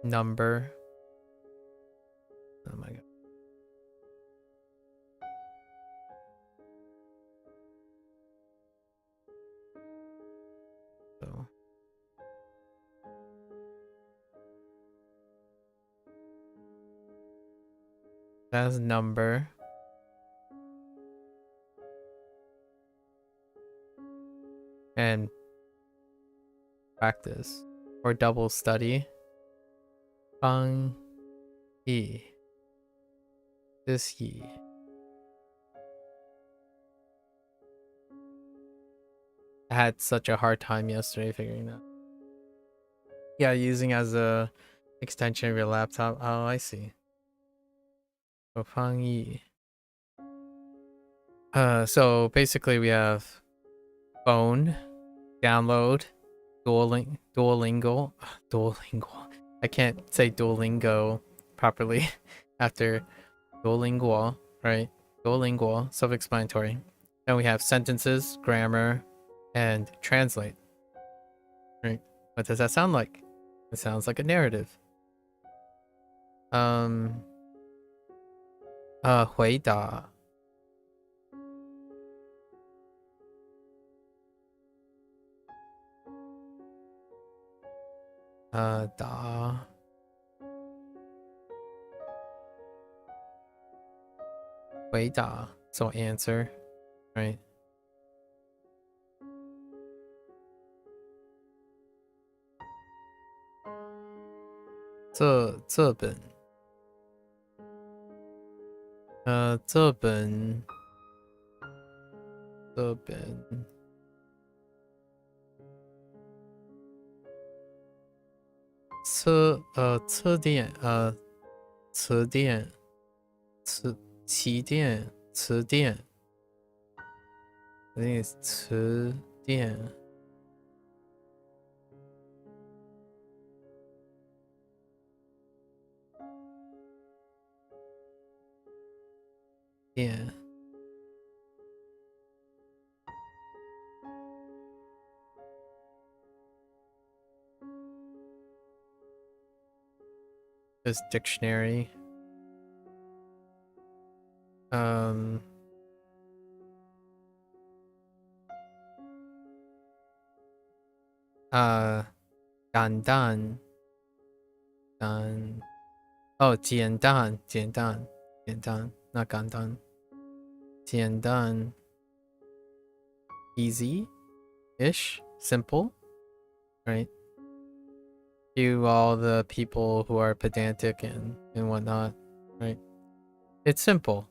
number. Oh my god. So it has number. And practice or double study. Fang Yi. This Yi. I had such a hard time yesterday figuring that. Yeah, using as a extension of your laptop. Oh, I see. So Fang Yi. So basically we have phone, download, Duolingo. I can't say Duolingo properly after Duolingo, right? Duolingo, self-explanatory. Then we have sentences, grammar, and translate. Right? What does that sound like? It sounds like a narrative. 回答 答回答, so answer, right?这本词典I think it's 词典 yeah this dictionary简单 oh 简单 not 简单 简单 easy-ish, simple, right? To all the people who are pedantic and whatnot, right? It's simple.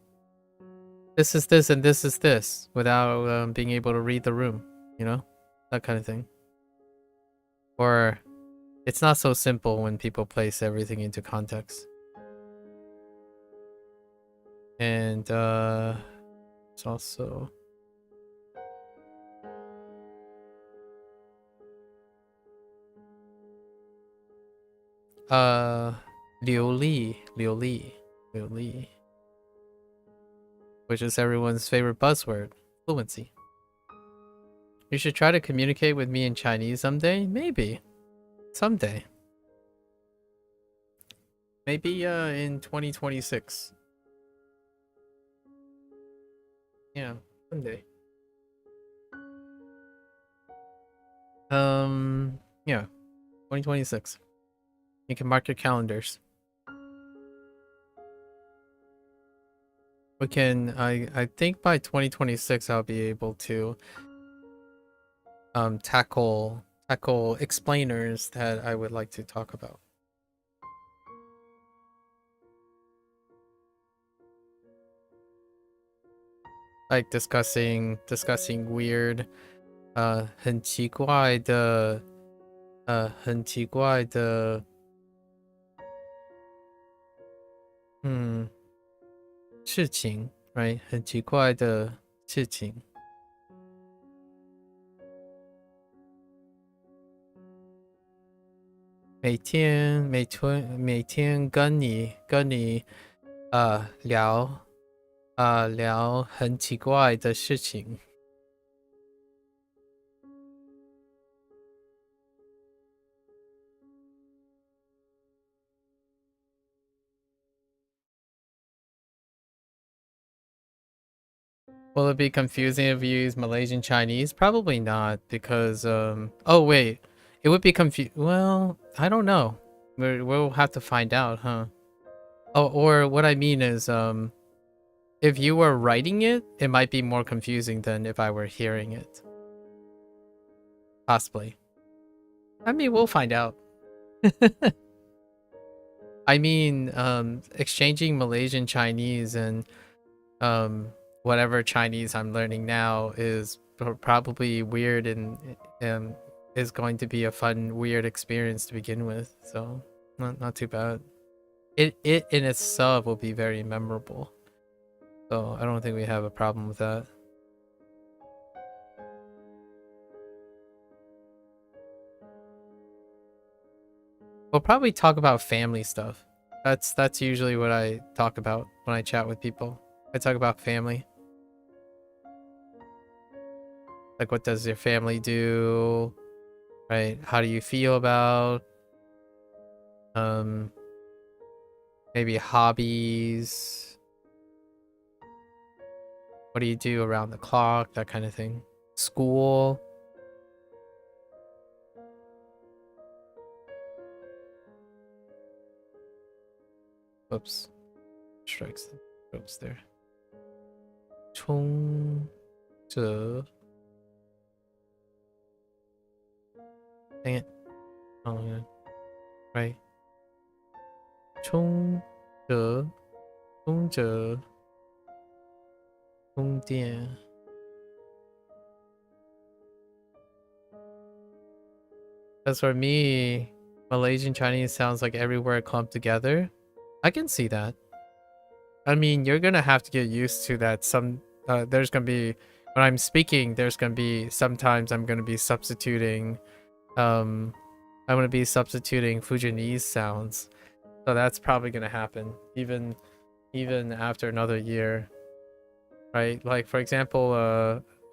This is this and this is this without being able to read the room, you know? That kind of thing. Or it's not so simple when people place everything into context. And it's also Liu Li, which is everyone's favorite buzzword, fluency. You should try to communicate with me in Chinese someday? Maybe. Someday. Maybe in 2026. Yeah, someday. Yeah, 2026. You can mark your calendars. We can, I think by 2026 I'll be able to tackle explainers that I would like to talk about. Like discussing weird 很奇怪的事情 right 很奇怪的事情每天跟你聊很奇怪的事情。Will it be confusing if you use Malaysian Chinese? Probably not, because oh wait, it would be well, I don't know. We'll have to find out, huh? Oh, or what I mean is if you were writing it, it might be more confusing than if I were hearing it. Possibly. I mean, we'll find out. I mean, exchanging Malaysian Chinese and whatever Chinese I'm learning now is probably weird and is going to be a fun, weird experience to begin with. So not too bad. It in itself will be very memorable. So I don't think we have a problem with that. We'll probably talk about family stuff. That's usually what I talk about when I chat with people. I talk about family. Like, what does your family do? Right? How do you feel about maybe hobbies? What do you do around the clock? That kind of thing. School. Oops. Strikes the ropes there. 冲着 Dang it. Oh, yeah. Right. 冲着充电 As for me, Malaysian Chinese sounds like every word clumped together. I can see that. I mean, you're gonna have to get used to that. There's gonna be, when I'm speaking, there's gonna be, sometimes I'm gonna be substituting, I'm gonna be substituting Fujianese sounds. So that's probably gonna happen, even after another year. Right? Like, for example,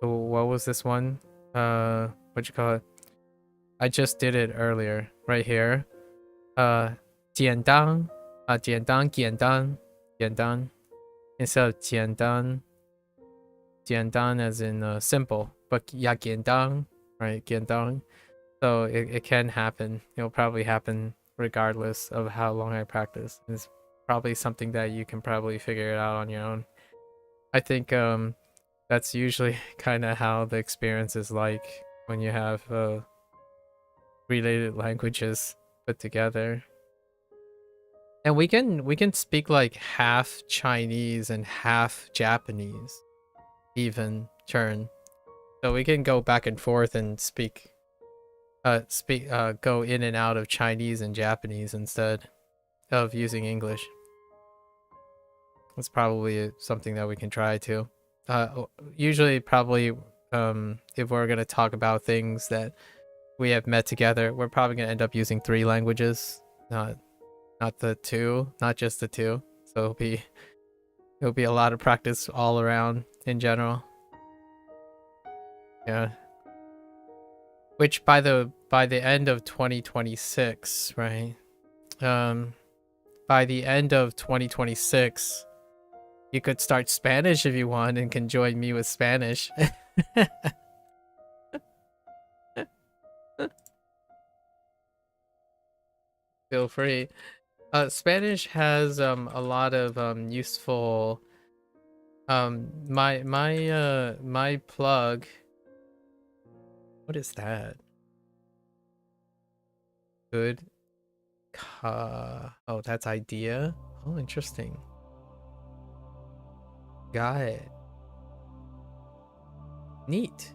what was this one? What'd you call it? I just did it earlier, right here. 简单 简单 instead of 简单 as in simple, but 简单, right? 简单. So it can happen. It'll probably happen regardless of how long I practice. It's probably something that you can probably figure it out on your own. I think that's usually kind of how the experience is like when you have related languages put together. And we can speak like half Chinese and half Japanese, even turn. So we can go back and forth and go in and out of Chinese and Japanese instead of using English. That's probably something that we can try too. Usually, probably, if we're gonna talk about things that we have met together, we're probably gonna end up using 3 languages, not the 2, not just the 2. So it'll be a lot of practice all around in general. Yeah. Which by the end of 2026, right? By the end of 2026, you could start Spanish if you want and can join me with Spanish. Feel free. Spanish has a lot of useful my plug. What is that? Good. Oh, that's idea. Oh, interesting. Got it. Neat.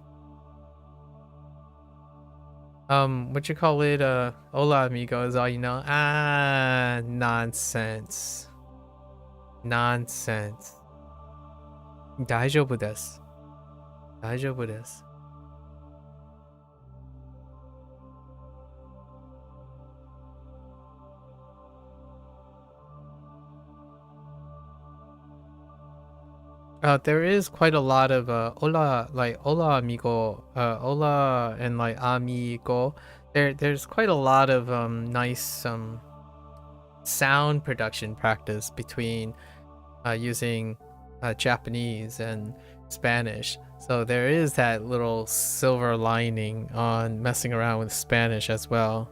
What you call it? Hola, amigo is all you know. Ah, nonsense. Nonsense. 大丈夫です。大丈夫です。There is quite a lot of hola, like hola amigo, hola and like amigo. There's quite a lot of nice sound production practice between using Japanese and Spanish. So there is that little silver lining on messing around with Spanish as well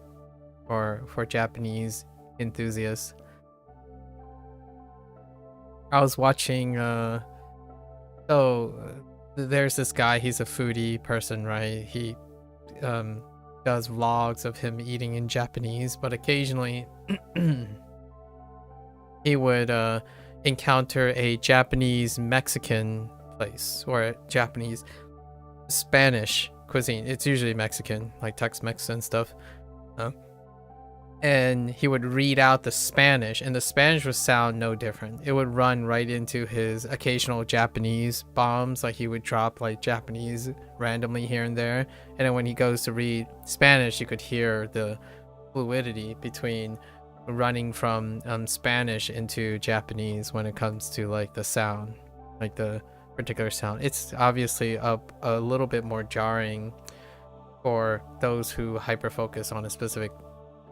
for Japanese enthusiasts. I was watching there's this guy, he's a foodie person, right? He does vlogs of him eating in Japanese, but occasionally he would encounter a Japanese Mexican place or a Japanese Spanish cuisine. It's usually Mexican, like Tex-Mex and stuff. And he would read out the Spanish, and the Spanish would sound no different. It would run right into his occasional Japanese bombs, like he would drop like Japanese randomly here and there. And then when he goes to read Spanish, you could hear the fluidity between running from Spanish into Japanese when it comes to like the sound, like the particular sound. It's obviously a little bit more jarring for those who hyper focus on a specific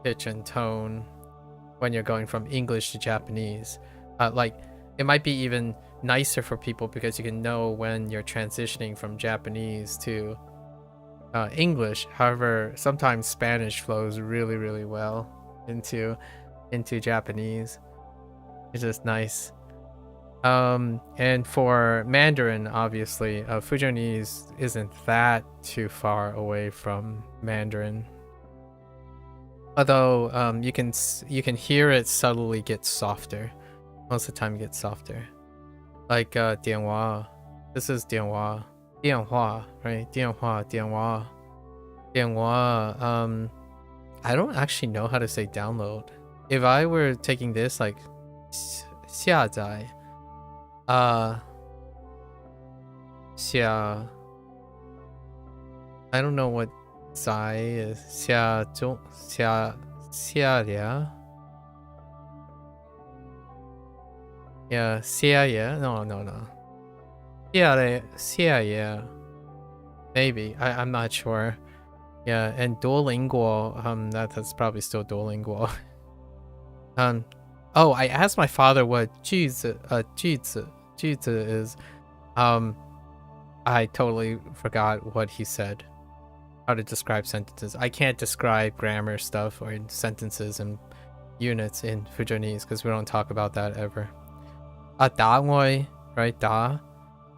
pitch and tone when you're going from English to Japanese. Like it might be even nicer for people because you can know when you're transitioning from Japanese to English. However, sometimes Spanish flows really, really well into Japanese. It's just nice. And for Mandarin, obviously, Fujianese isn't that too far away from Mandarin. Although you can hear it subtly get softer. Most of the time, it gets softer. Like 电话. This is 电话. 电话, right? 电话, 电话. 电话. I don't actually know how to say download. If I were taking this like 下载, 下 I don't know what 载 is. 下中下列. Yeah, 下列. No. 下列. Maybe. I'm not sure. Yeah, and Duolingo, that's probably still Duolingo. Oh, I asked my father what 句子 is. I totally forgot what he said. How to describe sentences. I can't describe grammar stuff or sentences and units in Fujianese because we don't talk about that ever. Da ngoi, right? Da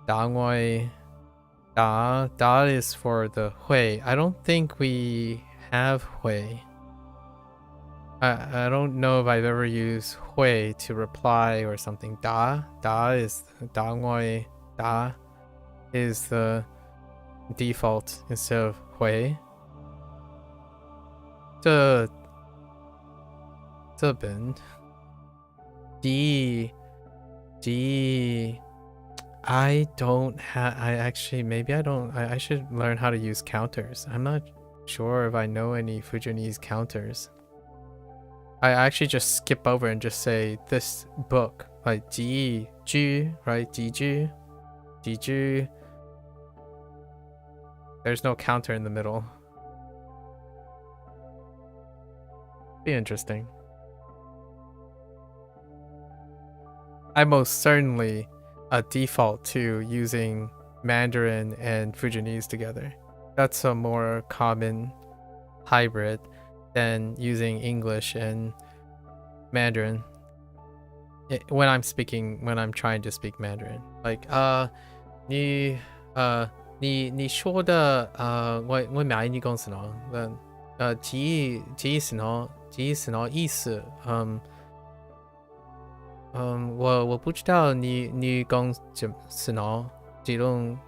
ngoi. Da is for the hui. I don't think we have hui. I don't know if I've ever used hui to reply or something. Da is da ngoi. Da is the default instead of hui. 这本 D I don't have. I actually maybe I don't. I should learn how to use counters. I'm not sure if I know any Fujianese counters. I actually just skip over and just say this book, like ji ju, right? Ji ju. There's no counter in the middle. Be interesting. I most certainly default to using Mandarin and Fujianese together. That's a more common hybrid than using English and Mandarin. When I'm trying to speak Mandarin, like 你说的我买你公司呢几什么意思我不知道你讲什么几种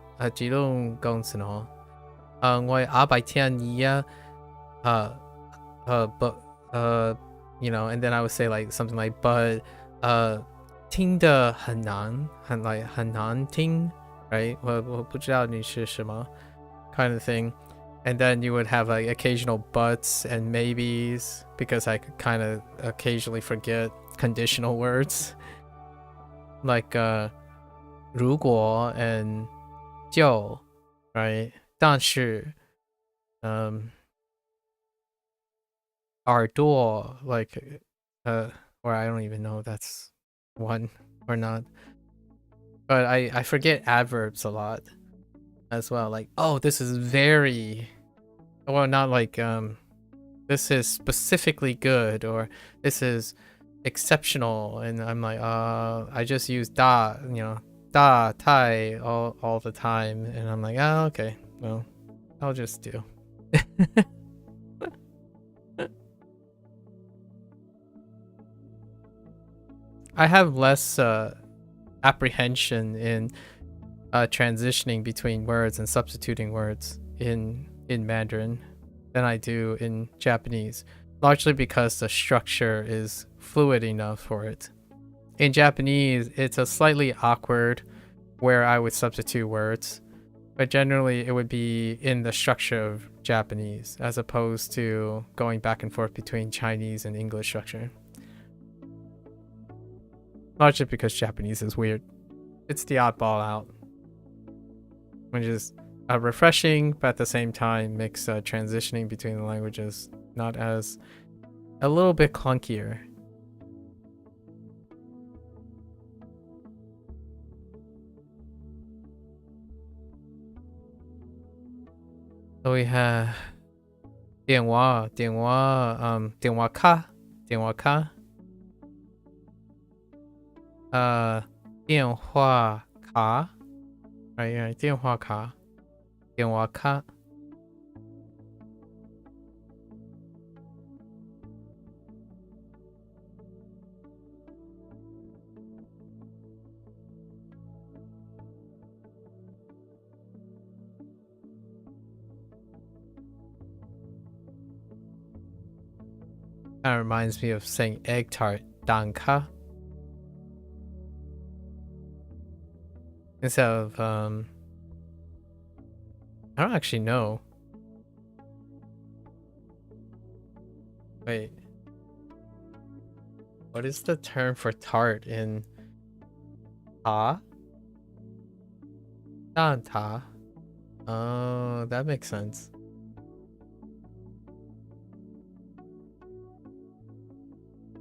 讲什么我阿白天你呀but you know, and then I would say like something like but 听得很难听 right 我不知道你是什么 kind of thing. And then you would have like occasional buts and maybes because I could kind of occasionally forget conditional words like 如果 and 就 right 但是耳朵 like or I don't even know if that's one or not, but I forget adverbs a lot as well, like oh this is very, well not like this is specifically good or this is exceptional, and I'm like I just use da, you know, da tai all the time, and I'm like oh okay, well I'll just do. I have less apprehension in transitioning between words and substituting words in Mandarin than I do in Japanese, largely because the structure is fluid enough for it. In Japanese, it's a slightly awkward where I would substitute words, but generally it would be in the structure of Japanese as opposed to going back and forth between Chinese and English structure. Largely because Japanese is weird. It's the oddball out, which is refreshing, but at the same time makes transitioning between the languages not as a little bit clunkier. So we have 电话卡电话卡 right, 电话卡电话卡 Kind of reminds me of saying egg tart, danka. Instead of, I don't actually know. Wait. What is the term for tart in ta? Danta. Oh, that makes sense.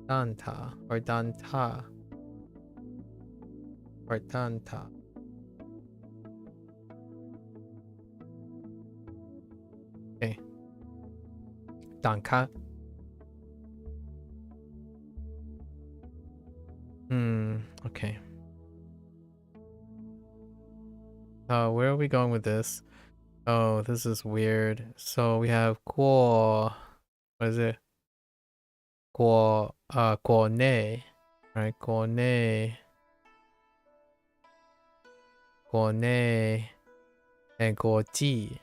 Danta or danta or danta. Okay. Danka. Okay. Where are we going with this? Oh, this is weird. So we have guo. What is it? Guo ne. Right, guo ne. Guo ne. And guo ji.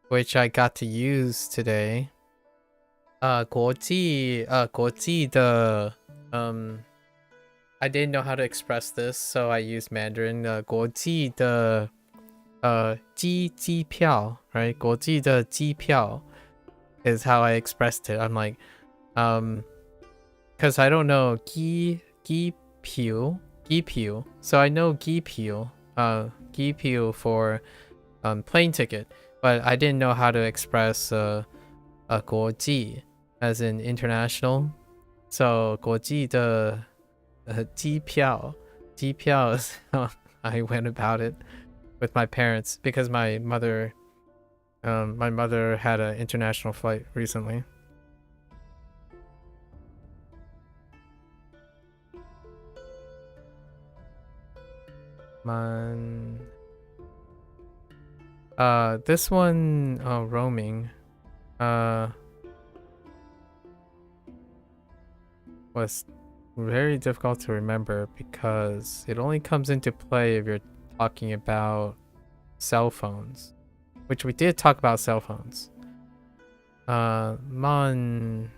Which I got to use today. 国际 the I didn't know how to express this, so I used Mandarin. 国际的机票, right? 国际的机票 is how I expressed it. I'm like, because I don't know 机票, so I know 机票 for plane ticket, but I didn't know how to express 国际 as in international. So 国际的机票 is how I went about it with my parents, because my mother had an international flight recently. This one, roaming, was very difficult to remember because it only comes into play if you're talking about cell phones, which we did talk about cell phones. Man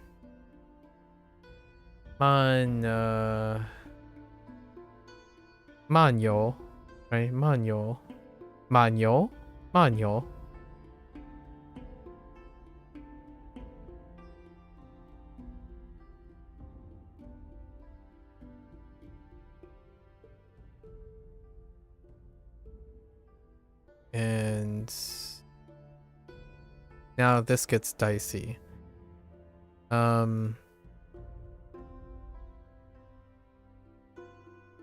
yo, right? Man yo. And now this gets dicey.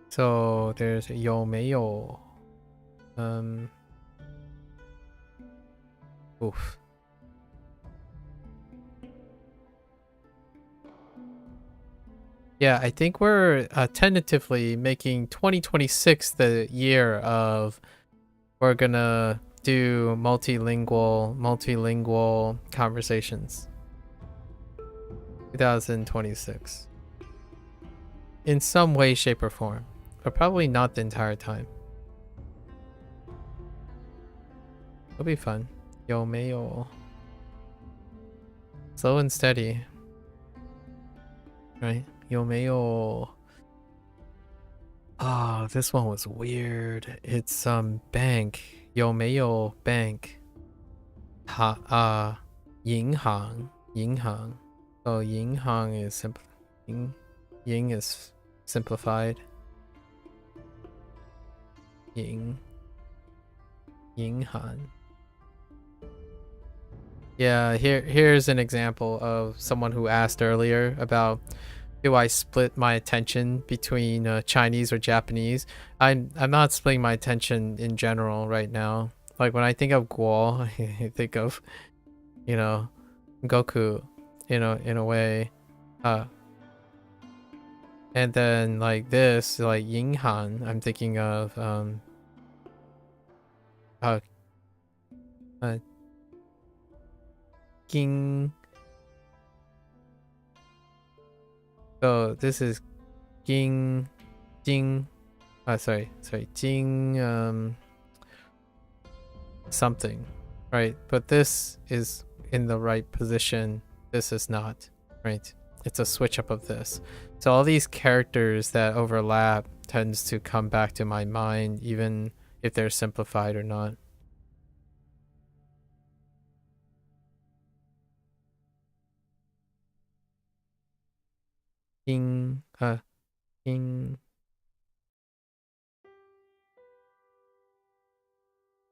So there's 有没有 oof. Yeah, I think we're tentatively making 2026 the year of we're gonna do multilingual conversations. 2026. In some way, shape, or form. But probably not the entire time. It'll be fun. 有没有 slow and steady. Right? 有没有 Ah, this one was weird. It's bank. 有没有 bank. 银行 So 银行 is Ying is simplified. Ying Han. Yeah, here's an example of someone who asked earlier about, do I split my attention between Chinese or Japanese? I'm not splitting my attention in general right now. Like when I think of Guo, I think of, Goku, in a way. And then like this, like Yinghan, I'm thinking of Ging. So this is Ging Jing. Sorry, Jing something, right? But this is in the right position. This is not, right? It's a switch up of this. So all these characters that overlap tends to come back to my mind, even if they're simplified or not. Ging, Ging,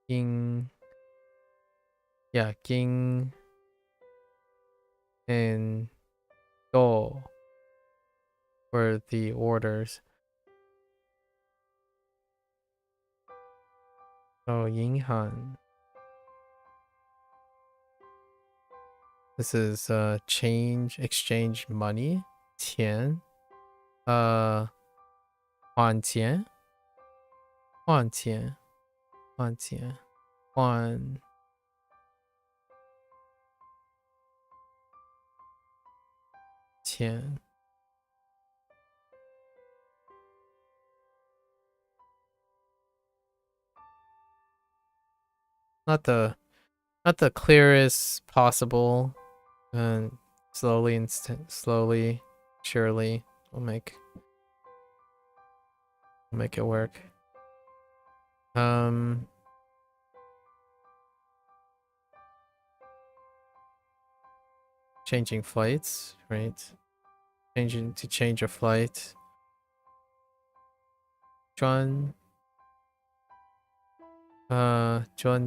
Ging, yeah, Ging and Do were the orders. Oh, Yinghan. This is exchange money. 钱 换钱换钱换钱换钱 not the clearest possible, and slowly surely we'll make it work. Changing flights, right? Change a flight. 转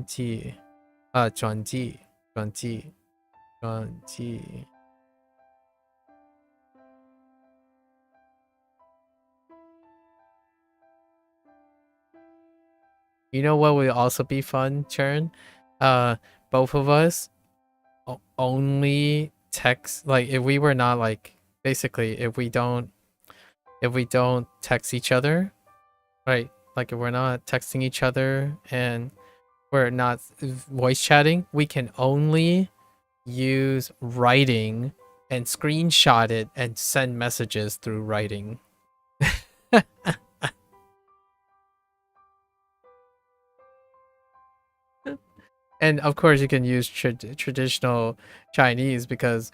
机 转机 You know what would also be fun, Churn? Both of us only text, like if we were not like, basically if we don't text each other, right? Like if we're not texting each other and we're not voice chatting, we can only use writing and screenshot it and send messages through writing. And of course you can use traditional Chinese, because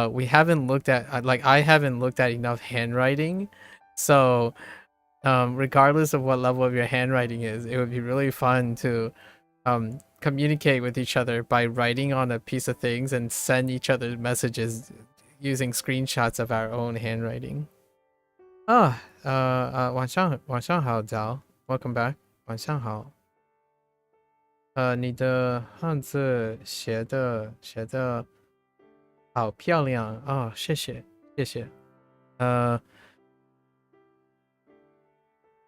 we haven't looked at, like I haven't looked at enough handwriting. So regardless of what level of your handwriting is, it would be really fun to communicate with each other by writing on a piece of things and send each other messages using screenshots of our own handwriting. 晚上好，早 Welcome back. 晚上好。你的汉字写的好漂亮啊，谢谢。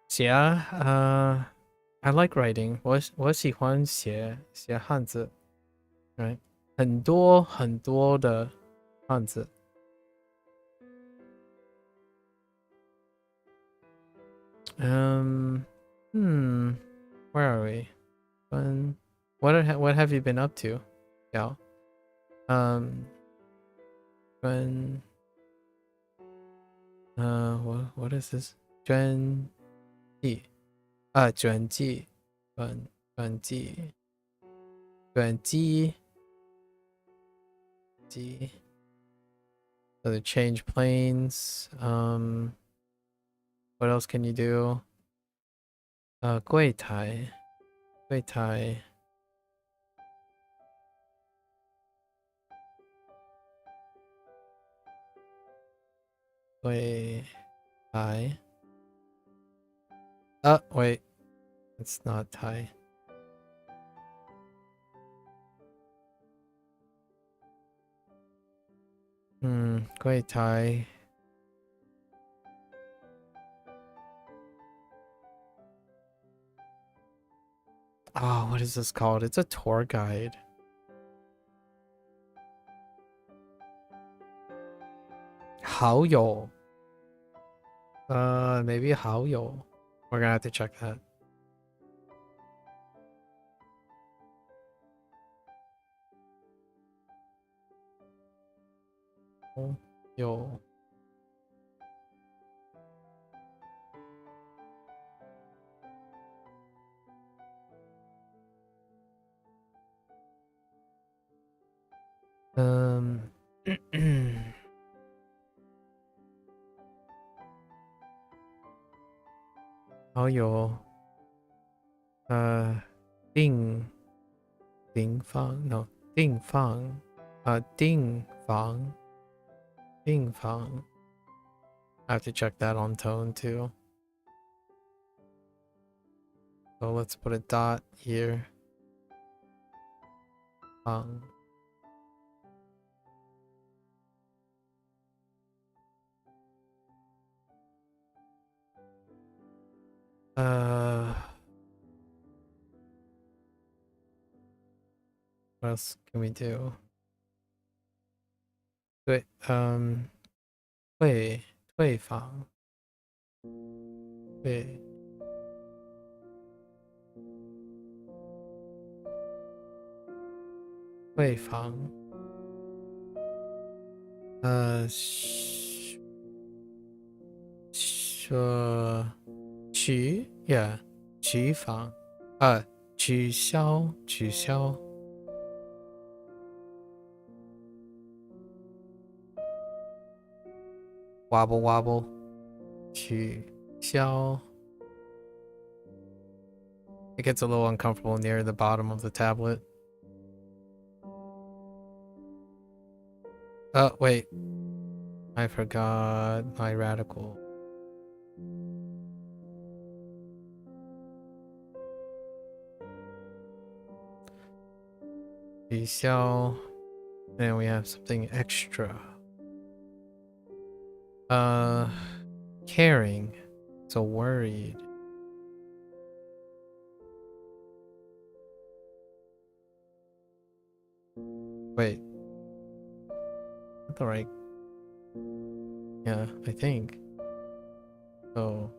写啊，I like writing. 我喜欢写汉字 ，right? 很多的汉字。Where are we? What have you been up to? Yeah. What is this? 转记So to change planes. What else can you do? 柜台 柜台 wait, it's not Thai. Quay Thai. Oh, what is this called? It's a tour guide. 好友. Maybe 好友. We're gonna have to check that. 有. Hảo友. 定方 no 定方 定方 I have to check that on tone too. So let's put a dot here. What else can we do? Wait, 对方 对 对方 yeah 取方 取消 wobble 取消. It gets a little uncomfortable near the bottom of the tablet. Oh, wait. I forgot my radical. And we have something extra. Caring. So worried. Wait. That's alright. Yeah, I think. So.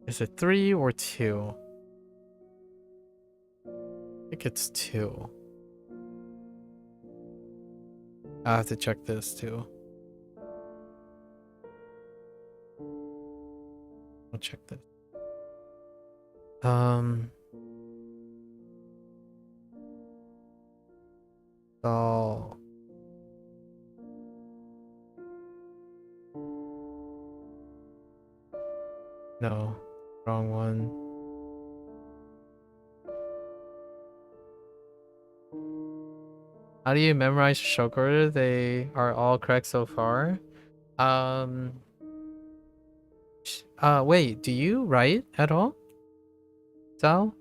Is it 3 or 2? I think it's 2. I have to check this too. I'll check this. So no, wrong one. How do you memorize stroke order? They are all correct so far. Wait, do you write at all, Sal?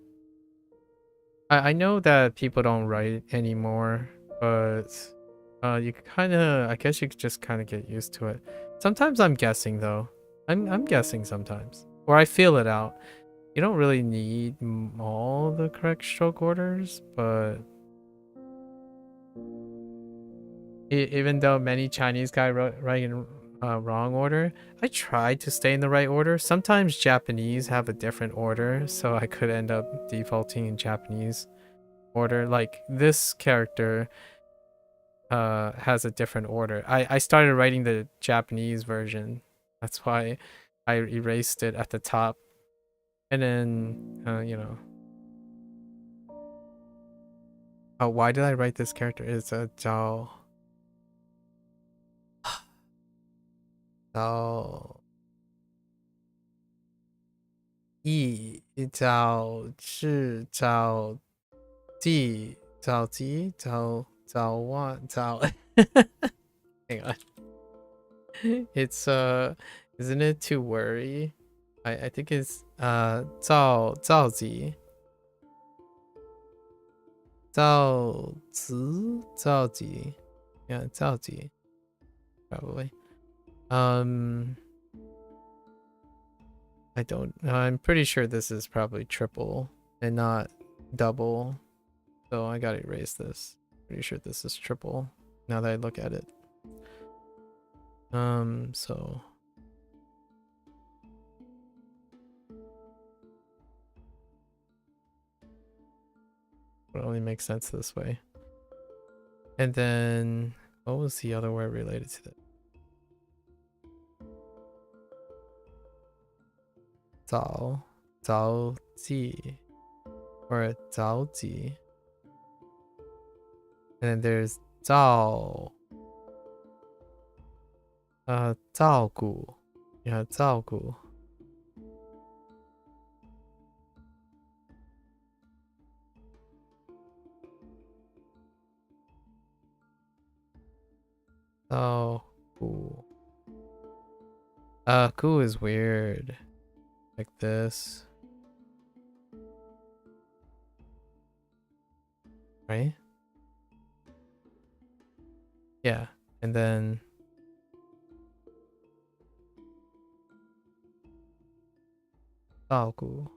I know that people don't write anymore, but you kind of, I guess you could just kind of get used to it. Sometimes I'm guessing though. I'm guessing sometimes, or I feel it out. You don't really need all the correct stroke orders, but even though many Chinese guys write in wrong order, I tried to stay in the right order. Sometimes Japanese have a different order, so I could end up defaulting in Japanese order. Like this character has a different order. I started writing the Japanese version. That's why I erased it at the top. And then, you know. Oh, why did I write this character? It's a Zhao. Zhao. Yi. Zhao. Shi. Zhao. Ji. Zhao Ji. Zhao. Zhao Wan. Zhao. Hang on. It's, isn't it too worry? I think it's, Zhao Ji. Zhao Zi. Zhao Ji. Yeah, Zao Ji. Probably. I don't. I'm pretty sure this is probably triple and not double. So I gotta erase this. Pretty sure this is triple. Now that I look at it. So. It only makes sense this way. And then, what was the other word related to that? Zao, Zao Ji, or Zao Ji. And then there's Zao, Zao Gu. Yeah, Zao Gu. Zao Gu. Gu is weird. Like this. Right? Yeah. And then Gu.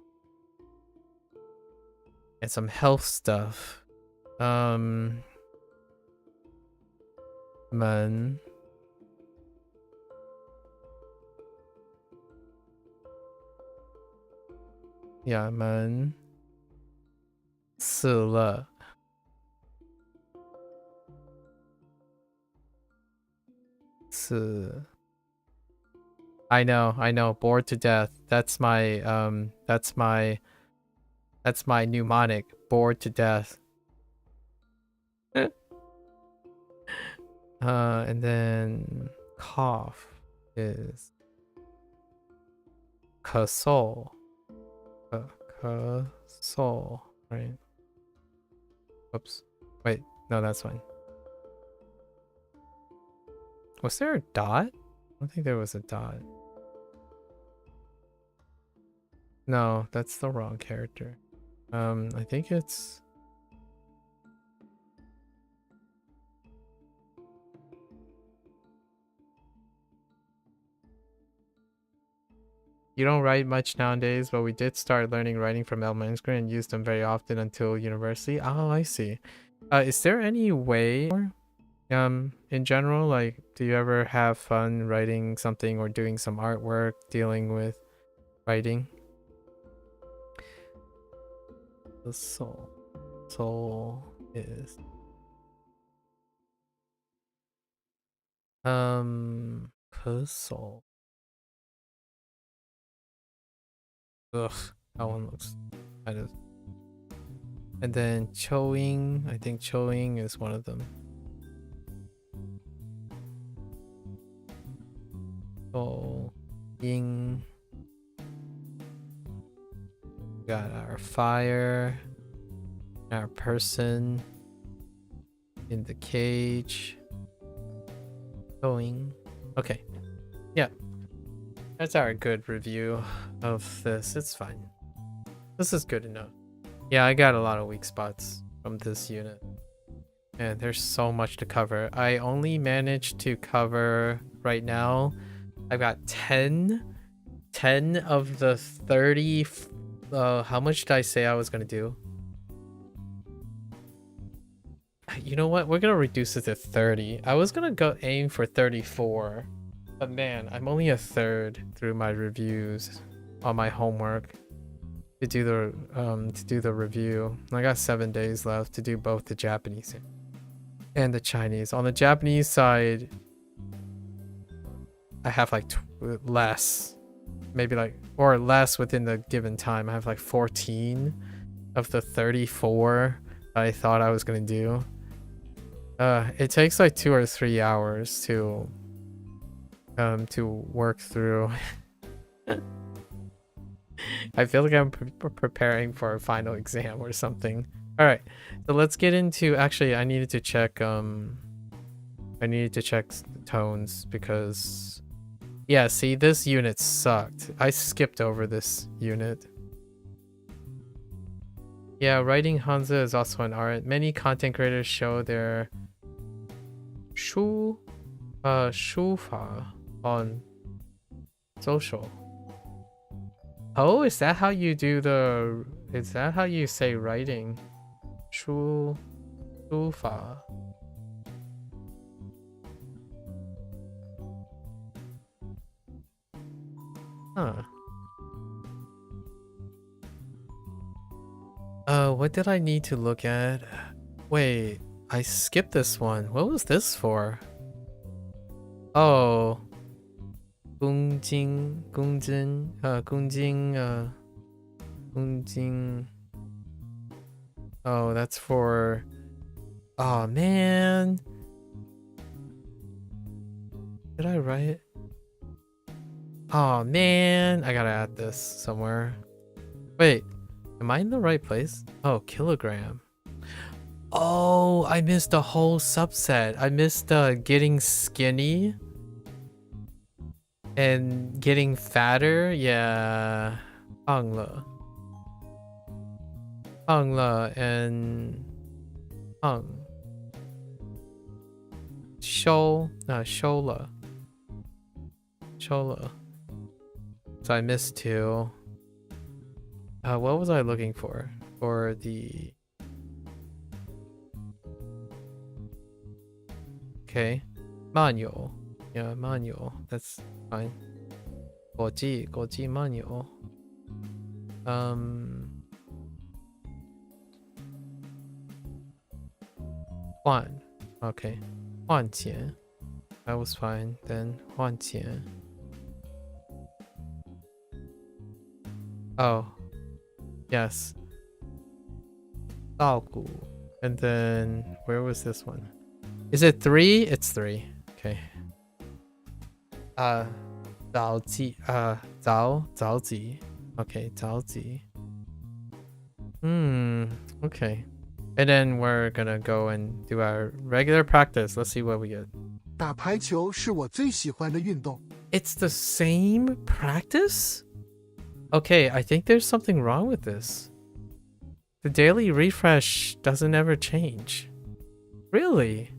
And some health stuff. Men. Yeah, men. 死了. I know, bored to death. That's my mnemonic, bored to death. And then cough is 咳嗽. 咳嗽, right? Whoops. Wait, no, that's fine. Was there a dot? I don't think there was a dot. No, that's the wrong character. I think it's... You don't write much nowadays, but we did start learning writing from elementary school and use them very often until university. Oh, I see. Is there any way, in general, like, do you ever have fun writing something or doing some artwork, dealing with writing? The soul is... soul. Ugh, that one looks kind of... And then Choing, I think Choing is one of them. Oh, Ying. Got our fire, our person in the cage. Going. Okay. Yeah. That's our good review of this. It's fine. This is good enough. Yeah, I got a lot of weak spots from this unit. And there's so much to cover. I only managed to cover right now. I've got 10 of the 30. How much did I say I was gonna do? You know what? We're gonna reduce it to 30. I was gonna go aim for 34. But man, I'm only a third through my reviews on my homework to do the review. I got 7 days left to do both the Japanese and the Chinese. On the Japanese side, I have like less, maybe like, or less within the given time. I have like 14 of the 34 I thought I was gonna do. It takes like 2 or 3 hours to work through. I feel like I'm preparing for a final exam or something. All right, so let's get into... Actually, I needed to check tones because... Yeah, see, this unit sucked. I skipped over this unit. Yeah, writing Hanzi is also an art. Many content creators show their 书法 on social. Oh, is that how you do the? Is that how you say writing? 书法. Huh. What did I need to look at? Wait, I skipped this one. What was this for? Oh. 公斤, 公斤, Oh, that's for... Oh, man. Did I write? Oh, man. I gotta add this somewhere. Wait, am I in the right place? Oh, kilogram. Oh, I missed a whole subset. I missed getting skinny and getting fatter. Yeah. 胖了 and 胖 修了 So I missed two. What was I looking for the... Okay, manual. Yeah, manual. That's fine. 国际 manual. Huan. Okay. 换钱. That was fine. Then 换钱. Oh. Yes. 照顾. And then where was this one? Is it 3? It's 3. Okay. 早起. Okay, 早起. Okay. And then we're gonna go and do our regular practice. Let's see what we get. 打排球是我最喜欢的运动。 It's the same practice? Okay, I think there's something wrong with this. The daily refresh doesn't ever change. Really?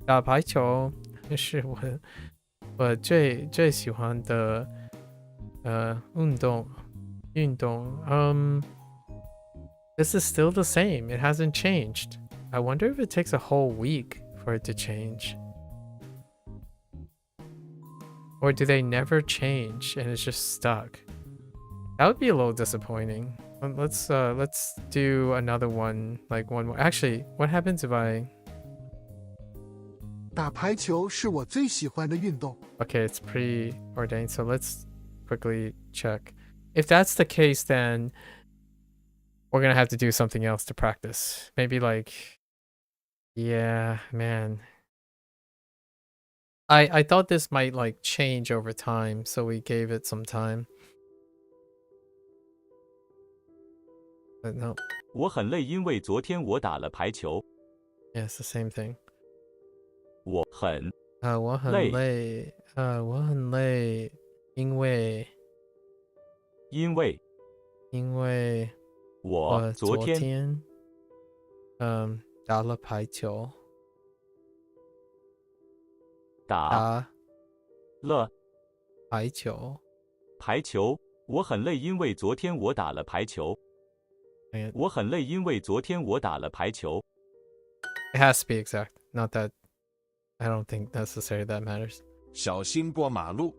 打排球是我最喜欢的运动。This is still the same. It hasn't changed. I wonder if it takes a whole week for it to change. Or do they never change and it's just stuck? That would be a little disappointing. Let's do another one, like one more. Actually, what happens if I... 打排球是我最喜欢的运动。 Okay, it's preordained, so let's quickly check. If that's the case, then we're gonna have to do something else to practice. Maybe like... Yeah, man. I thought this might like change over time, so we gave it some time. But no. 我很累，因为昨天我打了排球。 Yeah, it's the same thing. 我很我很累，因为我昨天打了排球。打了排球。排球。我很累，因为昨天我打了排球。我很累，因为昨天我打了排球。 It has to be exact, not that. I don't think necessarily that matters. 小心过马路。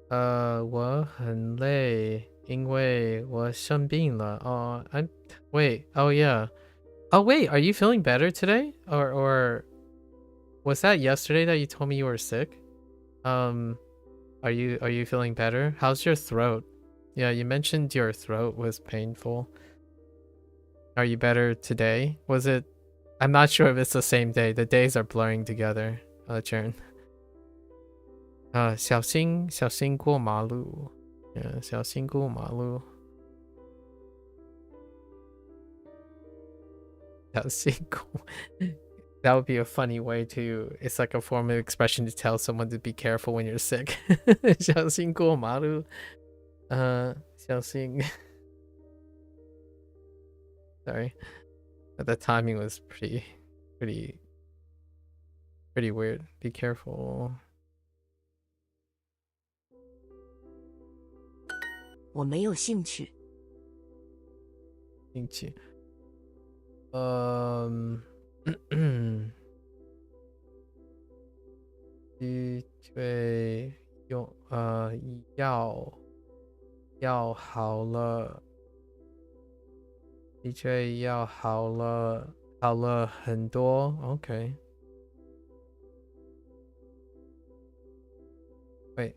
我很累，因为我生病了。Wait. Oh yeah. Oh wait, are you feeling better today? Or was that yesterday that you told me you were sick? Are you feeling better? How's your throat? Yeah, you mentioned your throat was painful. Are you better today? Was it... I'm not sure if it's the same day. The days are blurring together. Chern. 小心过马路. Yeah, 小心过马路. 小心过. That would be a funny way to... It's like a form of expression to tell someone to be careful when you're sick. 小心过马路. 小心 Sorry. But the timing was pretty weird. Be careful. 我没有兴趣。兴趣。的确用要好了，的确要好了很多。OK。喂，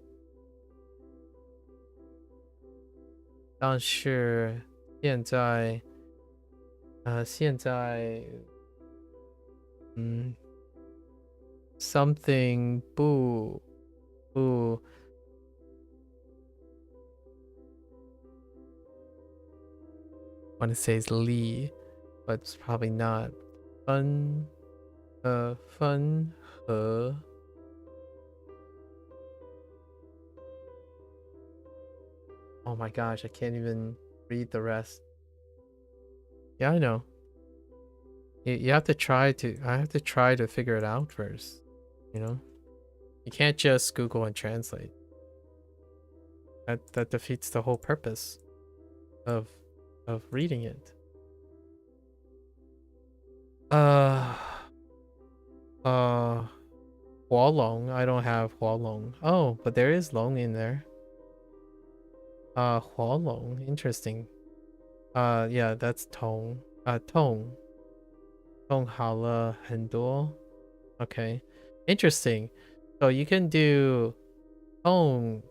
但是现在something 不 want to say is Lee, but it's probably not. 分合 Oh my gosh, I can't even read the rest. Yeah, I know. You have to try to. I have to try to figure it out first. You know, you can't just Google and translate. That defeats the whole purpose of reading it. Hualong. I don't have Hualong. Oh, but there is Long in there. Hualong. Interesting. Yeah, that's Tong. Tong. Tong 好了很多. Okay. Interesting. So you can do Tong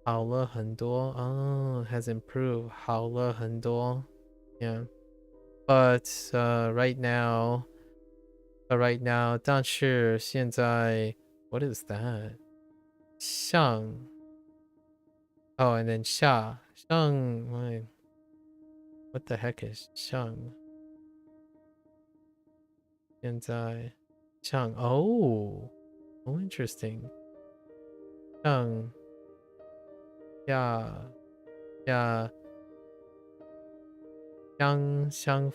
好了很多. Oh, has improved. 好了很多. Yeah. But right now 但是现在 what is that? 像 Oh, and then 下 像 what the heck is 像现在像 oh interesting 像下相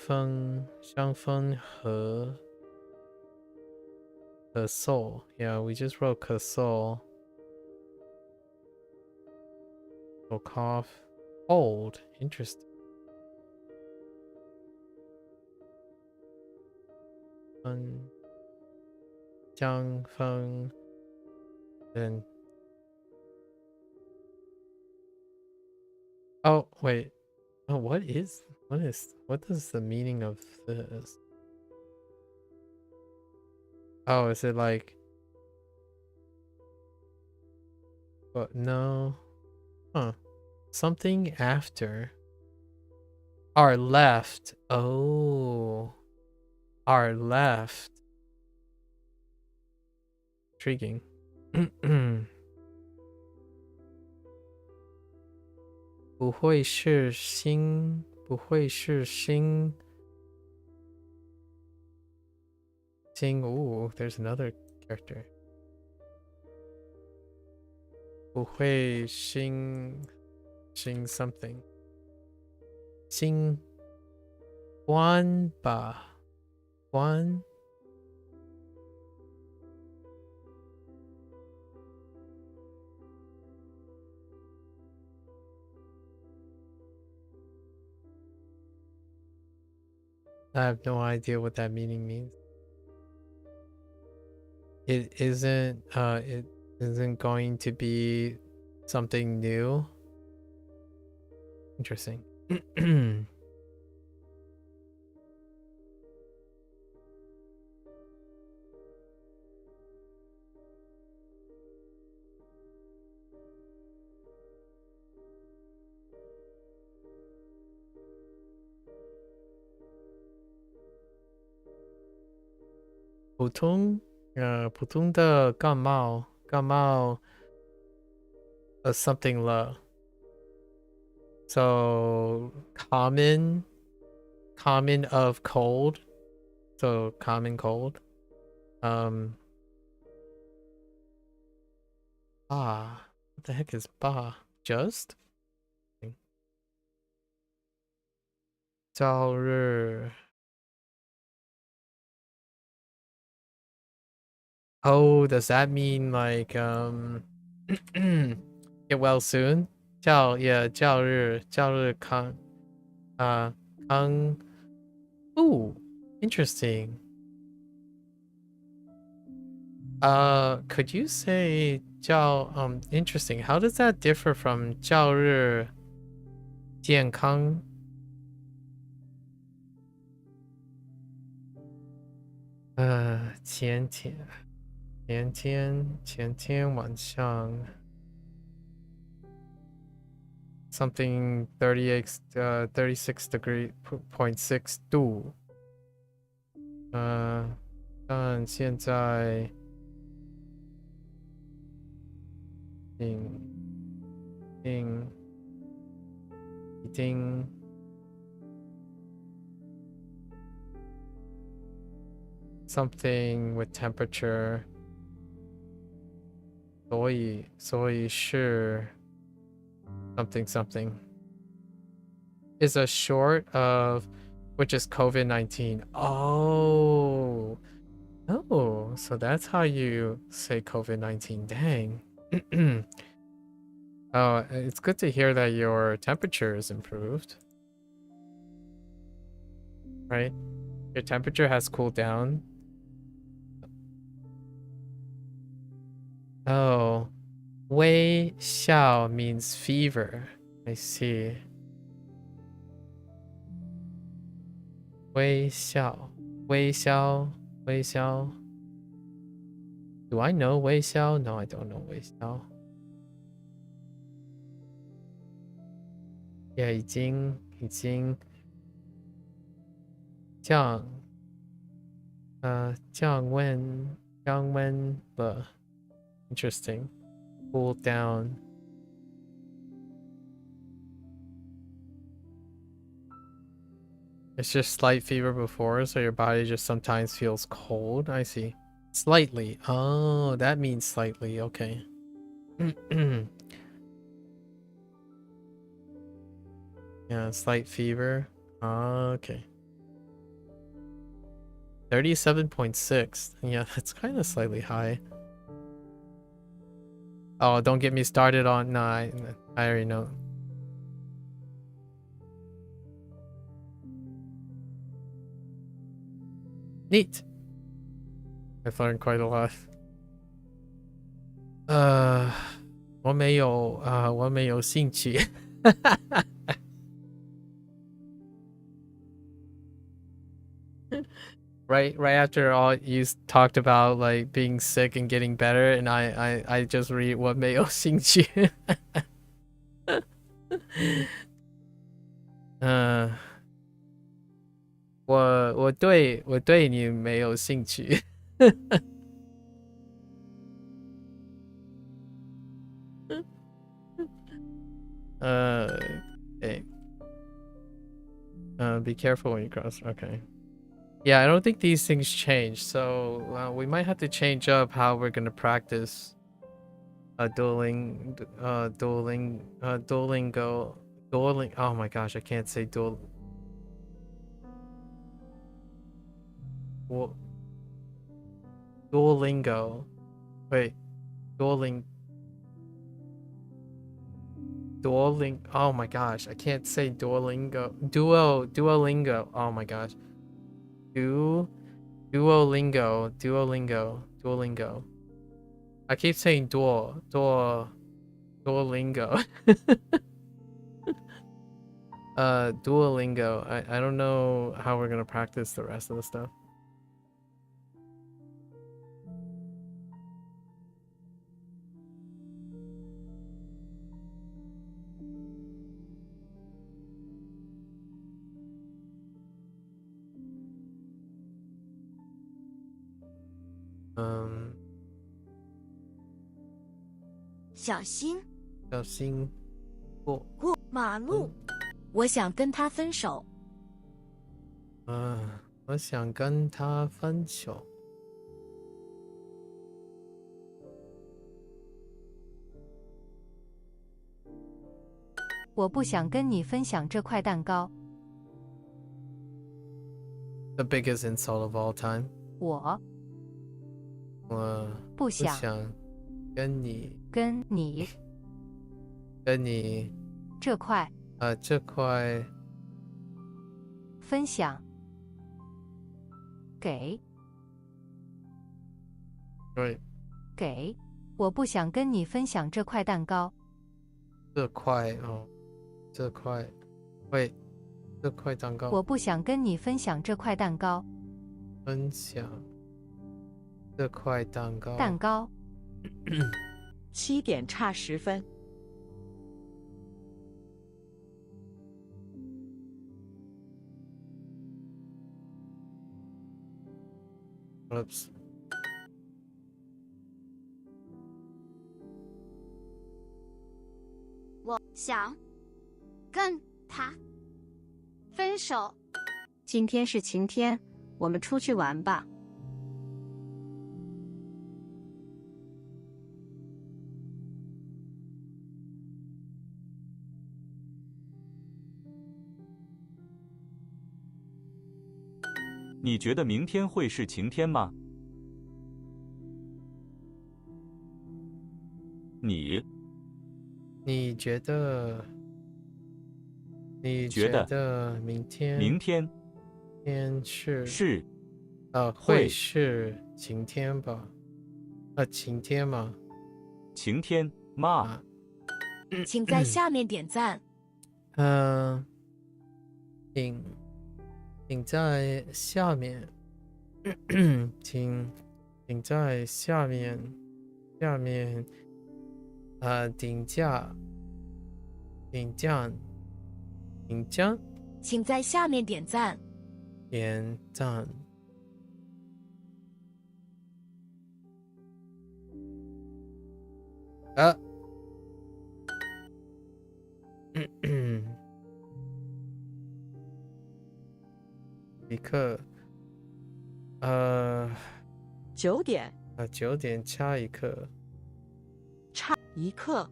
分和 soul. Yeah, we just wrote soul. So cough. Cold. Interesting. Jiang Feng. Then. Oh, wait. Oh, what does the meaning of this? Oh, is it like... But no. Huh. Something after. Our left. Oh. Our left. Intriguing. 不会是新 Ooh, there's another character. 不会新 something. 新关吧关 I have no idea what that meaning means. It isn't going to be something new. Interesting. 普通的感冒 something 了 so common of cold, so common cold. What the heck is just 朝日 Oh, does that mean like get well soon? 朝日康 康 Ooh, interesting. Could you say 叫 interesting. How does that differ from 朝日健康? Uh, 前天晚上 something 36.6 度 但现在已经 something with temperature 所以是 something is a short of which is COVID-19. Oh, so that's how you say COVID-19. Dang. Oh, it's good to hear that your temperature is improved. Right? Your temperature has cooled down. Oh, 微笑 means fever. I see. 微笑 Do I know 微笑? No, I don't know 微笑. Yeah, 已经降温了. Interesting. Cool down. It's just slight fever before, so your body just sometimes feels cold. I see. Slightly. Oh, that means slightly. Okay. Yeah, slight fever. Okay. 37.6. Yeah, that's kind of slightly high. Oh, don't get me started on... No, I already know. Neat. I've learned quite a lot. 我没有兴趣. Right after all you talked about like being sick and getting better, and I just read 我没有兴趣. 我对你没有兴趣. Okay. Be careful when you cross. Okay. Yeah, I don't think these things change, so we might have to change up how we're gonna practice Duolingo. Oh my gosh, I can't say Duolingo. Wait, Duolingo. Oh my gosh, I can't say Duolingo. Duolingo. Oh my gosh. Duolingo. I keep saying Duolingo. Duolingo. I don't know how we're gonna practice the rest of the stuff. Um. 小心小心过马路。我想跟他分手。我想跟他分手。我不想跟你分享这块蛋糕。The biggest insult of all time. 我我不想跟你跟你这块这块分享。给对给，我不想跟你分享这块蛋糕。这块这块喂这块蛋糕我不想跟你分享这块蛋糕。分享这块蛋糕蛋糕7点差10分。Oops. 我想跟他分手。今天是晴天，我们出去玩吧。你觉得明天会是晴天吗？你觉得明天是会是晴天吧？晴天吗？晴天吗？请在下面点赞。请在下面，请在下面顶价，请在下面点赞。点赞。一刻9点9点差一刻差1刻。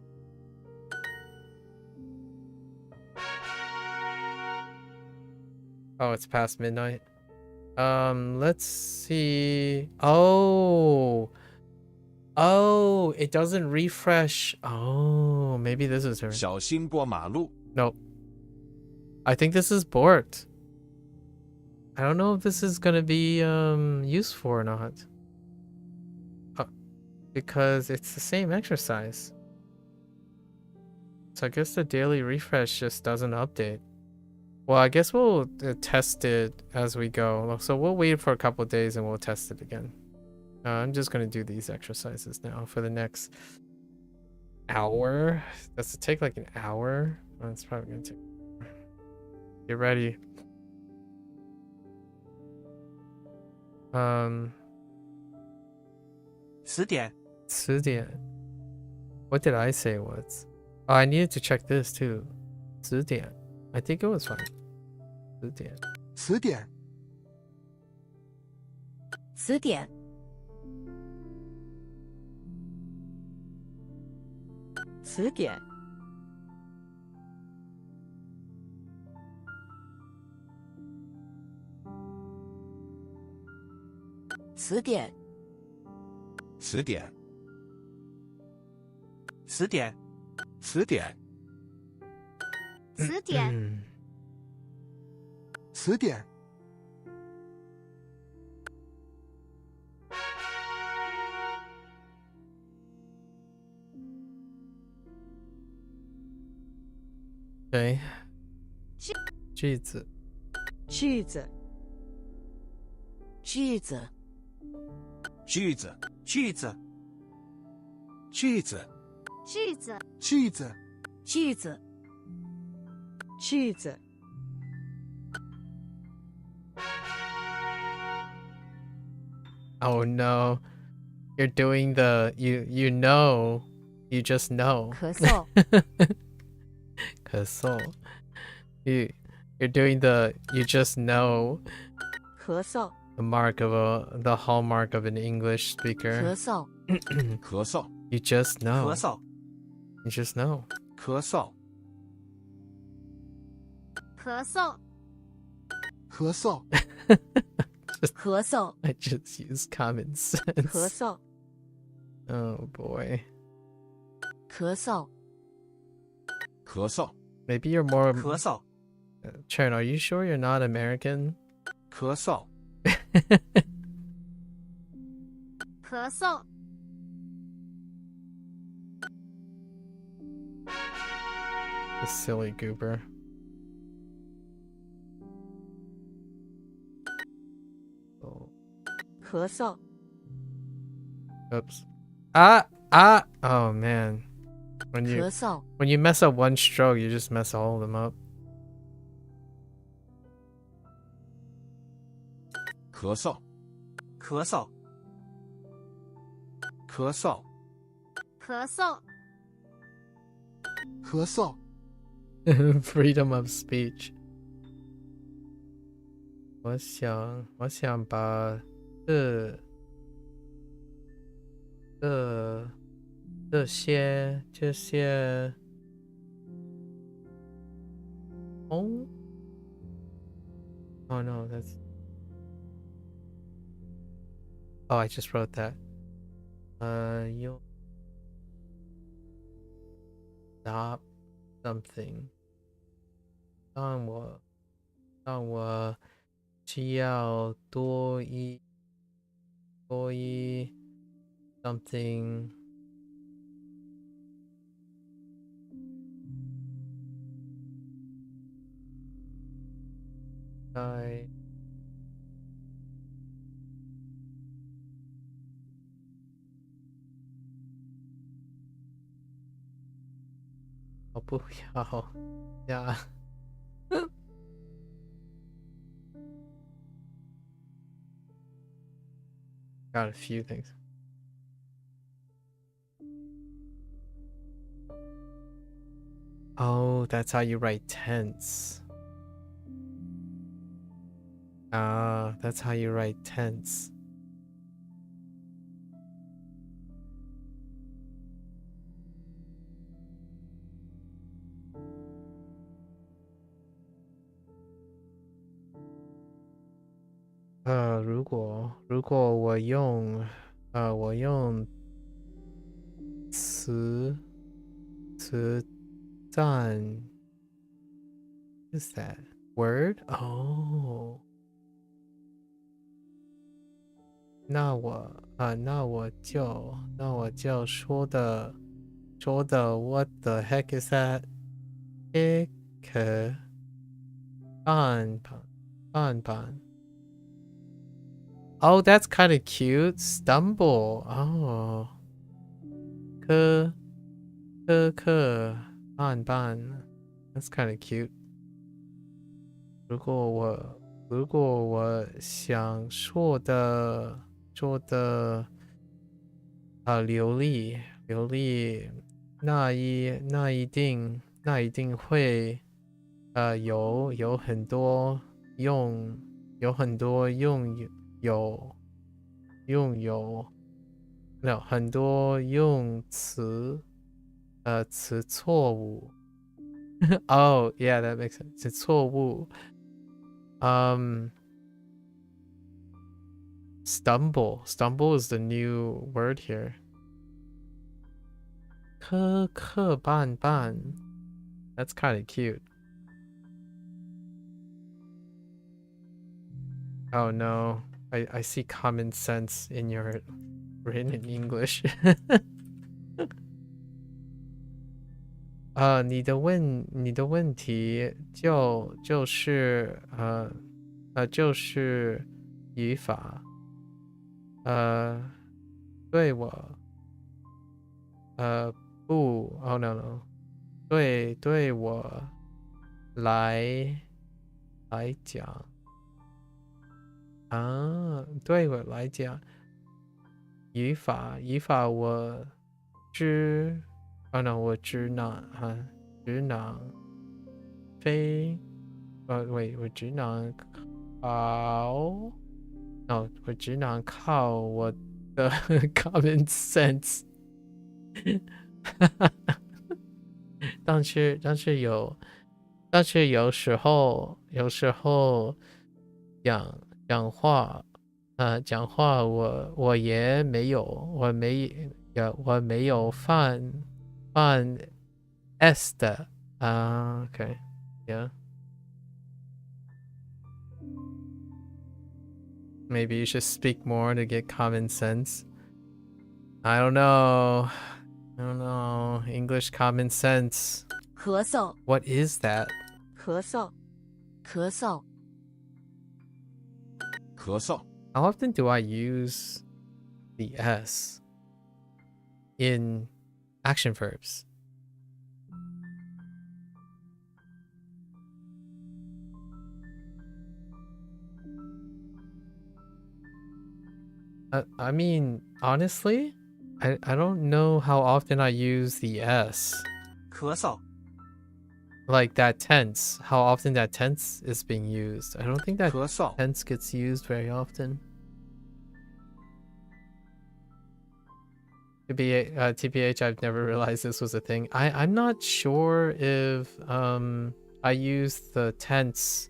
Oh, it's past midnight. Let's see. Oh, it doesn't refresh. Oh, maybe this is her. 小心过马路。 Nope. I think this is borked. I don't know if this is gonna be useful or not. Because it's the same exercise. So I guess the daily refresh just doesn't update. Well, I guess we'll test it as we go. So we'll wait for a couple of days and we'll test it again. I'm just gonna do these exercises now for the next hour. Does it take like an hour? Oh, it's probably gonna take. Get ready. 10点。10点. What did I say it was? Oh, I needed to check this too. 10点. I think it was fine. 10点. 10点。10点。10点。10点。10点。10点。10点。10点。10点。对。句子。句子。句子。句子。句子。句子。句子。句子。句子。句子。Oh no. You're doing the you know. You just know. 咳嗽。咳嗽. You're doing the you just know. 咳嗽。The hallmark of an English speaker. 咳嗽。咳嗽。You just know. 咳嗽。You just know. 咳嗽。咳嗽。咳嗽。咳嗽 I just use common 咳 sense. 嗽， Oh boy. 咳嗽咳嗽， Maybe you're more. 咳嗽 Chern, are you sure you're not American? 咳嗽，咳嗽 You silly goober. 咳嗽， Oops. Oh man. When 咳 you 嗽 when you mess up one stroke, you just mess all of them up. 咳嗽，咳嗽咳嗽，咳嗽咳嗽， Freedom of speech. 我想把这些Oh no, that's Oh, I just wrote that. You stop something. 让我需要多一 something. I 我不要呀。Got a few things. Oh, that's how you write tense. Ah, that's how you write tense. Uh, 如果我用词赞 is that word? Oh. 那我就说的 what the heck is that? 半板 Oh, that's kind of cute. Stumble. Oh. 半 That's kind of cute. 如果我想说的流利，那一定会有很多用很多用词错误。Oh, yeah, that makes sense. 是错误。Stumble is the new word here. 磕绊 That's kind of cute. Oh no, I see common sense in your written in English. 你的问题就是语法。对我不 Oh no 对我来讲对我来讲语法我知我只能非我只能我只能靠我的 common sense 但是有时候讲话讲话我也没有，我没有放 s 的okay, yeah. Maybe you should speak more to get common sense. I don't know. English common sense. 咳嗽 What is that? 咳嗽，咳嗽咳嗽， How often do I use the s in action verbs? I mean, honestly, I don't know how often I use the s. 咳嗽 Like that tense, how often that tense is being used. I don't think that 咳嗽， tense gets used very often. TBH, I've never realized this was a thing. I'm not sure if I use the tense,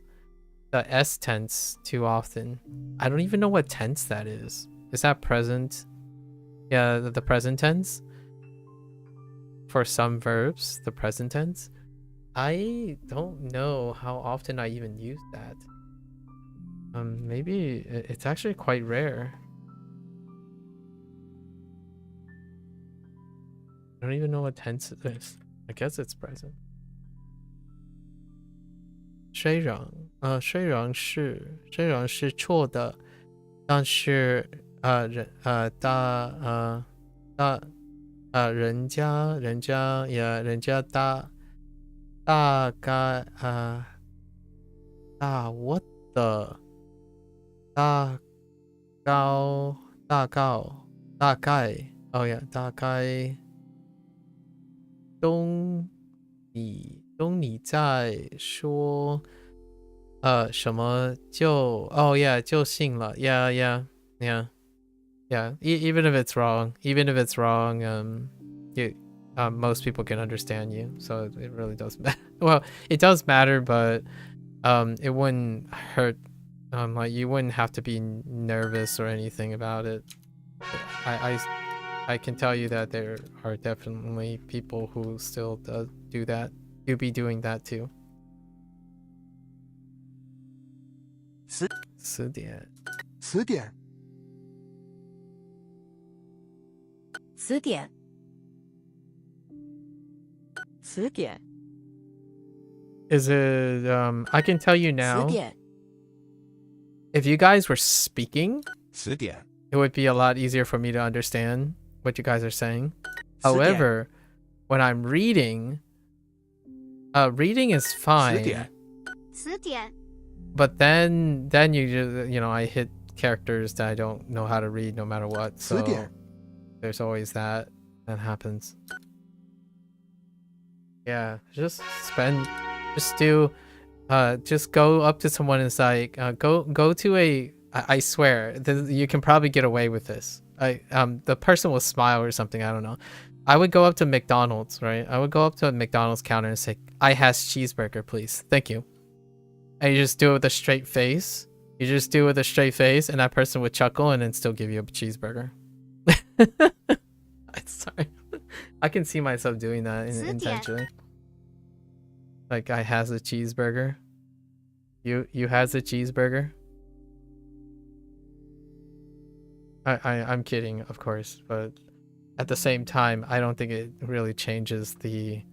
the s tense too often. I don't even know what tense that is. Is that present? Yeah, the present tense. For some verbs, the present tense. I don't know how often I even use that. Maybe it's actually quite rare. I don't even know what tense it is. I guess it's present. 虽然是错的，但是人家大概what the 大概 oh yeah 大概懂你在说什么就 oh yeah 就信了 yeah even if it's wrong most people can understand you, so it really doesn't matter. Well, it does matter, but it wouldn't hurt. Like you wouldn't have to be nervous or anything about it. I can tell you that there are definitely people who still do that. You'll be doing that too. 词典词典词典词典 Is it I can tell you 词 now, 典 if you guys were speaking, 词典， it would be a lot easier for me to understand what you guys are saying. 词典 However, when I'm reading, reading is 词 fine, 典，词典 but then you just, I hit characters that I don't know how to read no matter what. 词 So 典 there's always that happens. Yeah, just go up to someone and say, go to a. I swear, you can probably get away with this. The person will smile or something. I don't know. I would go up to McDonald's, right? I would go up to a McDonald's counter and say, "I has cheeseburger, please, thank you." And you just do it with a straight face. You just do it with a straight face, and that person would chuckle and then still give you a cheeseburger. I'm sorry. I can see myself doing that intentionally. Like, I has a cheeseburger. You has a cheeseburger. I'm kidding, of course, but at the same time, I don't think it really changes the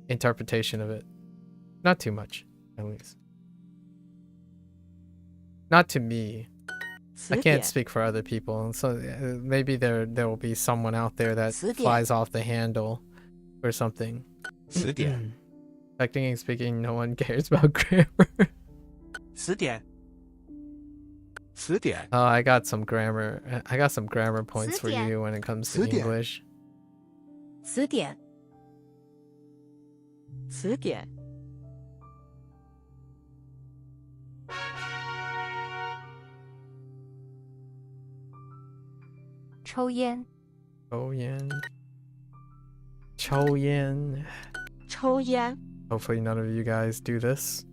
interpretation of it. Not too much, at least. Not to me. I 词 can't 典 speak for other people, so maybe there will be someone out there that 词典 flies off the handle or something. 词典， Technically speaking, no one cares about grammar. 词典词典， Oh, I got some grammar points for 词典 you when it comes to 词典 English. 词典词典抽烟抽烟抽烟抽烟 Hopefully none of you guys do this.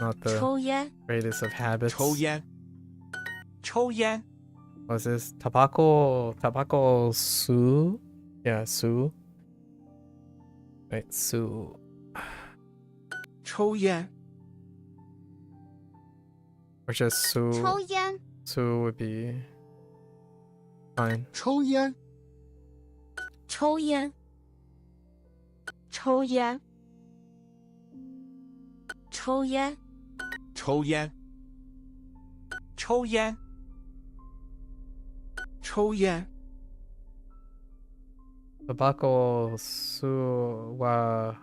Not the 抽烟 greatest of habits. 抽烟，抽烟 What's this? Tobacco su? Yeah, su. Right, su. 抽烟 Or just su. 抽烟 Su would be fine. 抽烟，抽烟，抽烟，抽烟，抽烟抽烟抽烟 Tobacco su wa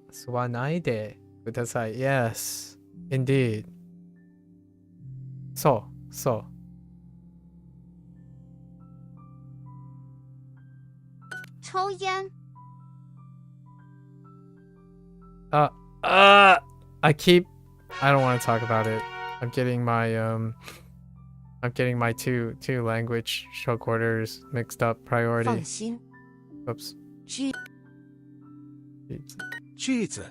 suwanaide kudasai. Yes, indeed. So. 抽烟 I don't want to talk about it. I'm getting my two language show quarters mixed up. 放 Priority. 心， Oops. 句 句子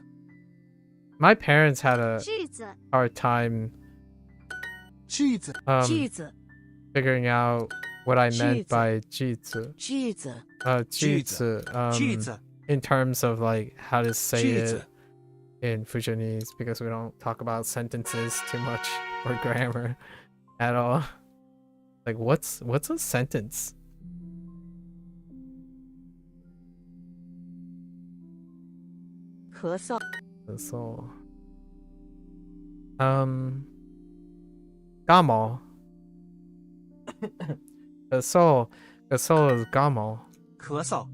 My parents had a 句子 hard time 句子，句子， figuring out what I meant 句子。 by 句子.句子，句子 句子 in terms of like how to say 句 it 子 in Fujianese, because we don't talk about sentences too much or grammar at all. Like what's a sentence? 咳嗽， So Gamo. So is Gamo. 咳嗽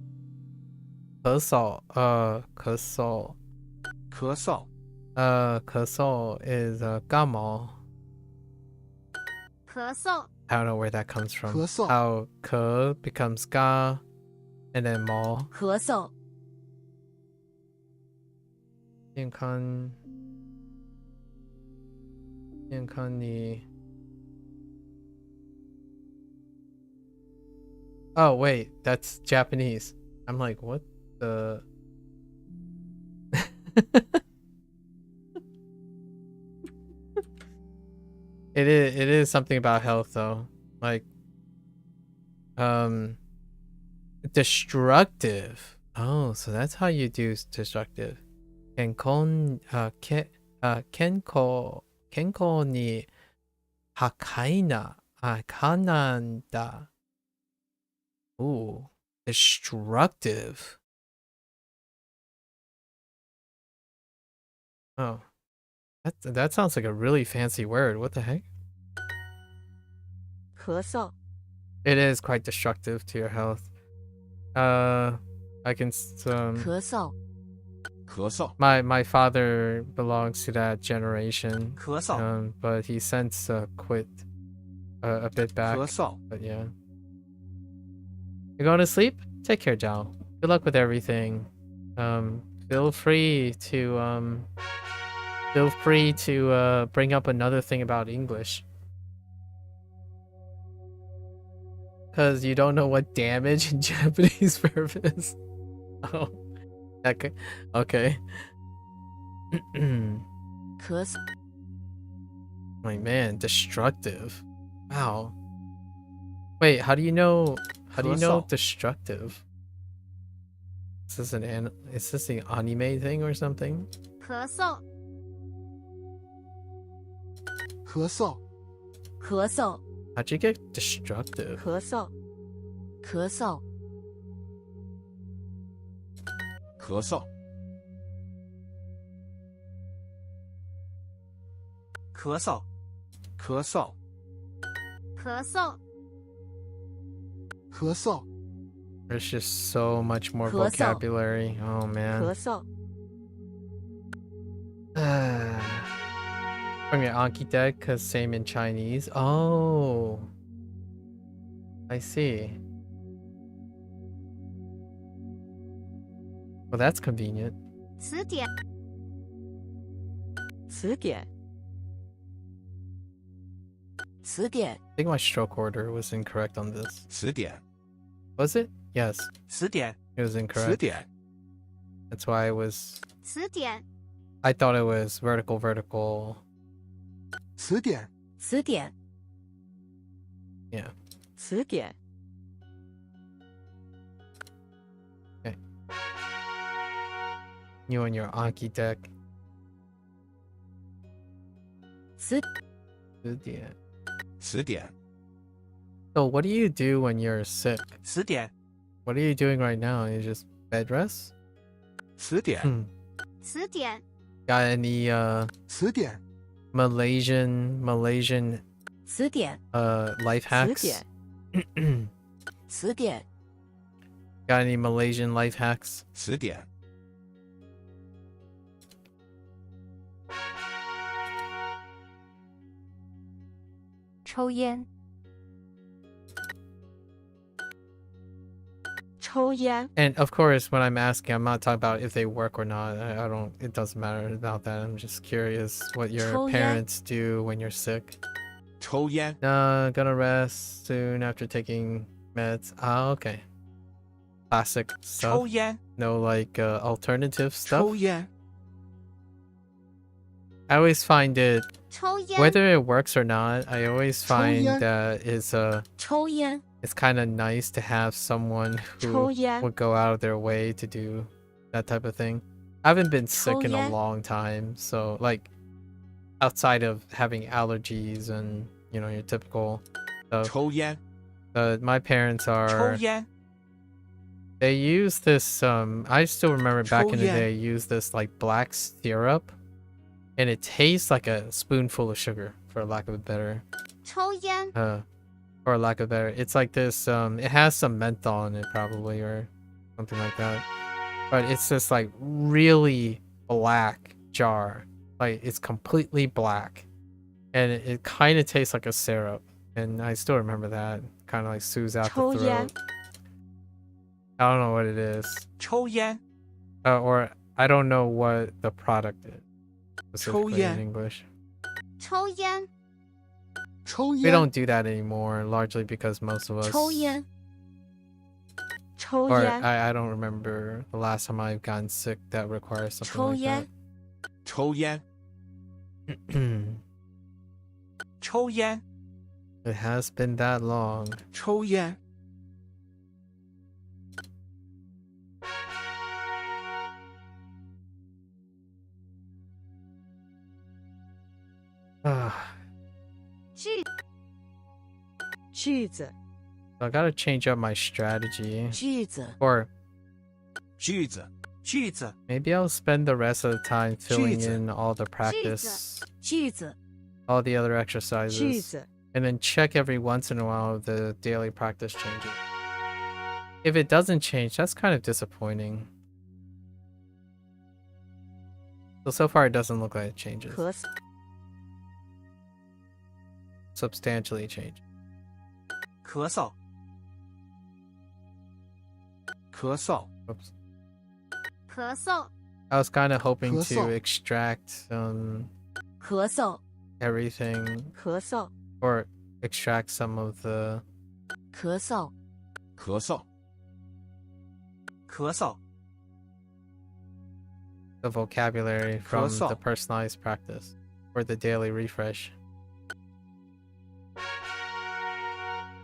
Keso. 咳嗽 Keso is Gamo. 咳嗽 I don't know where that comes from. 咳嗽 How ke becomes ga and then mo. 咳嗽， Yankani. Oh wait, that's Japanese. I'm like, what the? It is something about health though. Like destructive. Oh, so that's how you do destructive. Kenko ni hakaina hakananda. Ooh, destructive. Oh. That sounds like a really fancy word. What the heck? 咳嗽， It is quite destructive to your health. I can咳嗽，咳嗽 my father belongs to that generation. 咳嗽 But he since quit a bit back. 咳嗽 But yeah. You're going to sleep? Take care, Zhao. Good luck with everything. Feel free to bring up another thing about English. Because you don't know what damage in Japanese verb is. Oh. Okay. Okay. 咳嗽， My man, destructive. Wow. Wait, how do you know Colossal. destructive? Is this an anime thing or something? 咳嗽咳嗽，咳嗽， How'd you get destructive? 咳嗽，咳嗽，咳嗽咳嗽咳嗽咳嗽咳嗽， There's just so much more Colossal. vocabulary. Oh man. 咳嗽， From your Anki deck, cause same in Chinese. Oh, I see. Well, that's convenient. 词典词典，词典， I think my stroke order was incorrect on this. 词典 Was it? Yes, 词典 it was 词 incorrect. 典 That's why词典 I thought it was vertical. 词典，词典 Yeah. 词典 Okay. You and your Anki deck. 词词典. 词典 So what do you do when you're sick? 词典 What are you doing right now? You just bed rest? 词典 词典 Got any 词典 Malaysian 词典 life 词 hacks? 典词典 Got any Malaysian life hacks? 词典 抽烟抽烟 And of course, when I'm asking, I'm not talking about if they work or not. I don't. It doesn't matter about that. I'm just curious what your 抽烟 parents do when you're sick. 抽烟 Gonna rest soon after taking meds. Ah, okay. Classic 抽 stuff. 烟 No like alternative stuff. 抽烟 I always find it, 抽烟 whether it works or not, I always find 抽烟 that抽烟 it's kind of nice to have someone 抽 who 烟 would go out of their way to do that type of thing. I haven't been sick in a 抽烟 long time, so like outside of having allergies and you know your typical stuff. 抽烟 My parents 抽 are 烟 they use this I still remember back in the 抽烟 day use this like black syrup and it tastes like a spoonful of sugar for lack of a better 抽烟 for lack of better. It's like this it has some menthol in it probably or something like that. But it's this like really black jar. Like it's completely black. And it kind of tastes like a syrup. And I still remember that. Kind of like soothes out the 抽烟 throat. I don't know what it is. 抽烟 Or I don't know what the product is. Specifically in 抽烟 English. 抽烟 抽 We 烟 don't do that anymore, largely because most of us 抽烟 抽 or 烟 I don't remember the last time I've gotten sick that requires something 抽 like 烟 抽烟 that. 抽烟 It has been that long. 抽烟 句 句子 I gotta change up my strategy. 句子 Or 句子 句子 maybe I'll spend the rest of the time filling 句子 in all the practice, 句子 all the other 句 exercises, 子 and then check every once in a while if the daily practice changes. If it doesn't change, that's kind of disappointing. So far it doesn't look like it changes. 咳嗽 Substantially change. 咳嗽 咳嗽 Oops. 咳嗽 I was kind of hoping to 咳嗽 extract 咳嗽 everything 咳嗽 or extract some of the 咳嗽咳嗽 咳嗽 vocabulary from 咳嗽 the personalized practice or the daily refresh.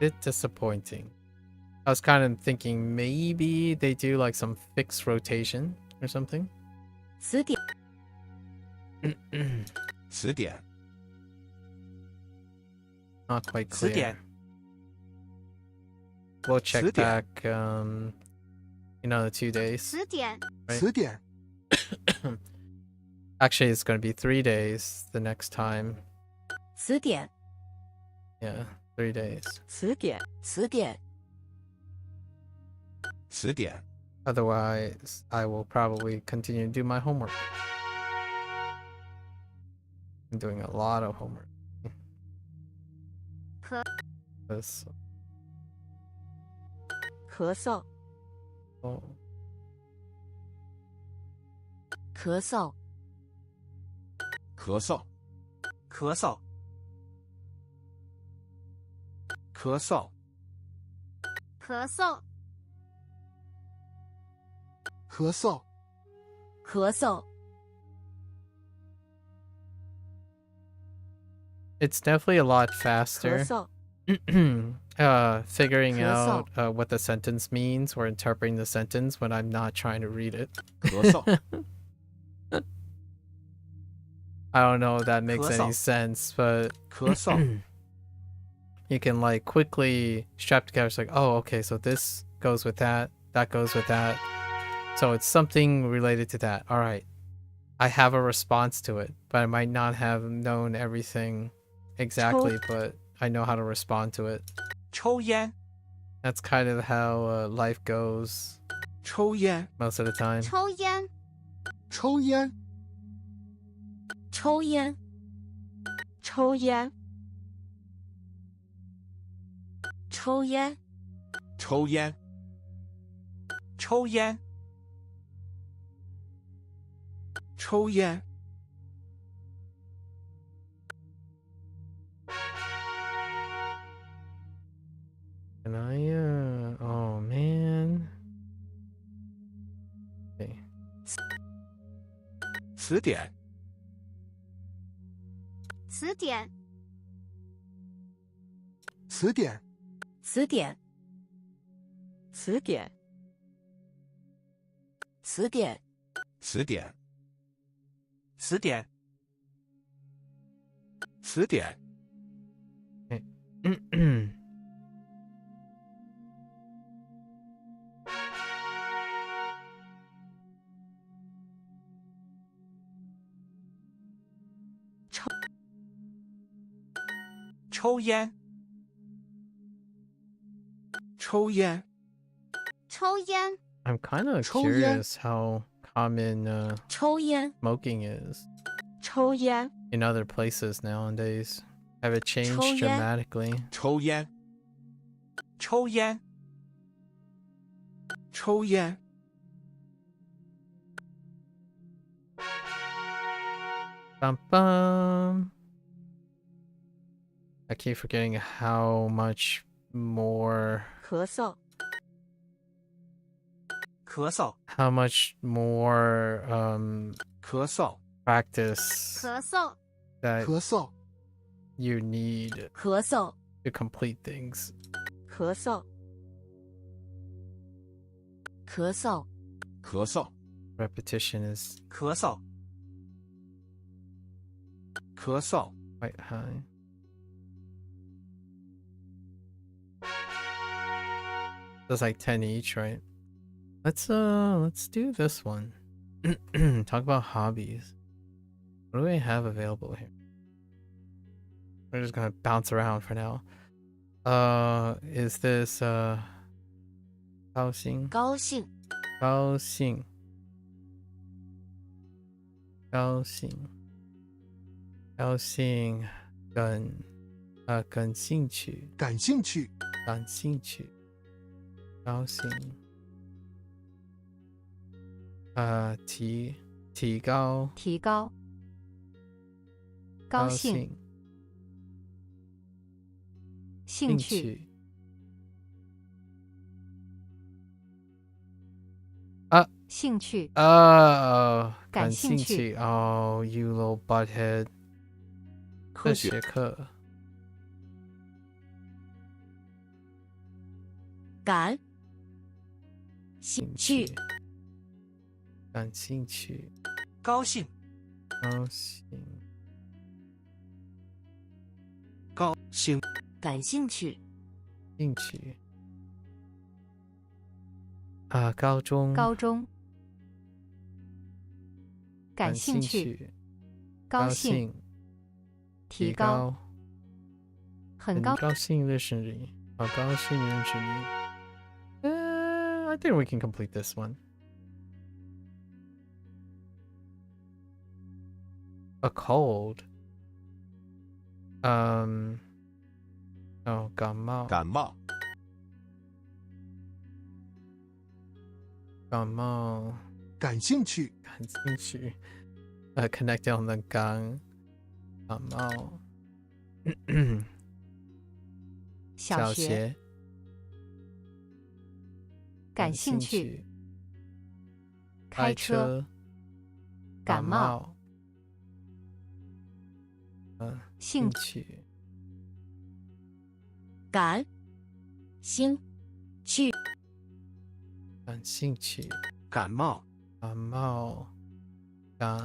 Bit disappointing. I was kind of thinking maybe they do like some fixed rotation or something. 词典 词典 Not quite 词 clear. 典 We'll check 词典 back in another 2 days. 词典 Right. 词典 Actually, it's going to be 3 days the next time. 词典 Yeah, 3 days. 词典词典 词典 Otherwise, I will probably continue to do my homework. I'm doing a lot of homework. 咳 This, 咳嗽 oh, 咳嗽咳嗽咳嗽咳嗽咳嗽咳嗽咳嗽 It's definitely a lot 咳 faster 嗽， figuring 咳嗽， out what the sentence means or interpreting the sentence when I'm not trying to read it. 咳嗽， I don't know if that makes 咳 any 嗽 sense, but 咳嗽， you can like quickly strap together. It's like, oh, okay, so this goes with that, that goes with that. So it's something related to that. All right. I have a response to it, but I might not have known everything exactly, but I know how to respond to it. 抽烟， That's kind of how life goes 抽烟， most of the time. 抽烟，抽烟，抽烟，抽烟，抽烟，抽烟，抽烟，抽烟， And oh man. Okay. 词典，词典，词典，词典，词典，词典，词典，词典，词典， 抽烟，抽烟，抽烟， I'm kind of 抽烟。 curious how common 抽烟， smoking is 抽烟， in other places nowadays. Have it changed 抽烟。 dramatically? 抽烟， 抽烟， 抽烟， Bum bum. I keep forgetting how much more 咳嗽，咳嗽， how much more 咳嗽， practice 咳嗽， that 咳嗽， you need 咳嗽， to complete things. 咳嗽，咳嗽，咳嗽， Repetition is 咳嗽， 咳嗽， quite high. That's like 10 each, right? Let's do this one. Talk about hobbies. What do we have available here? We're just gonna bounce around for now. Is this 高兴高兴，高兴高兴高兴感兴趣感兴趣，感兴趣高兴提高提高，高兴，兴趣，兴趣，感兴兴趣趣 Oh, you little butthead. 科学，学课感兴趣，感兴趣高兴，高兴高兴，感兴趣，兴趣高中高中，感兴趣，高兴，提高，很高，高兴认识你，好高兴认识你。I think we can complete this one. A cold. Oh, 感冒，感冒，感冒，感兴趣，感兴趣。Connected on the 感冒。小学，感兴趣，开车，感冒，兴趣，感兴趣，感兴趣，感冒，感冒，感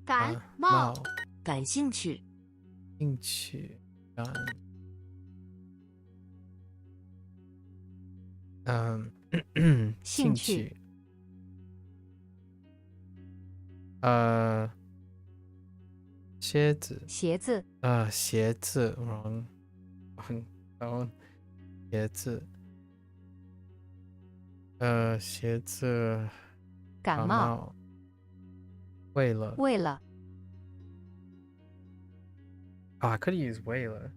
感冒，感兴趣，兴趣，感兴趣，鞋子，鞋子，鞋子，wrong，鞋子，鞋子，感冒，为了I could use 为了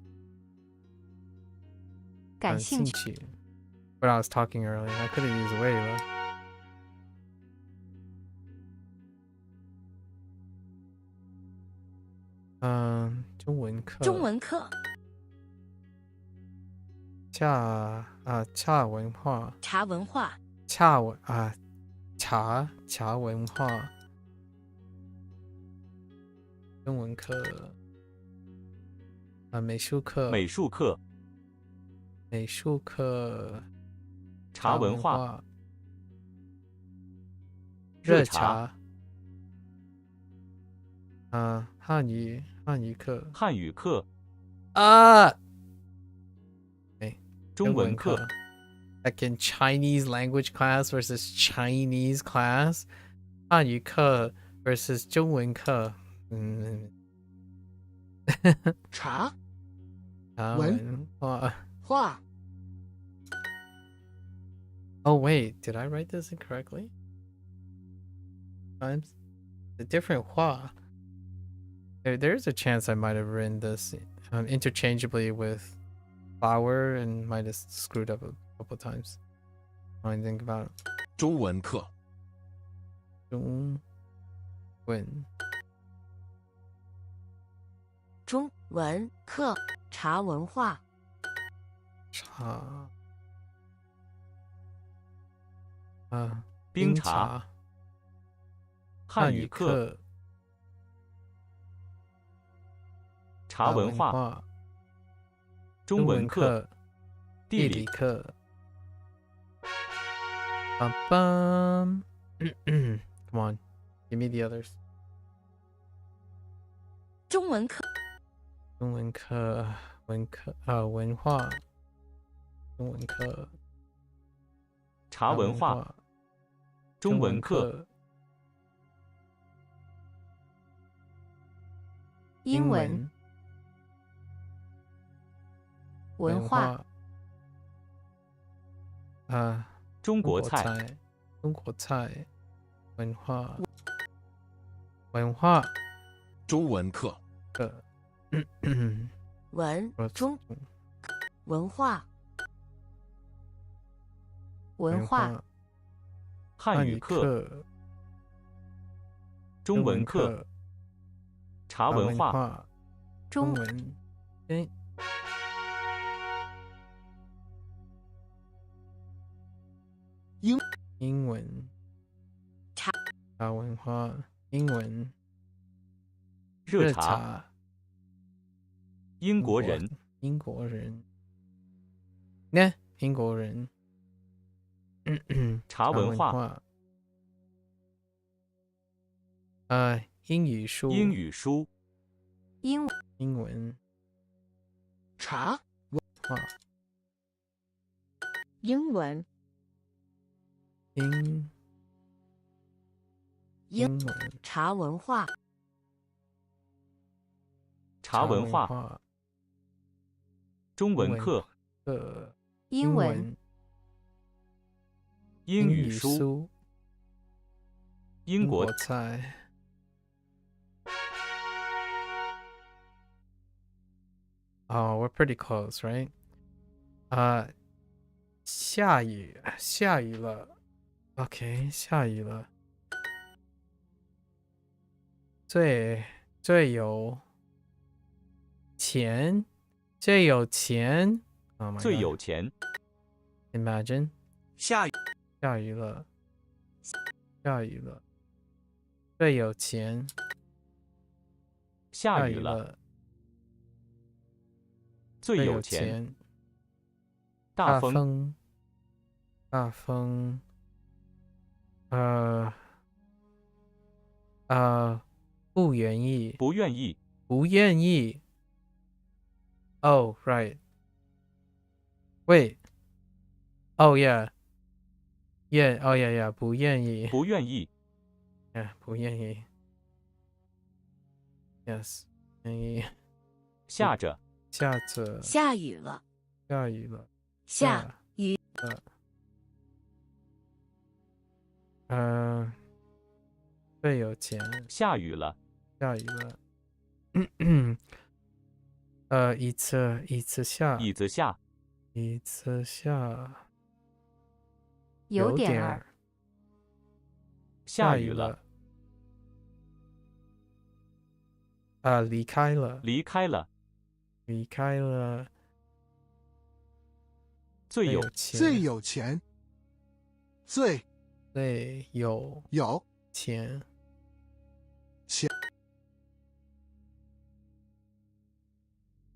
感兴趣， But I was talking earlier, I could have used 为了中文课，茶文化，茶文化，茶文化，中文课，美术课，茶文化，热茶，汉语课，中文课 Like in Chinese language class versus Chinese class, 汉语课 versus 中文课，茶文化。画 Oh wait, did I write this incorrectly? Times the different 画. There's a chance I might have written this interchangeably with flower and might have screwed up a couple times. When I think about it. 中文课，中文课，茶文化，茶冰茶，汉语课，茶文化，中文课，地理课。Come on, give me the others. 中文课，文化，中文课，茶文化，中文课，英文，文化，中国菜，文化，中文课，文化，汉语课，中文课，茶文化，中文，英文，茶文化，英文，热茶，英国人，呢，英国人，茶文化，英语书，英文，茶文化，英文，英文，茶文化，中文课，英文，英语书，英国菜。Oh, we're pretty close, right? 下雨了。OK, 下雨了。最有钱。Oh my God. 最有钱。Imagine. 下雨了。最有钱。下雨了。最有钱。大风。大风。不愿意。不愿意。不愿意。Oh, right. Wait. Oh, yeah. Yeah. Oh, yeah, yeah. 不愿意。不愿意。Yeah, 不愿意。Yes. 愿意。下着。下着。下雨了。下雨了。下雨了。最有钱。下雨了。下雨了。椅子下。椅子下。椅子下。有点儿。下雨了。离开了。离开了。离开了。最有钱。最有钱。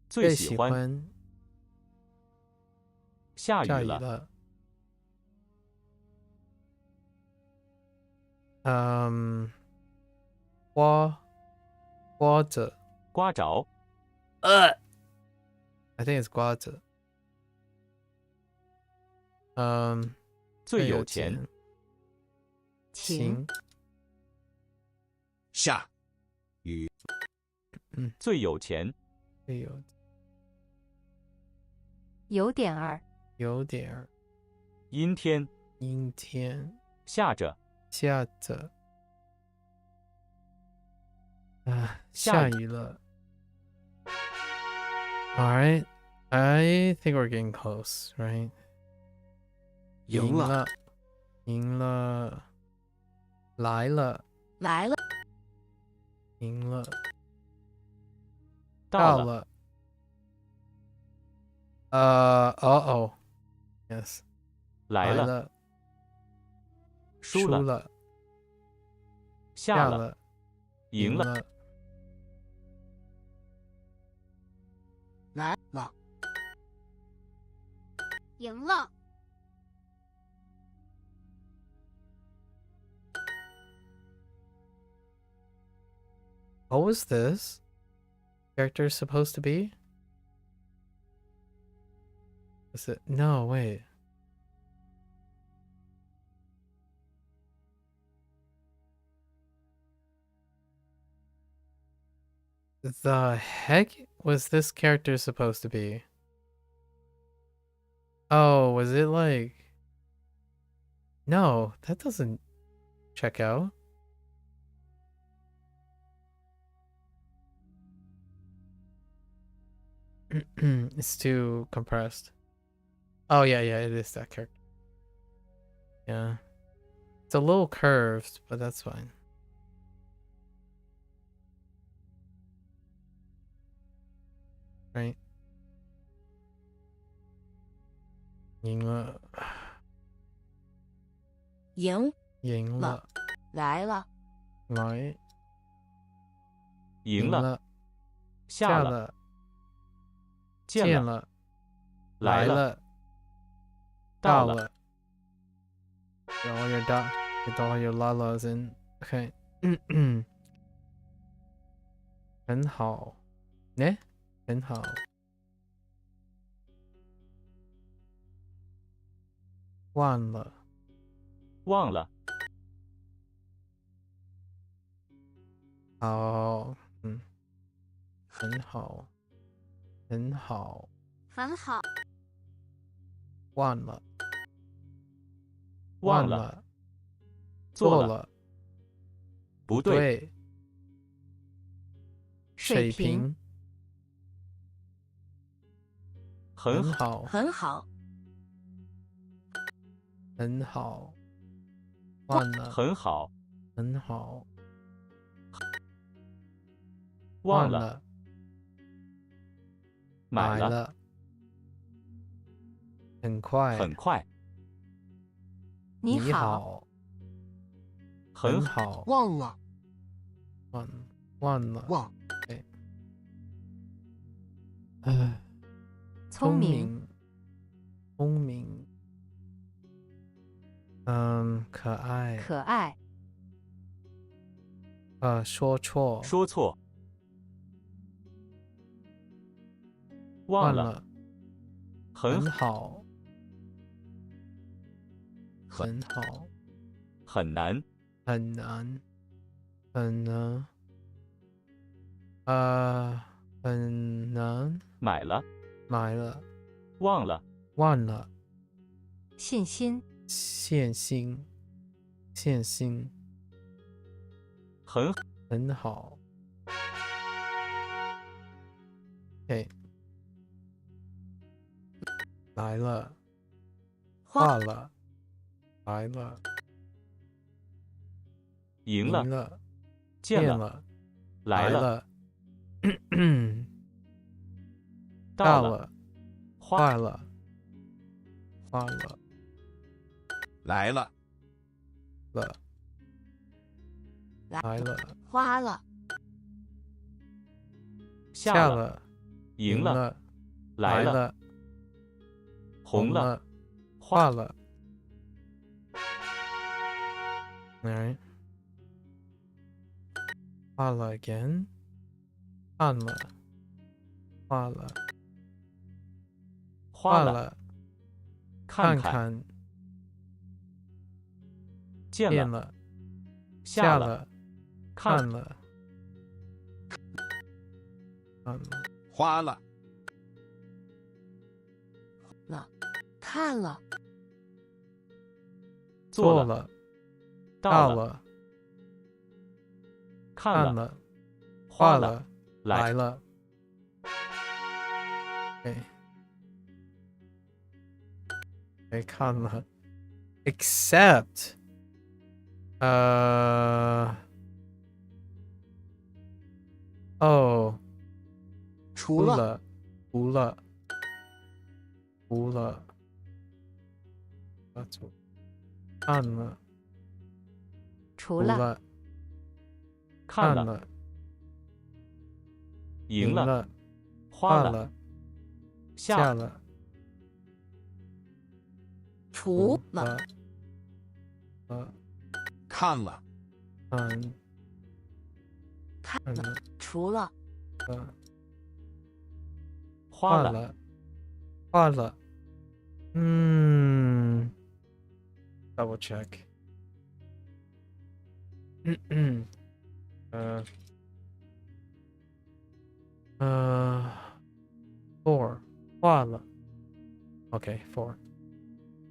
最喜欢。下雨了。刮着。刮着。I think it's 刮着。最有钱。晴。下雨。最有钱。有点儿。有点儿。阴天。阴天。下着。下着。下雨了。Alright, I think we're getting close, right? 赢了。赢了。来了。来了。赢了。到了。哦 Yes. 来了。输了。下了。赢了。来了。赢了。What was this character supposed to be? Is it? No, wait. The heck was this character supposed to be? Oh, was it like... No, that doesn't check out. It's too compressed. Oh, yeah, it is that character. Yeah. It's a little curved, but that's fine. Right? 赢了。赢了。来了。来。赢了。下了。见了。来了。到了。Get all your lalas in. Okay. 很好。呢？很好。忘了。忘了。好。很好。很好。很好。忘了。忘了。做了。不对。水平。很好。很好。很好。忘了。很好。很好。忘了。买了。很快。很快。你好。很好。忘了。忘了。忘。对。聪明，聪明，可爱，可爱，说错，说错，忘了，很好，很好，很难，很难，很难，很难，买了，买了，忘了，忘了，信心，现心，现心，很好。OK， 来了，画了，来了，赢了，见见了，来了，到了，画了，画了，来了，来了，花了，下了，赢了，来了，了，红了，画了。Alright. 画了 again. 看了，画了，花了，看看，见了，下了，看了，花了，看了，做了，到了，看了，画了，来了。没看了 ，except，除了，看了，除了，看了，赢了，花了，下了，除了，看了，看了，除了，花了，画了。Double check. Four. 画了。Okay, 4.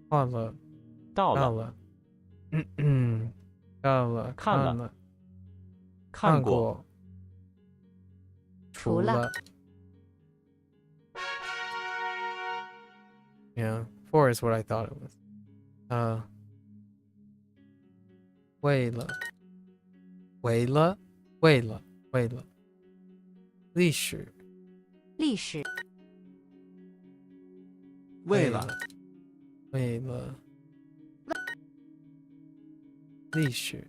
画了。到了。到了。看了。看过。除了。Yeah, 4 is what I thought it was. 为了，历史，为了，历史，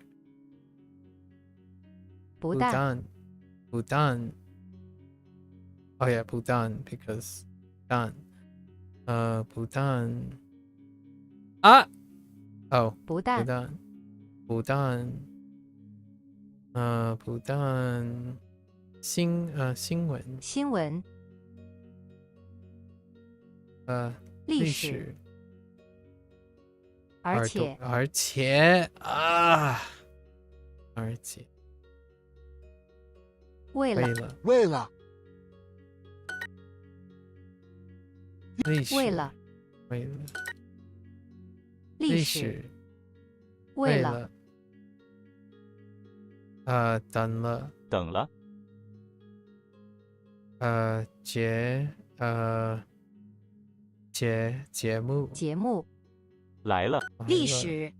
不但，oh yeah, 不但 because 但，不但，不但，新闻，历史，而且，为了，历史，历史，为了，等了，节目，来了，历史，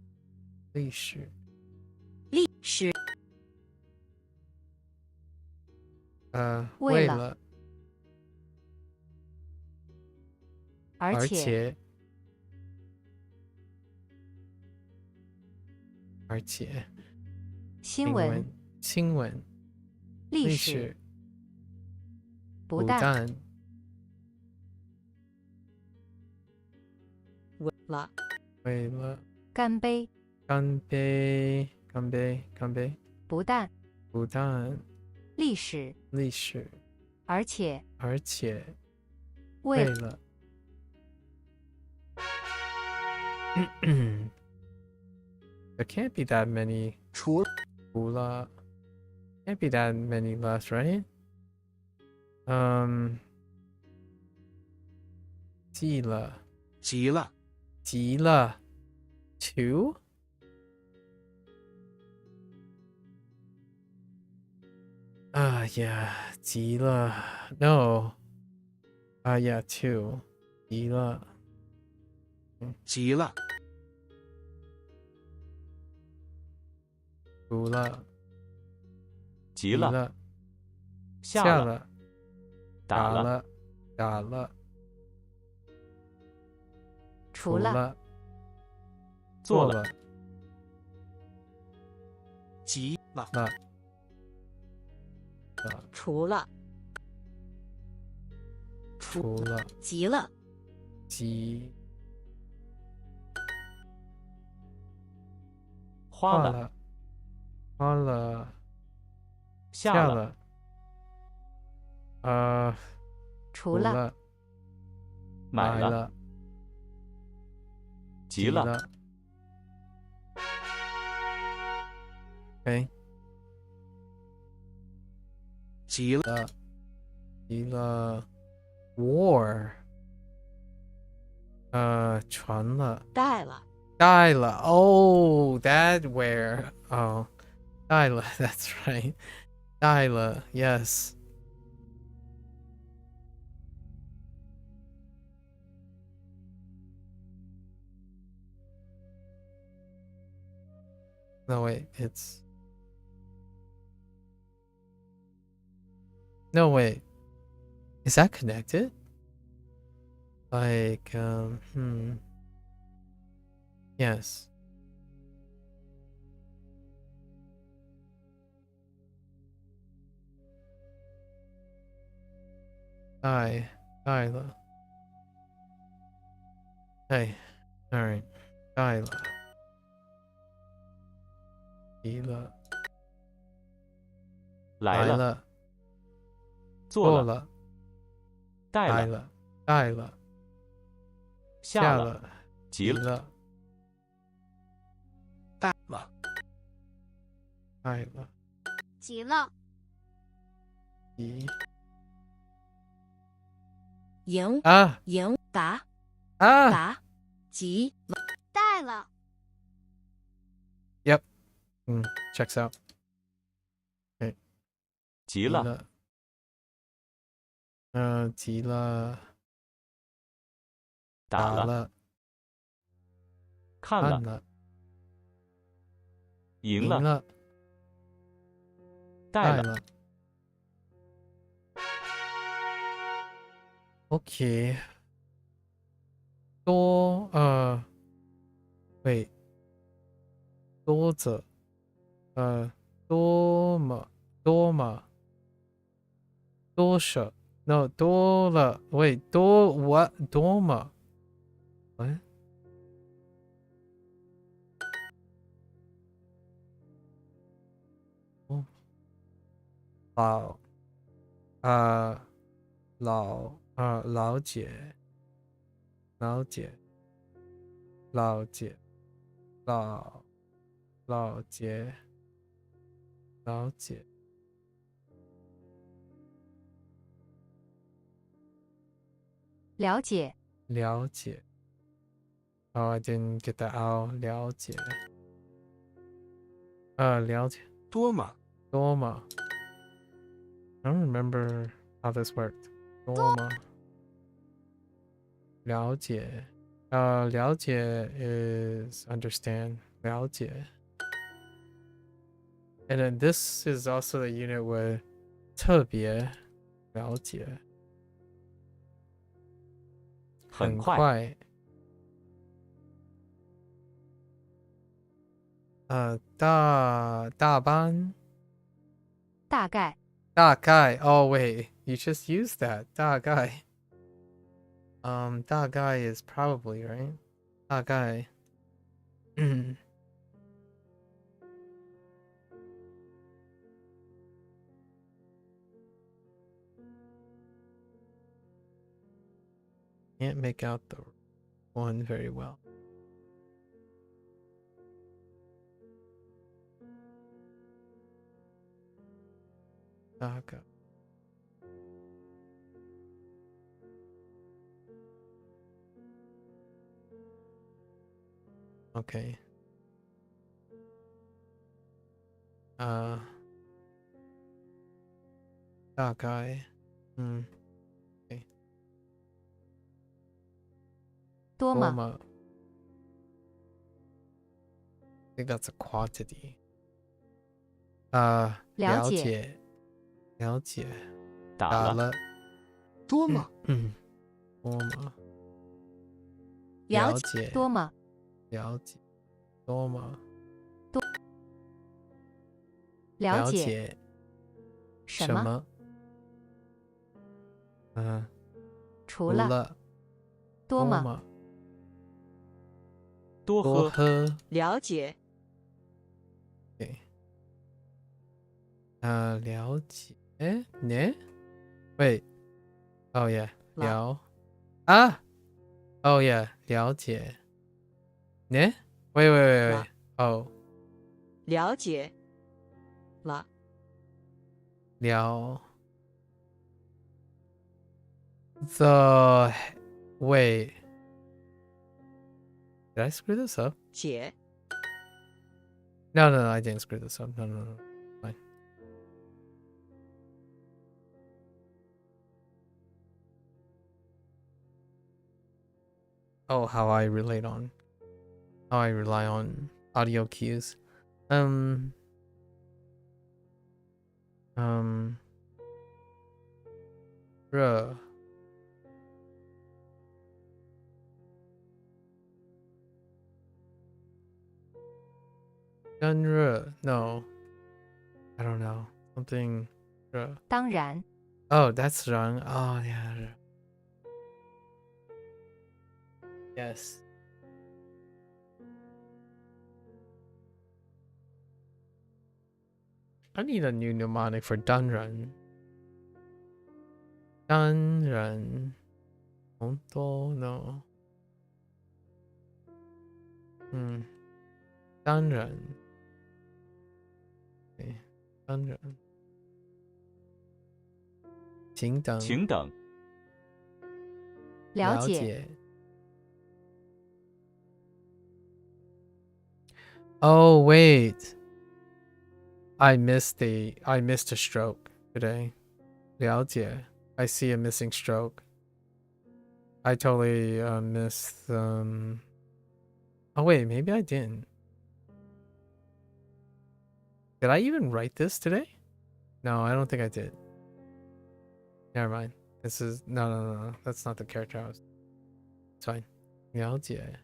为了，而且，新闻，历史，不但，了，为了干杯，干杯，干杯，干杯，不但不但历史，历史，而且而且为为了there can't be that many 除除了 can't be that many left, right? 记了急了，急了 two yeah 急了 no yeah two 急了急了，除了急了，了下了，了打了，了打了除了做了，了急了，了除了除了急了，急花了，了花了下了除了了买了，了急了， OK 急了，急了 war 传了带了，带了 oh that where oh 带了 that's right 带了 yes no wait it's no wait is that connected like yes带了 hey all right 带了急了来了，了做了，了带了，了带了下了，了急了，了带了，带了急了，急赢啊赢打啊打急带了， checks out 急了，急了打了，了看了，看了赢了，了带了，了 OK 多wait 多着多么多少 no 多了 wait 多 what 多么 what 老姐老姐老姐老姐了解了解了解 oh I didn't get that out 了解了解多么，多么 I don't remember how this worked 多么了解了解 is understand 了解 and then this is also the unit where 特别了解很快，大班大概大概 oh wait you just used that 大概大概 is probably right 大概。Can't make out the one very well. Daga. Okay. 大概，okay. 多么 I think that's a quantity. 了解，了解，打了，了，多么？多么，了解，多么了解，多么，了解解，什么？除了多么多多喝，喝，了解，了解，呢？Wait, oh yeah, oh yeah, 了解，呢？Wait, oh, 了解了，wait, did I screw this up? 解 No, I didn't screw this up. No. Fine. Oh, how I rely on audio cues. Bruh. Genre, no. I don't know. Something. 当然 Oh, that's wrong. Oh, yeah. Yes. I need a new mnemonic for Dunrun. Dunrun. Honto? No. Dunrun. Okay. Dunrun. 请等，请等，了解 Oh wait, I missed a stroke today. 了解 I see a missing stroke. I totally missed Oh wait, maybe I didn't. Did I even write this today? No, I don't think I did. Never mind. This is no. That's not the character I was. It's fine. 了解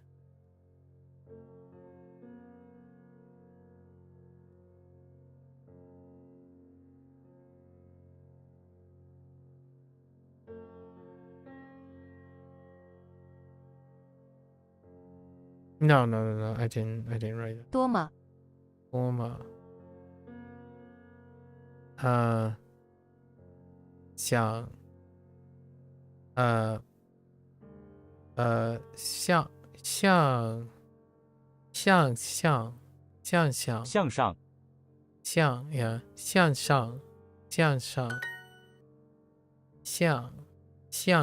No. I didn't write it. 多么多么像向上，向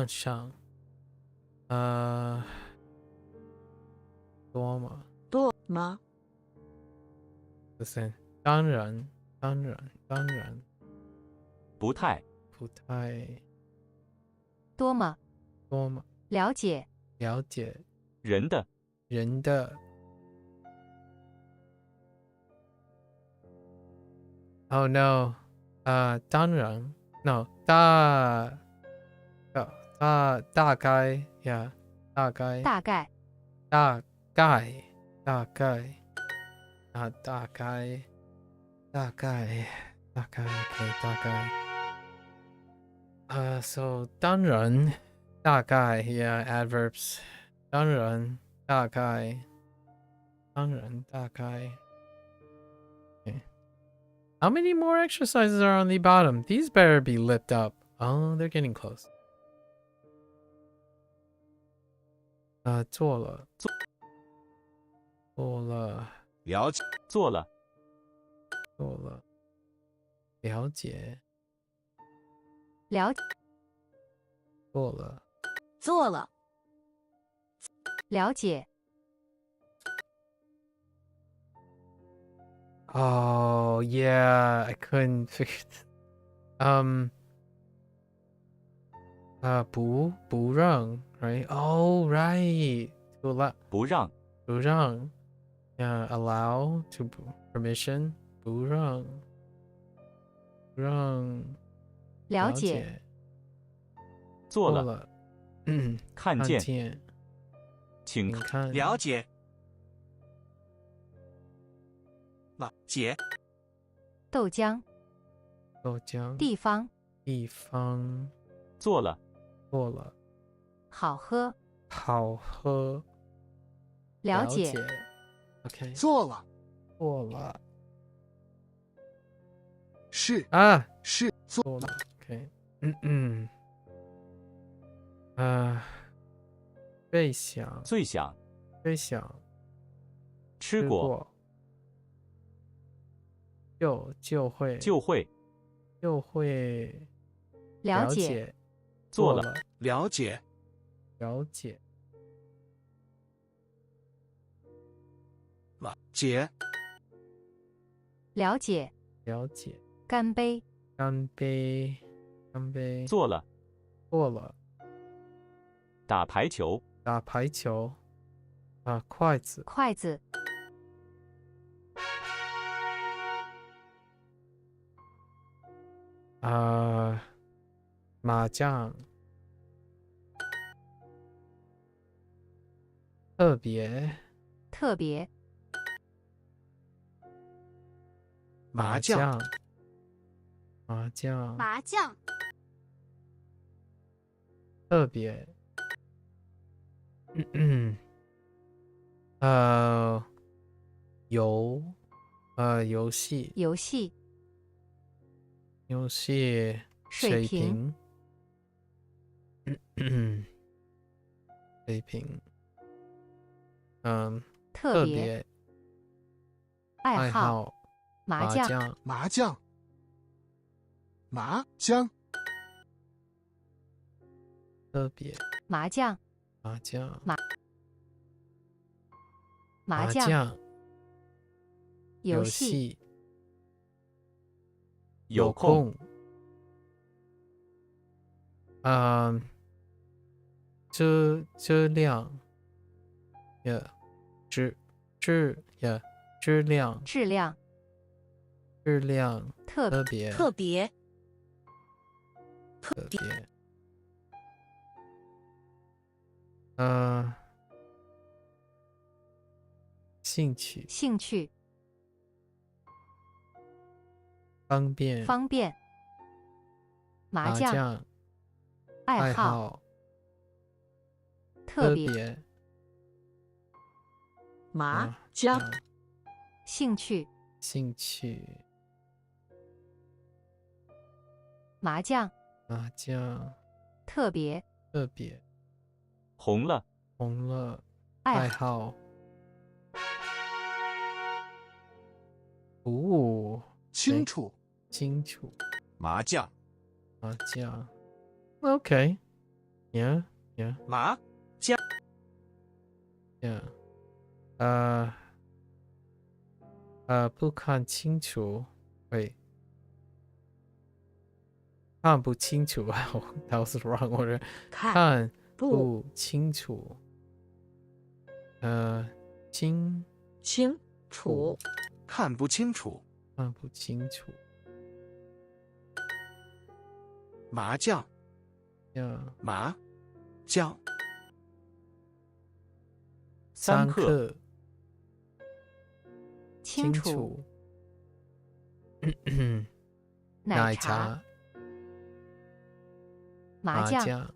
上多么多吗？ Listen, 当然不太，不太多么多么了解了解人的，人的 Oh no. 当然 No. 大概 Yeah. 大概大概大概 So 当然大概 Yeah, adverbs 当然大概，当然大概。Okay. How many more exercises are on the bottom? These better be lipped up. Oh, they're getting close. 做了，做了，了解，做了，做了，了解，了做了，做了，了解， Oh yeah, I couldn't figure it. 不让 right? Oh right. 不让，不让 Yeah, allow to permission 不让了解，做了，了看见，请请看了解。了解。豆浆，豆浆地方，做了，做了好喝，好喝了解， OK 做了。做了是啊是做做了 OK 最想最想，吃过，就会了解，做了，了解。了解了解。了解，了解干杯，干杯做了，做了打排球，打排球筷子筷子，麻将特别麻将麻将，特别游戏水平水平特别爱好，麻将，麻将。麻将。特别麻将，麻将麻将，游游戏，戏有空，质量质量，特别特别，兴趣方便麻将，爱好，特别，麻将，兴趣，麻将，特别，红了，爱好清楚。麻将。 Okay. Yeah. 麻将。 Yeah. 不看清楚 Wait. 看不清楚 That was the wrong order. 看不清楚清楚，看不清楚。麻将。 麻将。 3克，清楚，奶茶，麻将，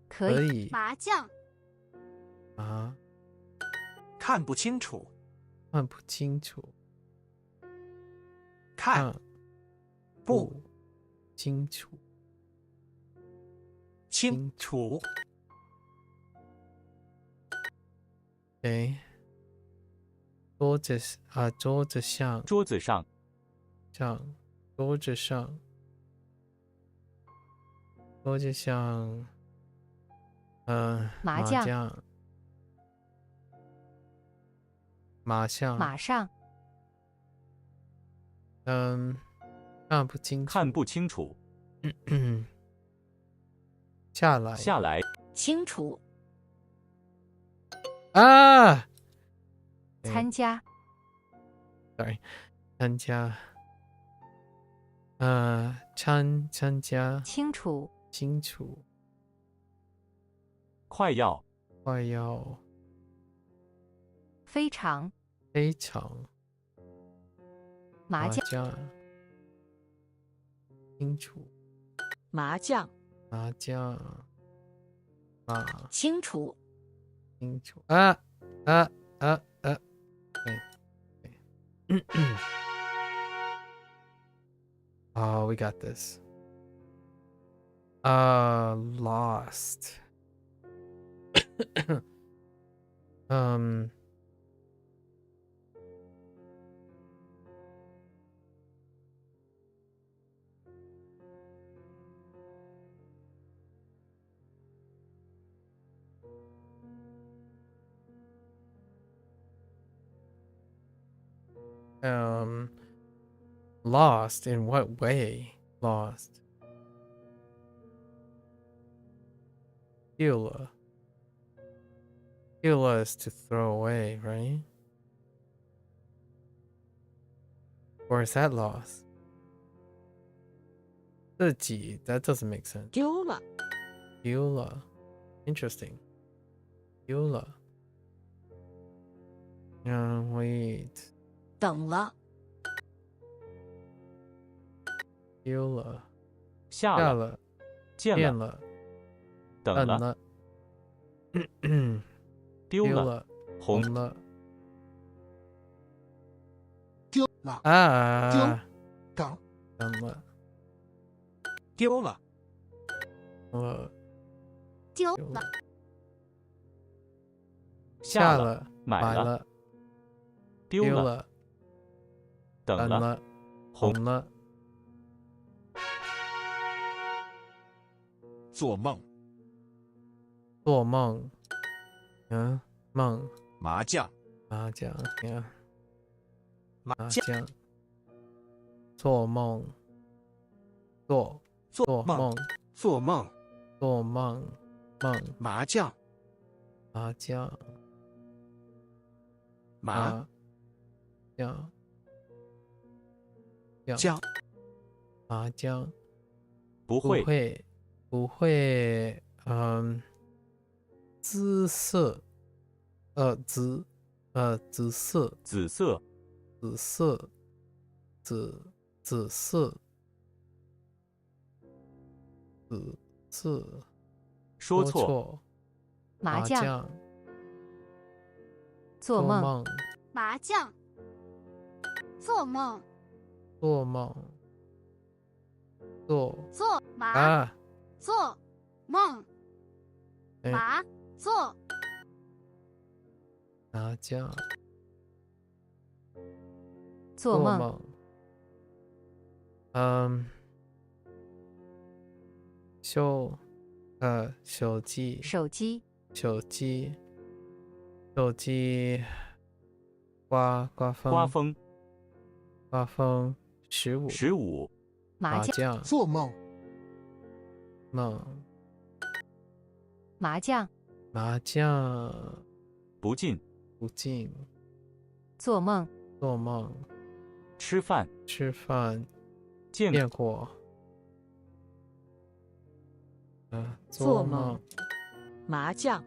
可以，麻将，啊，看不清楚。看不清楚。看不清楚。清楚。OK。桌子啊，桌子上，桌子上，桌子上，桌子上，麻将，马上，马上，看不清楚，看不清楚。下来，下来，清楚。啊！参加， Sorry， 参加，参加，清楚，清楚，快要，快要，非常，非常，麻将，清楚，麻将。麻将，清楚。清楚，Oh, we got this. Lost. Lost in what way? Lost. Hila. Hila is to throw away, right? Or is that lost? 自己, that doesn't make sense. 丢了。 Hila. Interesting. Hila. Wait. 等了。 Hila. 下了，见了，等了，丢了，红了，丢了，啊，等了，丢了，丢了，下了，买了，丢了，等了，红了。做梦，做梦，梦，麻将，麻将，麻将，做梦，做梦，做梦，做梦，梦，麻将，麻将，麻将，将，麻将，不会，不会，紫色，紫色，紫色，紫色，紫色，紫色，说错，麻将，做梦，麻将，做梦，做梦，做麻，啊，做梦，麻，做麻将，做梦，手机，刮风，15，麻将，做梦，麻将，不进，做梦，吃饭，见过，做梦，麻将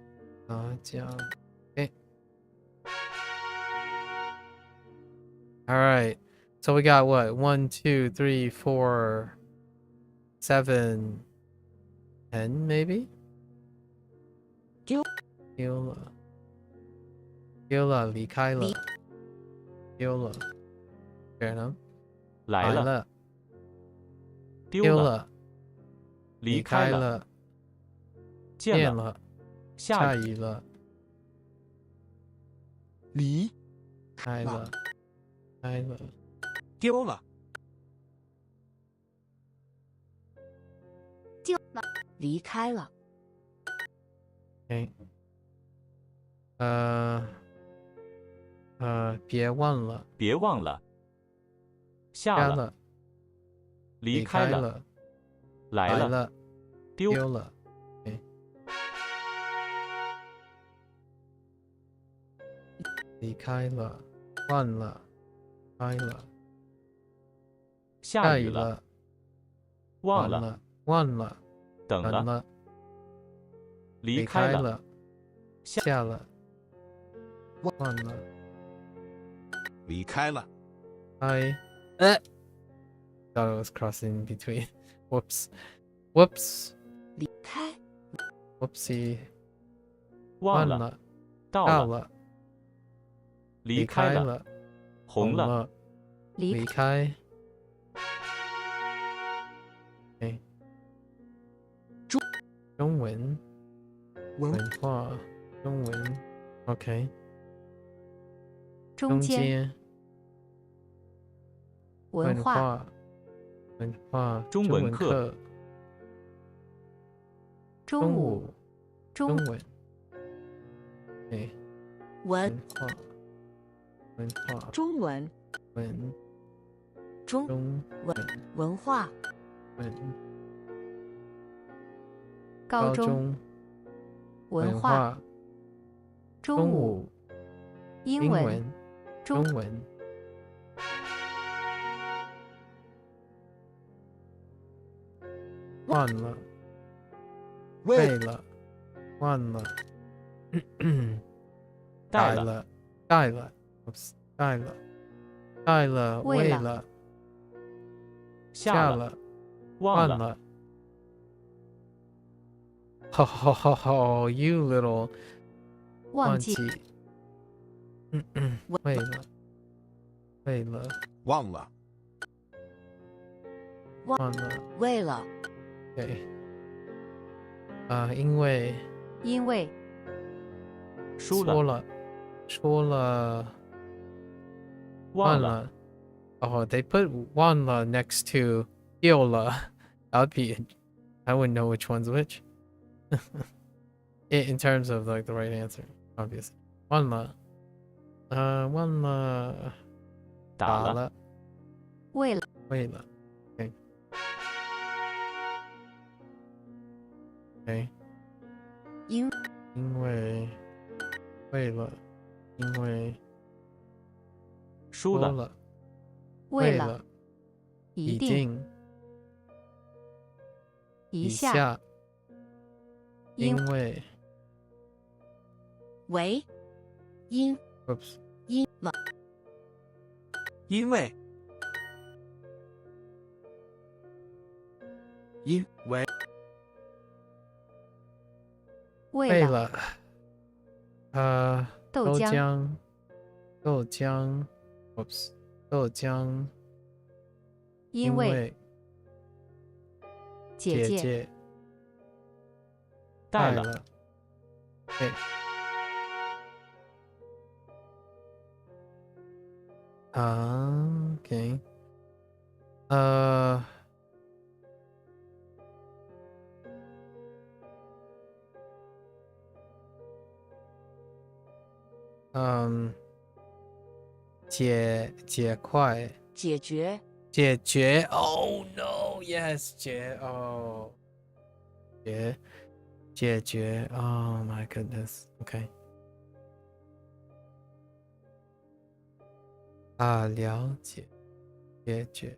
，Okay. All right. So we got what? 1, 2, 3, 4, 7, 10, maybe? 丢丢了，离开了，丢了。Fair enough。来了，了，丢丢了，离开了，了，见了，变了，下下雨了，离开了，开了，丢了，丢了，离开了， OK。别忘了，别忘了，下了，加了，离开了，了，来了，了，丢丢了。OK。离开了，忘了，开了，下雨了，了，忘了，了，忘了，等了，了，离开了，了，下了，忘了，离开了，I thought it was crossing between. Whoops. Whoops. 离开， Whoopsie. 忘了，了，到了，了，离开了，了，红了，了，离离开。OK。中文，文文化，中文。OK。中间，间，文化，化，文化，中文课，中午，中文。OK。文，化，文化，中文，文，中文，文化，文，高中，文化，中午，英文，中文。忘了，为了，忘了，带了，带了，oops，带了，带了，为了了，下了，忘了，了。ho ho ho ho you little 忘记，为了，为了，忘了，忘了。为了， OK。因为因为，输了，说了，忘了， Oh, they put 忘了 next to 丢了. That'd be, I wouldn't know which one's which. In terms of like the right answer, obviously. 忘了，忘了，打了，了，为了，为了。Okay. Okay. 因为，为了，因为输了，了，为了，一一定，一下，因为为，因 ，oops，因了，因为因为为了，豆浆，豆浆，oops，豆浆，因为姐姐带了，对。OK。快，解决，解决。Oh no, yes，解决。Oh my goodness. Okay. 了解，解决。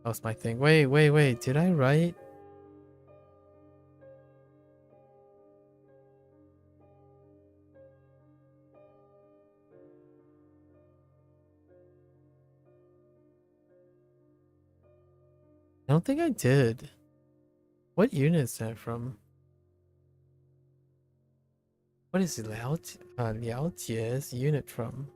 That was my thing. Wait. Did I write? I don't think I did. What unit is that from? What is 了解's unit from?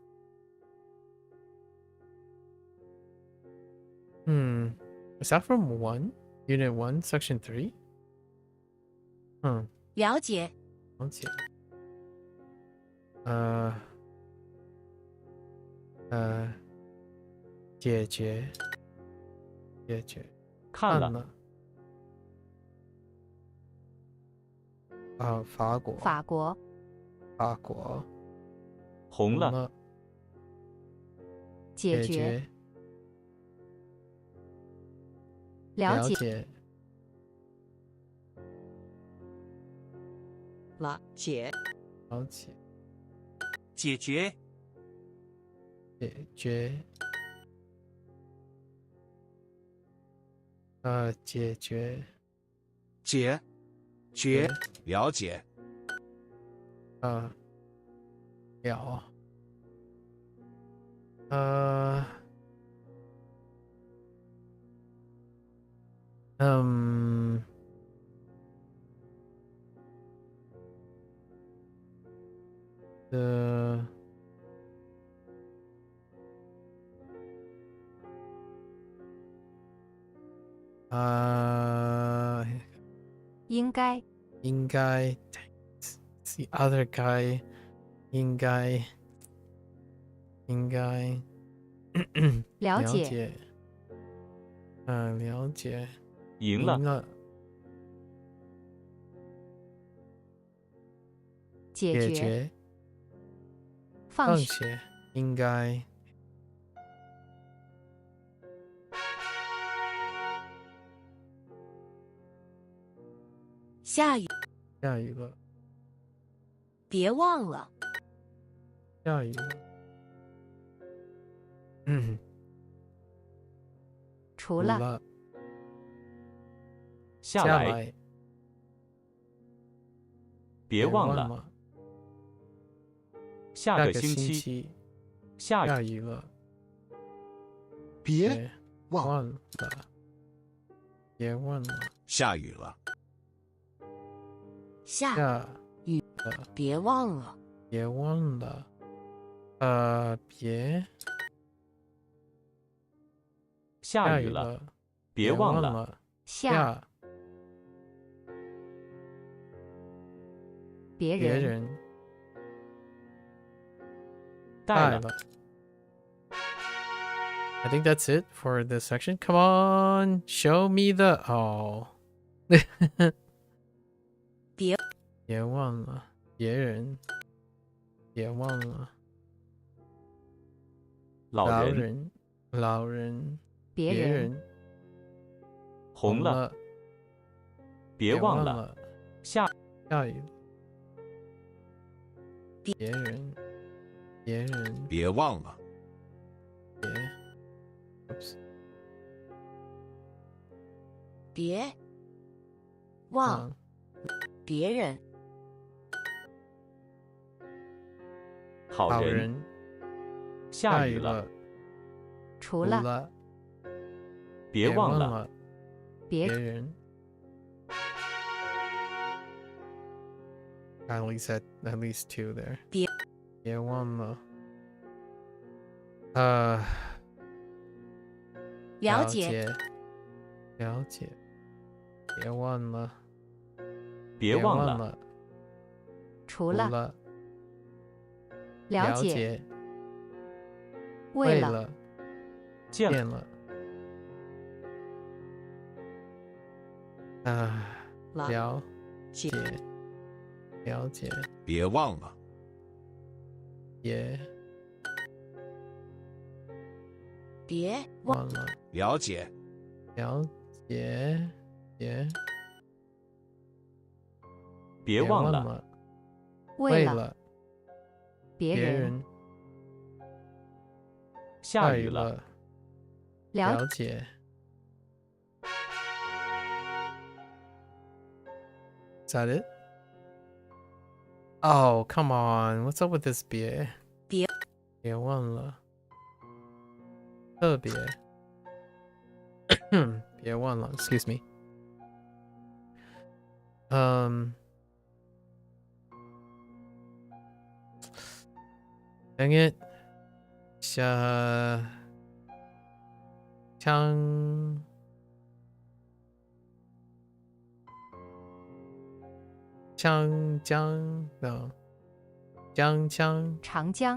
Is that from 1? Unit 1, section 3? 了解，了解。解决。看了。法国。红了。解决。了解。了解，了解。解决，解决。解决。解决，了解，了。应该。It's the other guy. 应该。了解。了解。赢了。解决。放学。应该。下雨，了。别忘了。下雨了。除了。下来。别忘了。下个星期。下雨了。别忘了。别忘了。下雨了。下雨了，别忘了。别忘了。别。下雨了，别忘了。下。别人。带了。I think that's it for this section. Come on, show me the别忘了。别人。别忘了。老人。别人。红了。别忘了。下雨。别人。别忘了。别忘别人。好人。下雨了。除了。别忘了。别人。At least two there. 别忘了。了解。别忘了。别忘了。除了。了解。为了。见了。了解。别忘了。别忘了。了解。别忘了。为了。别人。下雨了。了解。Is that it? Oh, come on. What's up with this 别忘了。特别。别忘了。Excuse me. Dang it. Chang. Changjiang. No. Jiangqiang. 长江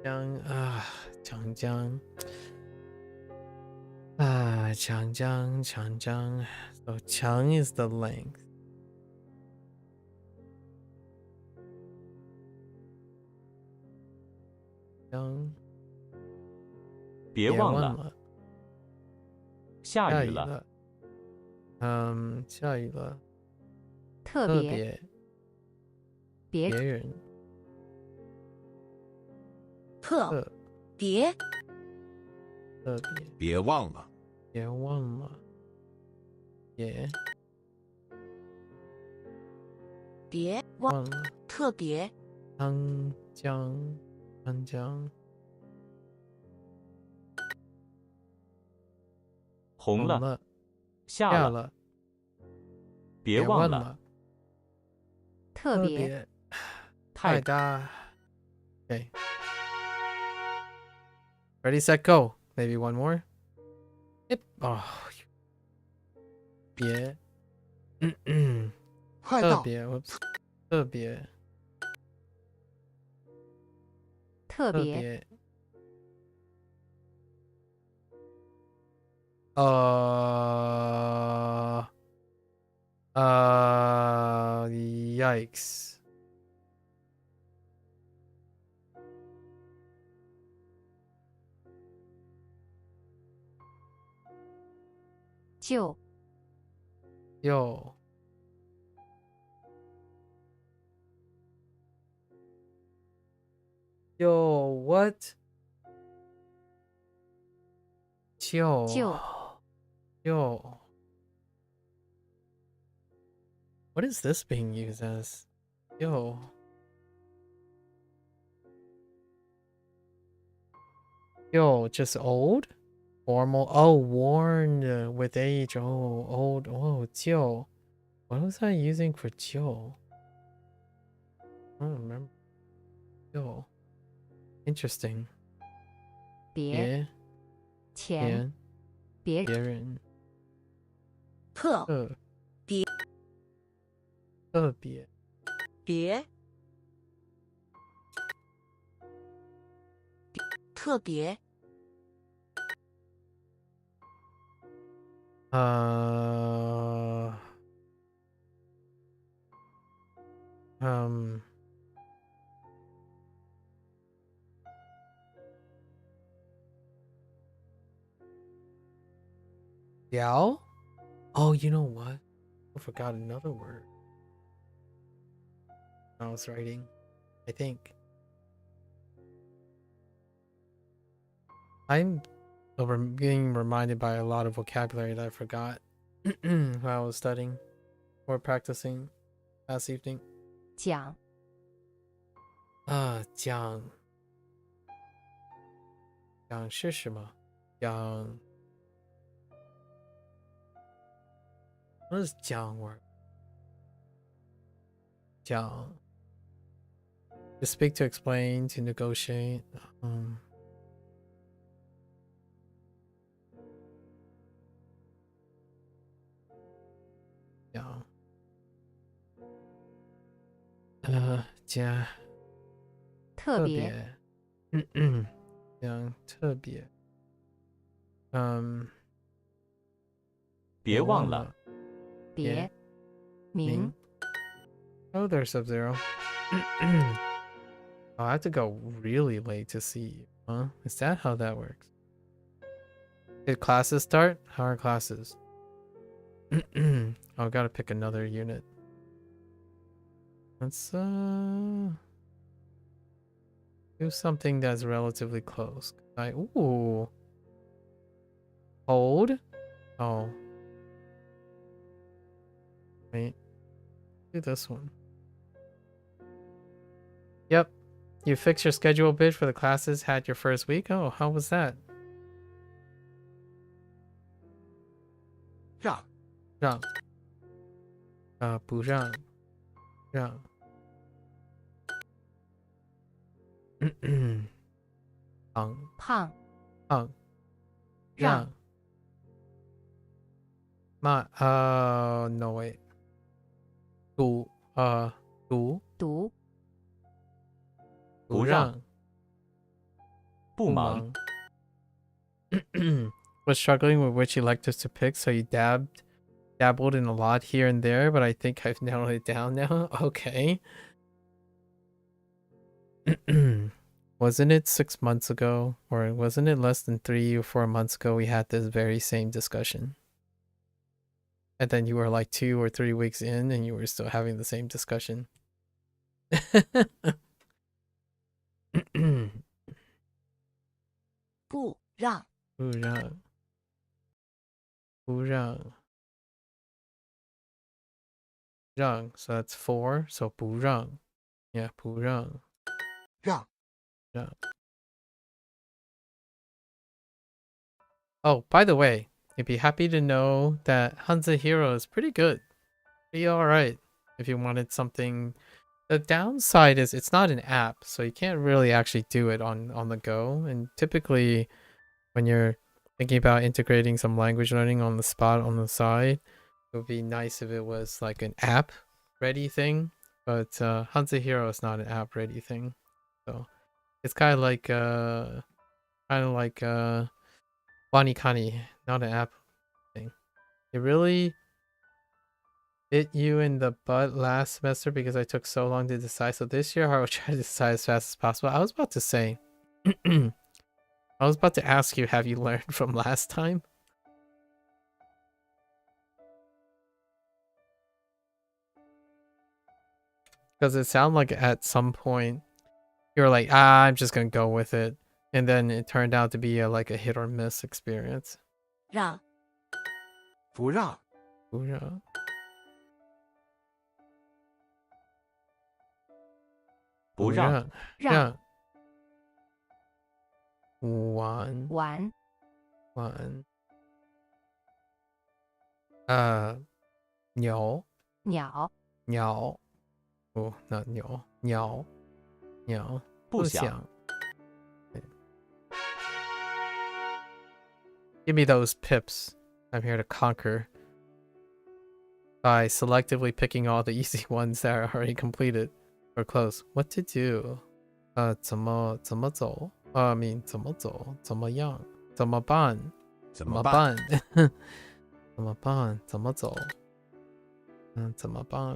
Changjiang. Changjiang. Changjiang. So Chang is the length. Jiang. 别忘了，下雨了，下雨了。特特别别别人特别特别别忘了，别忘了别忘了特别汤江红了，了下了，了别忘了，了特别别太大。Okay. Ready, set, go. Maybe one more. Yep. Oh. 别快到，特别 whoops 特别特别特别yikes. 就Yo, what? 就 Yo. What is this being used as? Yo. Yo, just old? Formal. Oh, worn with age. Oh, old. Oh, 旧. What was I using for 旧? I don't remember. 旧. Interesting. 别前别别人特别特别别特别Yao? Oh, you know what? I forgot another word. I was writing, I think. I'm being reminded by a lot of vocabulary that I forgot while I was studying or practicing last evening. 讲讲是什么？讲 What does 讲 work? 讲 to speak, to explain, to negotiate. Yeah. 特别讲特别别忘了，别名 Oh, there's Sub-Zero. I have to go really late to see you, huh? Is that how that works? Did classes start? How are classes? Oh, gotta pick another unit. Let's do something that's relatively close. Ooh. Hold? Oh. Wait. Do this one. Yep. You fixed your schedule bid for the classes, had your first week? Oh, how was that? 让让不让让胖胖胖让no wait 赌赌读不让不忙 was struggling with which electives to pick, so you dabbled in a lot here and there, but I think I've narrowed it down now. Okay. Wasn't it 6 months ago, or wasn't it less than 3 or 4 months ago we had this very same discussion? And then you were like 2 or 3 weeks in and you were still having the same discussion. 不让不让 so that's 4, so 不让 yeah 不让让 Oh, by the way, you'd be happy to know that HanziHero is pretty good. Pretty alright if you wanted something. The downside is it's not an app, so you can't really actually do it on the go. And typically when you're thinking about integrating some language learning on the spot on the side, it would be nice if it was like an app ready thing. But HanziHero is not an app ready thing. So it's kind of like WaniKani, not an app thing. It really hit you in the butt last semester because I took so long to decide. So this year I will try to decide as fast as possible. I was about to say, I was about to ask you, have you learned from last time? Because it sounded like at some point you were like, I'm just gonna go with it. And then it turned out to be like a hit or miss experience. 让不让不让不让让玩玩鸟鸟哦，那鸟不想 Give me those pips. I'm here to conquer by selectively picking all the easy ones that are already completed or close. What to do? 怎么走? I mean 怎么走? 怎么样? 怎么办? 怎么办? 怎么办? 怎么走? 怎么办?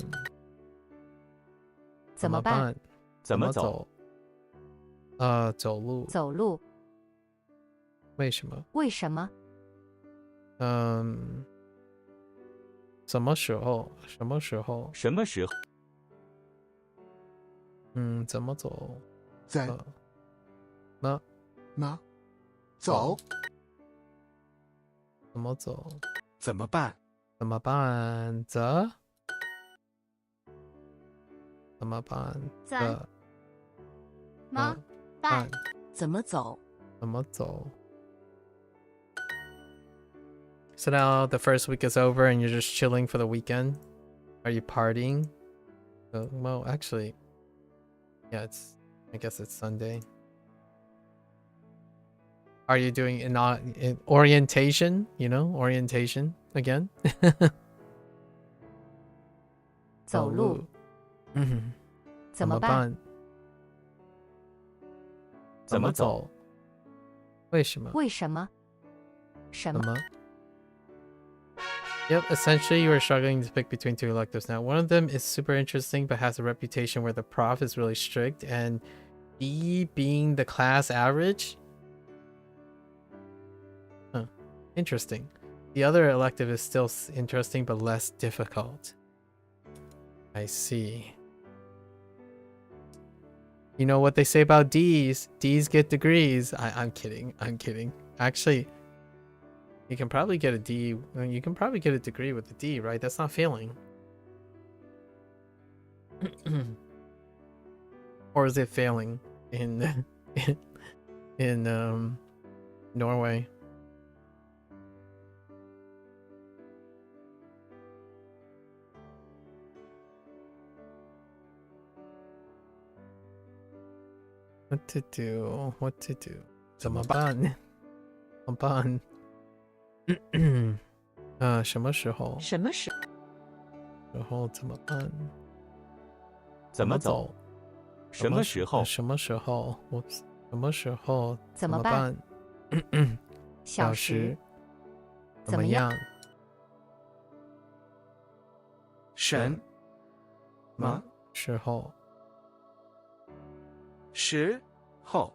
怎么办？怎么走？走路。走路。为什么？为什么？什么时候？什么时候？什么时候？怎么走？怎么走？怎么走？怎么办？怎么办？怎么办？怎么办？怎么走？怎么走？ So now the first week is over and you're just chilling for the weekend. Are you partying? Well, actually, yeah, I guess it's Sunday. Are you doing in orientation? You know, orientation again? 走路。怎么办？怎么走？为什么？为什么？什么？ Yep, essentially you were struggling to pick between 2 electives now. One of them is super interesting but has a reputation where the prof is really strict, and D being the class average. Huh. Interesting. The other elective is still interesting but less difficult. I see. You know what they say about D's? D's get degrees. I'm kidding. I'm kidding. Actually, you can probably get a D. You can probably get a degree with a D, right? That's not failing. Or is it failing in Norway? What to do? What to do? 怎么办？怎么办？什么时候？什么时？然后怎么办？怎么走？什么时候？什么时候？我什么时候？怎么办？小时？怎么样？什么时候？时候？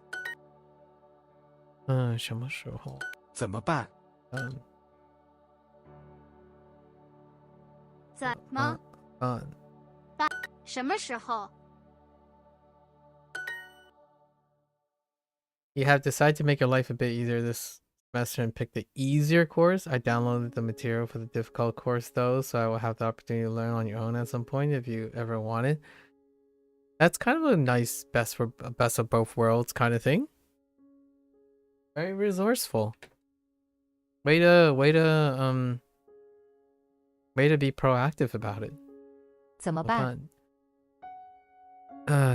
什么时候？怎么办？怎么办？什么时候？ You have decided to make your life a bit easier this semester and pick the easier course. I downloaded the material for the difficult course though, so I will have the opportunity to learn on your own at some point if you ever want it. That's kind of a nice best of both worlds kind of thing. Very resourceful. Way to be proactive about it. 怎么办？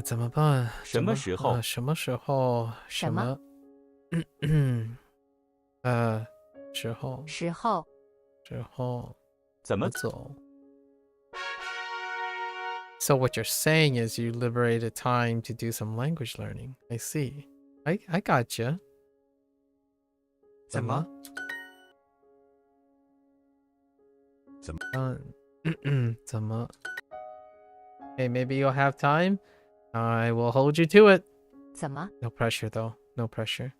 怎么办？什么时候？什么时候？什么？时候？时候？时候？怎么走？ So what you're saying is you liberated time to do some language learning. I see. I got you. 怎么？怎么？怎么？ Hey, maybe you'll have time. I will hold you to it. 怎么？ No pressure though. No pressure.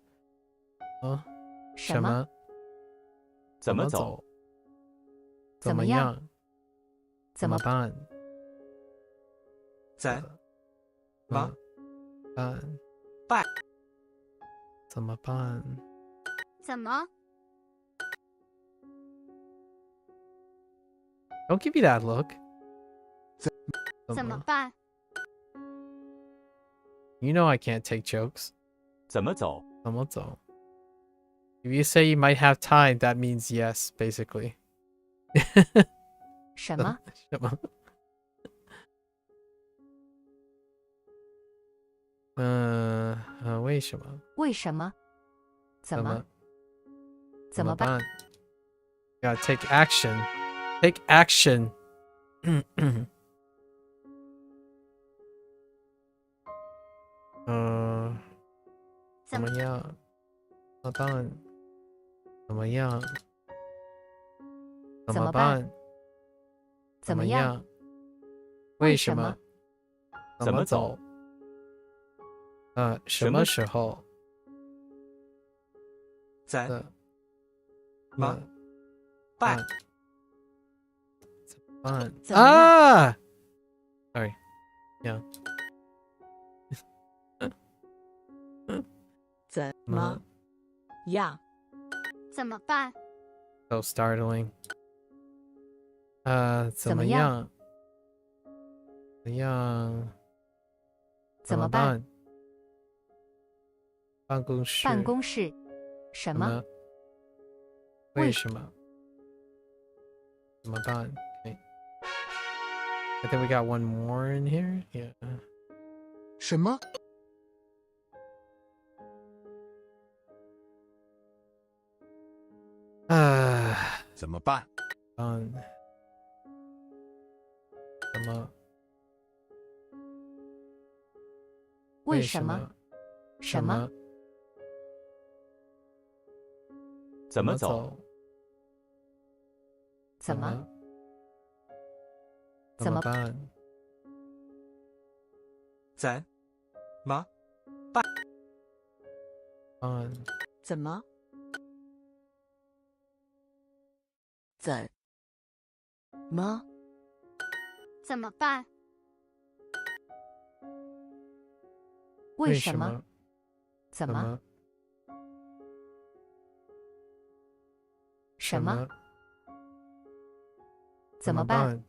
什么？怎么走？怎么样？怎么办？怎么办？怎么办？怎么？ Don't give me that look. 怎么办？ You know I can't take jokes. 怎么走？怎么走？ If you say you might have time, that means yes, basically. 什么？什么？为什么？为什么？怎么？怎么办？ Gotta take action. Take action. 怎么样？怎么办？怎么样？怎么办？怎么样？为什么？怎么走？什么时候？怎么办？怎么样？ Sorry. Yeah. 怎么样？怎么办？ So startling. 怎么样？样？怎样？怎么办？办公室。办公室。什么？为什么？怎么办？ Okay. I think we got one more in here. Yeah. 什么？怎么办？什么？为什么？什么？怎么走？怎么？怎么办？怎么办？怎么？怎么？怎么办？为什么？怎么？什么？怎么办？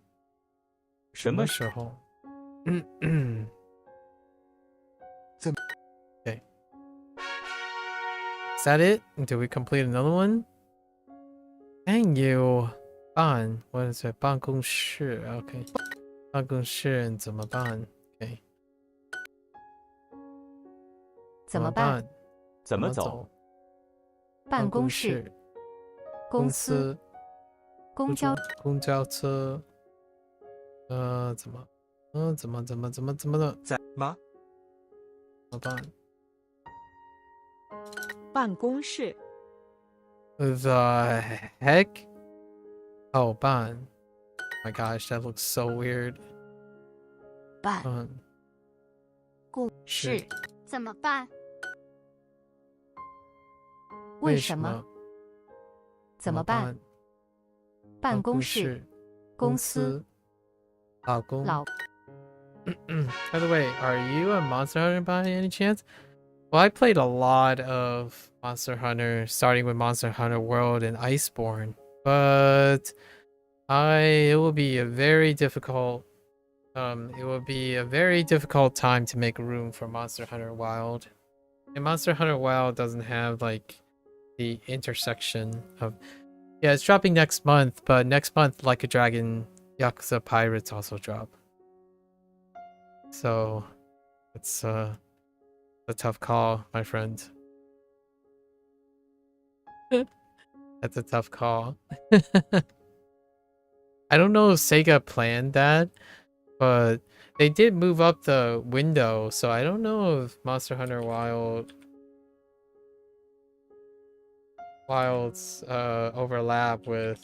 什么时候？Okay. Is that it? Did we complete another one? Dang you. 办 What is it? 办公室 Okay. 办公室怎么办 Okay. 怎么办？怎么走？办公室、公司、公交、公交车。怎么的？在吗？怎么办办公室、 ？The heck? Oh, 办。My gosh, that looks so weird. 办故是怎么办？为什么？怎么办？办公室、公司、老公。老 By the way, are you a Monster Hunter by any chance? Well, I played a lot of Monster Hunter, starting with Monster Hunter World and Iceborne, but it will be a very difficult time to make room for Monster Hunter Wild. And Monster Hunter Wild doesn't have like the intersection of, yeah, it's dropping next month, but next month Like a Dragon Yakuza Pirates also drop. So it's a tough call, my friend. That's a tough call. I don't know if Sega planned that, but they did move up the window, so I don't know if Monster Hunter Wild's overlap with.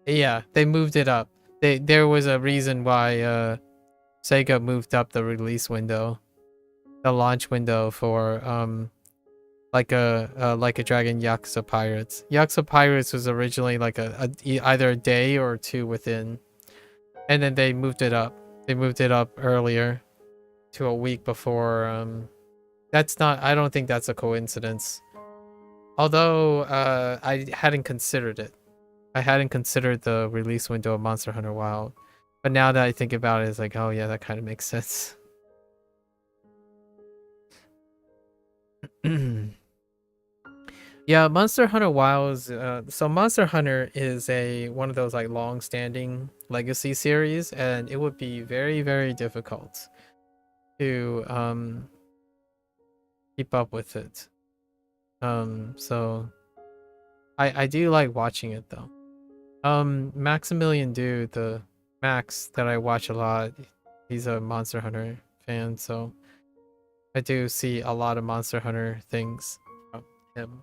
Yeah, they moved it up. There was a reason why Sega moved up the release window, the launch window for Like a Dragon Yakuza Pirates. Yakuza Pirates was originally like either a day or two within, and then they moved it up. They moved it up earlier to a week before. That's not. I don't think that's a coincidence. Although I hadn't considered it. I hadn't considered the release window of Monster Hunter Wild. But now that I think about it, it's like, oh yeah, that kind of makes sense. Yeah, Monster Hunter Wild is, so Monster Hunter is one of those like long-standing legacy series, and it would be very, very difficult to keep up with it. So I do like watching it though. Maximilian Dude, the Max that I watch a lot, he's a Monster Hunter fan, so I do see a lot of Monster Hunter things from him.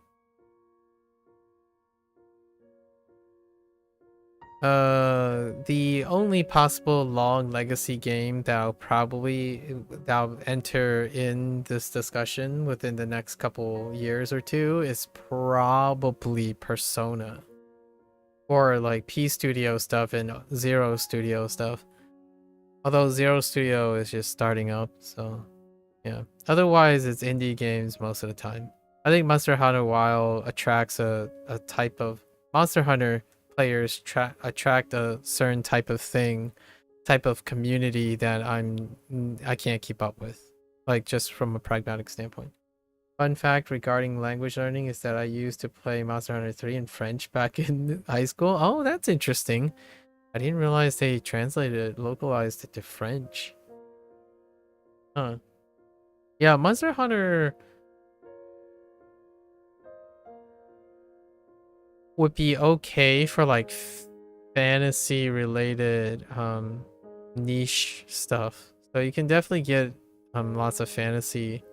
The only possible long legacy game that'll enter in this discussion within the next couple years or two is probably Persona, or like P Studio stuff and Zero Studio stuff. Although Zero Studio is just starting up, so yeah. Otherwise, it's indie games most of the time. I think Monster Hunter Wild attracts a type of Monster Hunter players attract a certain type of community that I can't keep up with, like just from a pragmatic standpoint. Fun fact regarding language learning is that I used to play Monster Hunter 3 in French back in high school. Oh, that's interesting. I didn't realize they localized it to French. Huh. Yeah, Monster Hunter would be okay for like fantasy related niche stuff. So you can definitely get lots of fantasy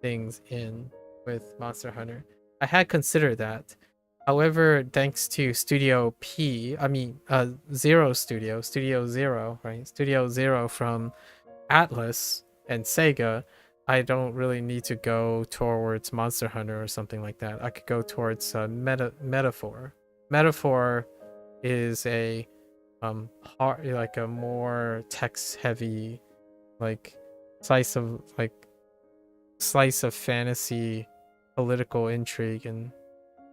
things in with Monster Hunter. I had considered that. However, thanks to Studio Zero Studio Zero, right? Studio Zero from Atlas and Sega, I don't really need to go towards Monster Hunter or something like that. I could go towards Metaphor. Metaphor is a like a more text heavy, like slice of fantasy, political intrigue, and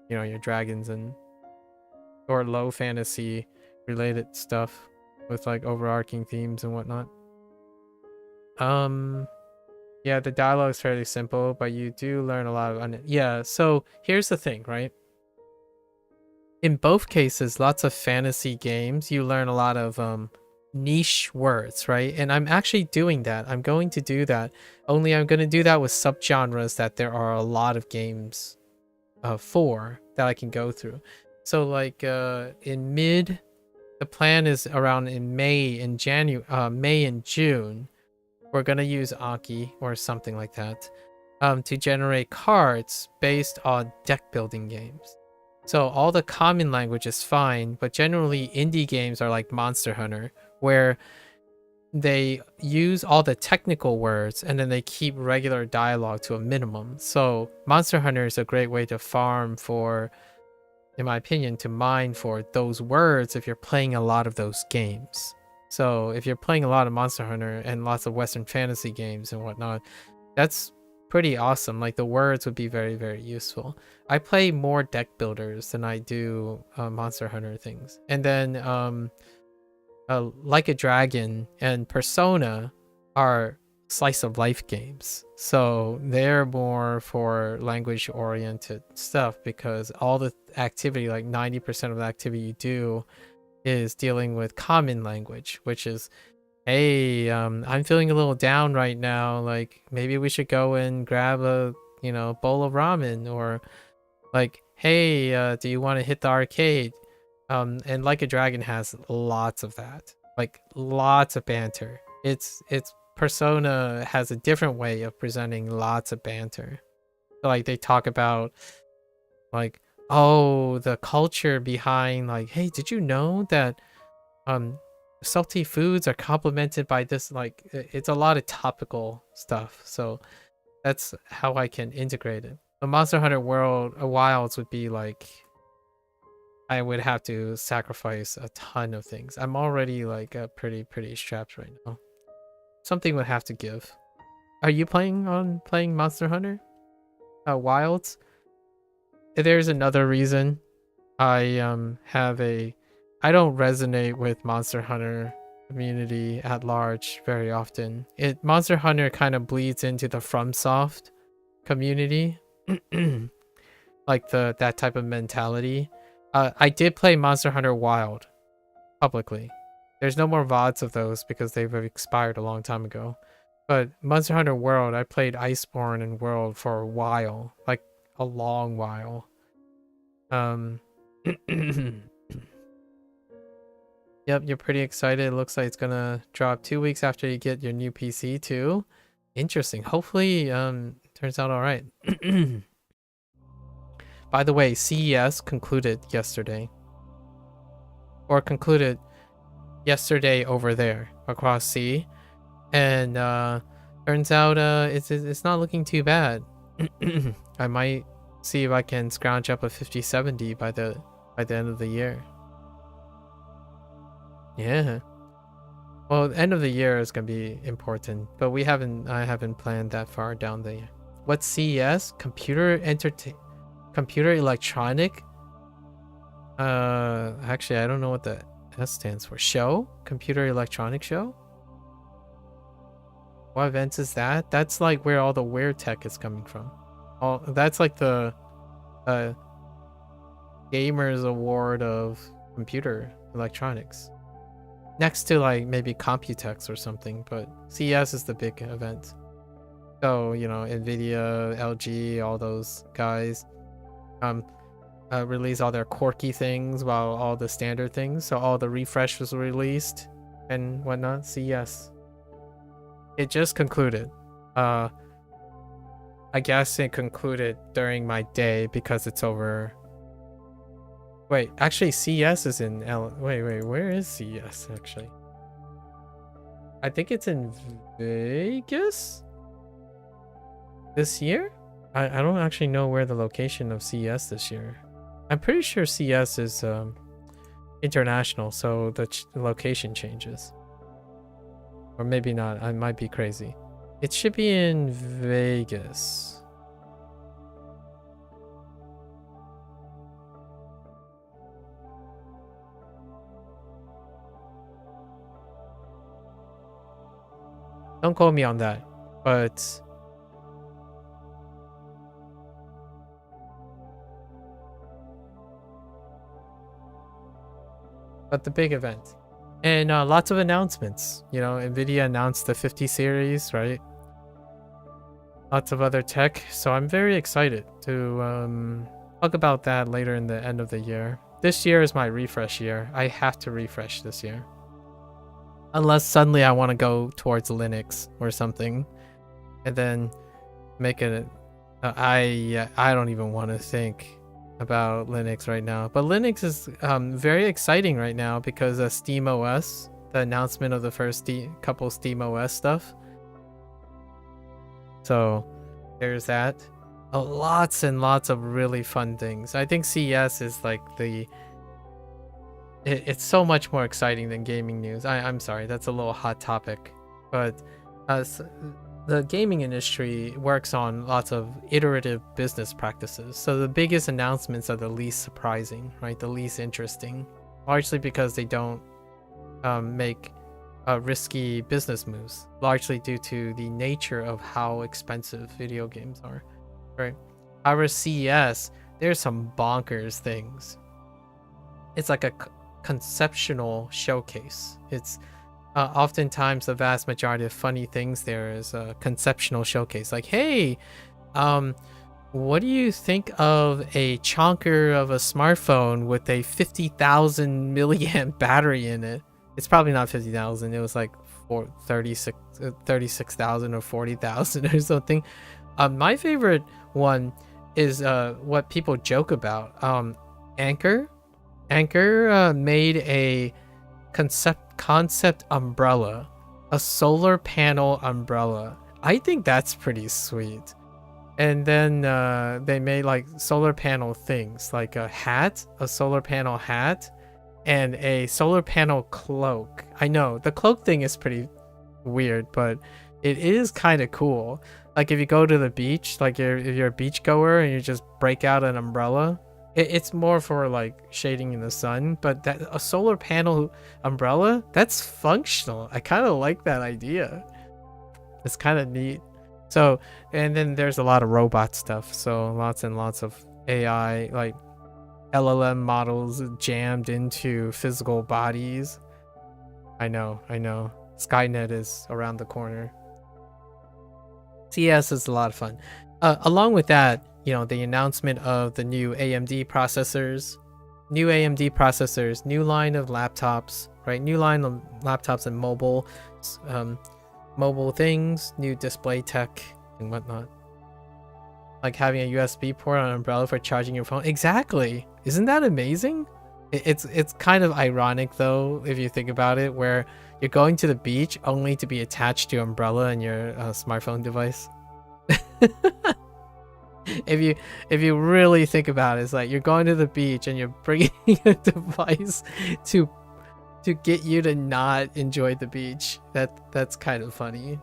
your dragons or low fantasy related stuff with like overarching themes and whatnot. Yeah, the dialogue is fairly simple, but you do learn a lot of yeah, so here's the thing, right? In both cases, lots of fantasy games, you learn a lot of niche words, right? And I'm actually doing that. I'm going to do that. Only I'm going to do that with subgenres that there are a lot of games for that I can go through. So like in mid, the plan is around in May and June, we're gonna use Aki or something like that to generate cards based on deck building games. So all the common language is fine, but generally indie games are like Monster Hunter, where they use all the technical words and then they keep regular dialogue to a minimum. So Monster Hunter is a great way to farm for, in my opinion, to mine for those words if you're playing a lot of those games. So if you're playing a lot of Monster Hunter and lots of Western fantasy games and whatnot, that's pretty awesome. Like the words would be very, very useful. I play more deck builders than I do Monster Hunter things. And then Like a Dragon and Persona are slice of life games, so they're more for language oriented stuff because all the activity, like 90% of the activity you do, is dealing with common language, which is, hey, I'm feeling a little down right now, like maybe we should go and grab a bowl of ramen, or like, hey, do you want to hit the arcade? And Like a Dragon has lots of that, like lots of banter. It's Persona has a different way of presenting lots of banter. So, like, they talk about like, oh, the culture behind, like, hey, did you know that salty foods are complemented by this? Like, it's a lot of topical stuff. So that's how I can integrate it. The Monster Hunter Wilds would be like, I would have to sacrifice a ton of things. I'm already like pretty strapped right now. Something would have to give. Are you playing Monster Hunter Wilds? There's another reason I don't resonate with Monster Hunter community at large very often. Monster Hunter kind of bleeds into the FromSoft community, like that type of mentality. I did play Monster Hunter Wild publicly. There's no more VODs of those because they've expired a long time ago. But Monster Hunter World, I played Iceborne and World for a while, like a long while. Yep, you're pretty excited. It looks like it's gonna drop 2 weeks after you get your new PC too. Interesting. Hopefully, turns out all right. By the way, CES concluded yesterday. Or concluded yesterday over there across sea. And turns out it's not looking too bad. I might see if I can scrounge up a 5070 by the end of the year. Yeah. Well, the end of the year is gonna be important, but I haven't planned that far down the year. What's CES? Computer electronic? Actually, I don't know what the S stands for. Show? Computer electronic show? What events is that? That's like where all the weird tech is coming from. That's like the Gamers Award of computer electronics. Next to like maybe Computex or something, but CES is the big event. So, Nvidia, LG, all those guys release all their quirky things while all the standard things. So all the refresh was released and whatnot. CES. It just concluded. I guess it concluded during my day because it's over. Wait, actually CES is in Wait, where is CES actually? I think it's in Vegas this year? I don't actually know where the location of CES this year. I'm pretty sure CES is international, so the location changes. Or maybe not. I might be crazy. It should be in Vegas. Don't quote me on that, but the big event. And lots of announcements. You know, NVIDIA announced the 50 series, right? Lots of other tech. So I'm very excited to talk about that later in the end of the year. This year is my refresh year. I have to refresh this year. Unless suddenly I want to go towards Linux or something. And then make it... I don't even want to think about Linux right now. But Linux is very exciting right now because of SteamOS, the announcement of the first couple SteamOS stuff. So there's that. Lots and lots of really fun things. I think CES is like it's so much more exciting than gaming news. I'm sorry, that's a little hot topic. But the gaming industry works on lots of iterative business practices. So the biggest announcements are the least surprising, right? The least interesting, largely because they don't make risky business moves, largely due to the nature of how expensive video games are, right? Our CES, there's some bonkers things. It's like a conceptual showcase. It's oftentimes the vast majority of funny things there is a conceptual showcase. Like, hey, what do you think of a chonker of a smartphone with a 50,000 milliamp battery in it? It's probably not 50,000. It was like 36,000 or 40,000 or something. My favorite one is what people joke about. Anchor made a concept umbrella, a solar panel umbrella. I think that's pretty sweet. And then they made like solar panel things, like a hat, a solar panel hat, and a solar panel cloak. I know the cloak thing is pretty weird, but it is kind of cool. Like if you go to the beach, like if you're a beach goer and you just break out an umbrella, it's more for like shading in the sun. But that a solar panel umbrella, that's functional. I kind of like that idea. It's kind of neat. So, and then there's a lot of robot stuff. So lots and lots of AI, like LLM models jammed into physical bodies. I know. Skynet is around the corner. CES is a lot of fun. Along with that, you know, the announcement of the new AMD processors, new line of laptops, right? New line of laptops and mobile things, new display tech and whatnot. Like having a USB port on an umbrella for charging your phone. Exactly. Isn't that amazing? It's kind of ironic though, if you think about it, where you're going to the beach only to be attached to your umbrella and your smartphone device. If you really think about it, it's like you're going to the beach and you're bringing a device to get you to not enjoy the beach. That's kind of funny.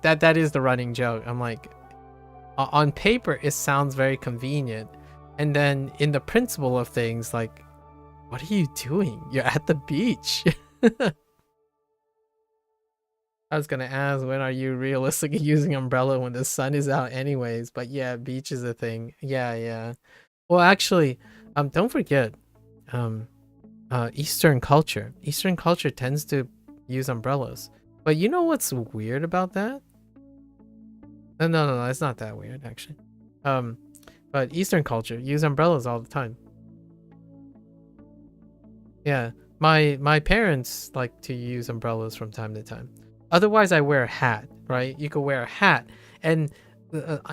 That is the running joke. I'm like, on paper it sounds very convenient, and then in the principle of things, like, what are you doing? You're at the beach. I was gonna ask, when are you realistically using umbrella when the sun is out anyways? But yeah, beach is a thing. Yeah. Well, actually, don't forget, Eastern culture tends to use umbrellas. But you know what's weird about that? No, it's not that weird actually. But Eastern culture use umbrellas all the time. Yeah, my parents like to use umbrellas from time to time. Otherwise, I wear a hat, right? You could wear a hat, and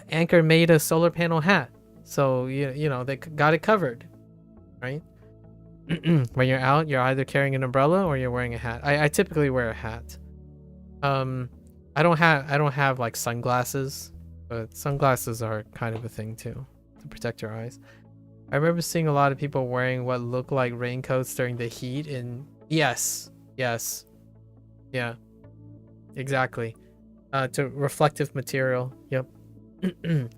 Anchor made a solar panel hat, so you know they got it covered, right? When you're out, you're either carrying an umbrella or you're wearing a hat. I typically wear a hat. I don't have like sunglasses, but sunglasses are kind of a thing too, to protect your eyes. I remember seeing a lot of people wearing what look like raincoats during the heat. And yes, yeah. Exactly. To reflective material. Yep.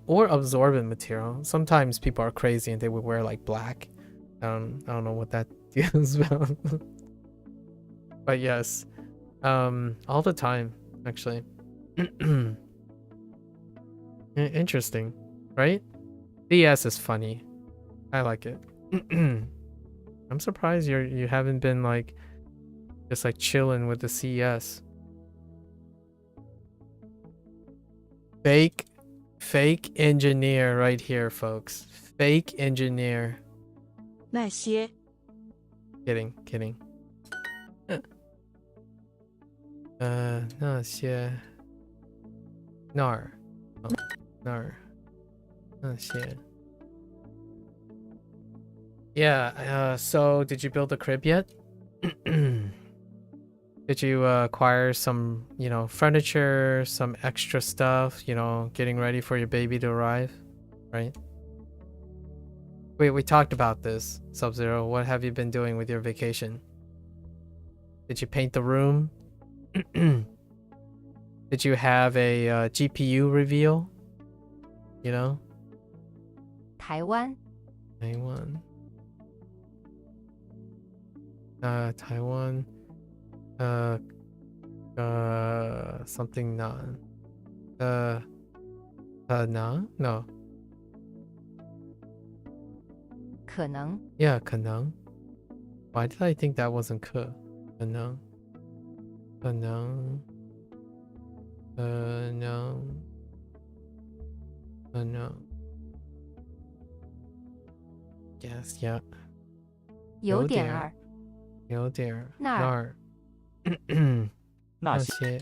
Or absorbent material. Sometimes people are crazy and they would wear like black. I don't know what that is about. But yes. All the time, actually. Interesting, right? DS is funny. I like it. I'm surprised you haven't been like Just like chilling with the CS. Fake engineer right here, folks. Fake engineer. 那些 Kidding. 那些那儿那些 Yeah, so did you build a crib yet? Did you acquire some, furniture, some extra stuff, getting ready for your baby to arrive, right? Wait, we talked about this, Sub-Zero. What have you been doing with your vacation? Did you paint the room? Did you have a GPU reveal? Taiwan. Taiwan. Something non. No. 可能 Yeah, 可能. Why did I think that wasn't 可能 Yes, yeah. 有点儿那儿那些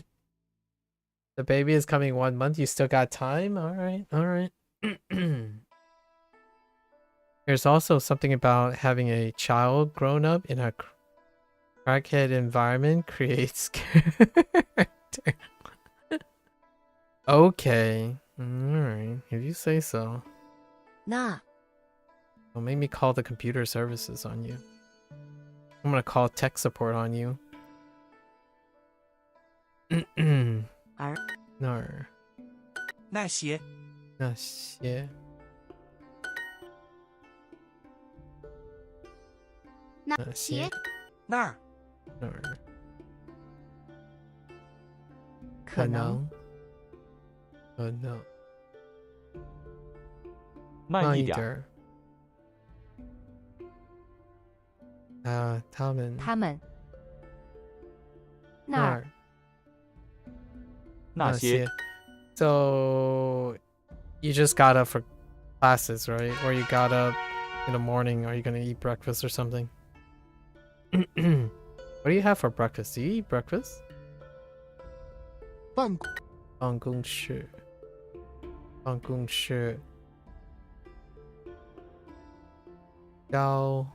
The baby is coming 1 month. You still got time? All right. There's also something about having a child grown up in a crackhead environment creates character. Okay. Alright. If you say so. 那 Don't make me call the computer services on you. I'm gonna call tech support on you. 而 No. 那些那些那些那儿那儿可能慢一点儿。他们那儿那些 So you just got up for classes, right? Or you got up in the morning. Are you gonna eat breakfast or something? What do you have for breakfast? Do you eat breakfast? 办办公室教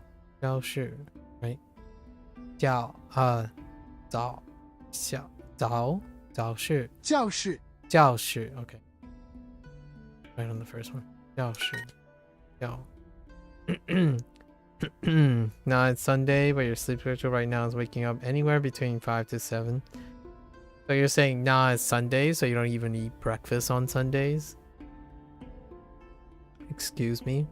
室 right? 早室教室 okay. Right on the first one. 教室 Now it's Sunday, but your sleep schedule right now is waking up anywhere between 5 to 7. So you're saying nah, it's Sunday, so you don't even eat breakfast on Sundays? Excuse me?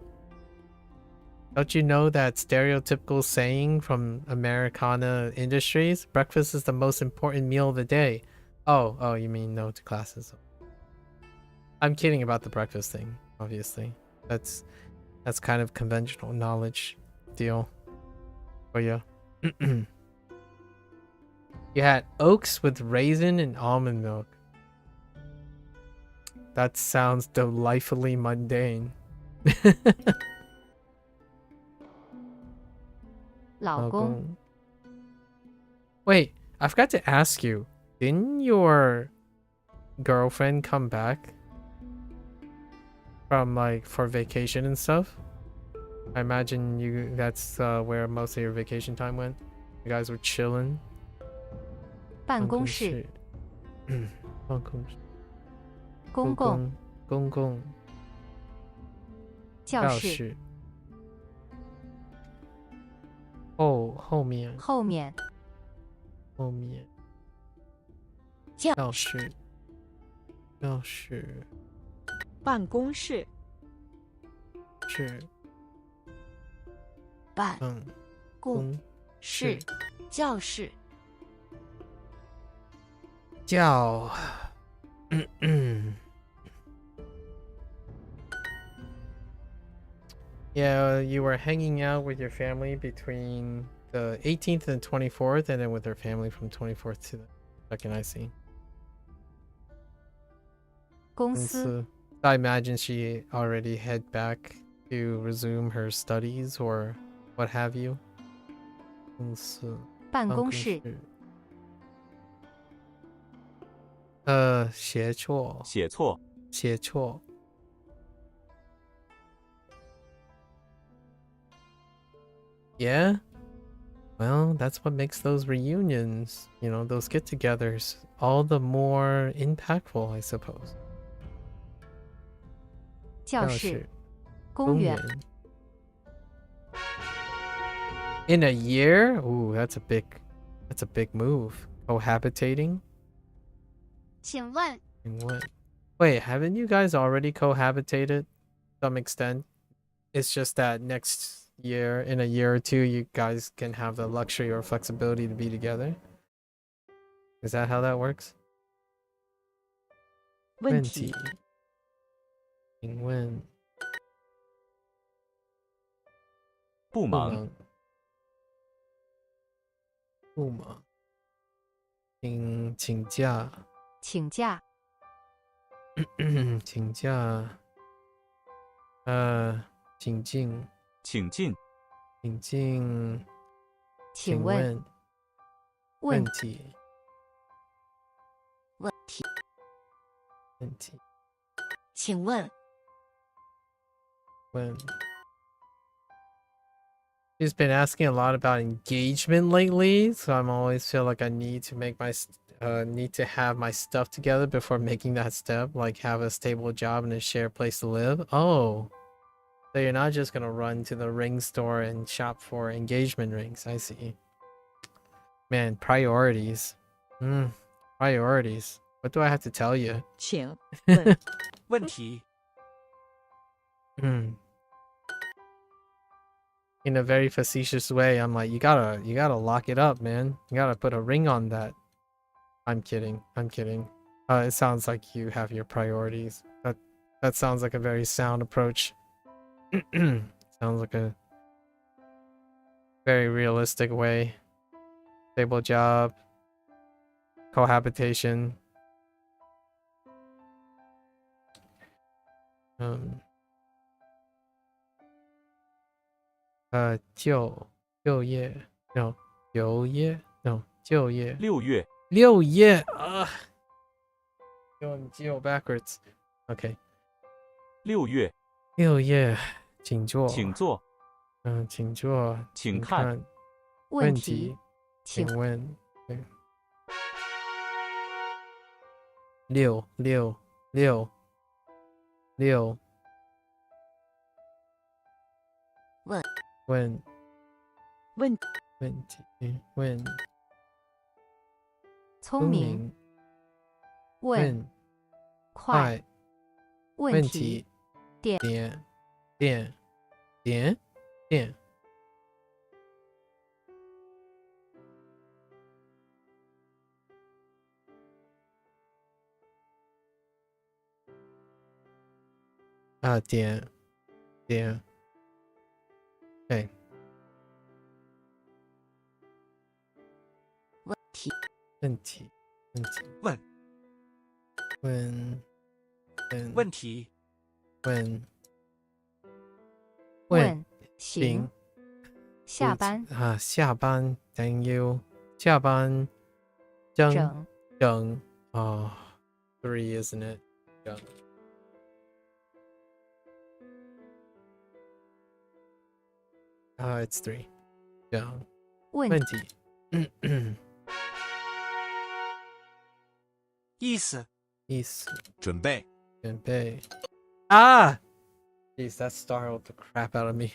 Don't you know that stereotypical saying from Americana industries? Breakfast is the most important meal of the day. Oh, you mean no to classes. I'm kidding about the breakfast thing, obviously. That's kind of conventional knowledge deal. Oh yeah. You had oats with raisin and almond milk. That sounds delightfully mundane. 老公 Wait, I forgot to ask you. Didn't your girlfriend come back from for vacation and stuff? I imagine that's where most of your vacation time went. You guys were chilling. 办公室办公室公共公共教室后面教室办公室是办公室教室 Yeah, you were hanging out with your family between the 18th and 24th, and then with her family from 24th to the 2nd. I see. 公司 I imagine she already head back to resume her studies or what have you. 公司办公室写错写错 Yeah. Well, that's what makes those reunions, you know, those get-togethers all the more impactful, I suppose. 教室公园 In a year? Ooh, that's a big move. Cohabitating? 请问 In what? Wait, haven't you guys already cohabitated to some extent? It's just that next year, in a year or two, you guys can have the luxury or flexibility to be together? Is that how that works? 问题请问不忙不忙请假请假请假请进请进请进请问问题问题问题请问问 She's been asking a lot about engagement lately, so I'm always feel like I need to make my need to have my stuff together before making that step, like have a stable job and a shared place to live. Oh, so you're not just gonna run to the ring store and shop for engagement rings. I see. Man, priorities. Priorities. What do I have to tell you? 请问问题 In a very facetious way, I'm like, you gotta lock it up, man. You gotta put a ring on that. I'm kidding. It sounds like you have your priorities. That sounds like a very sound approach. Sounds like a very realistic way. Stable job, cohabitation. 就业 no 就业 no 就业6月6月going backwards. Okay. 6月6月请坐请坐请坐请看问题请问对六问题问聪明问快问题点对问题问问题行下班下班 thank you 下班整 3 isn't it 整it's 3 整问题意思准备 Jeez, that startled the crap out of me.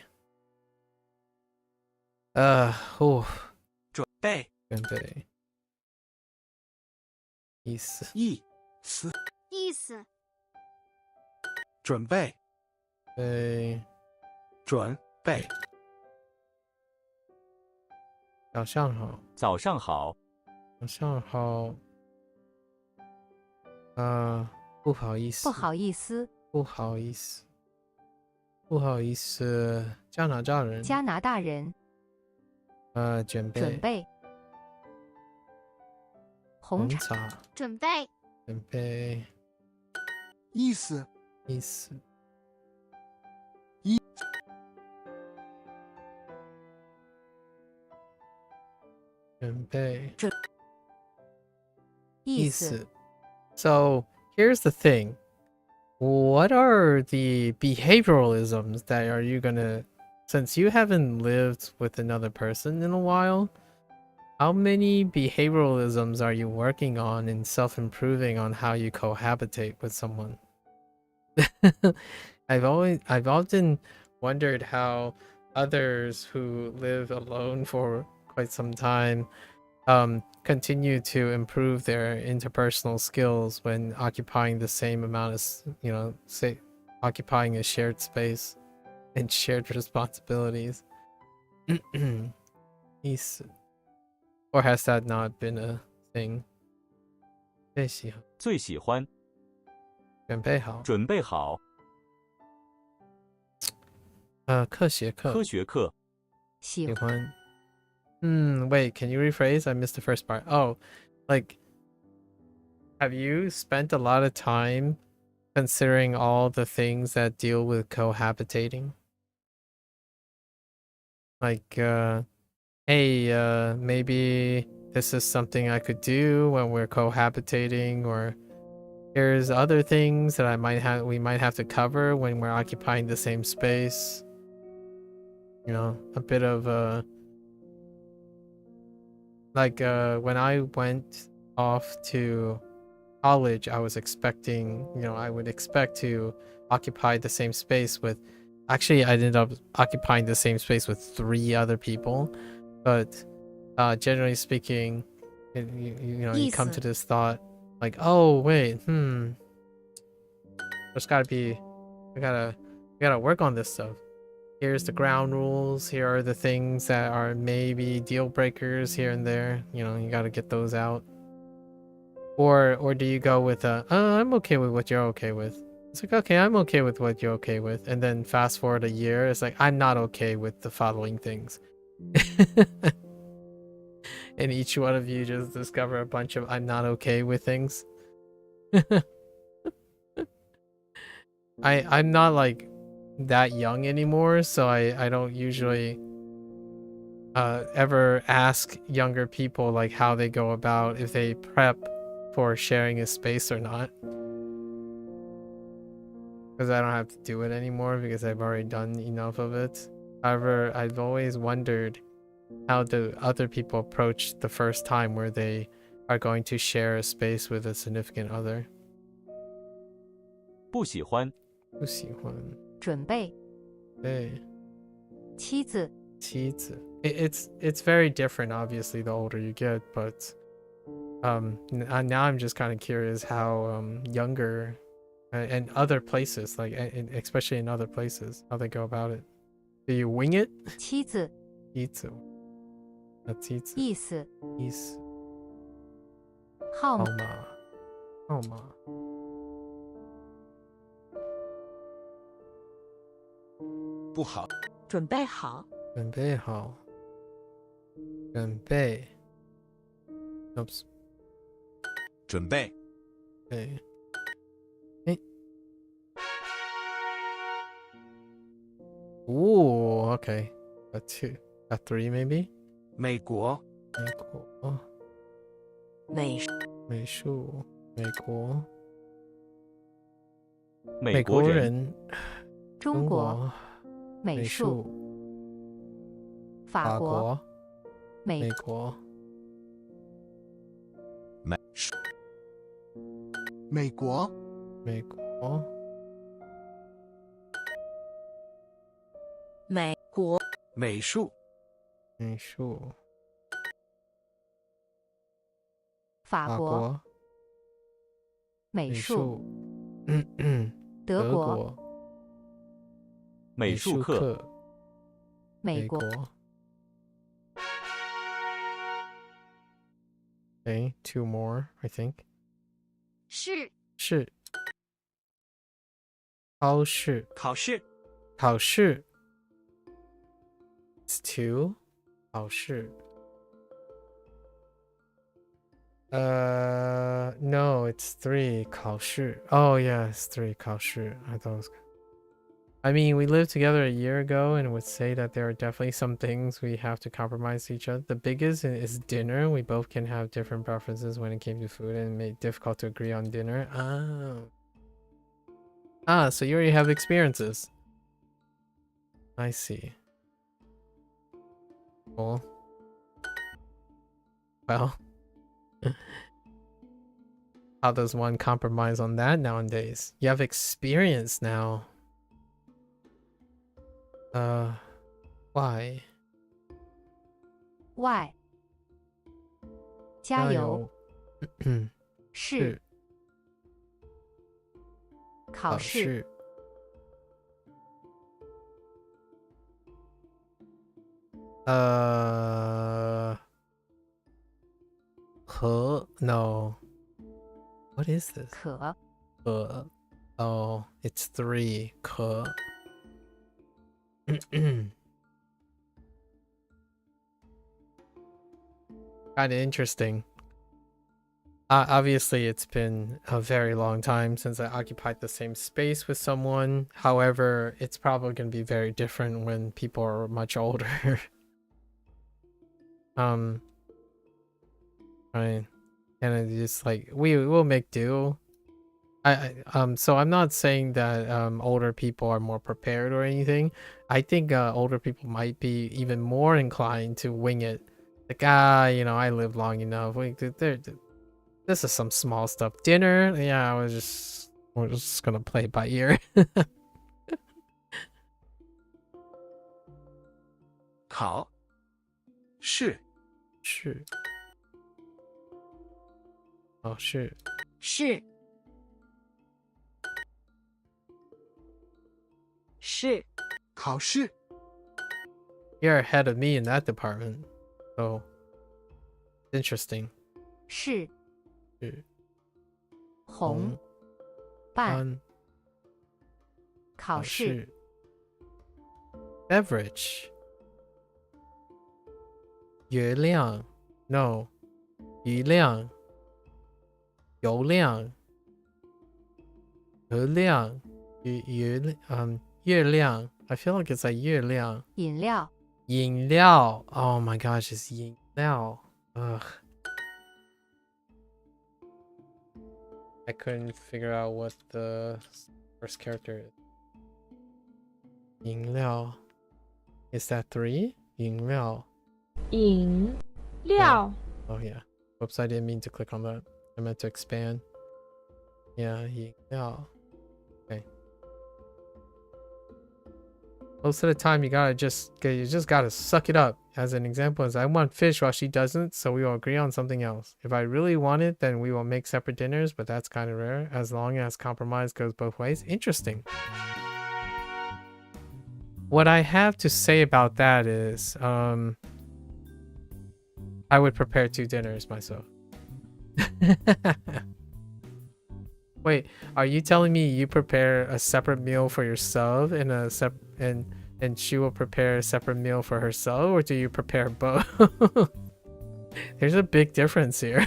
准备准备意思准备准备早上好早上好不好意思加拿大人准准备。红茶。准备。准备。意思。意思。准备。意思。 So here's the thing. What are the behavioralisms that are you gonna, since you haven't lived with another person in a while, how many behavioralisms are you working on in self-improving on how you cohabitate with someone? I've often wondered how others who live alone for quite some time continue to improve their interpersonal skills when occupying the same amount of, say, occupying a shared space and shared responsibilities. Or has that not been a thing? 最喜欢。准备好。准备好。科学课。科学课。喜欢。Wait, can you rephrase? I missed the first part. Oh, like, have you spent a lot of time considering all the things that deal with cohabitating? Like, hey, maybe this is something I could do when we're cohabitating, or here's other things that we might have to cover when we're occupying the same space. A bit of when I went off to college, I was expecting, I would expect to occupy the same space with, actually I ended up occupying the same space with 3 other people, but generally speaking, you come to this thought like, oh wait, there's gotta be, we gotta work on this stuff. Here's the ground rules. Here are the things that are maybe deal breakers here and there. You got to get those out. Or do you go with I'm okay with what you're okay with? It's like, okay, I'm okay with what you're okay with. And then fast forward a year, it's like, I'm not okay with the following things. And each one of you just discover a bunch of I'm not okay with things. I'm not like that young anymore, so I don't usually ever ask younger people like how they go about if they prep for sharing a space or not, because I don't have to do it anymore because I've already done enough of it. However, I've always wondered how do other people approach the first time where they are going to share a space with a significant other. 不喜欢。不喜欢。准备。对。妻子。妻子。It's very different, obviously, the older you get, but now I'm just kind of curious how younger and other places, like especially in other places, how they go about it. Do you wing it? 妻子。妻子。妻子。意思。意思。号码。号码。不好。准备好。准备好。准备。Oops. 准备。对。Ooh, okay. A 2. A 3 maybe? 美国。美国。美术。美国。美国人。中国。美术。法国。美国。美国。美国。美国。美术。美术。法国。美术。德国。美术课。美国。Okay, 2 more, I think. 是。是。考试。考试。考试。It's 2. 考试. No, it's 3. 考试. Oh yeah, it's 3. 考试. I thought it was. I mean, we lived together a year ago and would say that there are definitely some things we have to compromise each other. The biggest is dinner. We both can have different preferences when it came to food and made it difficult to agree on dinner. So you already have experiences. I see. Cool. Well, how does one compromise on that nowadays? You have experience now. Why? Why? 加油。是。考试。No. What is this? 可。Oh, it's 3. 可。Kind of interesting. Obviously, it's been a very long time since I occupied the same space with someone. However, it's probably going to be very different when people are much older. Right. And it's just like we will make do. So I'm not saying that older people are more prepared or anything. I think older people might be even more inclined to wing it. Like, I lived long enough. This is some small stuff. Dinner, yeah, we're just gonna play it by ear. 考试。是。哦，是。是。是。考试。 You're ahead of me in that department. So interesting. 是。是。红。办。考试。Beverage. 月亮 No. 余量 油量 和量 月亮 I feel like it's like 月亮 饮料 饮料 Oh my gosh, it's 饮料 Ugh. I couldn't figure out what the first character is. 饮料 Is that 3? 饮料饮料 Oh yeah. Whoops, I didn't mean to click on that. I meant to expand. Yeah,饮料 Okay. Most of the time you just gotta suck it up. As an example is I want fish while she doesn't, so we will agree on something else. If I really want it, then we will make separate dinners, but that's kind of rare as long as compromise goes both ways. Interesting. What I have to say about that is I would prepare 2 dinners myself. Wait, are you telling me you prepare a separate meal for yourself and and she will prepare a separate meal for herself, or do you prepare both? There's a big difference here.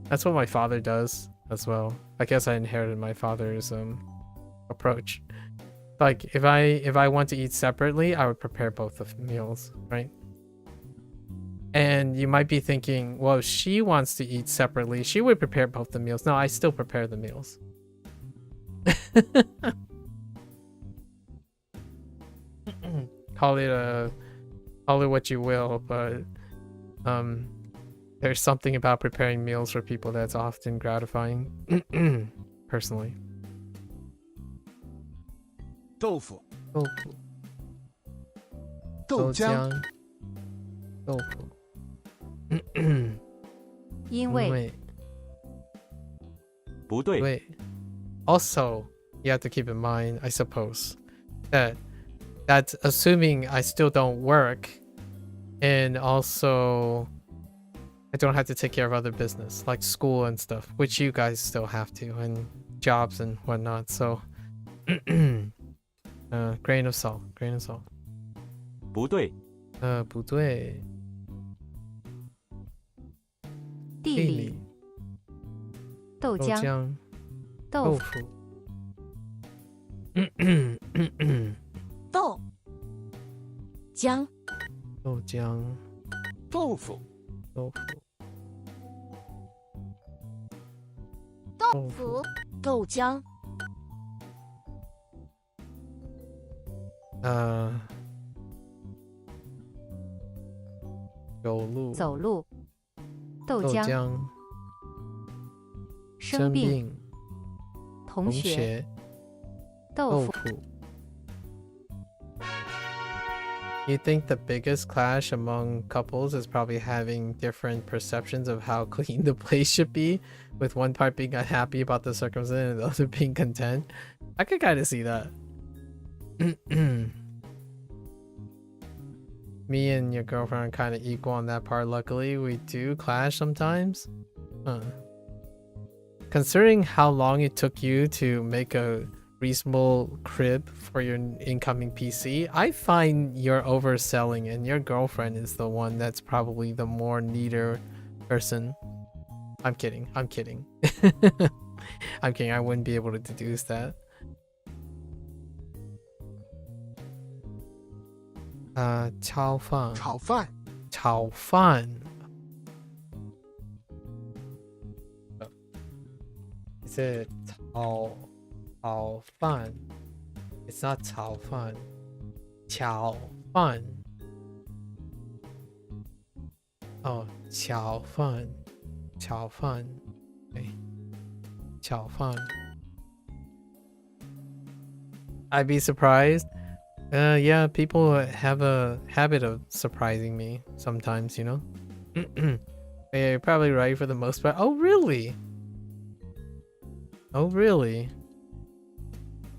That's what my father does as well. I guess I inherited my father's approach. Like if I want to eat separately, I would prepare both of meals, right? And you might be thinking, well, if she wants to eat separately, she would prepare both the meals. No, I still prepare the meals. Call it what you will, but there's something about preparing meals for people that's often gratifying. Personally. 豆腐。豆腐。豆浆。豆腐。因为。不对。 Also, you have to keep in mind, I suppose, that's assuming I still don't work, and also I don't have to take care of other business like school and stuff, which you guys still have to, and jobs and whatnot. So Grain of salt. Grain of salt. 不对，不对。地理、豆豆浆、浆、豆腐、腐。豆浆豆浆、豆腐，豆腐、豆腐豆浆走路、走路、豆豆浆、浆、生病、病、同同学、豆腐。豆腐。You think the biggest clash among couples is probably having different perceptions of how clean the place should be, with one part being unhappy about the circumstance and the other being content? I could kind of see that. Me and your girlfriend are kind of equal on that part. Luckily, we do clash sometimes. Considering how long it took you to make a reasonable crib for your incoming PC, I find you're overselling and your girlfriend is the one that's probably the more neater person. I'm kidding. I'm kidding. I'm kidding. I wouldn't be able to deduce that. 炒饭。炒饭，炒饭。Is it 炒饭? It's not 炒饭. 炒饭. Oh, 炒饭. 炒饭. Okay. 炒饭. I'd be surprised. Yeah, people have a habit of surprising me sometimes, you know? Yeah, you're probably right for the most part. Oh, really? Oh, really?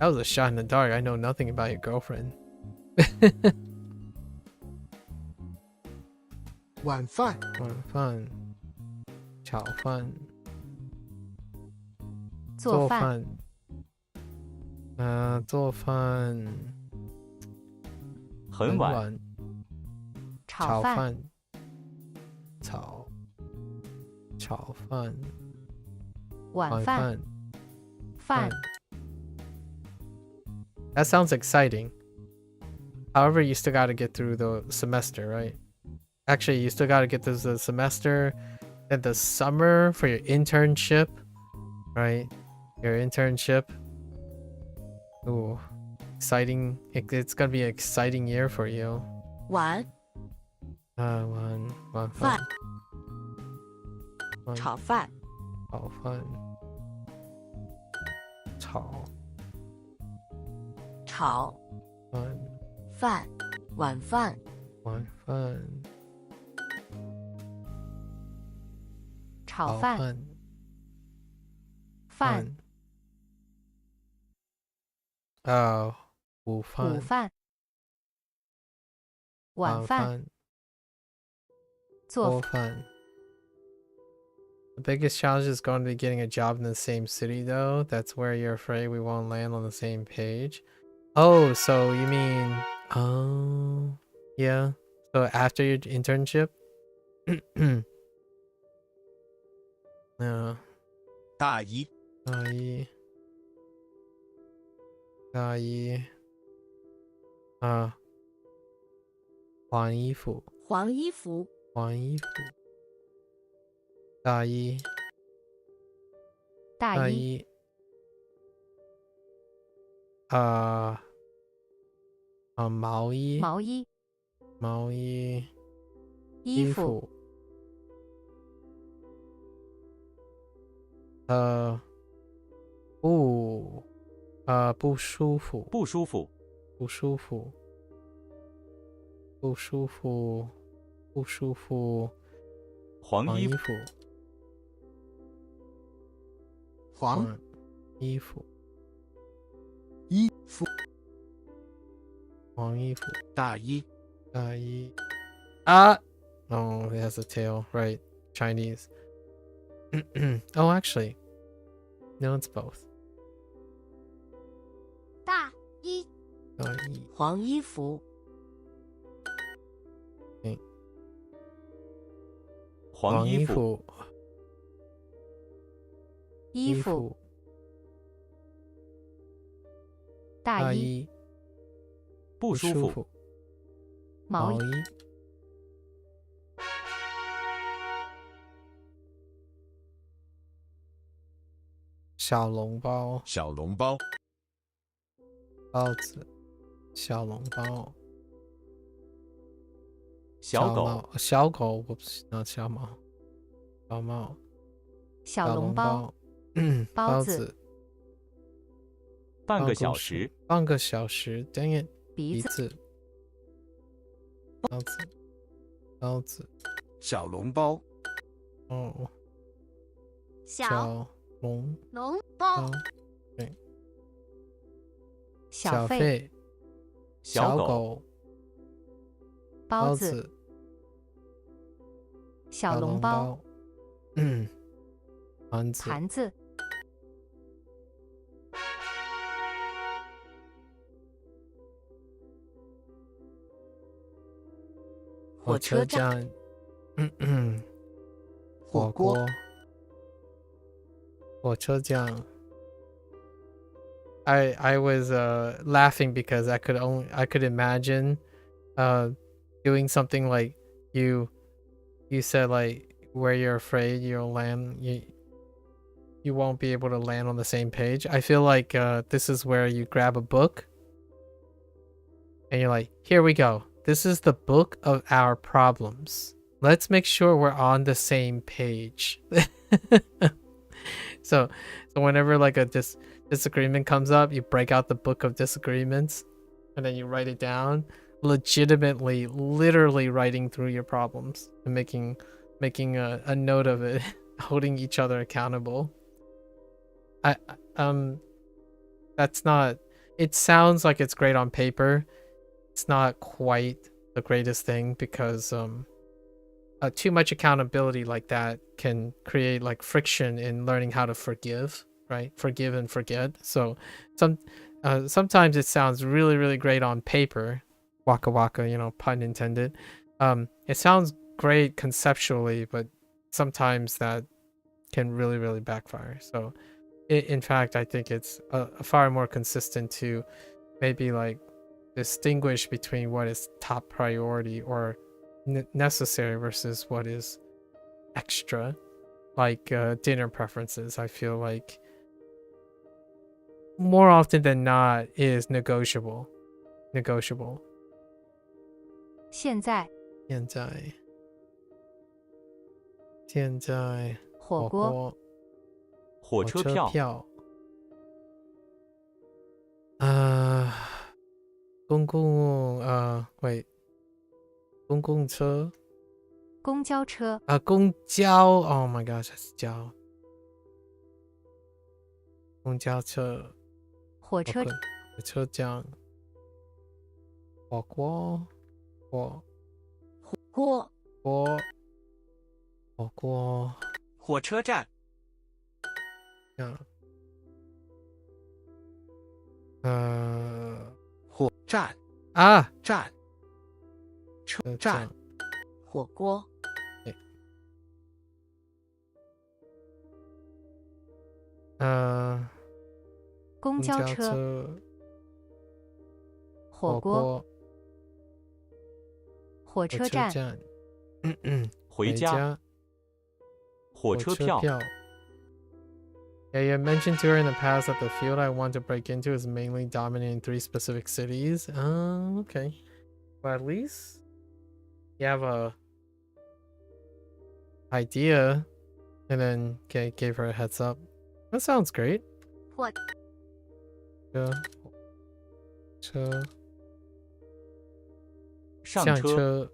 That was a shot in the dark. I know nothing about your girlfriend. 晚饭，晚饭。炒饭。做饭。做饭。很晚。炒饭。炒饭。晚饭。饭。 That sounds exciting. However, you still got to get through the semester, right? Actually, you still got to get through the semester and the summer for your internship, right? Your internship. Ooh, exciting. It's gonna be an exciting year for you. 晚晚饭饭炒饭炒饭炒饭晚饭晚饭炒饭饭午饭晚饭做饭 The biggest challenge is going to be getting a job in the same city, though. That's where you're afraid we won't land on the same page. Oh, so you mean... Oh... Yeah. So after your internship? No. 大姨，大姨换衣服黄衣服大衣毛衣衣服不舒服黄衣服黄衣服黄衣服大衣， Oh, it has a tail, right? Chinese. Oh, actually, no, it's both. 大衣大衣黄衣服，黄衣服，服衣服，大衣，不舒服，毛衣，小笼包小笼包，包子小笼包小狗，小狗 whoops not 小猫小猫小笼包，包包子，半个包小时，半个小时 dang it 鼻子，子包子包子小笼包，哦小笼笼包，对小肺，肺小狗，狗包子，小笼包，盘子盘子，火车站，站火锅，火车站 I was laughing because I could imagine doing something like you said like where you're afraid you'll land you won't be able to land on the same page. I feel like this is where you grab a book and you're like, here we go. This is the book of our problems. Let's make sure we're on the same page. So whenever like a disagreement comes up, you break out the book of disagreements and then you write it down, legitimately, literally writing through your problems and making a note of it, holding each other accountable. That's not, it sounds like it's great on paper. It's not quite the greatest thing because too much accountability like that can create like friction in learning how to forgive, right? Forgive and forget. So sometimes it sounds really, really great on paper. Waka waka, you know, pun intended. It sounds great conceptually, but sometimes that can really, really backfire. So in fact, I think it's far more consistent to maybe like distinguish between what is top priority or necessary versus what is extra, like dinner preferences. I feel like more often than not is negotiable. 现在，现在火锅，火车票，公共公共车公交车，公交 oh my gosh 还是交公交车火车，火车站火锅火车站，火站站，车站，火锅，公交车，火锅，火车站，回家，火车票。Yeah, you mentioned to her in the past that the field I want to break into is mainly dominant in 3 specific cities. Okay. Well, at least you have a idea, and then gave her a heads up. That sounds great. 火车上车，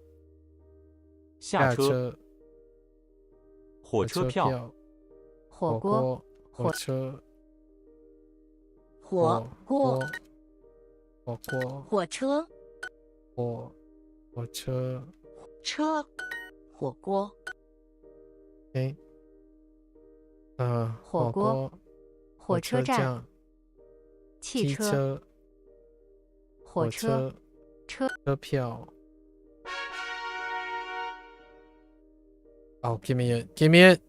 下车，火车票，火锅，火车，火锅，火锅，火车，火车，车，火锅，火锅，火车站，汽车，火车车票 Oh, give me it. Give me it.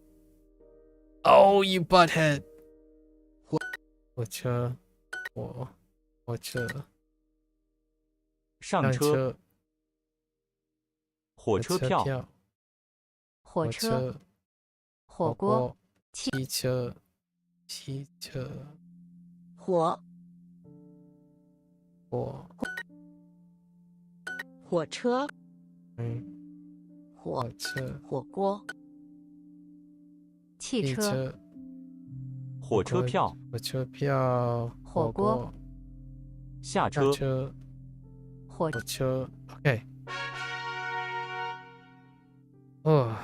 Oh, you butthead. 火车上车火车票火车火锅汽车火车火车火锅汽车火车票火锅下车火车 Okay. Oh.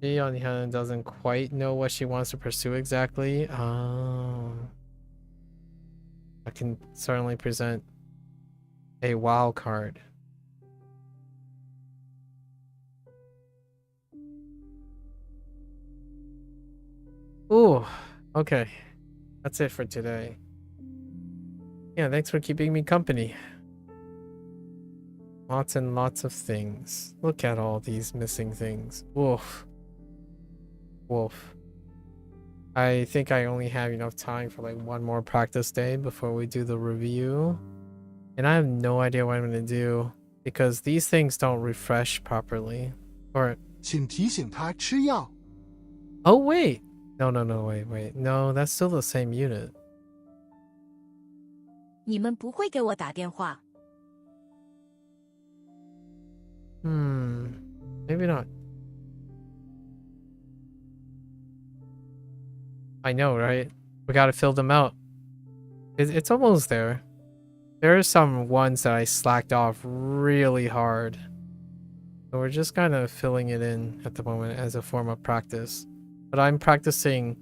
Leon doesn't quite know what she wants to pursue exactly. I can certainly present a wild card. Ooh, okay. That's it for today. Yeah, thanks for keeping me company. Lots and lots of things. Look at all these missing things. Woof. I think I only have enough time for like one more practice day before we do the review. And I have no idea what I'm going to do because these things don't refresh properly. Or 请提醒他吃药。 Oh, wait. No, wait. No, that's still the same unit. 你们不会给我打电话。 Maybe not. I know, right? We gotta fill them out. It's almost there. There are some ones that I slacked off really hard. So we're just kind of filling it in at the moment as a form of practice. But I'm practicing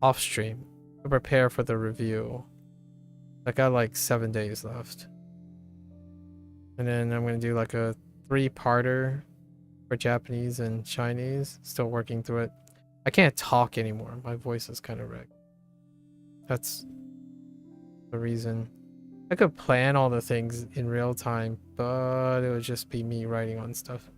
off stream to prepare for the review. I got like 7 days left. And then I'm gonna do like a 3-parter for Japanese and Chinese. Still working through it. I can't talk anymore. My voice is kind of wrecked. That's the reason. I could plan all the things in real time, but it would just be me writing on stuff.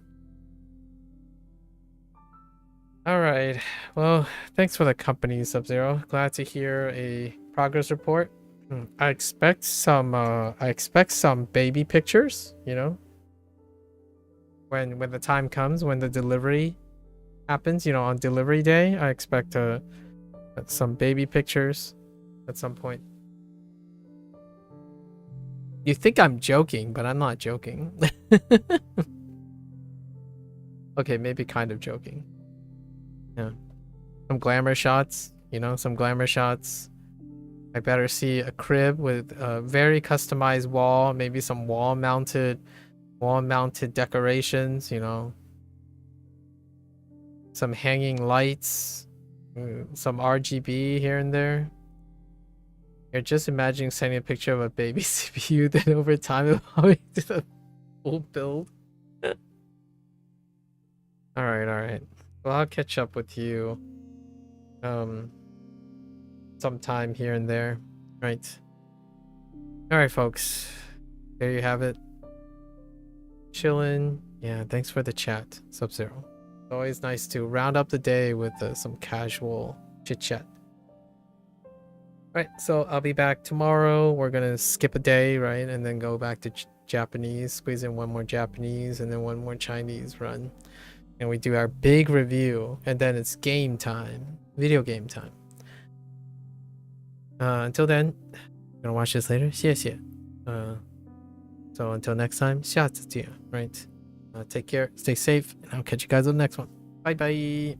Alright. Well, thanks for the company, Sub-Zero. Glad to hear a progress report. I expect some baby pictures, you know? When the time comes, when the delivery happens, you know, on delivery day, I expect some baby pictures at some point. You think I'm joking, but I'm not joking. Okay, maybe kind of joking. Yeah. Some glamour shots, you know, some glamour shots. I better see a crib with a very customized wall, maybe some wall-mounted decorations, you know. Some hanging lights, some RGB here and there. You're just imagining sending a picture of a baby CPU, then over time evolving to the full build. Alright. Well, I'll catch up with you sometime here and there. Right. Alright, folks. There you have it. Chillin'. Yeah, thanks for the chat, Sub-Zero. It's always nice to round up the day with some casual chit-chat. Right, so I'll be back tomorrow. We're gonna skip a day, right? And then go back to Japanese, squeeze in one more Japanese and then one more Chinese run. And we do our big review. And then it's game time. Video game time. Until then, I'm gonna watch this later. 谢谢. So until next time, 下次见, right? Take care, stay safe, and I'll catch you guys on the next one. Bye bye.